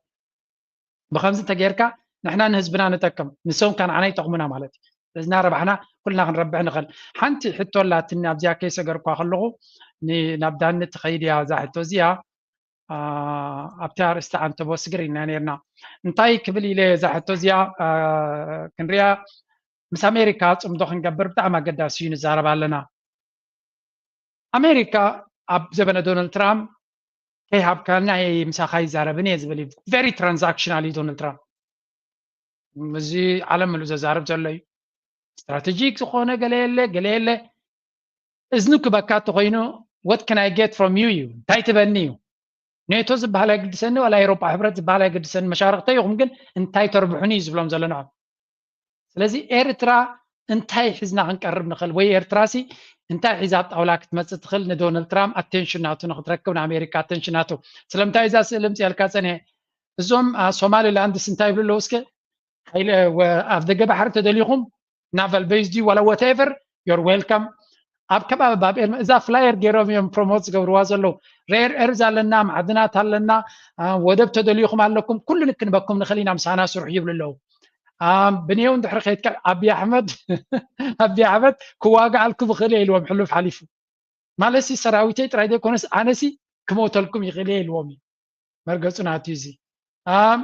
Speaker 2: بخمسة تجيركا نحنا نهزبنا نتكم نسوم كان عناي تقمنا مالتي لازنا ربحنا كلنا نربح نخل حنتي حتى لا تني أبزيا كيس أجركوا خلوه نبدأ نتخيل يا زاحتو زيا أبتار استعان تبوس قرين نيرنا نتاي كبلي لي زاحتو زيا كنريا مس أمريكا صمدوخن قبر بتاع ما قداسين زارب لنا أمريكا أب زبنا دونالد ترامب كي هاب كان أي مساخاي زاربني زبلي very transactional دونالد ترامب مزي عالم لو زارب زلي استراتيجيك زخونه قليله إذنك بكات غينو what can I get from you تاي تبنيو نيتو زبالة قد سنة ولا أوروبا حبرت زبالة قد سنة مشارقتي يمكن انتاي تربحوني زبلهم زلنا ስለዚህ ኤርትራ እንታይ ሒዝና ክንቀርብ ንኽእል ወይ ኤርትራሲ እንታይ ሒዛ ጣውላ ክትመፅእ ትኽእል ንዶናልድ ትራምፕ ኣቴንሽን ናቱ ንክትረክብ ንኣሜሪካ ኣቴንሽን ናቱ ስለምንታይ እዛ ስእሊ ምፅያልካ ፀኒሐ እዞም ሶማሊላንድስ እንታይ ይብሉ ኣለዉ እስከ ኣብ ደገ ባሕሪ ተደሊኹም ናቫል ቤዝ ድዩ ዋላ ወትኤቨር ዮር ዌልካም ኣብ ከባቢ ባብኤል እዛ ፍላየር ገይሮም እዮም ፕሮሞት ዝገብርዋ ዘለዉ ሬር ኤርዝ ኣለና ማዕድናት ኣለና ወደብ ተደሊኹም ኣለኩም ኩሉ ንክንበኩም ንኽእል ኢና ምሳና ስርሑ ይብሉ ኣለዉ بنيون دحر خيتك أبي أحمد أبي أحمد كواقع لكم خليه الوم حلف حليفه ما لسي سراويتي ترايدي كونس أنسي كموت لكم يخليه الومي مرقصنا تيزي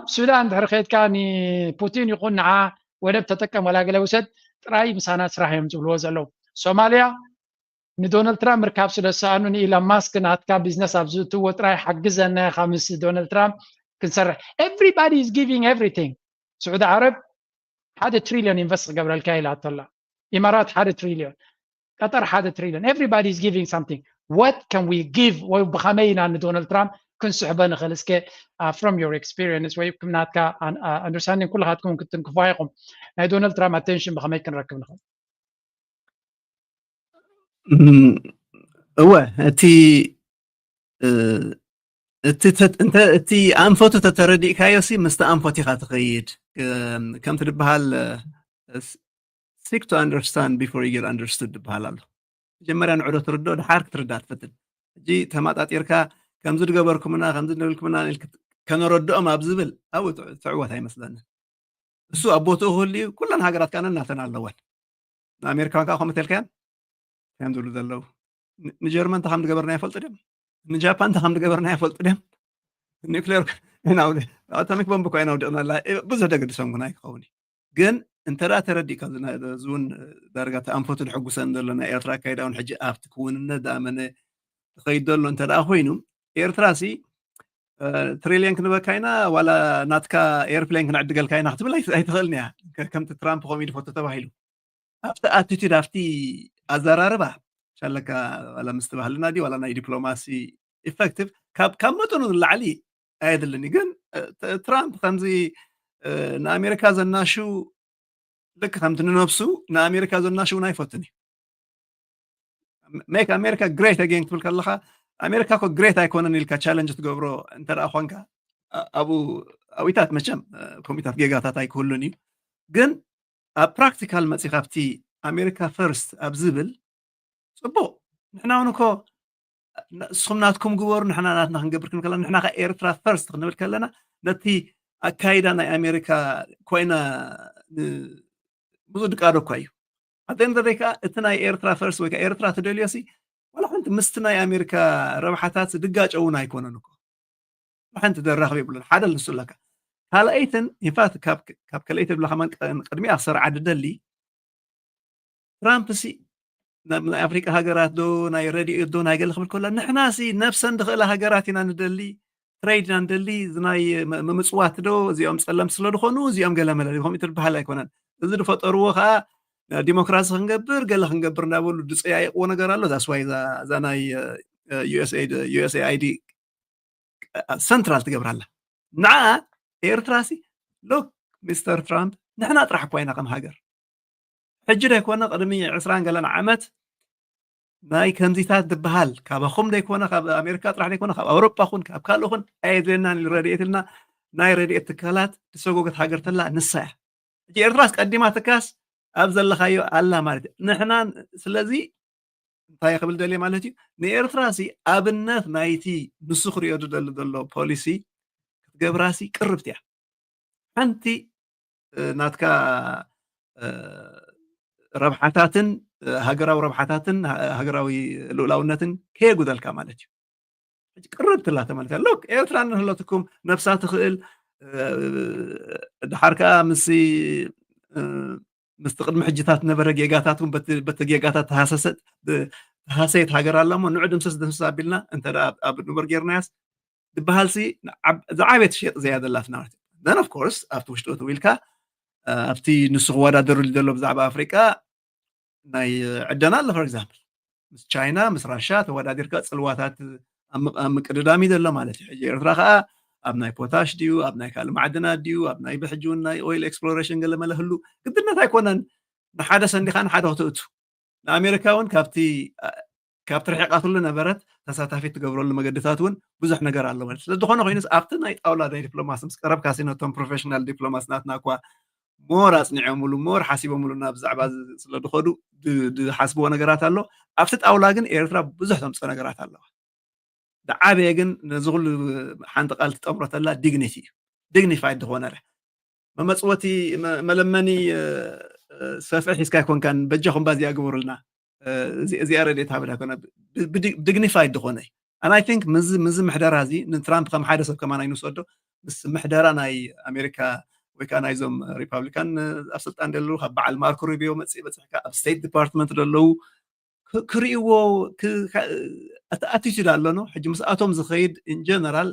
Speaker 2: سودان دحر خيتك أني بوتين يقول نعا ونب تتكم ولا قلو سد تراي مسانا سراح يمزول وزلو سوماليا دونالد ترامب مركب سلسانون إلى ماسك ناتكا بيزنس أبزوتو وتراي حقزنا خامس دونالد ترامب كنسرح everybody is giving everything سعود عرب 1 تريليون انفست قبل الكايلة طلع إمارات 1 تريليون قطر 1 تريليون everybody is giving something what can we give وبخمينا أن دونالد ترامب كن صحبان خلصك from your experience ويمكن ناتك understanding كل هاتكم كنتم كفايقهم دونالد ترامب attention بخمي كن ركب نخل
Speaker 3: هو انت انفوتو تتردي كايوسي مست انفوتي خاتقيد كم تدبها seek to understand before you get understood بحالالو جمرا نعودو تردو دحارك تردات فتن جي تماطاطيركا كم زد ገበርኩምና كم زد نبلكمنا كنردኦም ኣብ ዝብል او تعوت هي مثلا እሱ አቦቱ ሁሉ ኩለን ሃገራት ካነ እናተና ኣለወን ኣሜሪካ ካኹም ተልከን ከም ዝብሉ ዘለው ንጀርመን ተኸም ገበርና ይፈልጥ ደም ንጃፓን ተኸም ገበርና ይፈልጥ ደም ኒውክሌር ናው አቶሚክ ቦምብ ኮይና ወደና ብዙ ደገድ ሰምኩና ይኸውኒ ግን እንተራ ተረዲካ ዝውን ዳርጋ ተአንፎት ድሕጉሰን ዘለና ኤርትራ ካይዳውን ሕጂ ኣብቲ ክውንነ ዳመነ ተኸይደሎ እንተዳ ኮይኑ ኤርትራሲ ትሪሊየን ክንበካይና ዋላ ናትካ ኤርፕሌን ክንዕድገል ካይና ክትብል ኣይትኽእልኒ ከምቲ ትራምፕ ኮሚድ ፎቶ ተባሂሉ ኣብቲ ኣቲቲድ ኣብቲ ኣዘራርባ ሻለካ ዋላ ምስትባህልና ዲ ዋላ ናይ ዲፕሎማሲ ኢፌክቲቭ ካብ መጠኑ ንላዕሊ ኣይደለኒ ግን ትራምፕ ከምዚ ንኣሜሪካ ዘናሹ ልክ ከምቲ ንነብሱ ንኣሜሪካ ዘናሹ ናይ ፈትኒ ሜክ ኣሜሪካ ግሬት ኣጌን ክትብል ከለኻ ኣሜሪካ ኮ ግሬት ኣይኮነን ኢልካ ቻሌንጅ ትገብሮ እንተደኣ ኮንካ ኣብኢታት መቸም ኮሚታት ጌጋታት ኣይክህሉን እዩ ግን ኣብ ፕራክቲካል መፂኻ ኣብቲ ኣሜሪካ ፈርስት ኣብ ዝብል ፅቡቅ ንሕና እውን እኮ ንስኹም ናትኩም ግበሩ ንሕና ናትና ክንገብር ክንብል ከለና ንሕና ኤርትራ ፈርስት ክንብል ከለና ነቲ ኣካይዳ ናይ ኣሜሪካ ኮይና ብዙ ድቃዶ እኳ እዩ ኣተንደደካ እቲ ናይ ኤርትራ ፈርስት ወይ ኤርትራ ትደልዮሲ ወላ ሓንቲ ምስቲ ናይ ኣሜሪካ ረብሓታት ድጋጨ እውን ኣይኮነን እኮ ሓንቲ ደራኸብ ይብሉን ሓደ ንሱለካ ካልኣይትን ኢንፋት ካብ ካልኣይት ብለኻ ቅድሚኣ ክሰርዓ ድደሊ ትራምፕ ሲ ናይ ኣፍሪካ ሃገራት ዶ ናይ ረድኤት ዶ ናይ ገለ ክብል ከሎ ንሕና ሲ ነፍሰን ድኽእለ ሃገራት ኢና ንደሊ ትሬድ ኢና ንደሊ ናይ ምምፅዋት ዶ እዚኦም ፀለም ስለ ዝኾኑ እዚኦም ገለ መለ ከምኡ ትበሃል ኣይኮነን እዚ ዝፈጠርዎ ከዓ ዲሞክራሲ ክንገብር ገለ ክንገብር እንዳበሉ ዝፀያይቕዎ ነገር ኣሎ ዛስ ዋይ እዛ ናይ ዩኤስኤአይዲ ሰንትራል ትገብራላ ንዓ ኤርትራሲ ሎክ ሚስተር ትራምፕ ንሕና ጥራሕ እኳ ኢና ከም ሃገር ሕጂ ደይኮነ ቅድሚ 20 ገለና ዓመት ናይ ከምዚታት ዝበሃል ካብኹም ደይኮነ ካብ ኣሜሪካ ጥራሕ ደይኮነ ካብ ኣውሮፓ ኹን ካብ ካልእ ኹን ኣይድለና ረድኤት ኢልና ናይ ረድኤት ትካላት ተሰጎገት ሃገር ተላ ንሳ እያ ሕጂ ኤርትራስ ቀዲማ ትካስ ኣብ ዘለኻዮ ኣላ ማለት እዩ ንሕና ስለዚ እንታይ ክብል ደልየ ማለት እዩ ንኤርትራሲ ኣብነት ናይቲ ንሱ ክሪኦ ዝደሊ ዘሎ ፖሊሲ ክትገብራሲ ቅርብቲ እያ ሓንቲ ናትካ ረብሓታትን ሃገራዊ ረብሓታትን ሃገራዊ ልኡላውነትን ከየጉደልካ ማለት እዩ ሕጂ ቅርብ ትላተ ማለት ኣሎ ኤርትራ ንህለትኩም ነፍሳ ትኽእል ድሓር ከዓ ምስቲ ቅድሚ ሕጅታት ነበረ ጌጋታትኩም በቲ ጌጋታት ተሃሰየት ሃገር ኣላ እሞ ንዑ ድምስስ ኣቢልና እንተ ኣብ ንበር ጌርናያስ ዝበሃልሲ ዝዓበየ ትሸጥ ዘያ ዘላትና ማለት እዩ then of course ኣብቲ ውሽጢ እትዊልካ ኣብቲ ንሱ ክወዳደሩሉ ዘሎ ብዛዕባ ኣፍሪቃ ናይ ዕደና ኣሎ for example ምስ ቻይና ምስ ራሻ ተወዳዲርካ ፅልዋታት ኣብ ምቅድዳም እዩ ዘሎ ማለት እዩ ሕጂ ኤርትራ ከዓ ኣብ ናይ ፖታሽ ድዩ ኣብ ናይ ካልእ ማዕድናት ድዩ ኣብ ናይ ብሕጂ እውን ናይ ኦይል ኤክስፕሎሬሽን ገለ መለህሉ ግድነት ኣይኮነን ንሓደ ሰንዲኻ ንሓደ ክትእቱ ንኣሜሪካ እውን ካብቲ ርሒቃትሉ ነበረት ተሳታፊት ትገብረሉ መገድታት እውን ብዙሕ ነገር ኣሎ ማለት ስለዝኾነ ኮይኑስ ኣብቲ ናይ ጣውላ ናይ ዲፕሎማሲ ምስ ቀረብካ ነቶም ፕሮፌሽናል ዲፕሎማትናትና እኳ ሞር ኣፅኒዖምሉ ሞር ሓሲቦምሉ ናብ ብዛዕባ ስለዝኸዱ ዝሓስብዎ ነገራት ኣሎ ኣብቲ ጣውላ ግን ኤርትራ ብዙሕ ተምፅኦ ነገራት ኣለዋ ዝዓበየ ግን ነዚ ኩሉ ሓንቲ ቃል ትጠምሮ ተላ ዲግኒቲ እዩ ዲግኒፋይድ ዝኾነ መመፅወቲ መለመኒ ሰፍሒ ሒዝካ ይኮንካን በጃኹም ባዚኣ ግበሩልና እዚኣ ረድኤት ሃበዳ ኮነ ዲግኒፋይድ ዝኾነ እዩ ኣና ኣይ ቲንክ ምዝ ምሕደራ እዚ ንትራምፕ ከም ሓደ ሰብ ከማና ይንወስዶ ምስ ምሕደራ ናይ ኣሜሪካ ወይ ከዓ ናይዞም ሪፐብሊካን ኣብ ስልጣን ደለዉ ካብ በዓል ማርኮ ሩቢዮ መፅእ በፅሕካ ኣብ ስቴት ዲፓርትመንት ደለዉ ክርእዎ ኣቲቱድ ኣሎኖ ሕጂ ምስኣቶም ዝኸይድ ኢን ጀነራል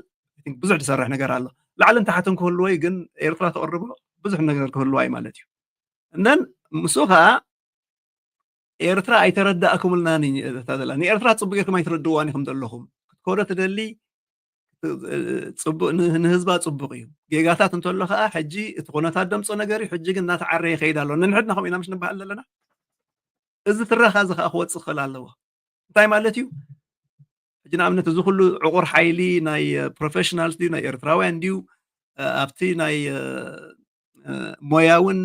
Speaker 3: ብዙሕ ዝሰርሕ ነገር ኣሎ ላዕልን ታሕትን ክህልዎ ግን ኤርትራ ተቐርቦ ብዙሕ ነገር ክህልዋ እዩ ማለት እዩ እንደን ምሱ ከዓ ኤርትራ ኣይተረዳእኩምልናኒ ተዘላ ንኤርትራ ፅቡቅ ጌርኩም ኣይትረድእዋን ኢኹም ዘለኹም ክትከዶ ትደሊ ፅቡቅ ንህዝባ ፅቡቅ እዩ ጌጋታት እንተሎ ከዓ ሕጂ እቲ ኩነታት ደምፆ ነገር እዩ ሕጂ ግን እናተዓረየ ይኸይድ ኣሎ ንንሕድና ከምኡ ኢና ምስ ንበሃል ዘለና እዚ ትረኻ እዚ ከዓ ክወፅእ ክኽእል ኣለዎ እንታይ ማለት እዩ ሕጂ ንኣብነት እዚ ኩሉ ዕቑር ሓይሊ ናይ ፕሮፌሽናልስ ድዩ ናይ ኤርትራውያን ድዩ ኣብቲ ናይ ሞያውን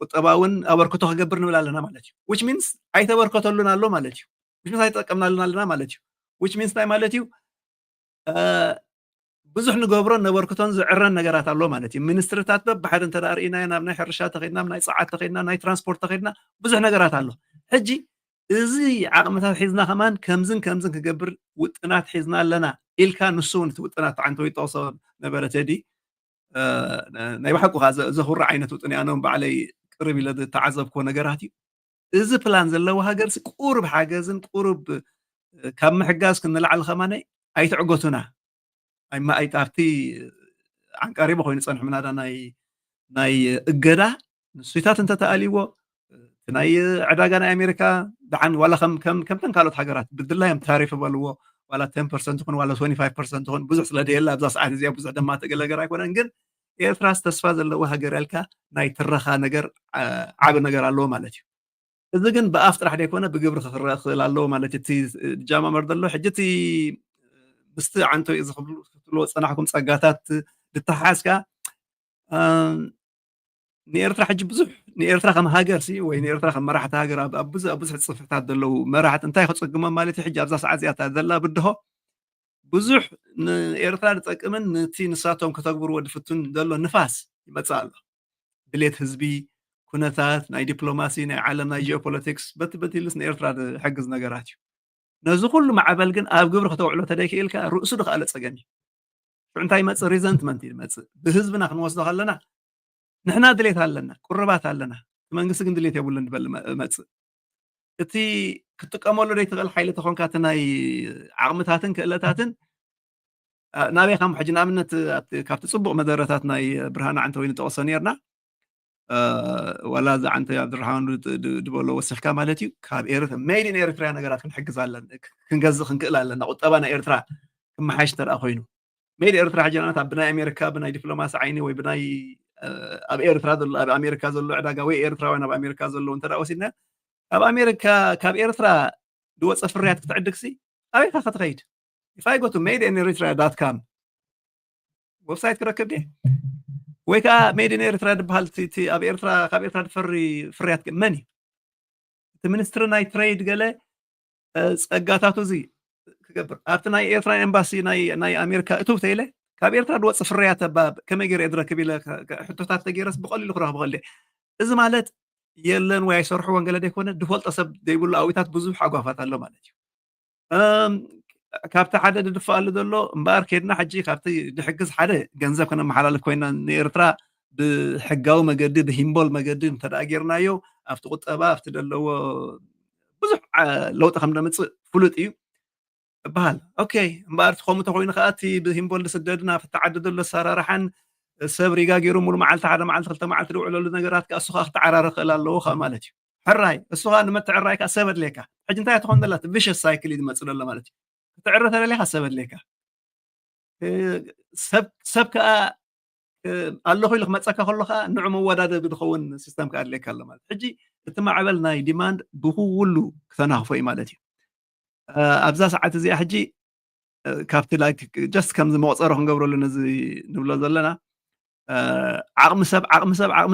Speaker 3: ቁጠባውን ኣበርክቶ ክገብር ንብል ኣለና ማለት እዩ which means ኣይተበርከተሉን ኣሎ ማለት እዩ which means ኣይተጠቀምናሉን ኣለና ማለት እዩ which means እንታይ ማለት እዩ ብዙሕ ንገብሮን ነበርክቶን ዝዕረን ነገራት ኣሎ ማለት እዩ ሚኒስትርታት በብሓደ እንተዳ ርኢና ናብ ናይ ሕርሻ ተኸድና ናይ ፀዓት ተኸድና ናይ ትራንስፖርት ተኸድና ብዙሕ ነገራት ኣሎ ሕጂ እዚ ዓቕምታት ሒዝና ከማን ከምዝን ክገብር ውጥናት ሒዝና ኣለና ኢልካ ንሱ እውን እቲ ውጥናት ዓንተ ወይ ጠቕሶ ነበረ ተዲ ናይ ባሕቁ ዘኽብሪ ዓይነት ውጥን ኣነም ባዕለይ ቅርብ ኢለ ተዓዘብክዎ ነገራት እዩ እዚ ፕላን ዘለዎ ሃገርሲ ቁሩብ ሓገዝን ቁሩብ ካብ ምሕጋዝ ክንላዕሊ ከማነ ኣይትዕገቱና ኣብቲ ዓንቃሪቦ ኮይኑ ፀንሑ ምናዳ ናይ እገዳ ንሱታት እንተተኣልይዎ ናይ ዕዳጋ ናይ ኣሜሪካ ብዓን ዋላ ከምተን ካልኦት ሃገራት ብድላዮም ታሪፍ በልዎ ዋላ 10% ይኹን ዋላ 25% ይኹን ብዙሕ ስለደየላ ኣብዛ ሰዓት እዚኣ ብዙሕ ድማ ተገለገር ኣይኮነን ግን ኤርትራስ ተስፋ ዘለዎ ሃገር ያልካ ናይ ትረኻ ነገር ዓብ ነገር ኣለዎ ማለት እዩ እዚ ግን ብኣፍ ጥራሕ ደይኮነ ብግብሪ ክኽረአ ክኽእል ኣለዎ ማለት እቲ ጃማመር ዘሎ ሕጂ እቲ ምስቲ ዓንቶ ዝኽብልዎ ፀናሕኩም ፀጋታት ዝተሓሓዝካ ንኤርትራ ሕጂ ብዙሕ ንኤርትራ ከም ሃገርሲ ወይ ንኤርትራ ከም መራሕቲ ሃገር ኣብ ብዙሕ ፅፍሕታት ዘለዉ መራሕቲ እንታይ ክፅግሞም ማለት እዩ ሕጂ ኣብዛ ሰዓት እዚኣ ዘላ ብድሆ ብዙሕ ንኤርትራ ዝጠቅምን ነቲ ንሳቶም ከተግብርዎ ድፍቱን ዘሎ ንፋስ ይመፅእ ኣሎ ድሌት ህዝቢ ኩነታት ናይ ዲፕሎማሲ ናይ ዓለም ናይ ጂኦፖለቲክስ በቲ ኢሉስ ንኤርትራ ዝሕግዝ ነገራት እዩ ነዚ ኩሉ ማዕበል ግን ኣብ ግብሪ ከተውዕሎ ተደይክኢልካ ርእሱ ድካኣለ ፀገም እዩ እንታይ ይመፅእ ሪዘንትመንት እዩ ዝመፅእ ብህዝብና ክንወስዶ ከለና ንሕና ድሌት ኣለና ቁርባት ኣለና መንግስቲ ግን ድሌት የብሉን ድበል መፅእ እቲ ክትጥቀመሉ ደይትኽእል ሓይሊ ተኾንካ እቲ ናይ ዓቕምታትን ክእለታትን ናበይ ከም ሕጂ ንኣብነት ካብቲ ፅቡቕ መደረታት ናይ ብርሃን ዓንተ ወይ ንጠቕሶ ነርና ዋላ እዚ ዓንተ ኣብድርሃኑ ድበሎ ወሲኽካ ማለት እዩ ካብ ኤርትራ ሜድ ኢን ኤርትራ ነገራት ክንሕግዝ ኣለና ክንገዝእ ክንክእል ኣለና ቁጠባ ናይ ኤርትራ ክመሓሽ ተረኣ ኮይኑ ሜድ ኤርትራ ሕጂ ናት ኣብ ብናይ ኣሜሪካ ብናይ ዲፕሎማሲ ዓይኒ ወይ ብናይ ኣብ ኤርትራ ዘሎ ኣብ ኣሜሪካ ዘሎ ዕዳጋ ወይ ኤርትራውያን ኣብ ኣሜሪካ ዘሎ እንተዳ ወሲድና ኣብ ኣሜሪካ ካብ ኤርትራ ድወፀ ፍርያት ክትዕድግሲ ኣበይካ ክትኸይድ if I go to madeineritrea.com ዌብሳይት ክረክብ ደ ወይ ከዓ ሜድ ኢን ኤርትራ ድበሃል ኣብ ኤርትራ ካብ ኤርትራ ድፈሪ ፍርያት መን እዩ እቲ ሚኒስትሪ ናይ ትሬድ ገለ ፀጋታቱ እዚ ክገብር ኣብቲ ናይ ኤርትራ ኤምባሲ ናይ ኣሜሪካ እቱብ ተኢለ ካብ ኤርትራ ድወፅእ ፍርያት ኣባብ ከመይ ገይረ ድረክብ ኢለ ሕቶታት ተገይረስ ብቐሊሉ ክረኽቦ ከለ እዚ ማለት የለን ወይ ኣይሰርሕዎን ገለ ደይኮነ ድፈልጦ ሰብ ዘይብሉ ኣዊታት ብዙሕ ኣጓፋት ኣሎ ማለት እዩ ካብቲ ሓደ ድድፋኣሉ ዘሎ እምበር ከድና ሕጂ ካብቲ ድሕግዝ ሓደ ገንዘብ ከነመሓላልፍ ኮይና ንኤርትራ ብሕጋዊ መገዲ ብሂምቦል መገዲ እንተደኣ ጌርናዮ ኣብቲ ቁጠባ ኣብቲ ዘለዎ ብዙሕ ለውጢ ከም ደምፅእ ፍሉጥ እዩ በሃል ኦኬይ እምበር ከምኡ ተኮይኑ ከዓ እቲ ብሂምቦል ዝስደድና ፍትዓዲ ዘሎ ኣሰራርሓን ሰብ ሪጋ ገይሩ ሙሉ መዓልቲ ሓደ መዓልቲ ክልተ መዓልቲ ድውዕለሉ ነገራት ከዓ እሱ ከዓ ክትዓራረ ክእል ኣለዎ ከዓ ማለት እዩ ሕራይ እሱ ከዓ ንመትዕራይ ከዓ ሰብ ኣድልየካ ሕጂ እንታይ ትኾን ዘላ ቪሸስ ሳይክል እዩ ዝመፅእ ዘሎ ማለት እዩ ክትዕረ ተደልየካ ሰብ ኣድልየካ ሰብ ከዓ ኣለኹ ኢሉ ክመፀካ ከሎ ከዓ ንዑ መወዳደቢ ዝኸውን ሲስተም ከዓ ኣድልየካ ኣሎ ማለት ሕጂ እቲ ማዕበል ናይ ዲማንድ ብኩሉ ክተናኽፎ እዩ ማለት እዩ ኣብዛ ሰዓት እዚኣ ሕጂ ካብቲ ላይክ ጀስት ከምዚ መቁፀሮ ክንገብረሉ ነዚ ንብሎ ዘለና ዓቕሚ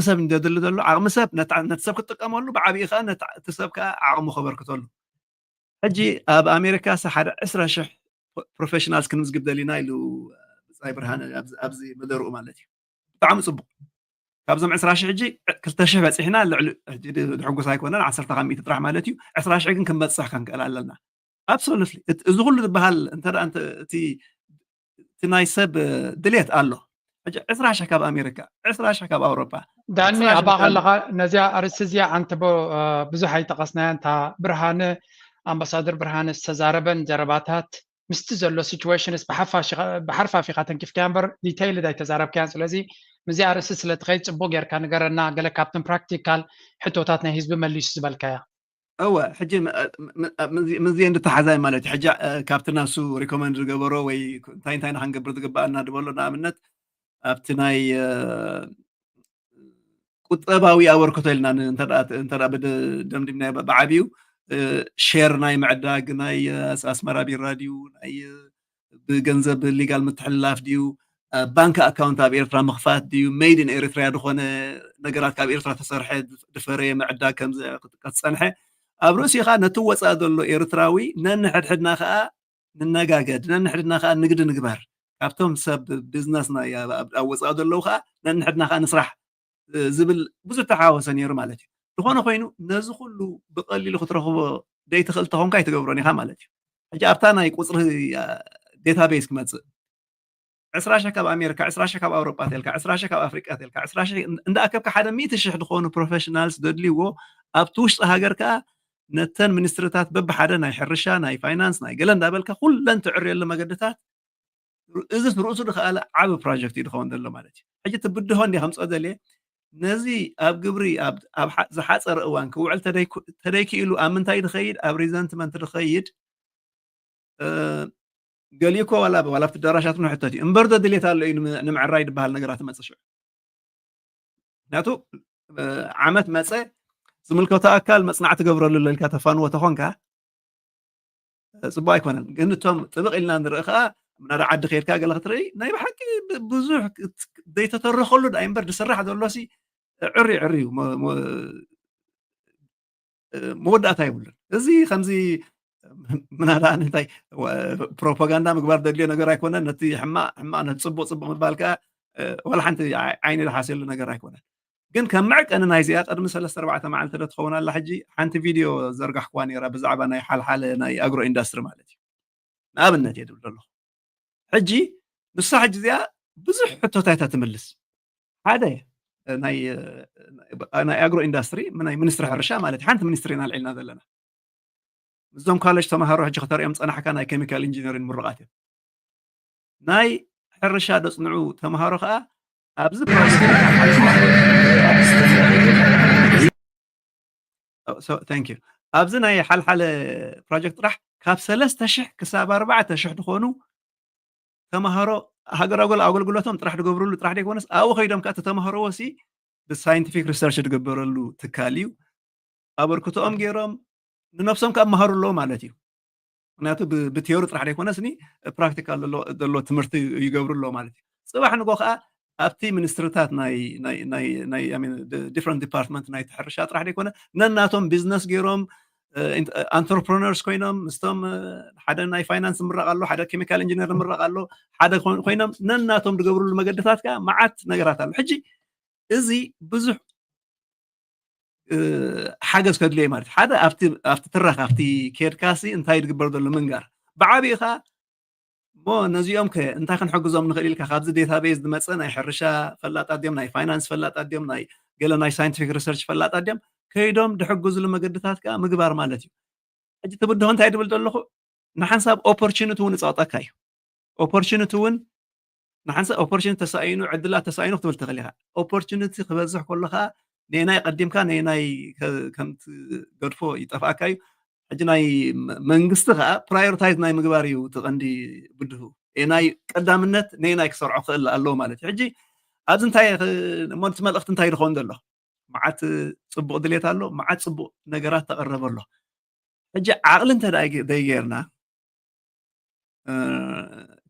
Speaker 3: ሰብ እንደድሊ ዘሎ ዓቕሚ ሰብ ነቲ ሰብ ክጥቀመሉ ብዓብዪ ከዓ ነቲ ሰብ ከዓ ዓቕሙ ከበርክተሉ ሕጂ ኣብ ኣሜሪካ ሓደ 20,000 ፕሮፌሽናልስ ክንምዝግብ ደሊና ኢሉ ብፃይ ብርሃነ ኣብዚ መደርኡ ማለት እዩ ብጣዕሚ ፅቡቅ ካብዞም 20,000 ሕጂ 2,000 በፂሕና ልዕሊ ሕጂ ድሕጉስ ኣይኮነን 10 ካብ 100 ጥራሕ ማለት እዩ 20,000 ግን ክንበፅሕ ክንክእል ኣለና ኣብሶሉትሊ እዚ ኩሉ ዝበሃል እንተደኣ እቲ ናይ ሰብ ድሌት ኣሎ ሕጂ 20,000 ካብ ኣሜሪካ 20,000 ካብ ኣውሮፓ
Speaker 2: ዳኒ ኣባ ከለኻ ነዚኣ ኣርእስቲ እዚኣ ኣንተ ብዙሕ ኣይጠቐስናያ እንታ ብርሃነ ኣምባሳደር ብርሃነ ዝተዛረበን ዘረባታት ምስቲ ዘሎ ሲቹዌሽንስ ብሓርፋፊ ኢኻ ተንኪፍካያ እምበር ዲቴይልድ ኣይተዛረብካያን ስለዚ ምዚኣ ርእሲ ስለትኸይድ ፅቡቅ ጌርካ ንገረና ገለ ካብቶም ፕራክቲካል ሕቶታት ናይ ህዝቢ መሊሱ ዝበልካያ
Speaker 3: እወ ሕጂ ምዝየ እንድተሓዛይ ማለት እዩ ሕጂ ካብቲ ናሱ ሪኮመንድ ዝገበሮ ወይ እንታይ እንታይ ንክንገብር ዝግባአና ድበሎ ንኣብነት ኣብቲ ናይ ቁጠባዊ ኣበርክቶ ኢልና እንተደኣ ብደምዲምና ብዓብዩ ሼር ናይ ምዕዳግ ናይ ኣስመራ ቢራ ድዩ ናይ ብገንዘብ ሊጋል ምትሕልላፍ ድዩ ባንክ ኣካውንት ኣብ ኤርትራ ምኽፋት ድዩ ሜድ ኢን ኤርትራ ድኾነ ነገራት ካብ ኤርትራ ተሰርሐ ድፈረየ ምዕዳግ ከምዚ ክፀንሐ ኣብ ርእሲኻ ነቲ ወፃእ ዘሎ ኤርትራዊ ነንሕድሕድና ከዓ ንነጋገድ ነንሕድና ከዓ ንግዲ ንግበር ካብቶም ሰብ ቢዝነስና ኣብ ወፃእ ዘለዉ ከዓ ነንሕድና ከዓ ንስራሕ ዝብል ብዙሕ ተሓዋወሰ ነይሩ ማለት እዩ ዝኾነ ኮይኑ ነዚ ኩሉ ብቐሊሉ ክትረኽቦ ደይትኽእል ተኾንካ ኣይትገብሮን ኢኻ ማለት እዩ ሕጂ ኣብታ ናይ ቁፅሪ ዴታቤስ ክመፅእ 20,000 ካብ ኣሜሪካ 20,000 ካብ ኣውሮፓ ተልካ 20,000 ካብ ኣፍሪቃ ተልካ 20,000 እንዳኣከብካ ሓደ 100,000 ዝኾኑ ፕሮፌሽናልስ ደድልይዎ ኣብቲ ውሽጢ ሃገር ከዓ ነተን ሚኒስትርታት በብሓደ ናይ ሕርሻ ናይ ፋይናንስ ናይ ገለ እንዳበልካ ኩለን ትዕርየሉ መገድታት እዚ ርእሱ ድኸኣለ ዓብ ፕሮጀክት እዩ ድኸውን ዘሎ ማለት እዩ ሕጂ ትብድሆ እንዲ ከምፅኦ ደልየ ነዚ ኣብ ግብሪ ኣብ ዝሓፀረ እዋን ክውዕል ተደይክኢሉ ኣብ ምንታይ ድኸይድ ኣብ ሪዘንትመንት ድኸይድ ገሊኮ ዋላ ኣብቲ ደራሻት ንሕተት እዩ እምበር ድሌት ኣሎ እዩ ንምዕራይ ድበሃል ነገራት መፅእ ሽዑ ምክንያቱ ዓመት መፀ ዝምልከቶ ኣካል መፅናዕ ትገብረሉ ለልካ ተፋንዎ ተኾንካ ፅቡቅ ኣይኮነን ግን እቶም ጥብቕ ኢልና ንርኢ ከዓ ናዳ ዓዲ ከይድካ ገለ ክትርኢ ናይ ብሓቂ ብዙሕ ዘይተተረኸሉ ዳ እምበር ዝስራሕ ዘሎሲ ዕርዩ መወዳእታ ይብሉን እዚ ከምዚ ምናዳ እንታይ ፕሮፓጋንዳ ምግባር ደልዮ ነገር ኣይኮነን ነቲ ሕማቅ ነቲ ፅቡቅ ምባል ከዓ ወላ ሓንቲ ዓይኒ ዝሓሰሉ ነገር ኣይኮነን ግን ከም መዕቀኒ ናይ እዚኣ ቅድሚ 3-4 መዓልቲ ትኸውን ኣላ ሕጂ ሓንቲ ቪድዮ ዘርጋሕኳ ነይራ ብዛዕባ ናይ ሓልሓለ ናይ ኣግሮ ኢንዳስትሪ ማለት እዩ ንኣብነት እየ ድብል ኣለኹ ሕጂ ንሳ ሕጂ እዚኣ ብዙሕ ሕቶታታ ትምልስ ሓደ ናይ ኣግሮ ኢንዳስትሪ ናይ ሚኒስትሪ ሕርሻ ማለት እዩ ሓንቲ ሚኒስትሪ ኢና ልዒልና ዘለና እዞም ካሌጅ ተምሃሮ ሕጂ ከተሪኦም ፀናሕካ ናይ ኬሚካል ኢንጂነሪንግ ምሩቃት እዮም ናይ ሕርሻ ደፅንዑ ተምሃሮ ከዓ ኣብዚ ኣብዚ ናይ ሓልሓለ ፕሮጀክት ጥራሕ ካብ 3,000 ክሳብ 4,000 ድኾኑ ተምሃሮ ሃገራዊ ኣገልግሎቶም ጥራሕ ድገብርሉ ጥራሕ ደይኮነስ ኣብኡ ከይዶም ከዓ ተተምሃሮ ወሲ ብሳይንቲፊክ ሪሰርች ድግበረሉ ትካል እዩ ኣበርክቶኦም ገይሮም ንነፍሶም ከዓ መሃሩ ኣለዎ ማለት እዩ ምክንያቱ ብቴዎሪ ጥራሕ ደይኮነስኒ ፕራክቲካል ዘሎ ትምህርቲ ይገብሩ ኣለዎ ማለት እዩ ፅባሕ ንጎ ከዓ ኣብቲ ሚኒስትርታት ናይ ዲፍረንት ዲፓርትመንት ናይ ሕርሻ ጥራሕ ደይኮነ ነናቶም ቢዝነስ ገይሮም انتربرونرز ኮይኖم مستم حدا ناي فاينانس مرقالو حدا كيميكال انجينير مرقالو حدا ኮይኖም ነናቶም ዝገብሩሉ መገድታት ከ ማዓት ነገራት አሉ ሕጂ እዚ ብዙሕ ሓገዝ ከድልየ ማለት ሓደ ኣብቲ ትራኽ ኣብቲ ኬድካሲ እንታይ ዝግበር ዘሎ ምንጋር ብዓብኢኻ ሞ ነዚኦም ከ እንታይ ክንሕግዞም ንኽእል ኢልካ ካብዚ ዴታቤዝ ዝመፀ ናይ ሕርሻ ፈላጣት ድዮም ናይ ፋይናንስ ፈላጣት ድዮም ናይ ገለ ናይ ሳይንቲፊክ ሪሰርች ፈላጣት ድዮም ከይዶም ድሕግዝሉ መገድታት ከ ምግባር ማለት እዩ ሕጂ ትብድሆ እንታይ ድብል ዘለኹ ንሓንሳብ ኦፖርቹኒቲ እውን ይፀቕጠካ እዩ ኦፖርቹኒቲ እውን ንሓንሳብ ኦፖርቹኒቲ ተሳኢኑ ዕድላት ተሳኢኑ ክትብል ትኽእል ኢኻ ኦፖርቹኒቲ ክበዝሕ ከለኻ ነናይ ቀዲምካ ነናይ ከምቲ ገድፎ ይጠፍኣካ እዩ ሕጂ ናይ መንግስቲ ከዓ ፕራዮሪታይዝ ናይ ምግባር እዩ ትቐንዲ ብድሁ ናይ ቀዳምነት ነናይ ክሰርዖ ክኽእል ኣለዎ ማለት እዩ ሕጂ ኣብዚ እንታይ ሞንቲ መልእኽቲ እንታይ ድኸውን ዘሎ መዓት ፅቡቕ ድሌት ኣሎ መዓት ፅቡቕ ነገራት ተቐረበ ኣሎ ሕጂ ዓቕሊ እንተ ደይጌርና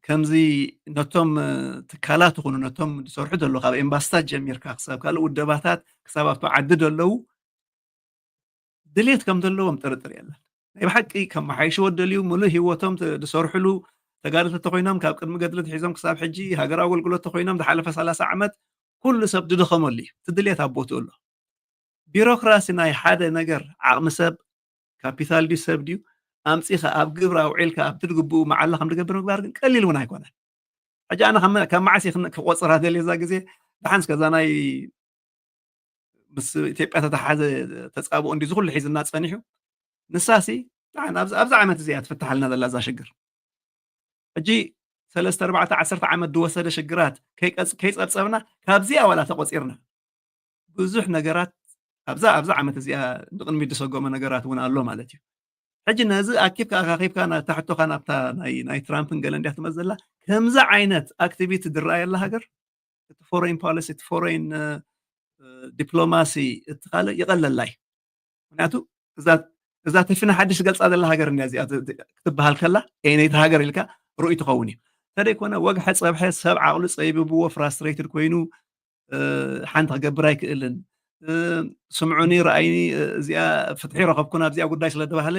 Speaker 3: ከምዚ ነቶም ትካላት ይኹኑ ነቶም ዝሰርሑ ዘሎ ካብ ኤምባስታት ጀሚርካ ክሳብ ካልእ ውደባታት ክሳብ ኣብቶ ዓዲ ደለው ድሌት ከም ዘለዎም ጥርጥር የለን ናይ ብሓቂ ከመሓይሽዎ ደልዩ ሙሉእ ሂወቶም ዝሰርሕሉ ተጋደልቲ ተኮይኖም ካብ ቅድሚ ገድሊ ሒዞም ክሳብ ሕጂ ሃገራዊ ኣገልግሎት ተኮይኖም ዝሓለፈ 30 ዓመት ኩሉ ሰብ ድደኸመሉ እዩ እቲ ድሌት ኣቦትኡ ኣሎ ቢሮክራሲ ናይ ሓደ ነገር ዓቕሚ ሰብ ካፒታል ድዩ ሰብ ድዩ ኣምፂኻ ኣብ ግብሪ ኣውዒልካ ኣብቲ ዝግብኡ መዓላ ከም ዝገብር ምግባር ግን ቀሊል እውን ኣይኮነን ሕጂ ኣነ ካብ መዓስ ክቆፅራ ደልየ ዛ ግዜ ብሓንስ ከዛ ናይ ምስ ኢትዮጵያ ተተሓዘ ተፃብኦ እንዲ ዝኩሉ ሒዝና ፀኒሑ ንሳሲ ኣብዛ ዓመት እዚኣ ትፍታሓልና ዘላ ዛ ሽግር ሕጂ 3 4 10 ዓመት ዝወሰደ ሽግራት ከይፀብፀብና ካብዚኣ ዋላ ተቆፂርና ብዙሕ ነገራት ኣብዛ ዓመት እዚኣ ንቅድሚ ዝሰጎመ ነገራት እውን ኣሎ ማለት እዩ ሕጂ ነዚ ኣኪብካ ኣኻኺብካ ታሕቶኻ ናብታ ናይ ትራምፕን ገለ እንዲያ ትመዘላ ከምዚ ዓይነት ኣክቲቪቲ ዝረኣየላ ሃገር እቲ ፎሬን ፖሊሲ እቲ ፎሬን ዲፕሎማሲ እቲ ካልእ ይቐለላይ ምክንያቱ እዛ ተፊና ሓድሽ ገልፃ ዘላ ሃገር እንያ እዚኣ ክትበሃል ከላ ነይቲ ሃገር ኢልካ ርኡይ ትኸውን እዩ እንተደይኮነ ወግሐ ፀብሐ ሰብ ዓቕሉ ፀይብብዎ ፍራስትሬትድ ኮይኑ ሓንቲ ክገብር ኣይክእልን ስምዑኒ ረኣይኒ እዚኣ ፍትሒ ረኸብኩና ኣብዚኣ ጉዳይ ስለ ተባሃለ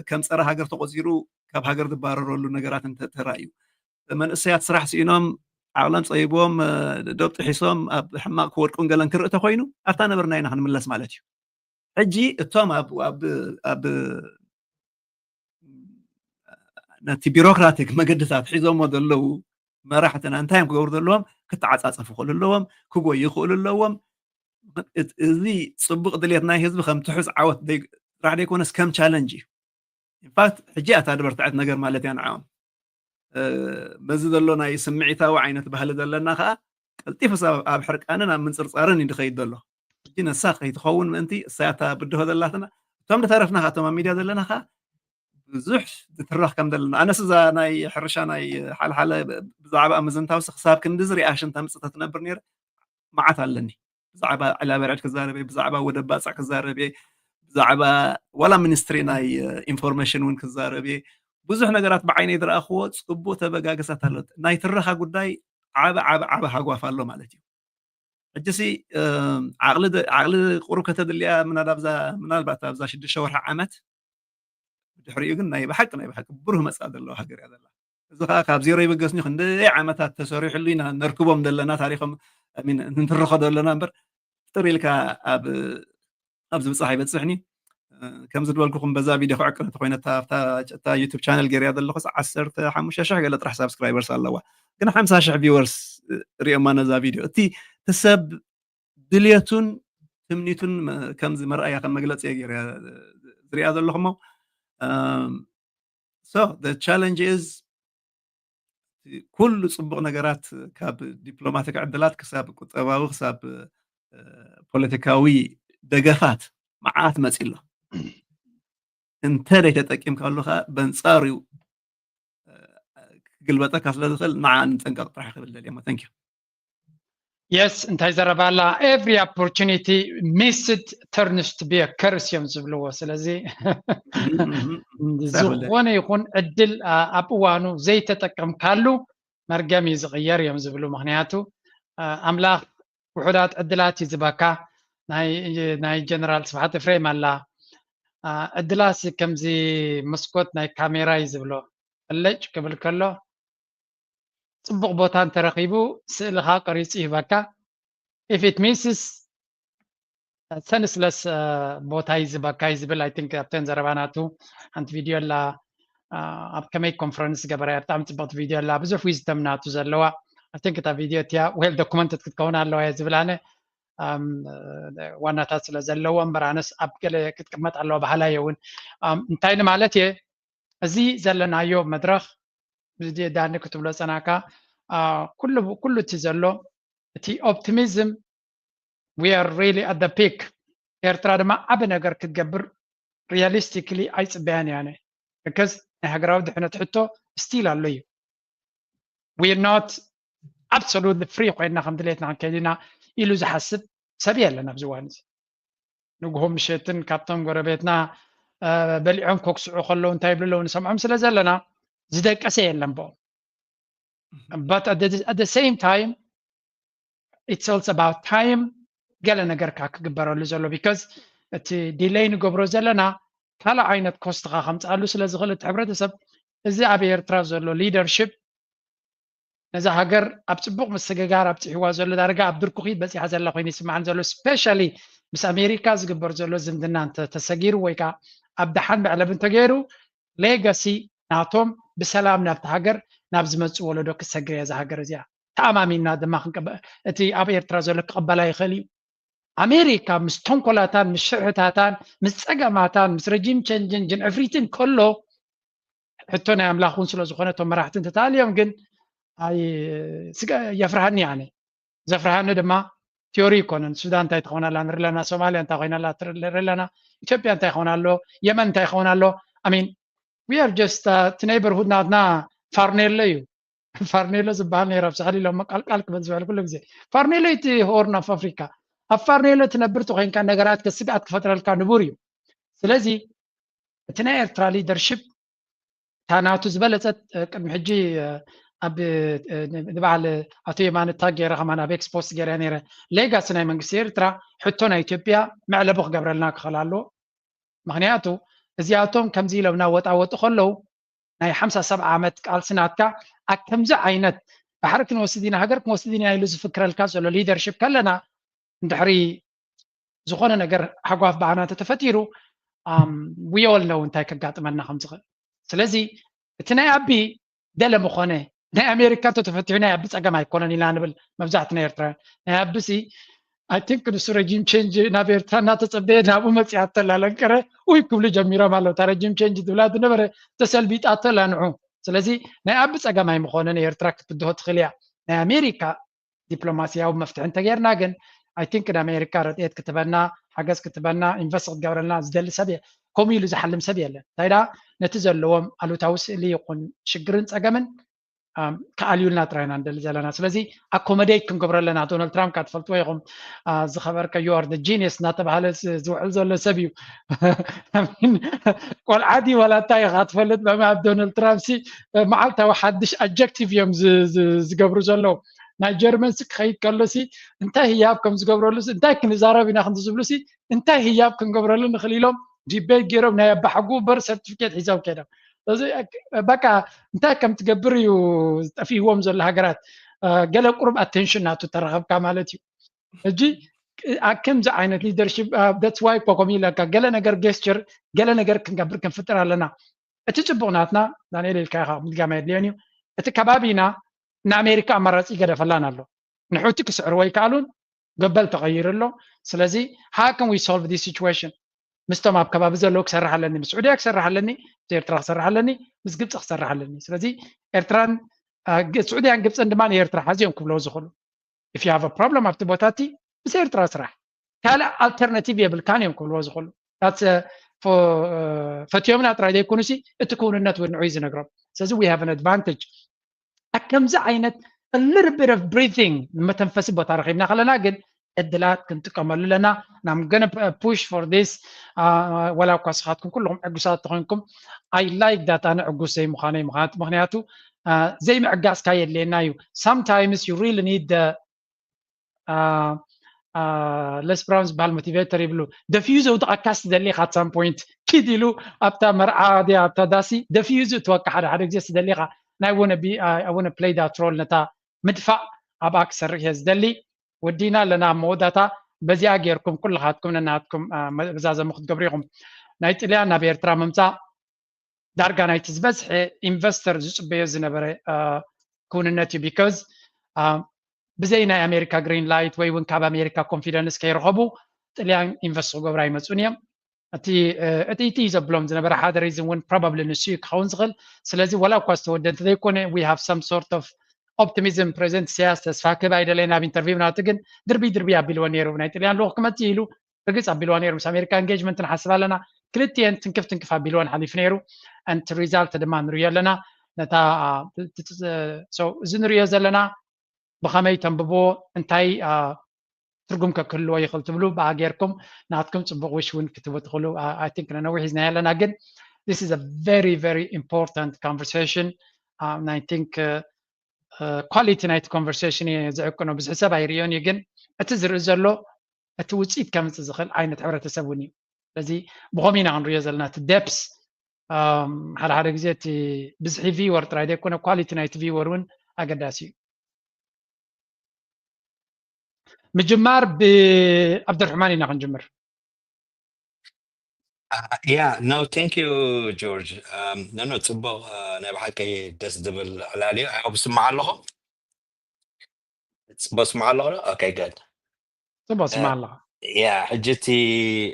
Speaker 3: ከም ፀረ ሃገር ተቆፂሩ ካብ ሃገር ዝባረረሉ ነገራት ተራእዩ መንእሰያት ስራሕ ስኢኖም ዓቕሎም ፀይቦም ደብ ጥሒሶም ኣብ ሕማቕ ክወድቁን ገለን ክርኢ ተኮይኑ ኣብታ ነበርና ኢና ክንምለስ ማለት እዩ ሕጂ እቶም ኣብ ነቲ ቢሮክራቲክ መገድታት ሒዞሞ ዘለው መራሕትና እንታይ እዮም ክገብሩ ዘለዎም ክትዓፃፀፉ ክእሉ ኣለዎም ክጎዩ ይኽእሉ ኣለዎም እዚ ፅቡቕ ድሌት ናይ ህዝቢ ከም ትሑዝ ዓወት ጥራሕ ደይኮነስ ከም ቻለንጅ እዩ ኢንፋክት ሕጂ ኣታ ድበርትዐት ነገር ማለት እያ ንዓኦም በዚ ዘሎ ናይ ስምዒታዊ ዓይነት ባህሊ ዘለና ከዓ ቀልጢፉ ሰብ ኣብ ሕርቃንን ኣብ ምንፅርፃርን እዩ ድኸይድ ዘሎ ሕጂ ነሳ ከይትኸውን ምእንቲ እሳያታ ብድሆ ዘላትና እቶም ድተረፍና ከዓ እቶም ኣብ ሚድያ ዘለና ከዓ ብዙሕ ዝትረኽ ከም ዘለና ኣነስ እዛ ናይ ሕርሻ ናይ ሓለሓለ ብዛዕባ ምዝንታውሲ ክሳብ ክንዲዚ ሪኣክሽን ተምፅተ ትነብር ነይረ መዓት ኣለኒ ብዛዕባ ዕላበ ርዕድ ክዛረበ ብዛዕባ ወደብ ባፅዕ ክዛረበ ብዛዕባ ዋላ ሚኒስትሪ ናይ ኢንፎርሜሽን እውን ክዛረበ ብዙሕ ነገራት ብዓይነይ ዝረኣኽዎ ፅቡቕ ተበጋገሳት ኣሎ ናይ ትረኻ ጉዳይ ዓበ ሃጓፍ ኣሎ ማለት እዩ ሕጂሲ ዓቕሊ ቁሩብ ከተድልያ ምናልባት ኣብዛ 6 ወርሒ ዓመት ድሕሪኡ ግን ናይ ብሓቂ ብሩህ መፃእ ዘለዎ ሃገር እያ ዘላ እዚ ከዓ ካብ ዜሮ ይበገስኒ ክንደይ ዓመታት ተሰሪሑሉ ኢና ነርክቦም ዘለና ታሪኮም እንትንረኸ ዘለና እምበር ፍጥር ኢልካ ኣብዚ ብፅሓ ይበፅሕኒ ከም ዝድበልኩኹም በዛ ቪድዮ ክዕቅን እንተኮይነት እታ ዩቱብ ቻነል ገይርያ ዘለኹ 15,000 ገለ ጥራሕ ሳብስክራይበርስ ኣለዋ ግን 50,000 ቪወርስ ሪኦማ ነዛ ቪድዮ እቲ ሰብ ድልየቱን ትምኒቱን ከምዚ መርኣያ ከም መግለፂ ገይርያ ዝሪኣ ዘለኹሞ so the challenge is ኩሉ ፅቡቕ ነገራት ካብ ዲፕሎማቲክ ዕድላት ክሳብ ቁጠባዊ ክሳብ ፖለቲካዊ ደገፋት መዓት መፂሎ እንተደይ ተጠቂምካ ኣለካ በንፃሪኡ ክግልበጠካ ስለ ዝኽእል ንዓ ንጠንቀቕ ጥራሕ ክብል ደልየ ቴንክ ዩ
Speaker 2: Yes, እንታይ ዘረባላ every opportunity missed turns to be a curse እዮም ዝብልዎ ስለዚ ዝኾነ ይኹን ዕድል ኣብ እዋኑ ዘይተጠቀምካሉ መርገም እዩ ዝቕየር እዮም ዝብሉ ምክንያቱ ኣምላኽ ውሑዳት ዕድላት እዩ ዝባካ ናይ ጀነራል ስብሓት ኤፍሬም ኣላ ዕድላሲ ከምዚ መስኮት ናይ ካሜራ እዩ ዝብሎ እለጭ ክብል ከሎ ፅቡቅ ቦታ እንተረኺቡ ስእልኻ ቀሪፁ ይህበካ if it misses ሰንስለስ ቦታ እዩ ዝህበካ እዩ ዝብል I think ኣብተን ዘረባናቱ ሓንቲ ቪድዮ ኣላ ኣብ ከመይ ኮንፈረንስ ገበራ ብጣዕሚ ፅቡቅቲ ቪድዮ ኣላ ብዙሕ ዊዝደም ናቱ ዘለዋ I think እታ ቪድዮ እቲያ ዌል ዶኩመንትድ ክትከውን ኣለዋ እየ ዝብል ኣነ ዋናታት ስለ ዘለዎ እምበር ኣነስ ኣብ ገለ ክትቅመጥ ኣለዋ ባህላ እየ እውን እንታይ ንማለት እየ እዚ ዘለናዮ መድረኽ ዳኒ ክትብሎ ፀናካ ኩሉ እቲ ዘሎ እቲ ኦፕቲሚዝም we are really at the peak ኤርትራ ድማ ዓብ ነገር ክትገብር realistically ኣይፅበያን እያ ኣነ because ናይ ሃገራዊ ድሕነት ሕቶ still ኣሎ እዩ we are not absolutely free ኮይና ከም ድሌትና ክንከይድ ኢና ኢሉ ዝሓስብ ሰብ የለን ኣብዚ እዋን እዚ ንጉሆም ምሸትን ካብቶም ጎረቤትና በሊዖም ኮክስዑ ከለዉ እንታይ ይብልለዉ ንሰምዖም ስለ ዘለና ዝደቀሰ የለን ቦ but at the same time it's also about time ገለ ነገርካ ክግበረሉ ዘሎ because እቲ ዲሌይ ንገብሮ ዘለና ካልእ ዓይነት ኮስትካ ከምፃሉ ስለ ዝኽእል እቲ ሕብረተሰብ እዚ ኣብ ኤርትራ ዘሎ ሊደርሽፕ ነዛ ሃገር ኣብ ፅቡቅ ምስግጋር ኣብ ፅሒዋ ዘሎ ዳርጋ ኣብ ድርኩኺት በፂሓ ዘላ ኮይኑ ይስማዓን ዘሎ ስፔሻሊ ምስ ኣሜሪካ ዝግበር ዘሎ ዝምድና እንተሰጊሩ ወይ ከዓ ኣብ ደሓን መዕለብ እንተገይሩ ሌጋሲ ናቶም ብሰላም ናብቲ ሃገር ናብ ዝመፁ ወለዶ ክሰግር እያ እዛ ሃገር እዚኣ ተኣማሚና ድማ እቲ ኣብ ኤርትራ ዘሎ ክቕበላ ይኽእል እዩ ኣሜሪካ ምስ ተንኮላታን ምስ ሽርሕታታን ምስ ፀገማታን ምስ ረጂም ቸንጅን ዕፍሪትን ከሎ ሕቶ ናይ ኣምላኽ እውን ስለ ዝኾነ እቶም መራሕቲ እንተተሃልዮም ግን የፍርሃኒ ኣነ ዘፍርሃኒ ድማ ቲዮሪ ይኮነን ሱዳን እንታይ ትኸውን ኣላ ንርኢ ኣለና ሶማልያ እንታይ ኮይና ኣላ ንርኢ ኣለና ኢትዮጵያ እንታይ ይኸውን ኣሎ የመን እንታይ ይኸውን ኣሎ ኣሚን we are just እቲ ኔይበርሁድ ናትና ፋርኔሎ እዩ ፋርኔሎ ዝበሃል ነይሩ ኣብ ሳሕሊ ኢሎም ቃልቃል ክበል ዝብዕል ኩሉ ግዜ ፋርኔሎ እቲ ሆርን ኣፍ ኣፍሪካ ኣብ ፋርኔሎ ትነብር ኮንካ ነገራት ስግኣት ክፈጥረልካ ንቡር እዩ ስለዚ እቲ ናይ ኤርትራ ሊደርሽፕ ታናቱ ዝበለፀት ቅድሚ ሕጂ ኣብ ንበዓል ኣቶ የማነ ታግ ገይረ ከማን ኣብ ኤክስፖስ ገይረ ነይረ ሌጋሲ ናይ መንግስቲ ኤርትራ ሕቶ ናይ ኢትዮጵያ መዕለቡ ክገብረልና ክኽእል ኣለዎ ምክንያቱ እዚኣቶም ከምዚ ኢሎም እናወጣወጡ ከለዉ ናይ 57 ዓመት ቃልስናትካ ኣብ ከምዚ ዓይነት ባሕሪ ክንወስድ ኢና ሃገር ክንወስድ ኢና ኢሉ ዝፍክረልካ ዘሎ ሊደርሽፕ ከለና እንድሕሪ ዝኾነ ነገር ሓጓፍ ባዕና ተተፈጢሩ we all know እንታይ ከጋጥመና ከም ዝኽእል ስለዚ እቲ ናይ ኣቢ ደለ ምኾነ ናይ ኣሜሪካ ተተፈቲሑ ናይ ኣቢ ፀገም ኣይኮነን ኢልና ንብል መብዛሕቲ ናይ ኤርትራ ናይ ኣቢሲ I think ንሱ ረጂም ቼንጅ ናብ ኤርትራ እናተፀበየ ናብኡ መፂኣ ተላ ለንቀረ ውይ ክብሉ ጀሚሮም ኣለዉ እታ ረጂም ቼንጅ ትብላ ዝነበረ ተሰልቢጣ ተላ ንዑ ስለዚ ናይ ኣቢ ፀገም ኣይምኾነን ኤርትራ ክትብድሆ ትኽእል እያ ናይ ኣሜሪካ ዲፕሎማስያዊ መፍትሒ እንተጌርና ግን I think ንኣሜሪካ ረድኤት ክትበና ሓገዝ ክትበና ኢንቨስት ክትገብረልና ዝደሊ ሰብ ከምኡ ኢሉ ዝሓልም ሰብ የለን እንታይ ዳ ነቲ ዘለዎም ኣሉታዊ ስእሊ ይኹን ሽግርን ፀገምን ከኣልዩልና ጥራይና ንደሊ ዘለና ስለዚ ኣኮሞዴት ክንገብሮ ኣለና ዶናልድ ትራምፕ ካ ትፈልጥዎ ኢኹም ዝኸበርከ ዩ ኣር ጂኒየስ እናተባሃለ ዝውዕል ዘሎ ሰብ እዩ ቆልዓዲ ዋላ እንታይ ኢኻ ትፈልጥ ኣብ ዶናልድ ትራምፕ መዓልታዊ ሓድሽ ኣጀክቲቭ እዮም ዝገብሩ ዘለዉ ናይ ጀርመን ክኸይድ ከሎሲ እንታይ ህያብ ከም ዝገብረሉ እንታይ ክንዛረብ ኢና ክንዝብሉሲ እንታይ ህያብ ክንገብረሉ ንኽእል ኢሎም ዲቤት ገይሮም ናይ ኣባሓጉ በር ሰርቲፊኬት ሒዞም ከይዶም እዚ በቃ እንታይ ከም ትገብር እዩ ጠፊዎም ዘሎ ሃገራት ገለ ቁርብ ኣቴንሽን ናቱ ተረኸብካ ማለት እዩ እጂ ከምዚ ዓይነት ሊደርሽፕ that's why ኮኮም ኢለካ ገለ ነገር ጌስቸር ገለ ነገር ክንገብር ክንፍጥር ኣለና እቲ ፅቡቕ ናትና ዳንኤል ኢልካ ኢኻ ምድጋማ የድልዮን እዩ እቲ ከባቢና ንኣሜሪካ ኣማራፂ ገደፈላን ኣሎ ንሑቲ ክስዕርዎ ይከኣሉን ገበል ተቐይር ኣሎ ስለዚ how can we solve this situation ምስቶም ኣብ ከባቢ ዘለዉ ክሰርሕ ኣለኒ ምስ ዑድያ ክሰርሕ ኣለኒ ምስ ኤርትራ ክሰርሕ ኣለኒ ምስ ግብፂ ክሰርሕ ኣለኒ ስለዚ ኤርትራን ስዑድያን ግብፅን ድማ ንኤርትራ ሓዚኦም ክብለዉ ዝኽእሉ if you have a problem ኣብቲ ቦታ እቲ ምስ ኤርትራ ስራሕ ካልእ ኣልተርናቲቭ የብልካን እዮም ክብልዎ ዝኽእሉ ፈትዮምና ጥራይ ዘይኮኑሲ እቲ ክውንነት ውንዑ እዩ ዝነግሮም ስለዚ we have an advantage ከምዚ ዓይነት a little bit of breathing ንመተንፈሲ ቦታ ረኺብና ከለና ግን ዕድላት ክንጥቀመሉ ኣለና I'm gonna push for this ወላ እኳ ስኻትኩም ኩልኩም ዕጉሳት ተኾንኩም I like that ኣነ ዕጉስ ዘይምዃነይ ምክንያቱ ዘይምዕጋስካ የድልየና እዩ sometimes you really need the Les Browns بهال motivator يبلو diffuse وتقكاس دليخ at some point كيديلو أبتا مرعى دي أبتا داسي diffuse توقع حدا جيس دليخ I wanna play that role نتا مدفع أبا أكسر يز دلي ودينا لنا موداتا بزي أجيركم كل خاتكم لناتكم بزازة مخد قبريكم نايت إليا نبير ترى ممتع دارجا نايت بس investor بيز نبرة كون النتي because بزينا أمريكا جرين لايت ويون كاب أمريكا كونفيدنس كيرغبو تليان إنفستر قبراي مسؤولية أتي زبلوم زنبرة هذا reason when probably نسيك خونزغل سلازي ولا كواستو دنت ذيكون we have some sort of optimism present سياسة فاكر بعد لنا بانترفيو ناتجن دربي أبيلوانيرو نايت ليان لو حكمتي له رجس أبيلوانيرو مس أمريكا engagement نحسب لنا كلتين تنكف أبيلوان حليفنيرو and result دمان ريال لنا نتا so زين ريال لنا بخمي تنببو انتاي ترجم كله يخل تبلو بعجيركم نعطكم تبغوا وشون كتبوا تقولوا I think أنا وحيز نهلا ناجن this is a very important conversation and I think quality night conversation يزعكنا بس حساب عيريون يجن أتزر زلوا أتوصيد كم تزخل عين تعبر تسووني لذي بغمينا عن رياضنا الدبس على جزيتي بزحي في ورد رايد يكون quality night في ورون أقداسي مجمار بعبد الرحمن نحن نجمر.
Speaker 5: Yeah, no, thank you, George. No, تبغى نبحكي دبل على أو بس مع الله. بس مع الله. Okay, good.
Speaker 2: بس مع الله.
Speaker 5: Yeah, حجتي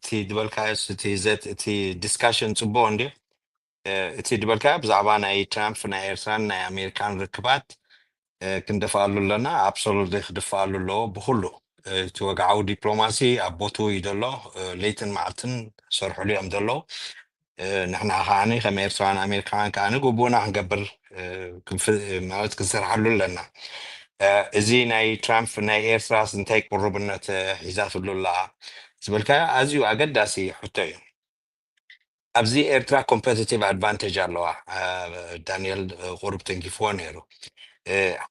Speaker 5: تي دبل كايس تي زت تي discussion تبغى عندي. تي دبل كايس بزعبان أي ترامب في إيران أمريكان ركبات. كندفعلو لنا absolutely خدفعلو له بخلو توقعوا دبلوماسي أبوتو يدلو ليتن معتن صرحوا لي أمدلو نحن هاني خميرسوان أمريكان كانوا قبونا هنقبل مالت كسر حلو لنا إزي ناي ترامب ناي إيرسراس نتايك بالربنة حزات اللولا زبالكا أزيو أقد داسي حتى أبزي إيرترا competitive advantage اللوا دانيال غرب تنكيفون هيرو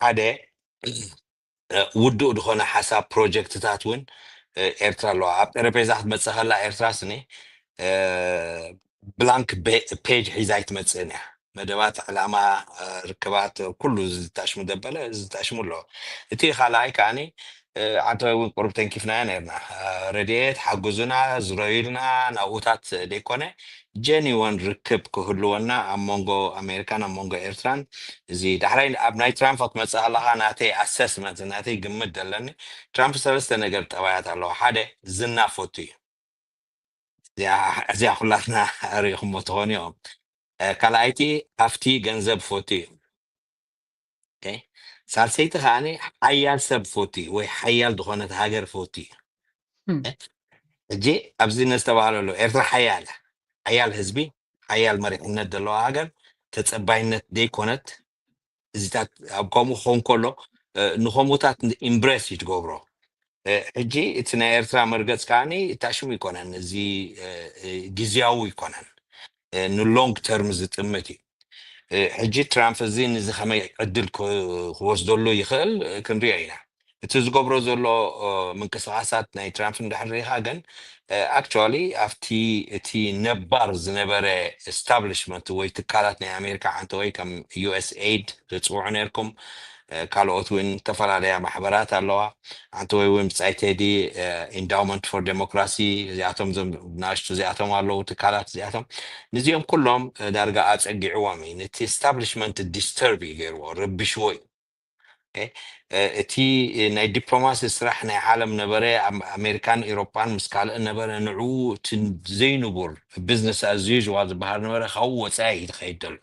Speaker 5: هذا ودو دخونا حساب بروجكت تاتون إيرترا لو عب ربيزات متسهلا إيرترا سني بلانك بيج حيزايت متسنة مدوات علامة ركبات كله زتاش مدبلة زتاش ملو تي خلاي كاني عطوا قربتين كيفنا نرنا رديت حجزنا زرايرنا ناوتات ديكونه جينيوان ركب كهلونا أمونغو أمريكان أمونغو إيرتران زي دحرين أبناء ترامب فاطمة الله ناتي أسسمنت ناتي جمد دلني ترامب سبست نقدر توايات الله حدا زنا فوتي زي خلاتنا أريهم متغنيهم كلايتي أفتي جنزب فوتي اوكي سالسيت خاني حيال سب فوتي وحيال دخونة هاجر فوتي جي أبزي نستوى له إرتر حيال حزبي حيال مريح ندلو هاجر تتبعينت دي كونت زيتات أبقامو خون كله نخوموتات إمبريس يتقبرو حجي اتنا إرتر مرقز كاني تاشو يكونن زي جزياو يكونن نو long term زتمتي حجي ترامب زين زي خمي عدل وصدلو يخل كنريعينا تزقبرو زلو من كساسات ناي ترامب ندحري هاجن actually افتي نبار زنبره establishment ويتكالات ناي امريكا عنتوي كم USAID تتصوعنيركم كالوت وين تفرع محبرات اللوا عنتوي وين بسايتي دي endowment for democracy زياتهم زم ناشتو زياتهم اللو تكالات زياتهم نزيهم كلهم درجة أتجعوامي نتي establishment disturb يجروا رب شوي تي ناي دبلوماسي صراحة ناي عالم نبرة أمريكان أوروبان مسكال نبرة نعو تنزينبور business as usual بحر نبرة خو سايد خيدل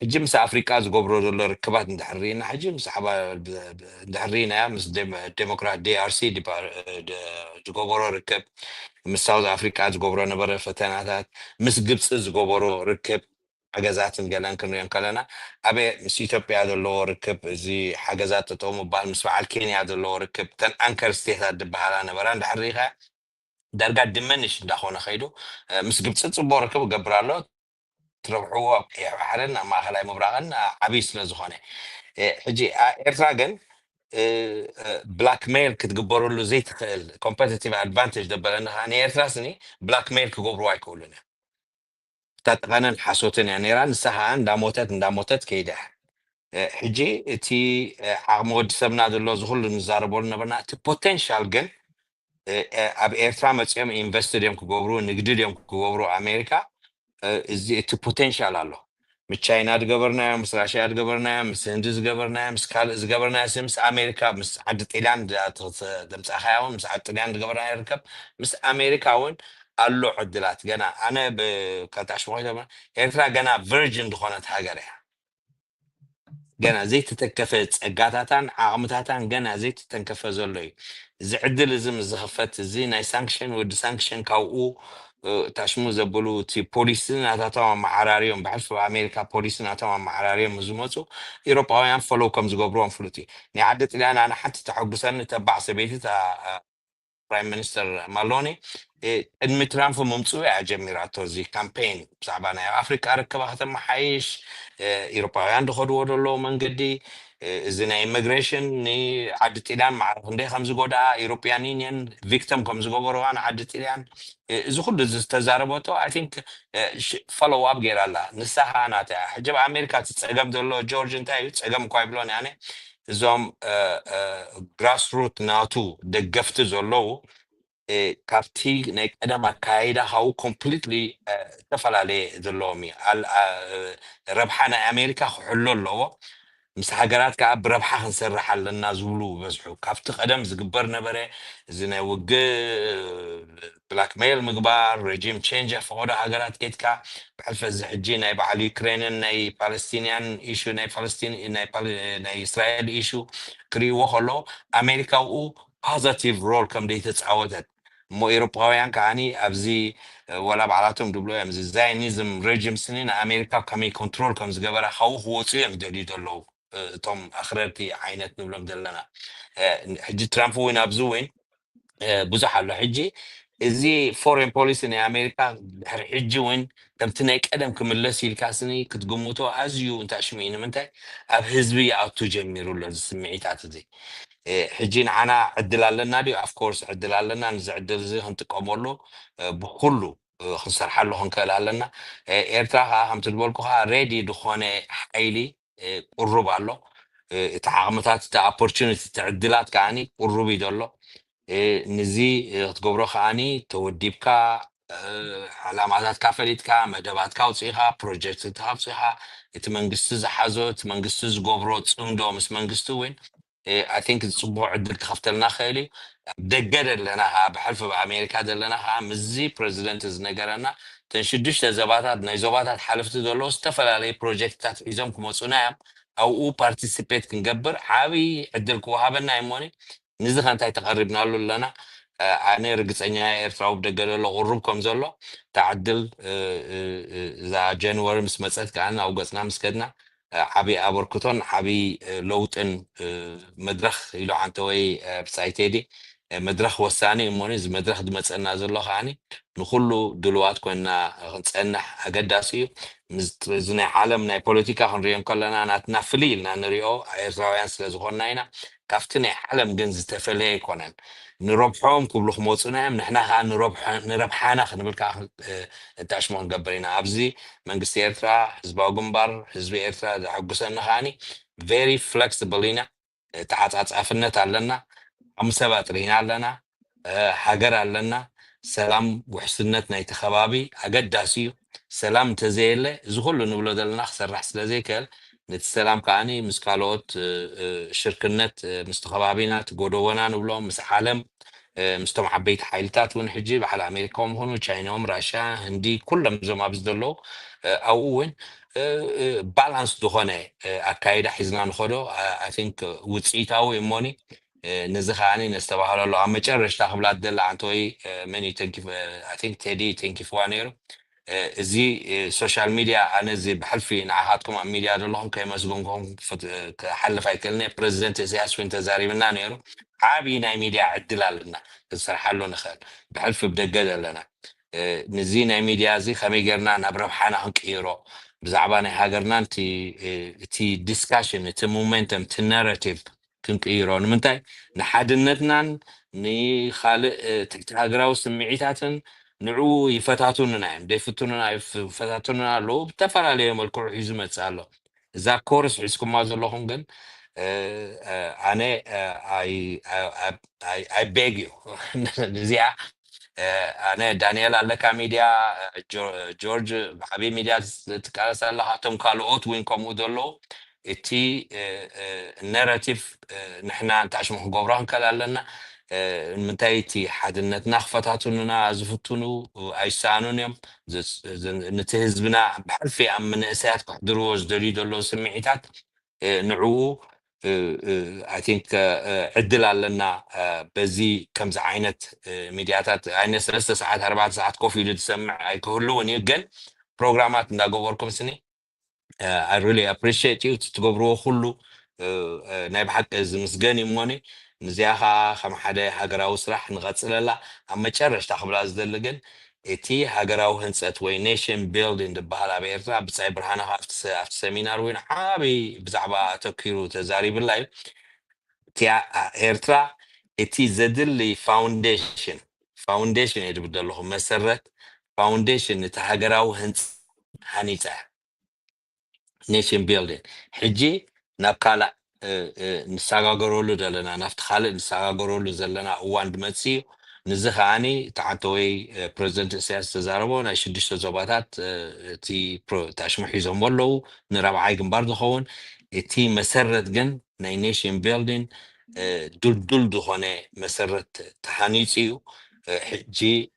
Speaker 5: جمس أفريقيا زقبرو دولار ركبات ندحرينا حجمس حبا ندحرينا مس ديمقراط DRC زقبرو ركب مس ساوث أفريقيا زقبرو نبرة فتناتات مس جبس زقبرو ركب حجزات نقلن كنريان كلنا أبي مس إثيوبيا دولو ركب زي حجزات تتوم بال مس فعل كينيا دولو ركب تن أنكر استيثار دبها لنا برا ندحريها درجة دمنش دخونا خيدو مس جبس زقبرو ركب قبرالو تروحوا حرنا ما خلاي مبرغن عبيس لزخانة حجي إرتراجن بلاك ميل كتقبروا له زي كومبيتيتيف ادفانتج دبل انا يعني ايرتراسني بلاك ميل كقبروا يكولنا تتغنن حسوتن يعني ران ساعه انداموتت كيده حجي تي عمود سبنا دلو زغل نزاربولنا بنا تي بوتنشال جن اب ايرترا مصيم انفستد يم كقبروا نقدر يم كقبروا امريكا ازي تي بوتنشال الله مش تشاينا تقبرنا مس راشيا تقبرنا مس هندز تقبرنا مس كالز تقبرنا مس امريكا مس عد طيلان دمس اخاون مس عد طيلان تقبرنا يركب مس امريكا وين قالوا عدلات جنا انا كاتاش مويدا ايرترا جنا فيرجن دخونت هاجرها جنا زي تتكفت قاتاتان عقمتاتان جنا زي تتنكف زولي زي عدلزم زخفت زي ناي سانكشن ود سانكشن كاو تاشمو زبلو تي بوليسين اتاتوا معراريهم بعرف امريكا بوليسين اتاتوا معراريهم مزموتو اوروباويان فولو كمز غبرون فلوتي ني عدت لي انا حتى تحقسن تبع سبيتي تا برايم مينستر مالوني المترام في ممسوع جميراتو زي كامبين بصعبانا افريكا ركبها ختم حيش اوروباويان دخلوا ودلو من قدي زنا immigration ني عدت الان معرف ندي خمس غودا European Union victim كمز غبرو انا عدت الان اذا كل تزاربوتو I think follow up غير الله نسها انا حجب امريكا تتصقم دلو جورج انتاي تصقم كوي بلون يعني زوم grass root ناتو دقفت زلو كارتي نيك انا مكايدا هاو كومبليتلي تفلالي زلومي ربحنا امريكا حلو اللو مس هاجرات كعب بربحة خنسرح لنا زولو بزحو كافت قدم زقبر نبره زنا وق بلاك ميل مقبار ريجيم تشينج فوضى هاجرات كيتكا بحلف الزحجي نايب على يوكرين ناي بالستينيان ايشو ناي فلسطين ناي اسرائيل ايشو كري وخلو امريكا و بوزيتيف رول كم دي تتعودت مو اوروباويان كاني ابزي ولا بعلاتهم دبلو ام زاينيزم ريجيم سنين امريكا كمي كنترول كم زقبره هو صيغ جديد له توم اخرتي عينت نبلم دلنا حجي ترامب وين ابزو وين بزح له حجي ازي فورين بوليسي ني امريكا حجي وين تمتني قدم كملس يلكاسني كتقموتو ازيو انت اشمين منتي اب حزبي او تجميرو للسمعيتات دي حجين عنا عدل لنا دي اوف كورس عدل لنا نزعدل زي هنتقمولو بكله خسر حلو هنكال لنا ايرتراها هم تدبولكوها ريدي دخونه حيلي قرب الله تعاملات تا opportunity تعدلات كاني قرب يدلو نزي تقبرو خاني توديبكا علامات كافليتكا مدبات كاوصيها بروجكت تهابصيها تمنجست زحازو تمنجست زقبرو تصندو مس منجستو وين I think الصبح عدل خفتلنا خيلي دقر لنا بحلف بأمريكا دلنا مزي بريزيدنت نجرنا تنشدش تزباتات نيزباتات حلفت دولو استفل عليه بروجكتات إذا كمصنع أو بارتيسيبيت كنجبر عاوي عدل كوهابنا يموني نزخ أنت تقربنا له لنا أنا رجعنا إرفعوا بدقر له غربكم زلوا تعدل ذا جانوري مسمسات كأننا أو قصنا مسكدنا حبي أبركتون حبي لوتن مدرخ يلو عن توي بسايتيدي مدرخ وساني مونيز مدرخ دمتسنا زلو خاني نخلو دلوات كنا نسألنا أقداسي زنا عالم ناي بوليتيكا هنريهم كلنا ناتنا فليل نريو إسرائيل سلزخونا هنا كافتني عالم جنز تفلي كونن نربحهم كبلو خموصنا نحنا نربحانا خنبلكا انتاش مون قبرينا أبزي منقست إيرترا حزب جنبر حزب إيرترا حقوسنا خاني very flexible لنا تعات أفنت علنا عم سبات لنا لنا حجر لنا سلام وحسنتنا يتخبابي أقداسيو سلام تزيله زغلو نقولو دلنا خسر رح سلازيكل نتسلام كاني مسكالوت شركنت مستخبابينا تقولونا نقولو مس عالم مستمع بيت حيلتات ونحجي بحال امريكا هون تشاينا راشا هندي كلهم زما بزدلو او وين بالانس دخونه اكايد حزنا نخدو اي ثينك وصيتاوي موني نزخاني نستبحر له عم تشرش تاخبلات دل عنتوي مني ثانك اي ثينك تيدي ثانك فو انيرو زي سوشيال ميديا انا زي بحلفي نعهاتكم ميديا لهم كيما مسجونكم حل فايكلني بريزيدنت سياس وانت زاري منا نيرو عابي ناي ميديا عدل لنا الصراحه له نخال بحلف بدقد لنا نزينا ميديا زي خمي قرنا نبرب حنا هنكيرو بزعباني هاجرنا تي ديسكشن تي مومنتم تي ناراتيف كنقيرو نمنتاي نحدنتنا نخالق تحت هاجراو سمعيتاتن نعو يفتاتوننا ديفتوننا يفتاتوننا لو بتفعل ملكو حيزو متصالو إذا كورس حيسكم ما زلهم جن أنا I beg you زيا أنا دانيال على ميديا جورج حبيب ميديا تكالس الله هاتم كالوت وين كمودلو إتي الناراتيف نحنا تعشمه جبران كلا لنا منتايتي حدنتنا خفتاتنا زفتونو أيسانونيم نتهزبنا بحرفي أم من أسات قدروز دريدلو سمعيتات نعو I think عدل لنا بزي كم عينة ميدياتات عينة 3 ساعات 4 ساعات كوفي لتسمع كله ونيجن برنامجات نداقوركم سني I really appreciate you تقبروا كله نايب حق زمسجاني موني نزيها خم حدا هجراو سرح نغسل لا أما تشرش تخبر أزدلجن إتي هجراو هنسات وي نيشن بيلدينج دبها بيرتا بتصير برهنا في سمينار وين عابي بزعبا تكيرو تزاري بالله تيا إيرترا إتي زدلي فاونديشن يجبد لهم مسرت فاونديشن نتهجراو هنس هنيتا نيشن بيلدينج حجي نبكالا نساقاقرولو دلنا نفت خالق نساقاقرولو زلنا اوان دمتسي نزخاني تعطوي بريزنت سياس تزاربو ناشدش تزوباتات تي تاشمحي زمولو نرابعاي جنباردو خون تي مسرت جن نيشن بيلدينج دول دخونه مسرت تحانيتيو حجي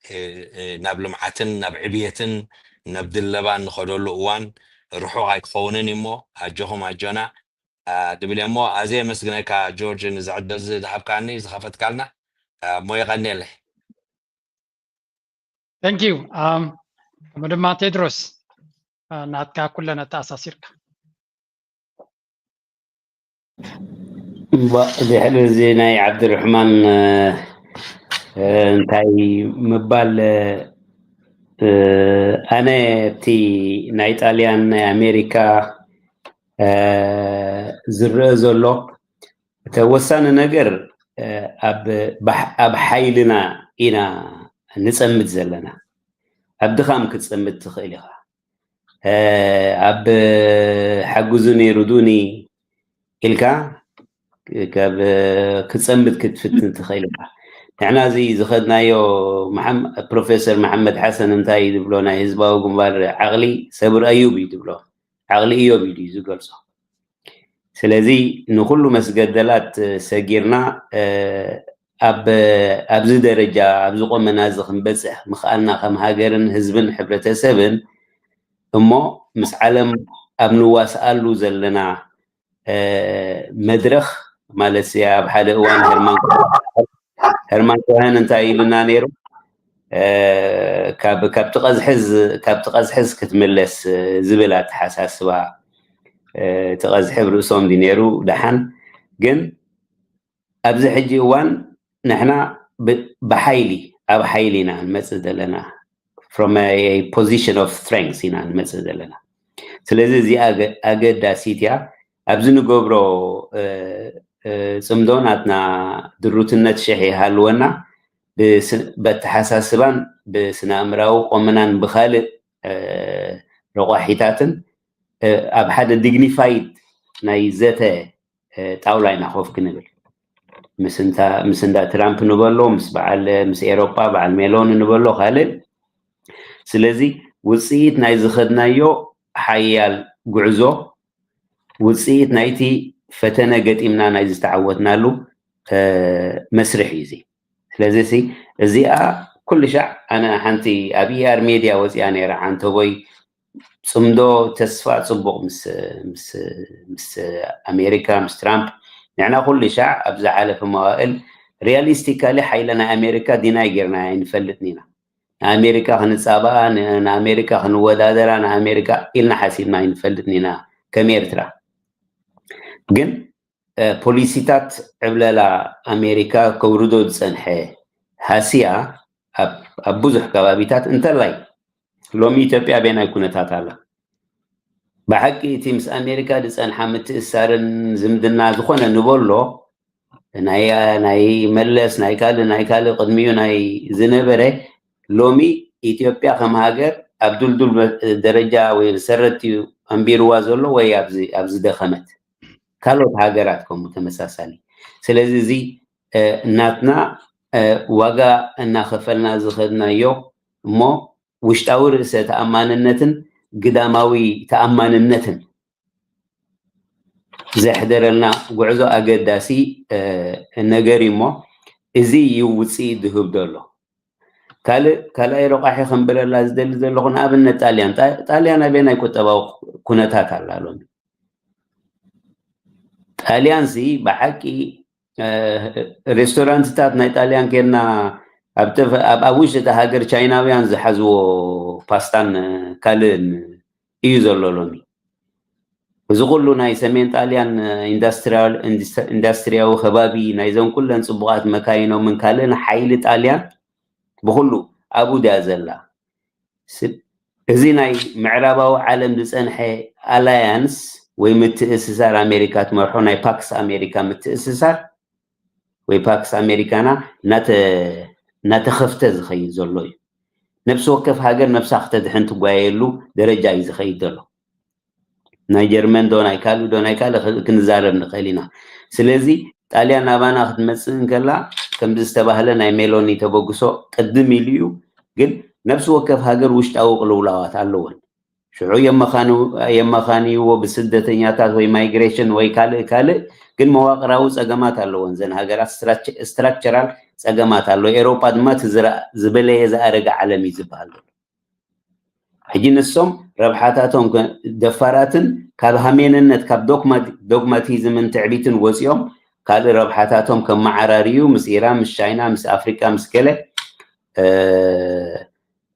Speaker 5: نابل معتن نابعبيتن نبدل لبان نخدولو اوان روحو هاي خونن يمو هجوهم هجونا دبل يمو ازي مسكنك جورج نزعدز ذهب كاني زخفت كالنا مو يغني له
Speaker 2: Thank you. مدام تدرس ناتكا كلنا تأساسيرك.
Speaker 4: بحلو زيناي عبد الرحمن انتاي مبال أنا بتي نايت أليان أمريكا زرزولو توسان نجر أب حيلنا إنا نسمت زلنا أبدخام كتسمت تخيلها أب حجزوني ردوني إلكا كاب كتسمت كتفتن تخيلها يعني زي زخدنا يو بروفيسور محمد حسن انتاي يدبلونا هزبا وقنبار عقلي سبر أيوبي يدبلو عقلي أيوبي دي زقلصو سلازي نخلو مسجدلات سجيرنا أبز درجة أبز قوم منازخ مبسح مخالنا خم هاجرن هزبن حبرة سبن أمو مسعلم أبنواس قالو زلنا مدرخ مالسيا بحال اوان هرمان كوهن انتاي لنا نيرو كاب تقزحز كتملس زبلات حساسوا تقزح برؤسهم دي نيرو دحن جن ابز حجي اوان نحنا بحيلي اب حيلينا نمصد لنا from a position of strength هنا نمصد لنا ስለዚህ زي አገዳሲትያ ኣብዚ ንገብሮ ጽምዶናትና ድሩትነት ሸሕ ይሃልወና በተሓሳስባን ብስነ ኣእምራዊ ቆመናን ብኻልእ ረቋሒታትን ኣብ ሓደ ዲግኒፋይድ ናይ ዘተ ጣውላ ኢና ኮፍ ክንብል ምስ እንዳ ትራምፕ ንበሎ ምስ ኤሮጳ በዓል ሜሎን ንበሎ ካልእ ስለዚ ውፅኢት ናይ ዝኸድናዮ ሓያል ጉዕዞ ውፅኢት ናይቲ ፈተነ ገጢምና ናይ ዝተዓወትናሉ መስርሕ እዩ እዚ ስለዚ እዚኣ ኩሉ ሻዕ ኣነ ሓንቲ ኣብ ኢኣር ሜድያ ወፂኣ ነይራ ሓንቲ ወይ ፅምዶ ተስፋ ፅቡቕ ምስ ኣሜሪካ ምስ ትራምፕ ንዕና ኩሉ ሻዕ ኣብ ዝሓለፈ መዋእል ሪያሊስቲካሊ ሓይለና ኣሜሪካ ዲናይ ጌርና ኣይንፈልጥን ኢና ንኣሜሪካ ክንፃበኣ ንኣሜሪካ ክንወዳደራ ንኣሜሪካ ኢልና ሓሲብና ኣይንፈልጥን ኢና ከም ኤርትራ ግን ፖሊሲታት ዕብለላ ኣሜሪካ ከውርዶ ዝፀንሐ ሃስያ ኣብ ብዙሕ ከባቢታት እንተላይ ሎሚ ኢትዮጵያ ቤናይ ኩነታት ኣላ ብሓቂ እቲ ምስ ኣሜሪካ ዝፀንሓ ምትእስሳርን ዝምድና ዝኾነ ንበሎ ናይ መለስ ናይ ካልእ ቅድሚኡ ናይ ዝነበረ ሎሚ ኢትዮጵያ ከም ሃገር ኣብ ዱልዱል ደረጃ ወይ ሰረቲ ኣንቢርዋ ዘሎ ወይ ኣብዚ ደኸመት ካልኦት ሃገራት ከምኡ ተመሳሳሊ ስለዚ እዚ እናትና ዋጋ እናኸፈልና ዝኸድናዮ እሞ ውሽጣዊ ርእሰ ተኣማንነትን ግዳማዊ ተኣማንነትን ዘሕደረልና ጉዕዞ ኣገዳሲ ነገር እሞ እዚ እዩ ውፅኢት ዝህብ ዘሎ ካልኣይ ረቋሒ ክንብለላ ዝደሊ ዘለኹ ንኣብነት ጣልያን ኣበይ ናይ ቁጠባዊ ኩነታት ኣላ ሎሚ ጣልያን ሲ ብሓቂ ሬስቶራንትታት ናይ ጣልያን ኬድና ኣብ ውሽጢ እቲ ሃገር ቻይናውያን ዝሓዝዎ ፓስታን ካልእን እዩ ዘሎ ሎሚ እዚ ኩሉ ናይ ሰሜን ጣልያን ኢንዳስትርያዊ ከባቢ ናይዞም ኩለን ፅቡቃት መካይኖምን ካልእን ሓይሊ ጣልያን ብኩሉ ኣብኡ ድያ ዘላ እዚ ናይ ምዕራባዊ ዓለም ዝፀንሐ ኣላያንስ ወይ ምትእስሳር ኣሜሪካ ትመርሖ ናይ ፓክስ ኣሜሪካ ምትእስሳር ወይ ፓክስ ኣሜሪካና እናተኸፍተ ዝኸይድ ዘሎ እዩ ነብሲ ወከፍ ሃገር ነብሳ ክተድሕን ትጓየሉ ደረጃ እዩ ዝኸይድ ዘሎ ናይ ጀርመን ዶ ናይ ካልእ ክንዛረብ ንኽእል ኢና ስለዚ ጣልያን ናባና ክትመፅእ እንከላ ከምዚ ዝተባህለ ናይ ሜሎኒ ተበግሶ ቅድም ኢሉ እዩ ግን ነብሲ ወከፍ ሃገር ውሽጣዊ ቅልውላዋት ኣለወን ሽዑ የመኻንይዎ ብስደተኛታት ወይ ማይግሬሽን ወይ ካልእ ግን መዋቅራዊ ፀገማት ኣለወን ዘን ሃገራት ስትራክቸራል ፀገማት ኣሎ ኤሮፓ ድማ ዝበለየ ዝኣረገ ዓለም እዩ ዝበሃል ሕጂ ንሶም ረብሓታቶም ደፋራትን ካብ ሃሜንነት ካብ ዶግማቲዝምን ትዕቢትን ወፂኦም ካልእ ረብሓታቶም ከም ማዓራርዩ ምስ ኢራን ምስ ቻይና ምስ ኣፍሪካ ምስ ገለ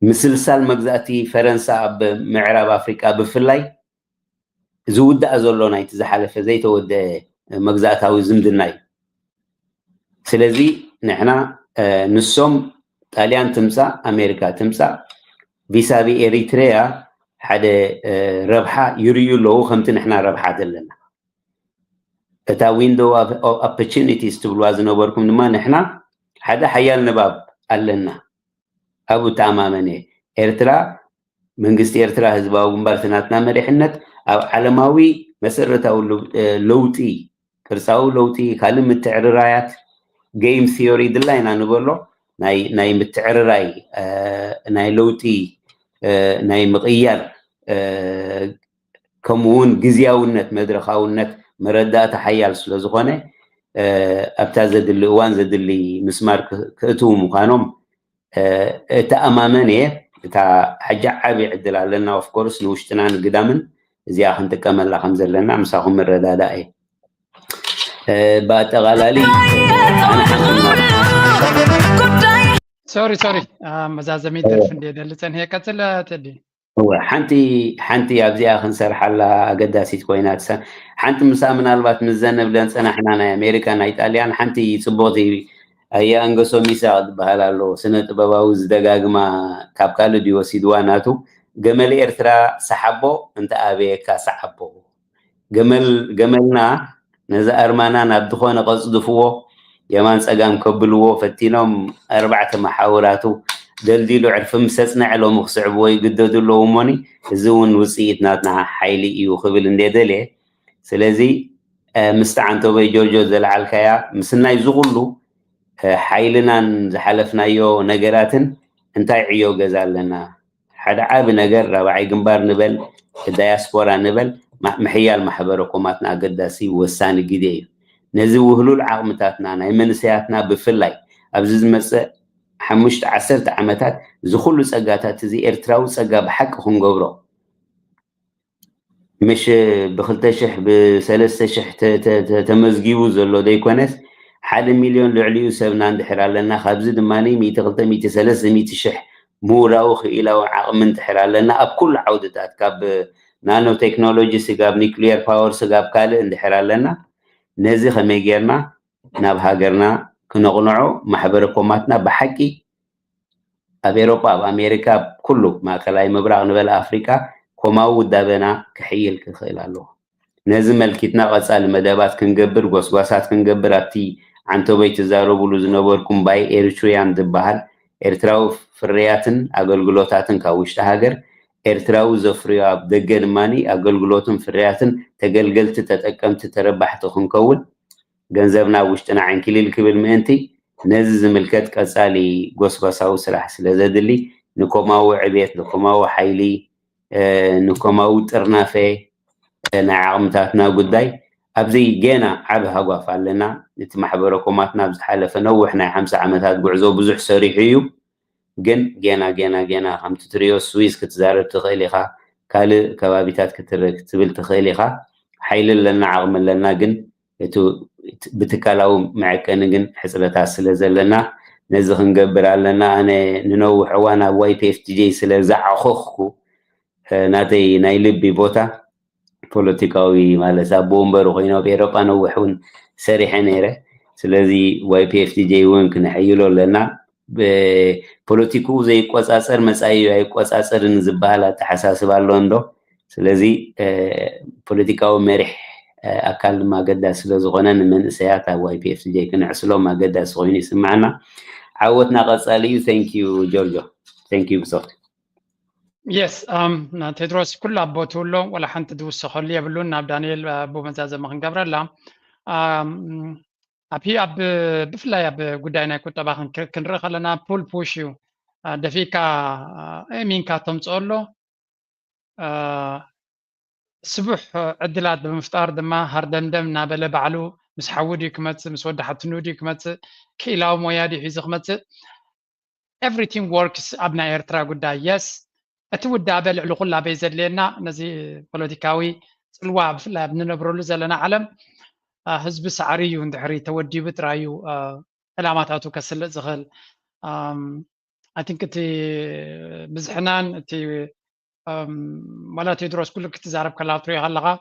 Speaker 4: ምስልሳል መግዛእቲ ፈረንሳ ኣብ ምዕራብ ኣፍሪካ ብፍላይ ዝውዳእ ዘሎ ናይቲ ዝሓለፈ ዘይተወደአ መግዛእታዊ ዝምድና እዩ ስለዚ ንሕና ንሶም ጣልያን ትምፃእ ኣሜሪካ ትምፃእ ቪሳቢ ኤሪትሬያ ሓደ ረብሓ ይርዩ ኣለዉ ከምቲ ንሕና ረብሓ ዘለና እታ ዊንዶ ኦፖርቹኒቲስ ትብልዋ ዝነበርኩም ድማ ንሕና ሓደ ሓያል ንባብ ኣለና ኣብኡ ተኣማመነ ኤርትራ መንግስቲ ኤርትራ ህዝባዊ ግንባር ናትና መሪሕነት ኣብ ዓለማዊ መሰረታዊ ለውጢ ቅርፃዊ ለውጢ ካልእ ምትዕርራያት ጌም ቲዮሪ ድላይና ንበሎ ናይ ምትዕርራይ ናይ ለውጢ ናይ ምቕያር ከምኡውን ግዝያውነት መድረኻውነት መረዳእታ ሓያል ስለ ዝኾነ ኣብታ ዘድሊ እዋን ዘድሊ ምስማር ክእትዉ ምዃኖም ተኣማመን እየ እታ ሕጂ ዓብዪ ዕድል ኣለና ኦፍኮርስ ንውሽጥና ንግዳምን እዚኣ ክንጥቀመላ ከም ዘለና ምሳኹም መረዳዳእ እየ በኣጠቓላሊ
Speaker 2: ሶሪ መዛዘሚ ደርፍ እንደደል ፀንሄ ቀፅል ተዲ
Speaker 4: ሓንቲ ኣብዚኣ ክንሰርሓላ ኣገዳሲት ኮይና ሓንቲ ምሳ ምናልባት ምዘነብለን ፀናሕና ናይ ኣሜሪካ ናይ ጣልያን ሓንቲ ፅቡቕቲ ኣየኣንገሶ ሚሳቅ ዝበሃል ኣሎ ስነ ጥበባዊ ዝደጋግማ ካብ ካልእ ድዩ ወሲድዋ ናቱ ገመል ኤርትራ ሰሓቦ እንተኣበየካ ሰሓቦ ገመልና ነዛ ኣርማና ናብ ዝኾነ ቀፅድፍዎ የማን ፀጋም ከብልዎ ፈቲኖም 4 መሓውራቱ ደልዲሉ ዕርፍም ሰፅናዕሎም ክስዕብዎ ይግደዱ ኣለዉ እሞኒ እዚ እውን ውፅኢት ናትና ሓይሊ እዩ ክብል እንደደልየ ስለዚ ምስቲ ዓንተበይ ጆርጆ ዘለዓልካያ ምስናይ ዝኩሉ ሓይልናን ዝሓለፍናዮ ነገራትን እንታይ ዕዮ ገዛ ኣለና ሓደ ዓብ ነገር ራብዓይ ግንባር ንበል ዳያስፖራ ንበል ምሕያል ማሕበረኮማትና ኣገዳሲ ወሳኒ ግዜ እዩ ነዚ ውህሉል ዓቕምታትና ናይ መንስያትና ብፍላይ ኣብዚ ዝመፅእ 5-10 ዓመታት ዝኩሉ ፀጋታት እዚ ኤርትራዊ ፀጋ ብሓቂ ክንገብሮ ምሽ ብ2000 ብ3000 ተመዝጊቡ ዘሎ ዘይኮነስ 1 ሚልዮን ልዕሊኡ ሰብና እንድሕር ኣለና ካብዚ ድማ 100-200-300,000 ምሁራዊ ክኢላዊ ዓቕሚ እንድሕር ኣለና ኣብ ኩሉ ዓውድታት ካብ ናኖ ቴክኖሎጂ ስጋብ ኒክሊየር ፓወር ስጋብ ካልእ እንድሕር ኣለና ነዚ ከመይ ጌርና ናብ ሃገርና ክነቕንዖ ማሕበረኮማትና ብሓቂ ኣብ ኤሮጳ ኣብ ኣሜሪካ ኩሉ ማእከላይ ምብራቅ ንበል ኣፍሪካ ኮማዊ ውዳበና ክሕይል ክኽእል ኣለዎ ነዚ መልኪትና ቀፃሊ መደባት ክንገብር ጎስጓሳት ክንገብር ኣብቲ عنتو بيت زاربولو زنبركم باي إيرتريان دبهال إرتراو فرياتن أقلقلوتاتن كاوشت هاجر إرتراو زفريا بدقن ماني أقلقلوتن فرياتن تقلقلت تتأكمت تربحت خنكول جنزبنا وشتنا عن كل الكبل مانتي نزز ملكت كسالي قصقصاو سلاح سلازدلي نكوماو عبيت نكوماو حيلي نكوماو ترنافي نعمتاتنا قداي أبزي جينا عبها قف لنا نتمحبركماتنا بزحالة فنوحنا 5 عمتات قعزو بزح سريحيو جينا هم تتريو سويس كتزارب تخيليخا كالي كبابيتات كتبل تخيليخا حيل لنا عغم لنا جن بتكالاو معكن جن حسبتها سلازلنا نزخ نقبر لنا أنا ننوح وانا واي بي اف تي جي سلازع خوخكو ناتي نايلبي بوتا ፖለቲካዊ ማለት ቦምበር ኮይኖ በኤሮጳ ነውሑን ሰሪሐ ነይረ ስለዚ ዋይ ፒ ኤፍ ቲ ጄ እውን ክንሕይሎ ኣለና ፖለቲኩ ዘይቆፃፀር መጻኢ ኣይቆፃፀርን ዝበሃል ኣተሓሳስባ ኣሎ እንዶ ስለዚ ፖለቲካዊ መሪሕ ኣካል ድማ ኣገዳሲ ስለዝኾነ ንመንእሰያት ኣብ ዋይ ፒ ኤፍ ቲ ጄ ክንዕስሎም ኣገዳሲ ኮይኑ ይስማዓና ዓወትና ቀፃሊ እዩ ቴንክ ዩ ጆርጆ ቴንክ ዩ ብሶት
Speaker 2: Yes, تدرس كل أبوتولو ولا حنت دوس خلي يبلون ناب دانيال أبو مزاز مخن قبرلا أبي بفلا أب قدانا كنت باخن كنرخ لنا بول بوشيو دفيكا مين كاتم تقولو سبح عدلات بمفتار دما هردندم نابل بعلو مسحودي كمت مسود حتنودي كمت كيلاو مويادي حيزخ مت everything works أبنا إرترا قدا yes أتود لعلو كلها بيزد لنا نزي بوليتيكاوي سلوا بفلا بننبرو لزلنا علم حزب سعري وندحري تودي بترايو علاماتاتو كسل زغل I think تي بزحنان تي ولا تدرس كل كتزارب كلا طريق هلغا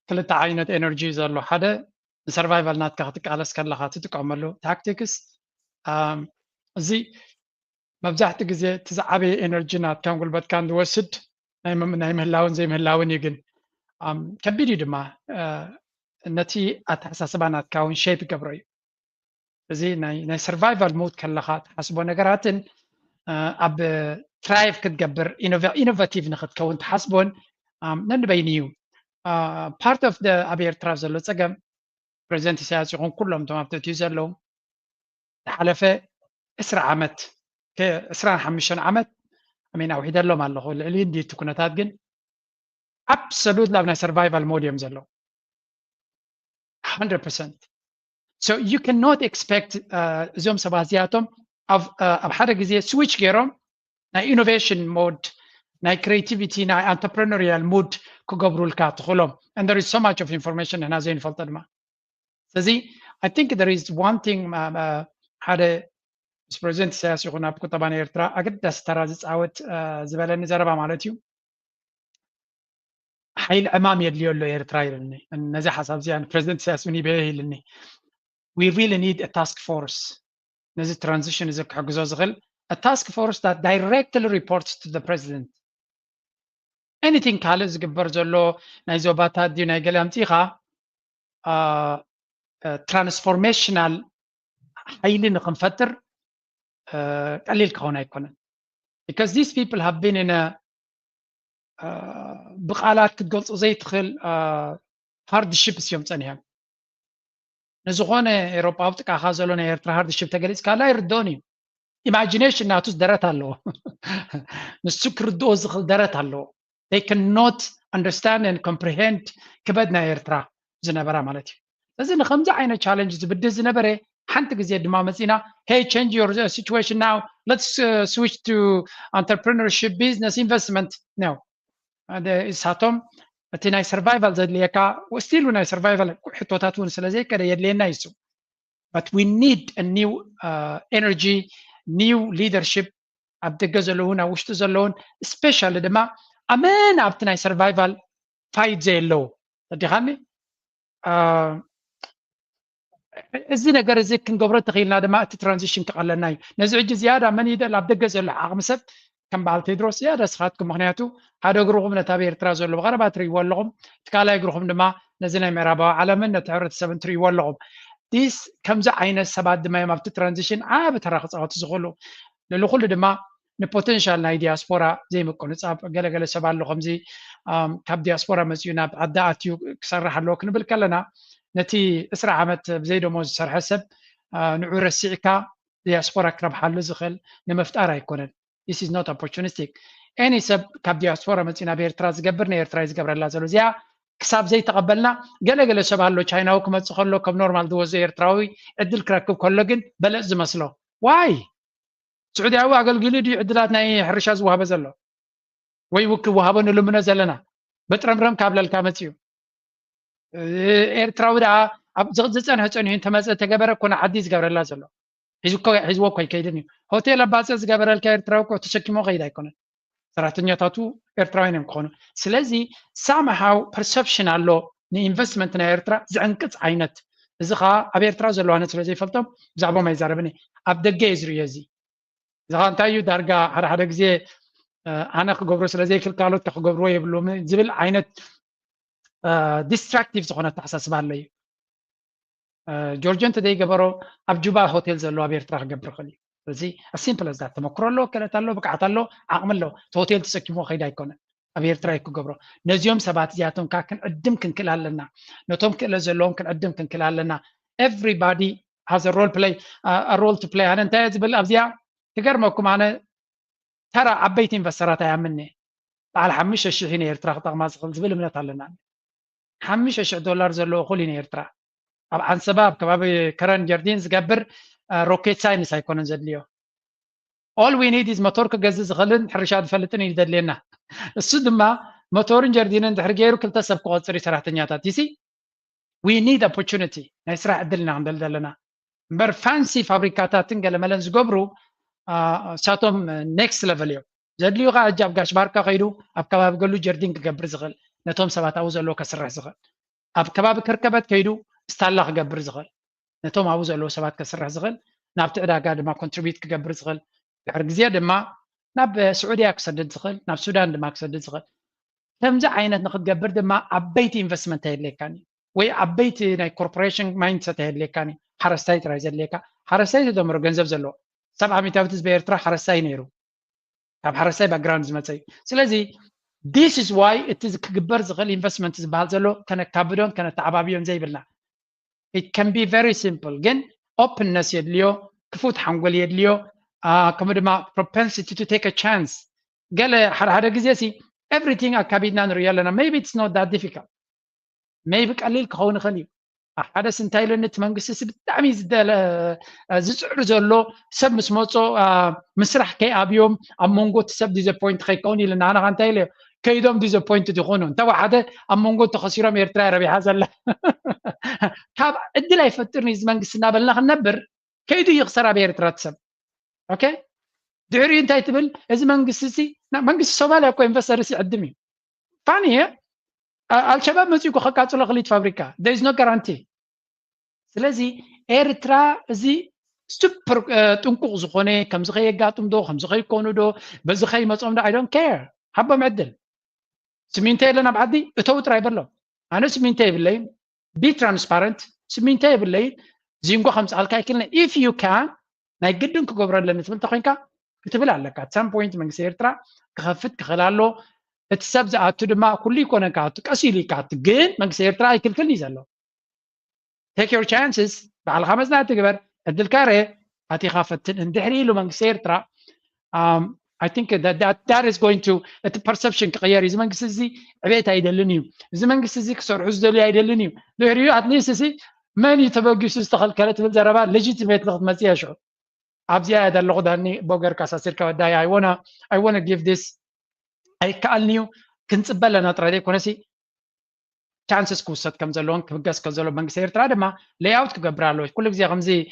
Speaker 2: كل تعينت انرجي زلو حدا سرفايفل نات كاتك على سكن لغا تتقعملو تاكتيكس زي مبزحت جزء تزعبي إنرجينات كان قلبت كان دوسد نايم هلاون زي مهلاون يجن كبيري دما نتي أتحسس بانات كون شيء بكبري زي ناي سرفايفل مود كلخات حسبوا نجاراتن أب ترايف كتجبر إنوفاتيف نخد كون تحسبون ننبينيو part of the أبير ترافزل لتسجم بريزنت سياسيون كلهم تمام تتيزلو حلفة إسرع عمت كسران حمشان عمت أمين أو حيدر لهم الله اللي دي تكون تادجن absolute لابنا survival mode يمزلو 100%. So you cannot expect زوم سبازياتهم of حدا جزية switch جيرهم نا innovation mode نا creativity نا entrepreneurial mode كقبرو الكات خلهم and there is so much of information هنا زين فلتر ما. So I think there is one thing حدا بريزنت سياسي يكون أبكو طبعا إيرترا أقد دسترازز أوت زبالة نزربا مالتيو حيل أمام يدليو له إيرترا يلني نزح حساب زيان بريزنت سياسي وني بيه يلني we really need a task force نزي transition إذا كحجزو زغل a task force that directly reports to the president anything كالز جبر زلو نايزوباتا ديو نايجل أمتيخا transformational حيل نقم فتر قليل كونه يكون because these people have been in a بقالات كتقولص زي تخل hard ships يوم ثانية نزغونه أوروبا وتكا خازلون إيرترا hard ship تجلس كلا يردوني imagination ناتوس درت هالو نسكر دوز خل درت هالو they cannot understand and comprehend كبدنا إيرترا زنبرة مالتي لازم خمسة عينة challenges بدي زنبرة حنت جزية دماغ مسينا hey change your situation now let's switch to entrepreneurship business investment no هذا إسهاتهم أتينا survival زاد ليكا وستيل ونا survival حتوتاتون سلازي كده يدلينا يسو but we need a new energy new leadership أبدا جزلون أو وش تزلون special لدما أمان أبتنا survival fight زي اللو تدي خامي الزين أجر زيك كنقبرت تغيلنا دما تترانزيشن كقلناي نزعج زيادة من يدا لابد جزء العقمسب كم بعد تدرس زيادة سخاتكم مغنياتو هذا جروهم نتابير ترازو البغربة تري واللهم تكالا يجروهم دما نزلنا مرابا على من نتعرض 7 تري واللهم ዲስ ከምዚ ዓይነት ሰባት ድማ እዮም ኣብቲ ትራንዚሽን ዓብ ተራ ክፃወቱ ዝኽእሉ ንኩሉ ድማ ንፖቴንሻል ናይ ዲያስፖራ ዘይምቁንፃብ ገለገለ ሰብ ኣሎ ከምዚ ካብ ዲያስፖራ መፅኡ ናብ ዓዲ ኣትዩ ክሰርሕ ኣለዎ ክንብል ከለና ነቲ 20 ዓመት ብዘይ ደሞዝ ዝሰርሐ ሰብ ንዑ ረሲዕካ ዲያስፖራ ክረብሓሉ ዝኽእል ንምፍጣር ኣይኮነን this is not opportunistic any ሰብ ካብ ዲያስፖራ መፅኡ ናብ ኤርትራ ዝገብር ንኤርትራ ዝገብረላ ዘሎ እዚኣ ክሳብ ዘይተቐበልና ገለገለ ሰብ ኣሎ ቻይናዊ ክመፅእ ከሎ ከም ኖርማል ዝወዘ ኤርትራዊ ዕድል ክረክብ ከሎ ግን በለፅ ዝመስሎ ዋይ سعودي أقل دي عدلات ناي حرشاز وهاب زلو وي وك وهابن لمنا زلنا بترمرم قبل الكامتيو إيرتراو دا زغزان هچن هين تماز تجبر كنا حديث قبر الله زلو حزو كوي كيدني هوتيل باسس قبر الكايرتراو كو تشكيمو غيدا يكون سراتنيا تاتو إيرتراوين كونو سلازي somehow perception allo ني investment نا إيرترا زعنكت عينت زخا أبي إيرتراو زلو أنا سلازي فلتم زعبو ما يزاربني أبدا جيز ريازي زغان تايو دارجا هذا جزء أنا خجبر سلازي كل كالو تخجبروا يبلو من زبل عينت distractive زخنا تحسس بالله جورجيان تدي جبرو أبجوبا هوتيل زلوا بيرتراح جبر خلي زي as simple as that تمكرلو كلا تلو بقعتلو عملو هوتيل تسكيمو خيدا يكون أبيرتراح يكو جبرو نزيوم سبات زياتهم كأكن قدم كن كل هالنا نتوم كل زلون كن قدم كن كل هالنا everybody has a role to play أنا انتهز بالأبزيا تقرمكم أنا ترى عبيت انفسرات يا مني على حمش الشحين يرترا طاق ما زبل من تعلنا حمش $10 زلو خليني يرترا عن سبب كباب كران جاردينز قبر روكيت ساينس هيكون زدليو all we need is موتور كجزز غلن حرشاد فلتني يدلينا السدما موتور جاردين تحرجيرو كل تسب قوصري سرحتنياتا تيسي we need opportunity نسرح عدلنا عند دلنا بر فانسي فابريكاتات تنقل ملنز قبرو ساتهم next level يو زدليو غا جاب قاش باركا غيرو اب كباب قالو جردين كقبر زغل نتوم سبات اوزلو كسرح زغل اب كباب كركبت كيدو استالاخ قبر زغل نتوم اوزلو سبات كسرح زغل ناب تعداقا دما كونتريبيوت كقبر زغل بحر قزيا دما ناب سعوديا كسدد زغل ناب سودان دما كسدد زغل تمزع عينت نقد قبر دما عبيت انفستمنت هيد كاني وي عبيت ناي كوربوريشن مايند سيت هيد كاني حرستاي ترايزل ليكا حرستاي دمر غنزب زلو 700 بيرترا حرساي نيرو طب حرساي باك جراوند زمتاي سلازي this is why it is كبر زغل investment زبال زلو كان كابدون كان تعبابيون زي بلنا it can be very simple جن openness يدليو كفوت حنقول يدليو كمدما propensity to take a chance قال هذا جزيسي everything أكابيدنا نريالنا maybe it's not that difficult maybe قليل كهون خليو هذا سنتايلو نت منقسس بالتعميز دال زعر زلو سب مسموصو مسرح كي ابيوم امونغو تسب ديزابوينت خيكوني لان انا غنتايلو كيدوم ديزابوينت تخونو انت واحد امونغو تخسيرو ميرترا ربي حزل كاب ادي لا يفترني منقسنا بلنا خنبر كيدو يخسر بيرترا تسب اوكي دعري انت تبل از منقسسي منقس سوماليا كو انفسترسي عدمي فاني الشباب مسيكو خكاتو لغليت فابريكا there is no guarantee سلازي إيرترا زي سوبر تنقو زخوني كم زخي يقاتم دو كم زخي يكونو دو بزخي مصوم دو I don't care حبا معدل سمينتاي لنا بعدي اتو ترايبر له أنا سمينتاي بالليل be transparent سمينتاي بالليل زينكو خمس الكاي كلنا if you can ناي قدن كقبران لنا تبل تخينكا كتبل عليك at some point من إيرترا كخفت كخلالو السبز عاتو دما كلي كونا كاتو كاسيلي كاتو جين من إيرترا يكل كل نيزالو take your chances بعد 5 سنوات تقبر ادل كاري هاتي خافت اندحري له من سيرترا I think that is going to the perception كغير إذا من قصدي عبيت هيدلنيو إذا من قصدي كسر عزدلي هيدلنيو دحريو at least سي ماني تبغي تستخل كلت بالزربان legitimate لغة مسيا شو أبزي هذا اللغة داني بوجر كاساسير كوداي I wanna give this أي كأنيو كنت بلنا ترى كونسي chances كوسات كم زلون كبجاس كزلون بنك سيرترا دما layout كجبرالو كل جزء غمزي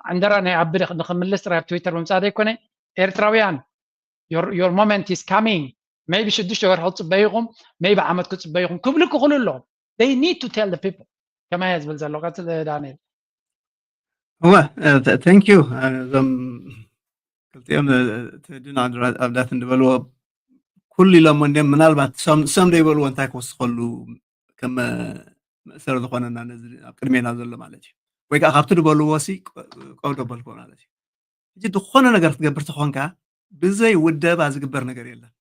Speaker 2: عندنا نعبر نخمل لسترا بتويتر ومساعدة يكونه إيرتراويان your moment is coming maybe should do your help بيهم maybe عمد كتب بيهم كبلك قولوا لهم they need to tell the people كما يزبل زلوقات دانيل
Speaker 3: هو thank you قلت يوم تدين عن أبدات ندبلوا كل لما منالبات someday يبلوا أنت كوس خلوا كما مسألة قانونا نزل قرمي نازل معلش ወይ ከዓ ካብቲ ድበልዎ ሲ ቀው ደበልኮ ማለት እዩ ሕጂ ዝኾነ ነገር ክትገብር ትኾንካ ብዘይ ውደባ ዝግበር ነገር የለን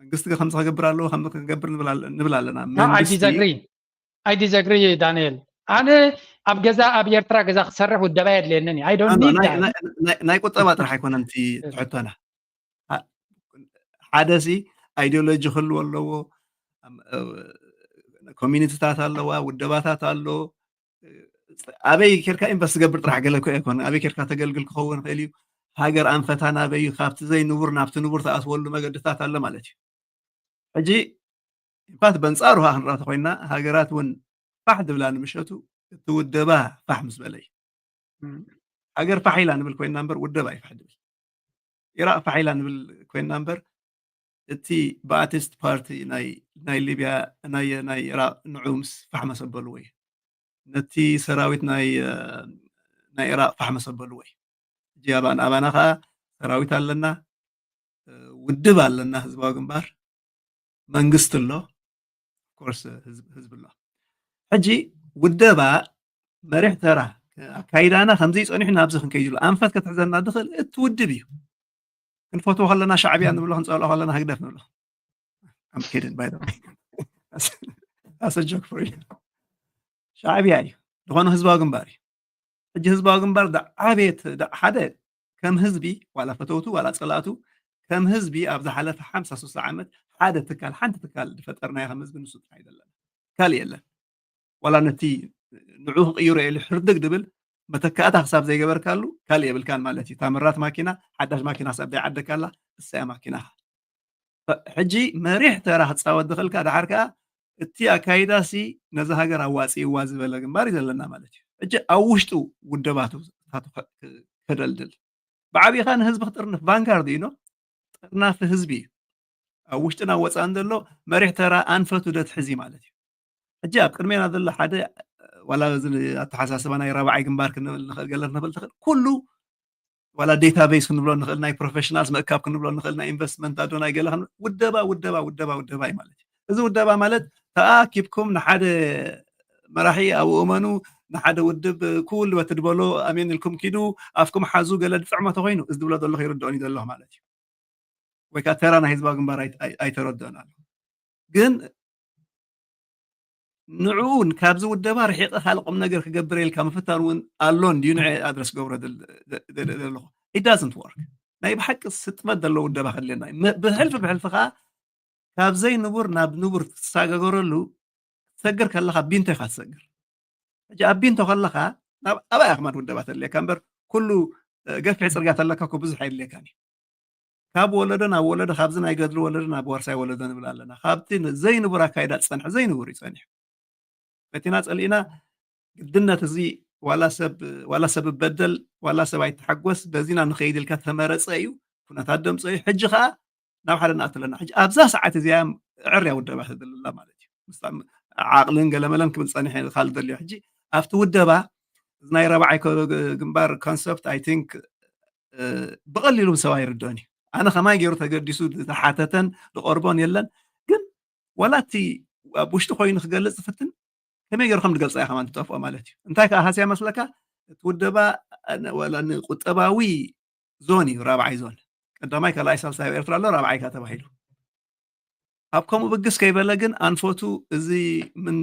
Speaker 3: መንግስቲ ከምዚ ክገብር ኣለዎ ከምዚ ክገብር ንብል ኣለና
Speaker 2: I disagree ዳንኤል ኣነ ኣብ ገዛ ኣብ ኤርትራ ገዛ ክሰርሕ ውደባ የድልየንን I don't need that
Speaker 3: ናይ ቁጠባ ጥራሕ ኣይኮነን እቲ ትሕቶና ሓደ ሲ ኣይዲዮሎጂ ክህልዎ ኣለዎ ኮሚኒቲታት ኣለዋ ውደባታት ኣሎ ኣበይ ኬርካ ኢንቨስት ትገብር ጥራሕ ገለ ኣይኮነ ኣበይ ኬርካ ተገልግል ክኸውን ክእል እዩ ሃገር ኣንፈታ ናበይ ካብቲ ዘይንቡር ናብቲ ንቡር ተኣስወሉ መገድታት ኣሎ ማለት እዩ ሕጂ ኢንፋት በንፃሩ ክንረአ ተኮይና ሃገራት እውን ፋሕ ድብላ ንምሸቱ እቲ ውደባ ፋሕ ምስ በለ እዩ ሃገር ፋሕ ኢላ ንብል ኮይና እምበር ውደባ ይፋሕ ድብል ኢራቅ ፋሕ ኢላ ንብል ኮይና እምበር እቲ ባእቲስት ፓርቲ ናይ ሊብያ ናይ ኢራቅ ንዑ ምስ ፋሕ መሰበልዎ እዩ ነቲ ሰራዊት ናይ ኢራቅ ፋሕ መሰበልዎ እዩ ሕጂ ኣባና ከዓ ሰራዊት ኣለና ውድብ ኣለና ህዝባዊ ግንባር መንግስቲ ኣሎ ኮርስ ህዝብ ኣሎ ሕጂ ውደባ መሪሕ ተራ ኣካይዳና ከምዚ ፀኒሑ ናብዚ ክንከይድሉ ኣንፈት ክትሕዘና ድኽእል እቲ ውድብ እዩ ክንፈትዎ ከለና ሻዕብያ ንብሎ ክንፀልኦ ከለና ህግደፍ ንብሎ I'm kidding by the way that's a joke for you ሻዕብያ እዩ ዝኾነ ህዝባዊ ግንባር እዩ ሕጂ ህዝባዊ ግንባር ዓቤት ሓደ ከም ህዝቢ ዋላ ፈተውቱ ዋላ ፀላእቱ ከም ህዝቢ ኣብ ዝሓለፈ 53 ዓመት ሓደ ትካል ሓንቲ ትካል ዝፈጠርናዮ ከም ህዝቢ ንሱ ጥራሕ ኣይደለና ካልእ የለን ዋላ ነቲ ንዑ ክቅይሮ የሉ ሕርድግ ድብል መተካእታ ክሳብ ዘይገበርካሉ ካልእ የብልካን ማለት እዩ ታምራት ማኪና ሓዳሽ ማኪና ክሳብ ዘይዓደካላ እሳያ ማኪናኻ ሕጂ መሪሕ ተራ ክትፃወት ድኽእልካ ድሓር ከዓ እቲ ኣካይዳ ሲ ነዚ ሃገር ኣዋፂእዋ ዝበለ ግንባር እዩ ዘለና ማለት እዩ ሕጂ ኣብ ውሽጡ ውደባቱ ከደልድል ብዓብይኻ ንህዝቢ ክጥርንፍ ቫንጋርድ እዩ ኖ ጥርናፊ ህዝቢ እዩ ኣብ ውሽጥና ወፃእን ዘሎ መሪሕ ተራ ኣንፈቱ ደትሕዚ ማለት እዩ ሕጂ ኣብ ቅድሜና ዘሎ ሓደ ዋላ ኣተሓሳስባ ናይ ረባዓይ ግንባር ክንብል ንኽእል ገለ ክንብል ትኽእል ኩሉ ዋላ ዴታቤስ ክንብሎ ንኽእል ናይ ፕሮፌሽናልስ ምእካብ ክንብሎ ንኽእል ናይ ኢንቨስትመንት ኣዶ ናይ ገለ ውደባ እዩ ማለት እዩ እዚ ውደባ ማለት ተኣኪብኩም ንሓደ መራሒ ኣብኡ እመኑ ንሓደ ውድብ ኩሉ በትድበሎ ኣሜን ኢልኩም ኪዱ ኣፍኩም ሓዙ ገለ ድፅዕሞ ተኮይኑ እዚ ድብሎ ዘሎ ይርድኦን እዩ ዘለኹ ማለት እዩ ወይ ከዓ ተራ ናይ ህዝባዊ ግንባር ኣይተረድኦን ኣሎ ግን ንዑን ካብዚ ውደባ ርሒቐ ካልእ ቁም ነገር ክገብር የልካ ምፍታን እውን ኣሎን ድዩ ንዕ ኣድረስ ገብሮ ዘለኹ it doesn't work ናይ ብሓቂ ስጥመት ዘለዎ ውደባ ክድልየና ብሕልፊ ከዓ ካብ ዘይንቡር ናብ ንቡር ትሳገገረሉ ትሰግር ከለካ ቢንቶ ኢኻ ትሰግር ሕጂ ኣብ ቢንቶ ከለካ ኣባይ ኣኽማድ ውደባ ተድልየካ እምበር ኩሉ ገፊሕ ፅርግያ ተለካ እኮ ብዙሕ ኣይድልየካን እዩ ካብ ወለዶ ናብ ወለዶ ካብዚ ናይ ገድሊ ወለዶ ናብ ወርሳይ ወለዶ ንብል ኣለና ካብቲ ዘይንቡር ኣካይዳ ዝፀንሐ ዘይንቡር እዩ ፀኒሑ በቲና ፀሊእና ግድነት እዚ ዋላ ሰብ በደል ዋላ ሰብ ኣይተሓጎስ በዚና ንኸይድ ኢልካ ተመረፀ እዩ ኩነታት ደምፀ እዩ ሕጂ ከዓ ናብ ሓደ ንኣትለና ሕጂ ኣብዛ ሰዓት እዚኣ ዕርያ ውደባ ትድልላ ማለት እዩ ዓቕልን ገለመለን ክብል ፀኒሐ ካልእ ደልዮ ሕጂ ኣብቲ ውደባ እዚ ናይ ረባዓይ ግንባር ኮንሰፕት ኣይ ቲንክ ብቐሊሉ ሰብ ኣይርድኦን እዩ ኣነ ከማይ ገይሩ ተገዲሱ ተሓተተን ዝቐርቦን የለን ግን ዋላ እቲ ኣብ ውሽጢ ኮይኑ ክገልፅ ዝፍትን ከመይ ገይርኩም ንገልፃ ኢኻ ማለት ትጠፍኦ ማለት እዩ እንታይ ከዓ ሃስያ መስለካ እቲ ውደባ ዋላ ንቁጠባዊ ዞን እዩ ራብዓይ ዞን ቀዳማይ ካልኣይ ሳልሳይ ኤርትራ ኣሎ ራብዓይ ካ ተባሂሉ ኣብ ከምኡ ብግስ ከይበለ ግን ኣንፈቱ እዚ ምን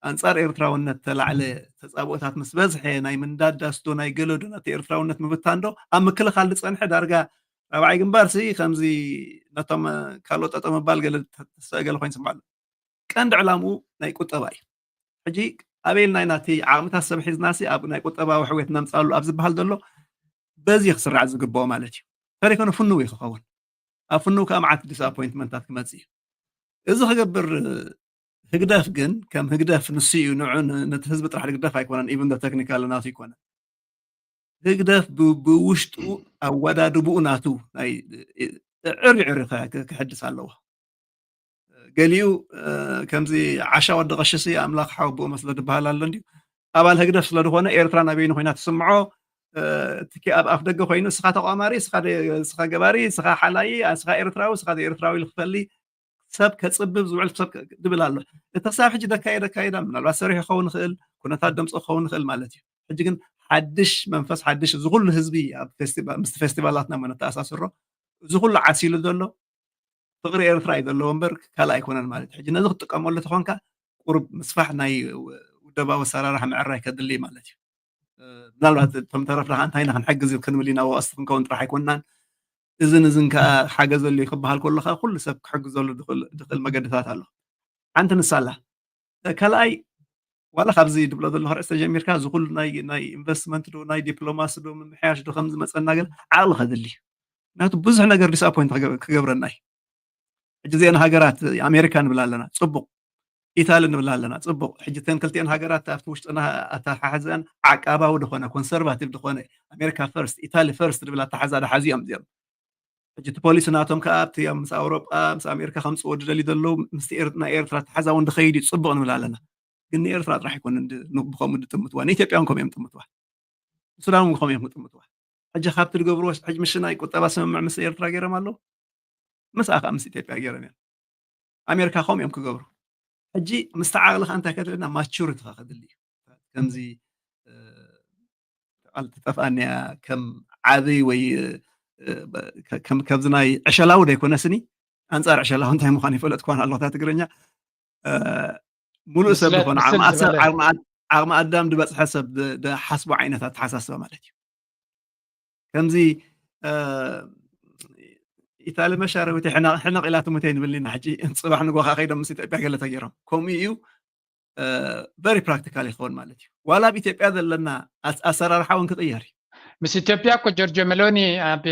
Speaker 3: ኣንጻር ኤርትራውነት ተላዕለ ተፃብኦታት ምስ በዝሐ ናይ ምንዳድ ዳስዶ ናይ ገለዶ ነቲ ኤርትራውነት ምብታን ዶ ኣብ ምክልኻል ዝፀንሐ ዳርጋ ራብዓይ ግንባር ሲ ከምዚ ነቶም ካልኦት ጠጠው ምባል ገለ ተሰገለ ኮይኑ ስምዓሉ ቀንዲ ዕላምኡ ናይ ቁጠባ እዩ ሕጂ ኣበይልና ናቲ ዓቕምታት ሰብ ሒዝና ሲ ኣብ ናይ ቁጠባዊ ሕውየት ነምፃሉ ኣብ ዝበሃል ዘሎ በዚ ክስራዕ ዝግብኦ ማለት እዩ ተሪኮነ ፍንው እዩ ክኸውን ኣብ ፍንው ከዓ መዓት ዲስኣፖይንትመንታት ክመፅእ እዩ እዚ ክገብር ህግደፍ ግን ከም ህግደፍ ንሱ እዩ ንዑ ነቲ ህዝቢ ጥራሕ ህግደፍ ኣይኮነን ኢቨን ዶ ቴክኒካል ናቱ ይኮነን ህግደፍ ብውሽጡ ኣወዳድብኡ ናቱ ናይ ዕርዕር ክሕድስ ኣለዎ ገሊኡ ከምዚ ዓሻ ወዲ ቀሽሲ ኣምላኽ ሓወብኡ መስለ ድበሃል ኣሎ እንድዩ ኣባል ህግደፍ ስለ ዝኾነ ኤርትራ ናበይኑ ኮይና ትስምዖ ትኪ ኣብ ኣፍ ደገ ኮይኑ ስኻ ተቋማሪ ስኻ ገባሪ ስኻ ሓላይ ስኻ ኤርትራዊ ስኻ ኤርትራዊ ልክፈሊ ሰብ ከፅብብ ዝውዕል ሰብ ድብል ኣሎ እቲ ክሳብ ሕጂ ደካየዳ ምናልባት ሰሪሕ ክኸውን ይኽእል ኩነታት ደምፂ ክኸውን ይኽእል ማለት እዩ ሕጂ ግን ሓድሽ መንፈስ ሓድሽ ዝኩሉ ህዝቢ ኣብ ምስ ፌስቲቫላትና መነተኣሳስሮ እዚ ኩሉ ዓሲሉ ዘሎ ፍቅሪ ኤርትራ እዩ ዘለዎ እምበር ካልእ ኣይኮነን ማለት እዩ ሕጂ ነዚ ክጥቀመሉ ተኾንካ ቁርብ ምስፋሕ ናይ ውደባዊ ኣሰራርሓ ምዕራይ ከድሊ ማለት እዩ ምናልባት እቶም ተረፍና እንታይ ንክንሕግዝ ክንብል ኢና ወቀስቲ ክንከውን ጥራሕ ኣይኮንናን እዝን ከዓ ሓገዝ ዘልዩ ክበሃል ከለካ ኩሉ ሰብ ክሕግዘሉ ድኽእል መገድታት ኣሎ ሓንቲ ንሳላ ካልኣይ ዋላ ካብዚ ድብሎ ዘለኹ ርእሲ ተጀሚርካ እዚ ኩሉ ናይ ኢንቨስትመንት ዶ ናይ ዲፕሎማሲ ዶ ምምሕያሽ ዶ ከም ዝመፀና ግን ዓቕሊ ከድሊ ምክንያቱ ብዙሕ ነገር ዲስኣፖይንት ክገብረና እዩ ሕጂ እዚአን ሃገራት ኣሜሪካ ንብል ኣለና ፅቡቅ ኢታሊ ንብል ኣለና ፅቡቅ ሕጂ ተን ክልቲአን ሃገራት ኣብቲ ውሽጥና ኣተሓሕዘአን ዓቃባዊ ድኾነ ኮንሰርቫቲቭ ድኾነ ኣሜሪካ ፈርስት ኢታሊ ፈርስት ድብል ኣተሓዛ ድሓዚኦም እዚኦም ሕጂ እቲ ፖሊሲ ናቶም ከዓ ኣብቲ ምስ ኣውሮጳ ምስ ኣሜሪካ ከምፅዎ ድደልዩ ዘለዉ ምስቲ ናይ ኤርትራ ኣተሓዛ እውን ድኸይድ እዩ ፅቡቅ ንብል ኣለና ግን ንኤርትራ ጥራሕ ኣይኮነን ብከምኡ ድጥምትዋ ንኢትዮጵያ እውን ከምኡ እዮም ጥምትዋ ሱዳን እውን ከምኡ እዮም ጥምትዋ ሕጂ ካብቲ ዝገብርዎ ሕጂ ምሽ ናይ ቁጠባ ስምምዕ ምስ ኤርትራ ገይሮም ኣለዉ ምስኣ ከዓ ምስ ኢትዮጵያ ገይሮም እዮም ኣሜሪካ ከምኡ እዮም ክገብሩ ሕጂ ምስቲ ዓቕልካ እንታይ ከድልና ማቹሪቲ ከድሊ እዩ ከምዚ ተጠፍኣኒያ ከም ዓብይ ወይ ከምዚ ናይ ዕሸላዊ ደይኮነስኒ ኣንፃር ዕሸላዊ እንታይ ምዃኑ ይፈለጥ እኳን ኣለታ ትግርኛ ሙሉእ ሰብ ዝኾነ ዓቕሚ ኣዳም ድበፅሐ ሰብ ሓስቦ ዓይነታት ተሓሳስበ ማለት እዩ ከምዚ ኢታሊ መሻረዊት ሕነቕ ኢላ ትሙተይ ንብልና ሕጂ ፅባሕ ንጎኻ ከይዶም ምስ ኢትዮጵያ ገለ ተገይሮም ከምኡ እዩ ቨሪ ፕራክቲካል ይኸውን ማለት እዩ ዋላ ኣብ ኢትዮጵያ ዘለና ኣሰራርሓ እውን ክቕየር እዩ
Speaker 2: ምስ ኢትዮጵያ እኮ ጆርጆ ሜሎኒ ኣብ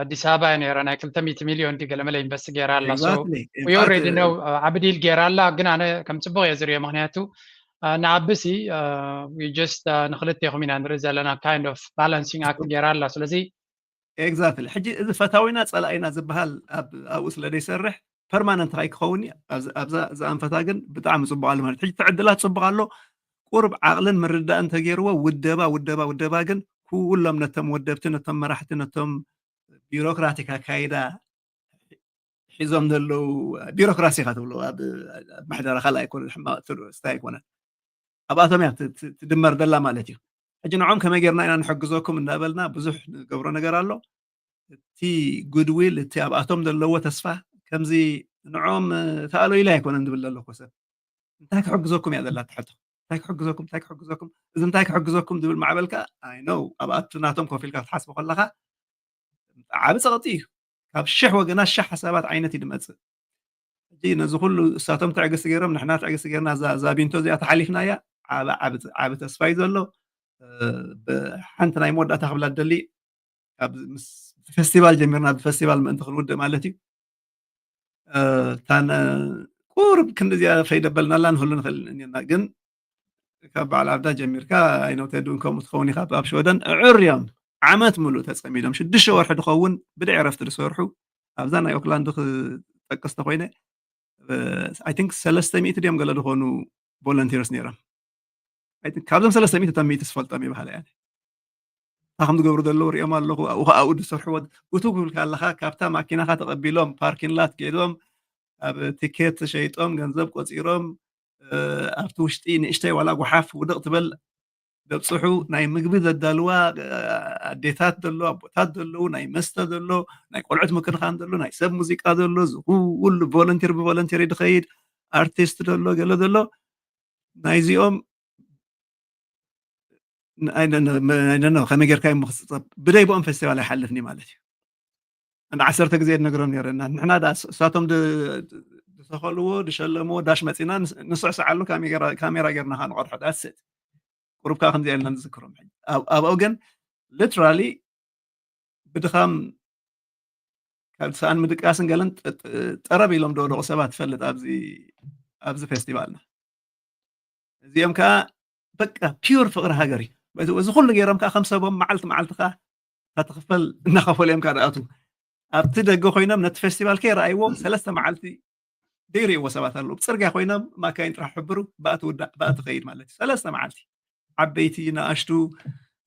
Speaker 2: ኣዲስ ኣበባ እዩ ነይራ ናይ 200 ሚልዮን ገለመለ ኢንቨስት ገይራ ኣላ ኦሬዲ ነው ዓብዲል ገይራ ኣላ ግን ኣነ ከም ፅቡቅ እየ ዝርዮ ምክንያቱ ንዓብሲ ጀስት ንክልቴኹም ኢና ንርኢ ዘለና ካይንድ ኦፍ ባላንሲንግ ኣክት ገይራ ኣላ ስለዚ
Speaker 3: ኤግዛክትሊ ሕጂ እዚ ፈታዊና ፀላኢና ዝበሃል ኣብኡ ስለ ደይሰርሕ ፐርማነንት ካይ ክኸውን ኣብዛ ኣንፈታ ግን ብጣዕሚ ፅቡቅ ኣሎ ማለት ሕጂ ትዕድላት ፅቡቅ ኣሎ ቁርብ ዓቕልን ምርዳእን ተገይርዎ ውደባ ግን ኩሎም ነቶም ወደብቲ ነቶም መራሕቲ ነቶም ቢሮክራቲክ ኣካይዳ ሒዞም ዘለው ቢሮክራሲ ኢኻ ትብሎ ኣብ ማሕደራ ካልእ ኣይኮነ ስታይ ኣይኮነን ኣብኣቶም እያ ትድመር ዘላ ማለት እዩ ሕጂ ንዖም ከመይ ጌርና ኢና ንሕግዘኩም እንዳበልና ብዙሕ ንገብሮ ነገር ኣሎ እቲ ጉድዊል እቲ ኣብኣቶም ዘለዎ ተስፋ ከምዚ ንዖም ተኣለው ኢላ ኣይኮነን ዝብል ዘለኩ ሰብ እንታይ ክሕግዘኩም እያ ዘላ ትሕቶ እንታይ ክሕግዘኩም እዚ እንታይ ክሕግዘኩም ዝብል ማዕበልካ ኣይ ነው ኣብኣቱ ናቶም ኮፍ ኢልካ ክትሓስቦ ከለካ ዓብ ፀቕጢ እዩ ካብ 1000 ወገናት 1000 ሓሳባት ዓይነት እዩ ድመፅእ ሕጂ ነዚ ኩሉ እሳቶም ትዕግስቲ ገይሮም ንሕና ትዕግስቲ ገይርና እዛ ቢንቶ እዚኣ ተሓሊፍና እያ ዓብ ተስፋ እዩ ዘሎ ብሓንቲ ናይ መወዳእታ ክብላ ደሊ ኣብ ምስ ፌስቲቫል ጀሚርና ብፌስቲቫል ምእንቲ ክንውድእ ማለት እዩ ታን ቁርብ ክንዲዚኣ ፈይደበልናላ ንክሉ ንኽእል እኒና ግን ካብ በዓል ዓብዳ ጀሚርካ ኣይነውተድን ከምኡ ትኸውን ኢኻ ኣብ ሸወደን ዕር እዮም ዓመት ሙሉእ ተፀሚዶም 6 ወርሒ ድኸውን ብድዕ ዕረፍቲ ዝሰርሑ ኣብዛ ናይ ኦክላንድ ክጠቅስ ተኮይነ ኣይ ቲንክ 300 ድዮም ገለ ዝኾኑ ቮለንቲርስ ነይሮም ካብዞም 300 እቶም 100 ዝፈልጦም ይበሃል እያ ከም ዝገብሩ ዘለዉ ሪኦም ኣለኹ ኣብኡ ዝሰርሕዎ እቱ ክብል ከለካ ካብታ ማኪናካ ተቐቢሎም ፓርኪንግ ላት ከይዶም ኣብ ቲኬት ሸይጦም ገንዘብ ቆፂሮም ኣብቲ ውሽጢ ንእሽተይ ዋላ ጉሓፍ ውድቕ ትበል ደብፅሑ ናይ ምግቢ ዘዳልዋ ኣዴታት ዘሎ ኣቦታት ዘለዉ ናይ መስተ ዘሎ ናይ ቆልዑት ምክንኻን ዘሎ ናይ ሰብ ሙዚቃ ዘሎ ኩሉ ቮለንቲር ብቮለንቲር ድኸይድ ኣርቲስት ዘሎ ገለ ዘሎ ናይዚኦም ከመይ ጌርካ ምክፅፀብ ብደይቦኦም ፌስቲቫል ኣይሓልፍኒ ማለት እዩ እንዳ 10 ግዜ ነግሮም ነይረና ንሕና እሳቶም ዝሰኸልዎ ድሸለምዎ ዳሽ መፂና ንስዕስዓሉ ካሜራ ጌርና ካ ንቆርሖ ዳስት ቁርብካ ከምዚ ኢልና ንዝክሮም ኣብኡ ግን ሊትራሊ ብድኻም ካብ ሰኣን ምድቃስን ገለን ጠረብ ኢሎም ደወደቑ ሰባት ትፈልጥ ኣብዚ ፌስቲቫልና እዚኦም ከዓ በቃ ፒውር ፍቅሪ ሃገር እዩ እዚ ኩሉ ገይሮም ከዓ ከም ሰቦም መዓልቲ ከዓ ተትኽፈል እናኸፈሉ እዮም ከዓ ደኣቱ ኣብቲ ደገ ኮይኖም ነቲ ፌስቲቫል ከይረኣይዎ 3 መዓልቲ ደይርእይዎ ሰባት ኣለዉ ብፅርግያ ኮይኖም ማካይን ጥራሕ ሕብሩ ባእቲ ከይድ ማለት እዩ 3 መዓልቲ ዓበይቲ ንኣሽቱ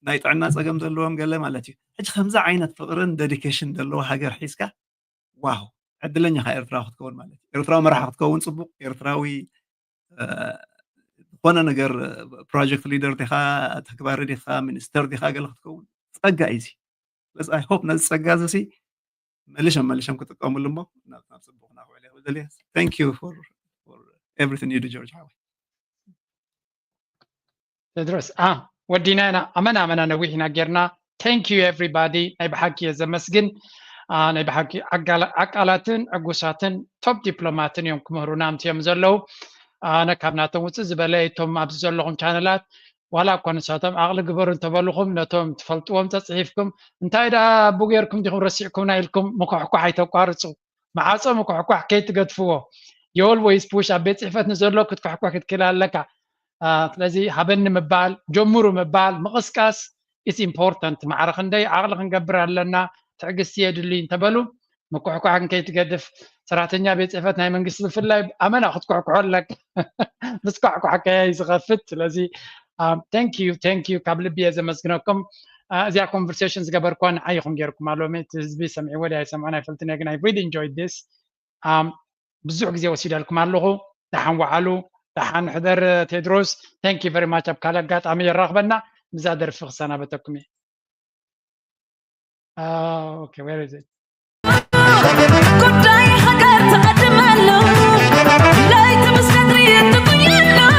Speaker 3: ናይ ጥዕና ፀገም ዘለዎም ገለ ማለት እዩ ሕጂ ከምዚ ዓይነት ፍቅርን ዴዲኬሽን ዘለዎ ሃገር ሒዝካ ዋው ዕድለኛ ካ ኤርትራዊ ክትከውን ማለት እዩ ኤርትራዊ መራሒ ክትከውን ፅቡቅ ኤርትራዊ ዝኾነ ነገር ፕሮጀክት ሊደር ዲኻ ተግባሪ ዲኻ ሚኒስተር ዲኻ ገለ ክትከውን ፀጋ እዩ እዚ በስ ኣይ ሆፕ ነዚ ፀጋ እዚ መለሸም ክጥቀሙሉ እሞ ናብ ፅቡቅ ናክውዕል እየ ዘልየ ታንክ ዩ ፎር ኤቭሪቲንግ ዩ ዱ ጆርጅ ሓወይ
Speaker 2: تدرس ودينا أنا أمانة نوينا جرنا thank you everybody ناي بحكي زمسجن ناي بحكي أقالاتن أقوساتن توب دبلوماتن يوم كمهرونا متيم زلو أنا كابناتهم وتزبلي توم أبزلهم كانلات ولا كون ساتم أغلى جبرن تبلغهم نتوم تفلتوهم تصحيفكم انتي دا بوغيركم ديكم رسيكم نايلكم مكحكو حيتو قارصو معاصو مكحكو حكيت قدفوه you always push أبيت صحفت نزلو كتكحكو كتكلا لك ስለዚህ ሃበን ምባል ጀምሩ ምባል መቅስቃስ is important ማዕረኽ እንደይ ዓቕሊ ክንገብር ኣለና ትዕግስቲ የድልይ እንተበሉ መኩሕኩዓን ከይትገድፍ ሰራተኛ ቤት ፅሕፈት ናይ መንግስቲ ብፍላይ ኣመና ክትኩሕኩሖ ኣለክ ምስ ኩሕኩዓከ ዝኸፍት ስለዚ thank you ካብ ልቢ እየ ዘመስግነኩም እዚኣ ኮንቨርሴሽን ዝገበርኳ ንዓይኹም ጌርኩም ኣሎሚ እቲ ህዝቢ ሰሚዕዎ ድያ ይሰምዖን ኣይፈልጥን ግን I really enjoyed this ብዙሕ ግዜ ወሲደልኩም ኣለኹ ደሓን ወዓሉ دحان حضر تدروس thank you very much أبكالك أمي الرغبنا مزادر في خسانة بتكمي okay where is it كنتاي حقر تقدم له لا يتمسكري تقينا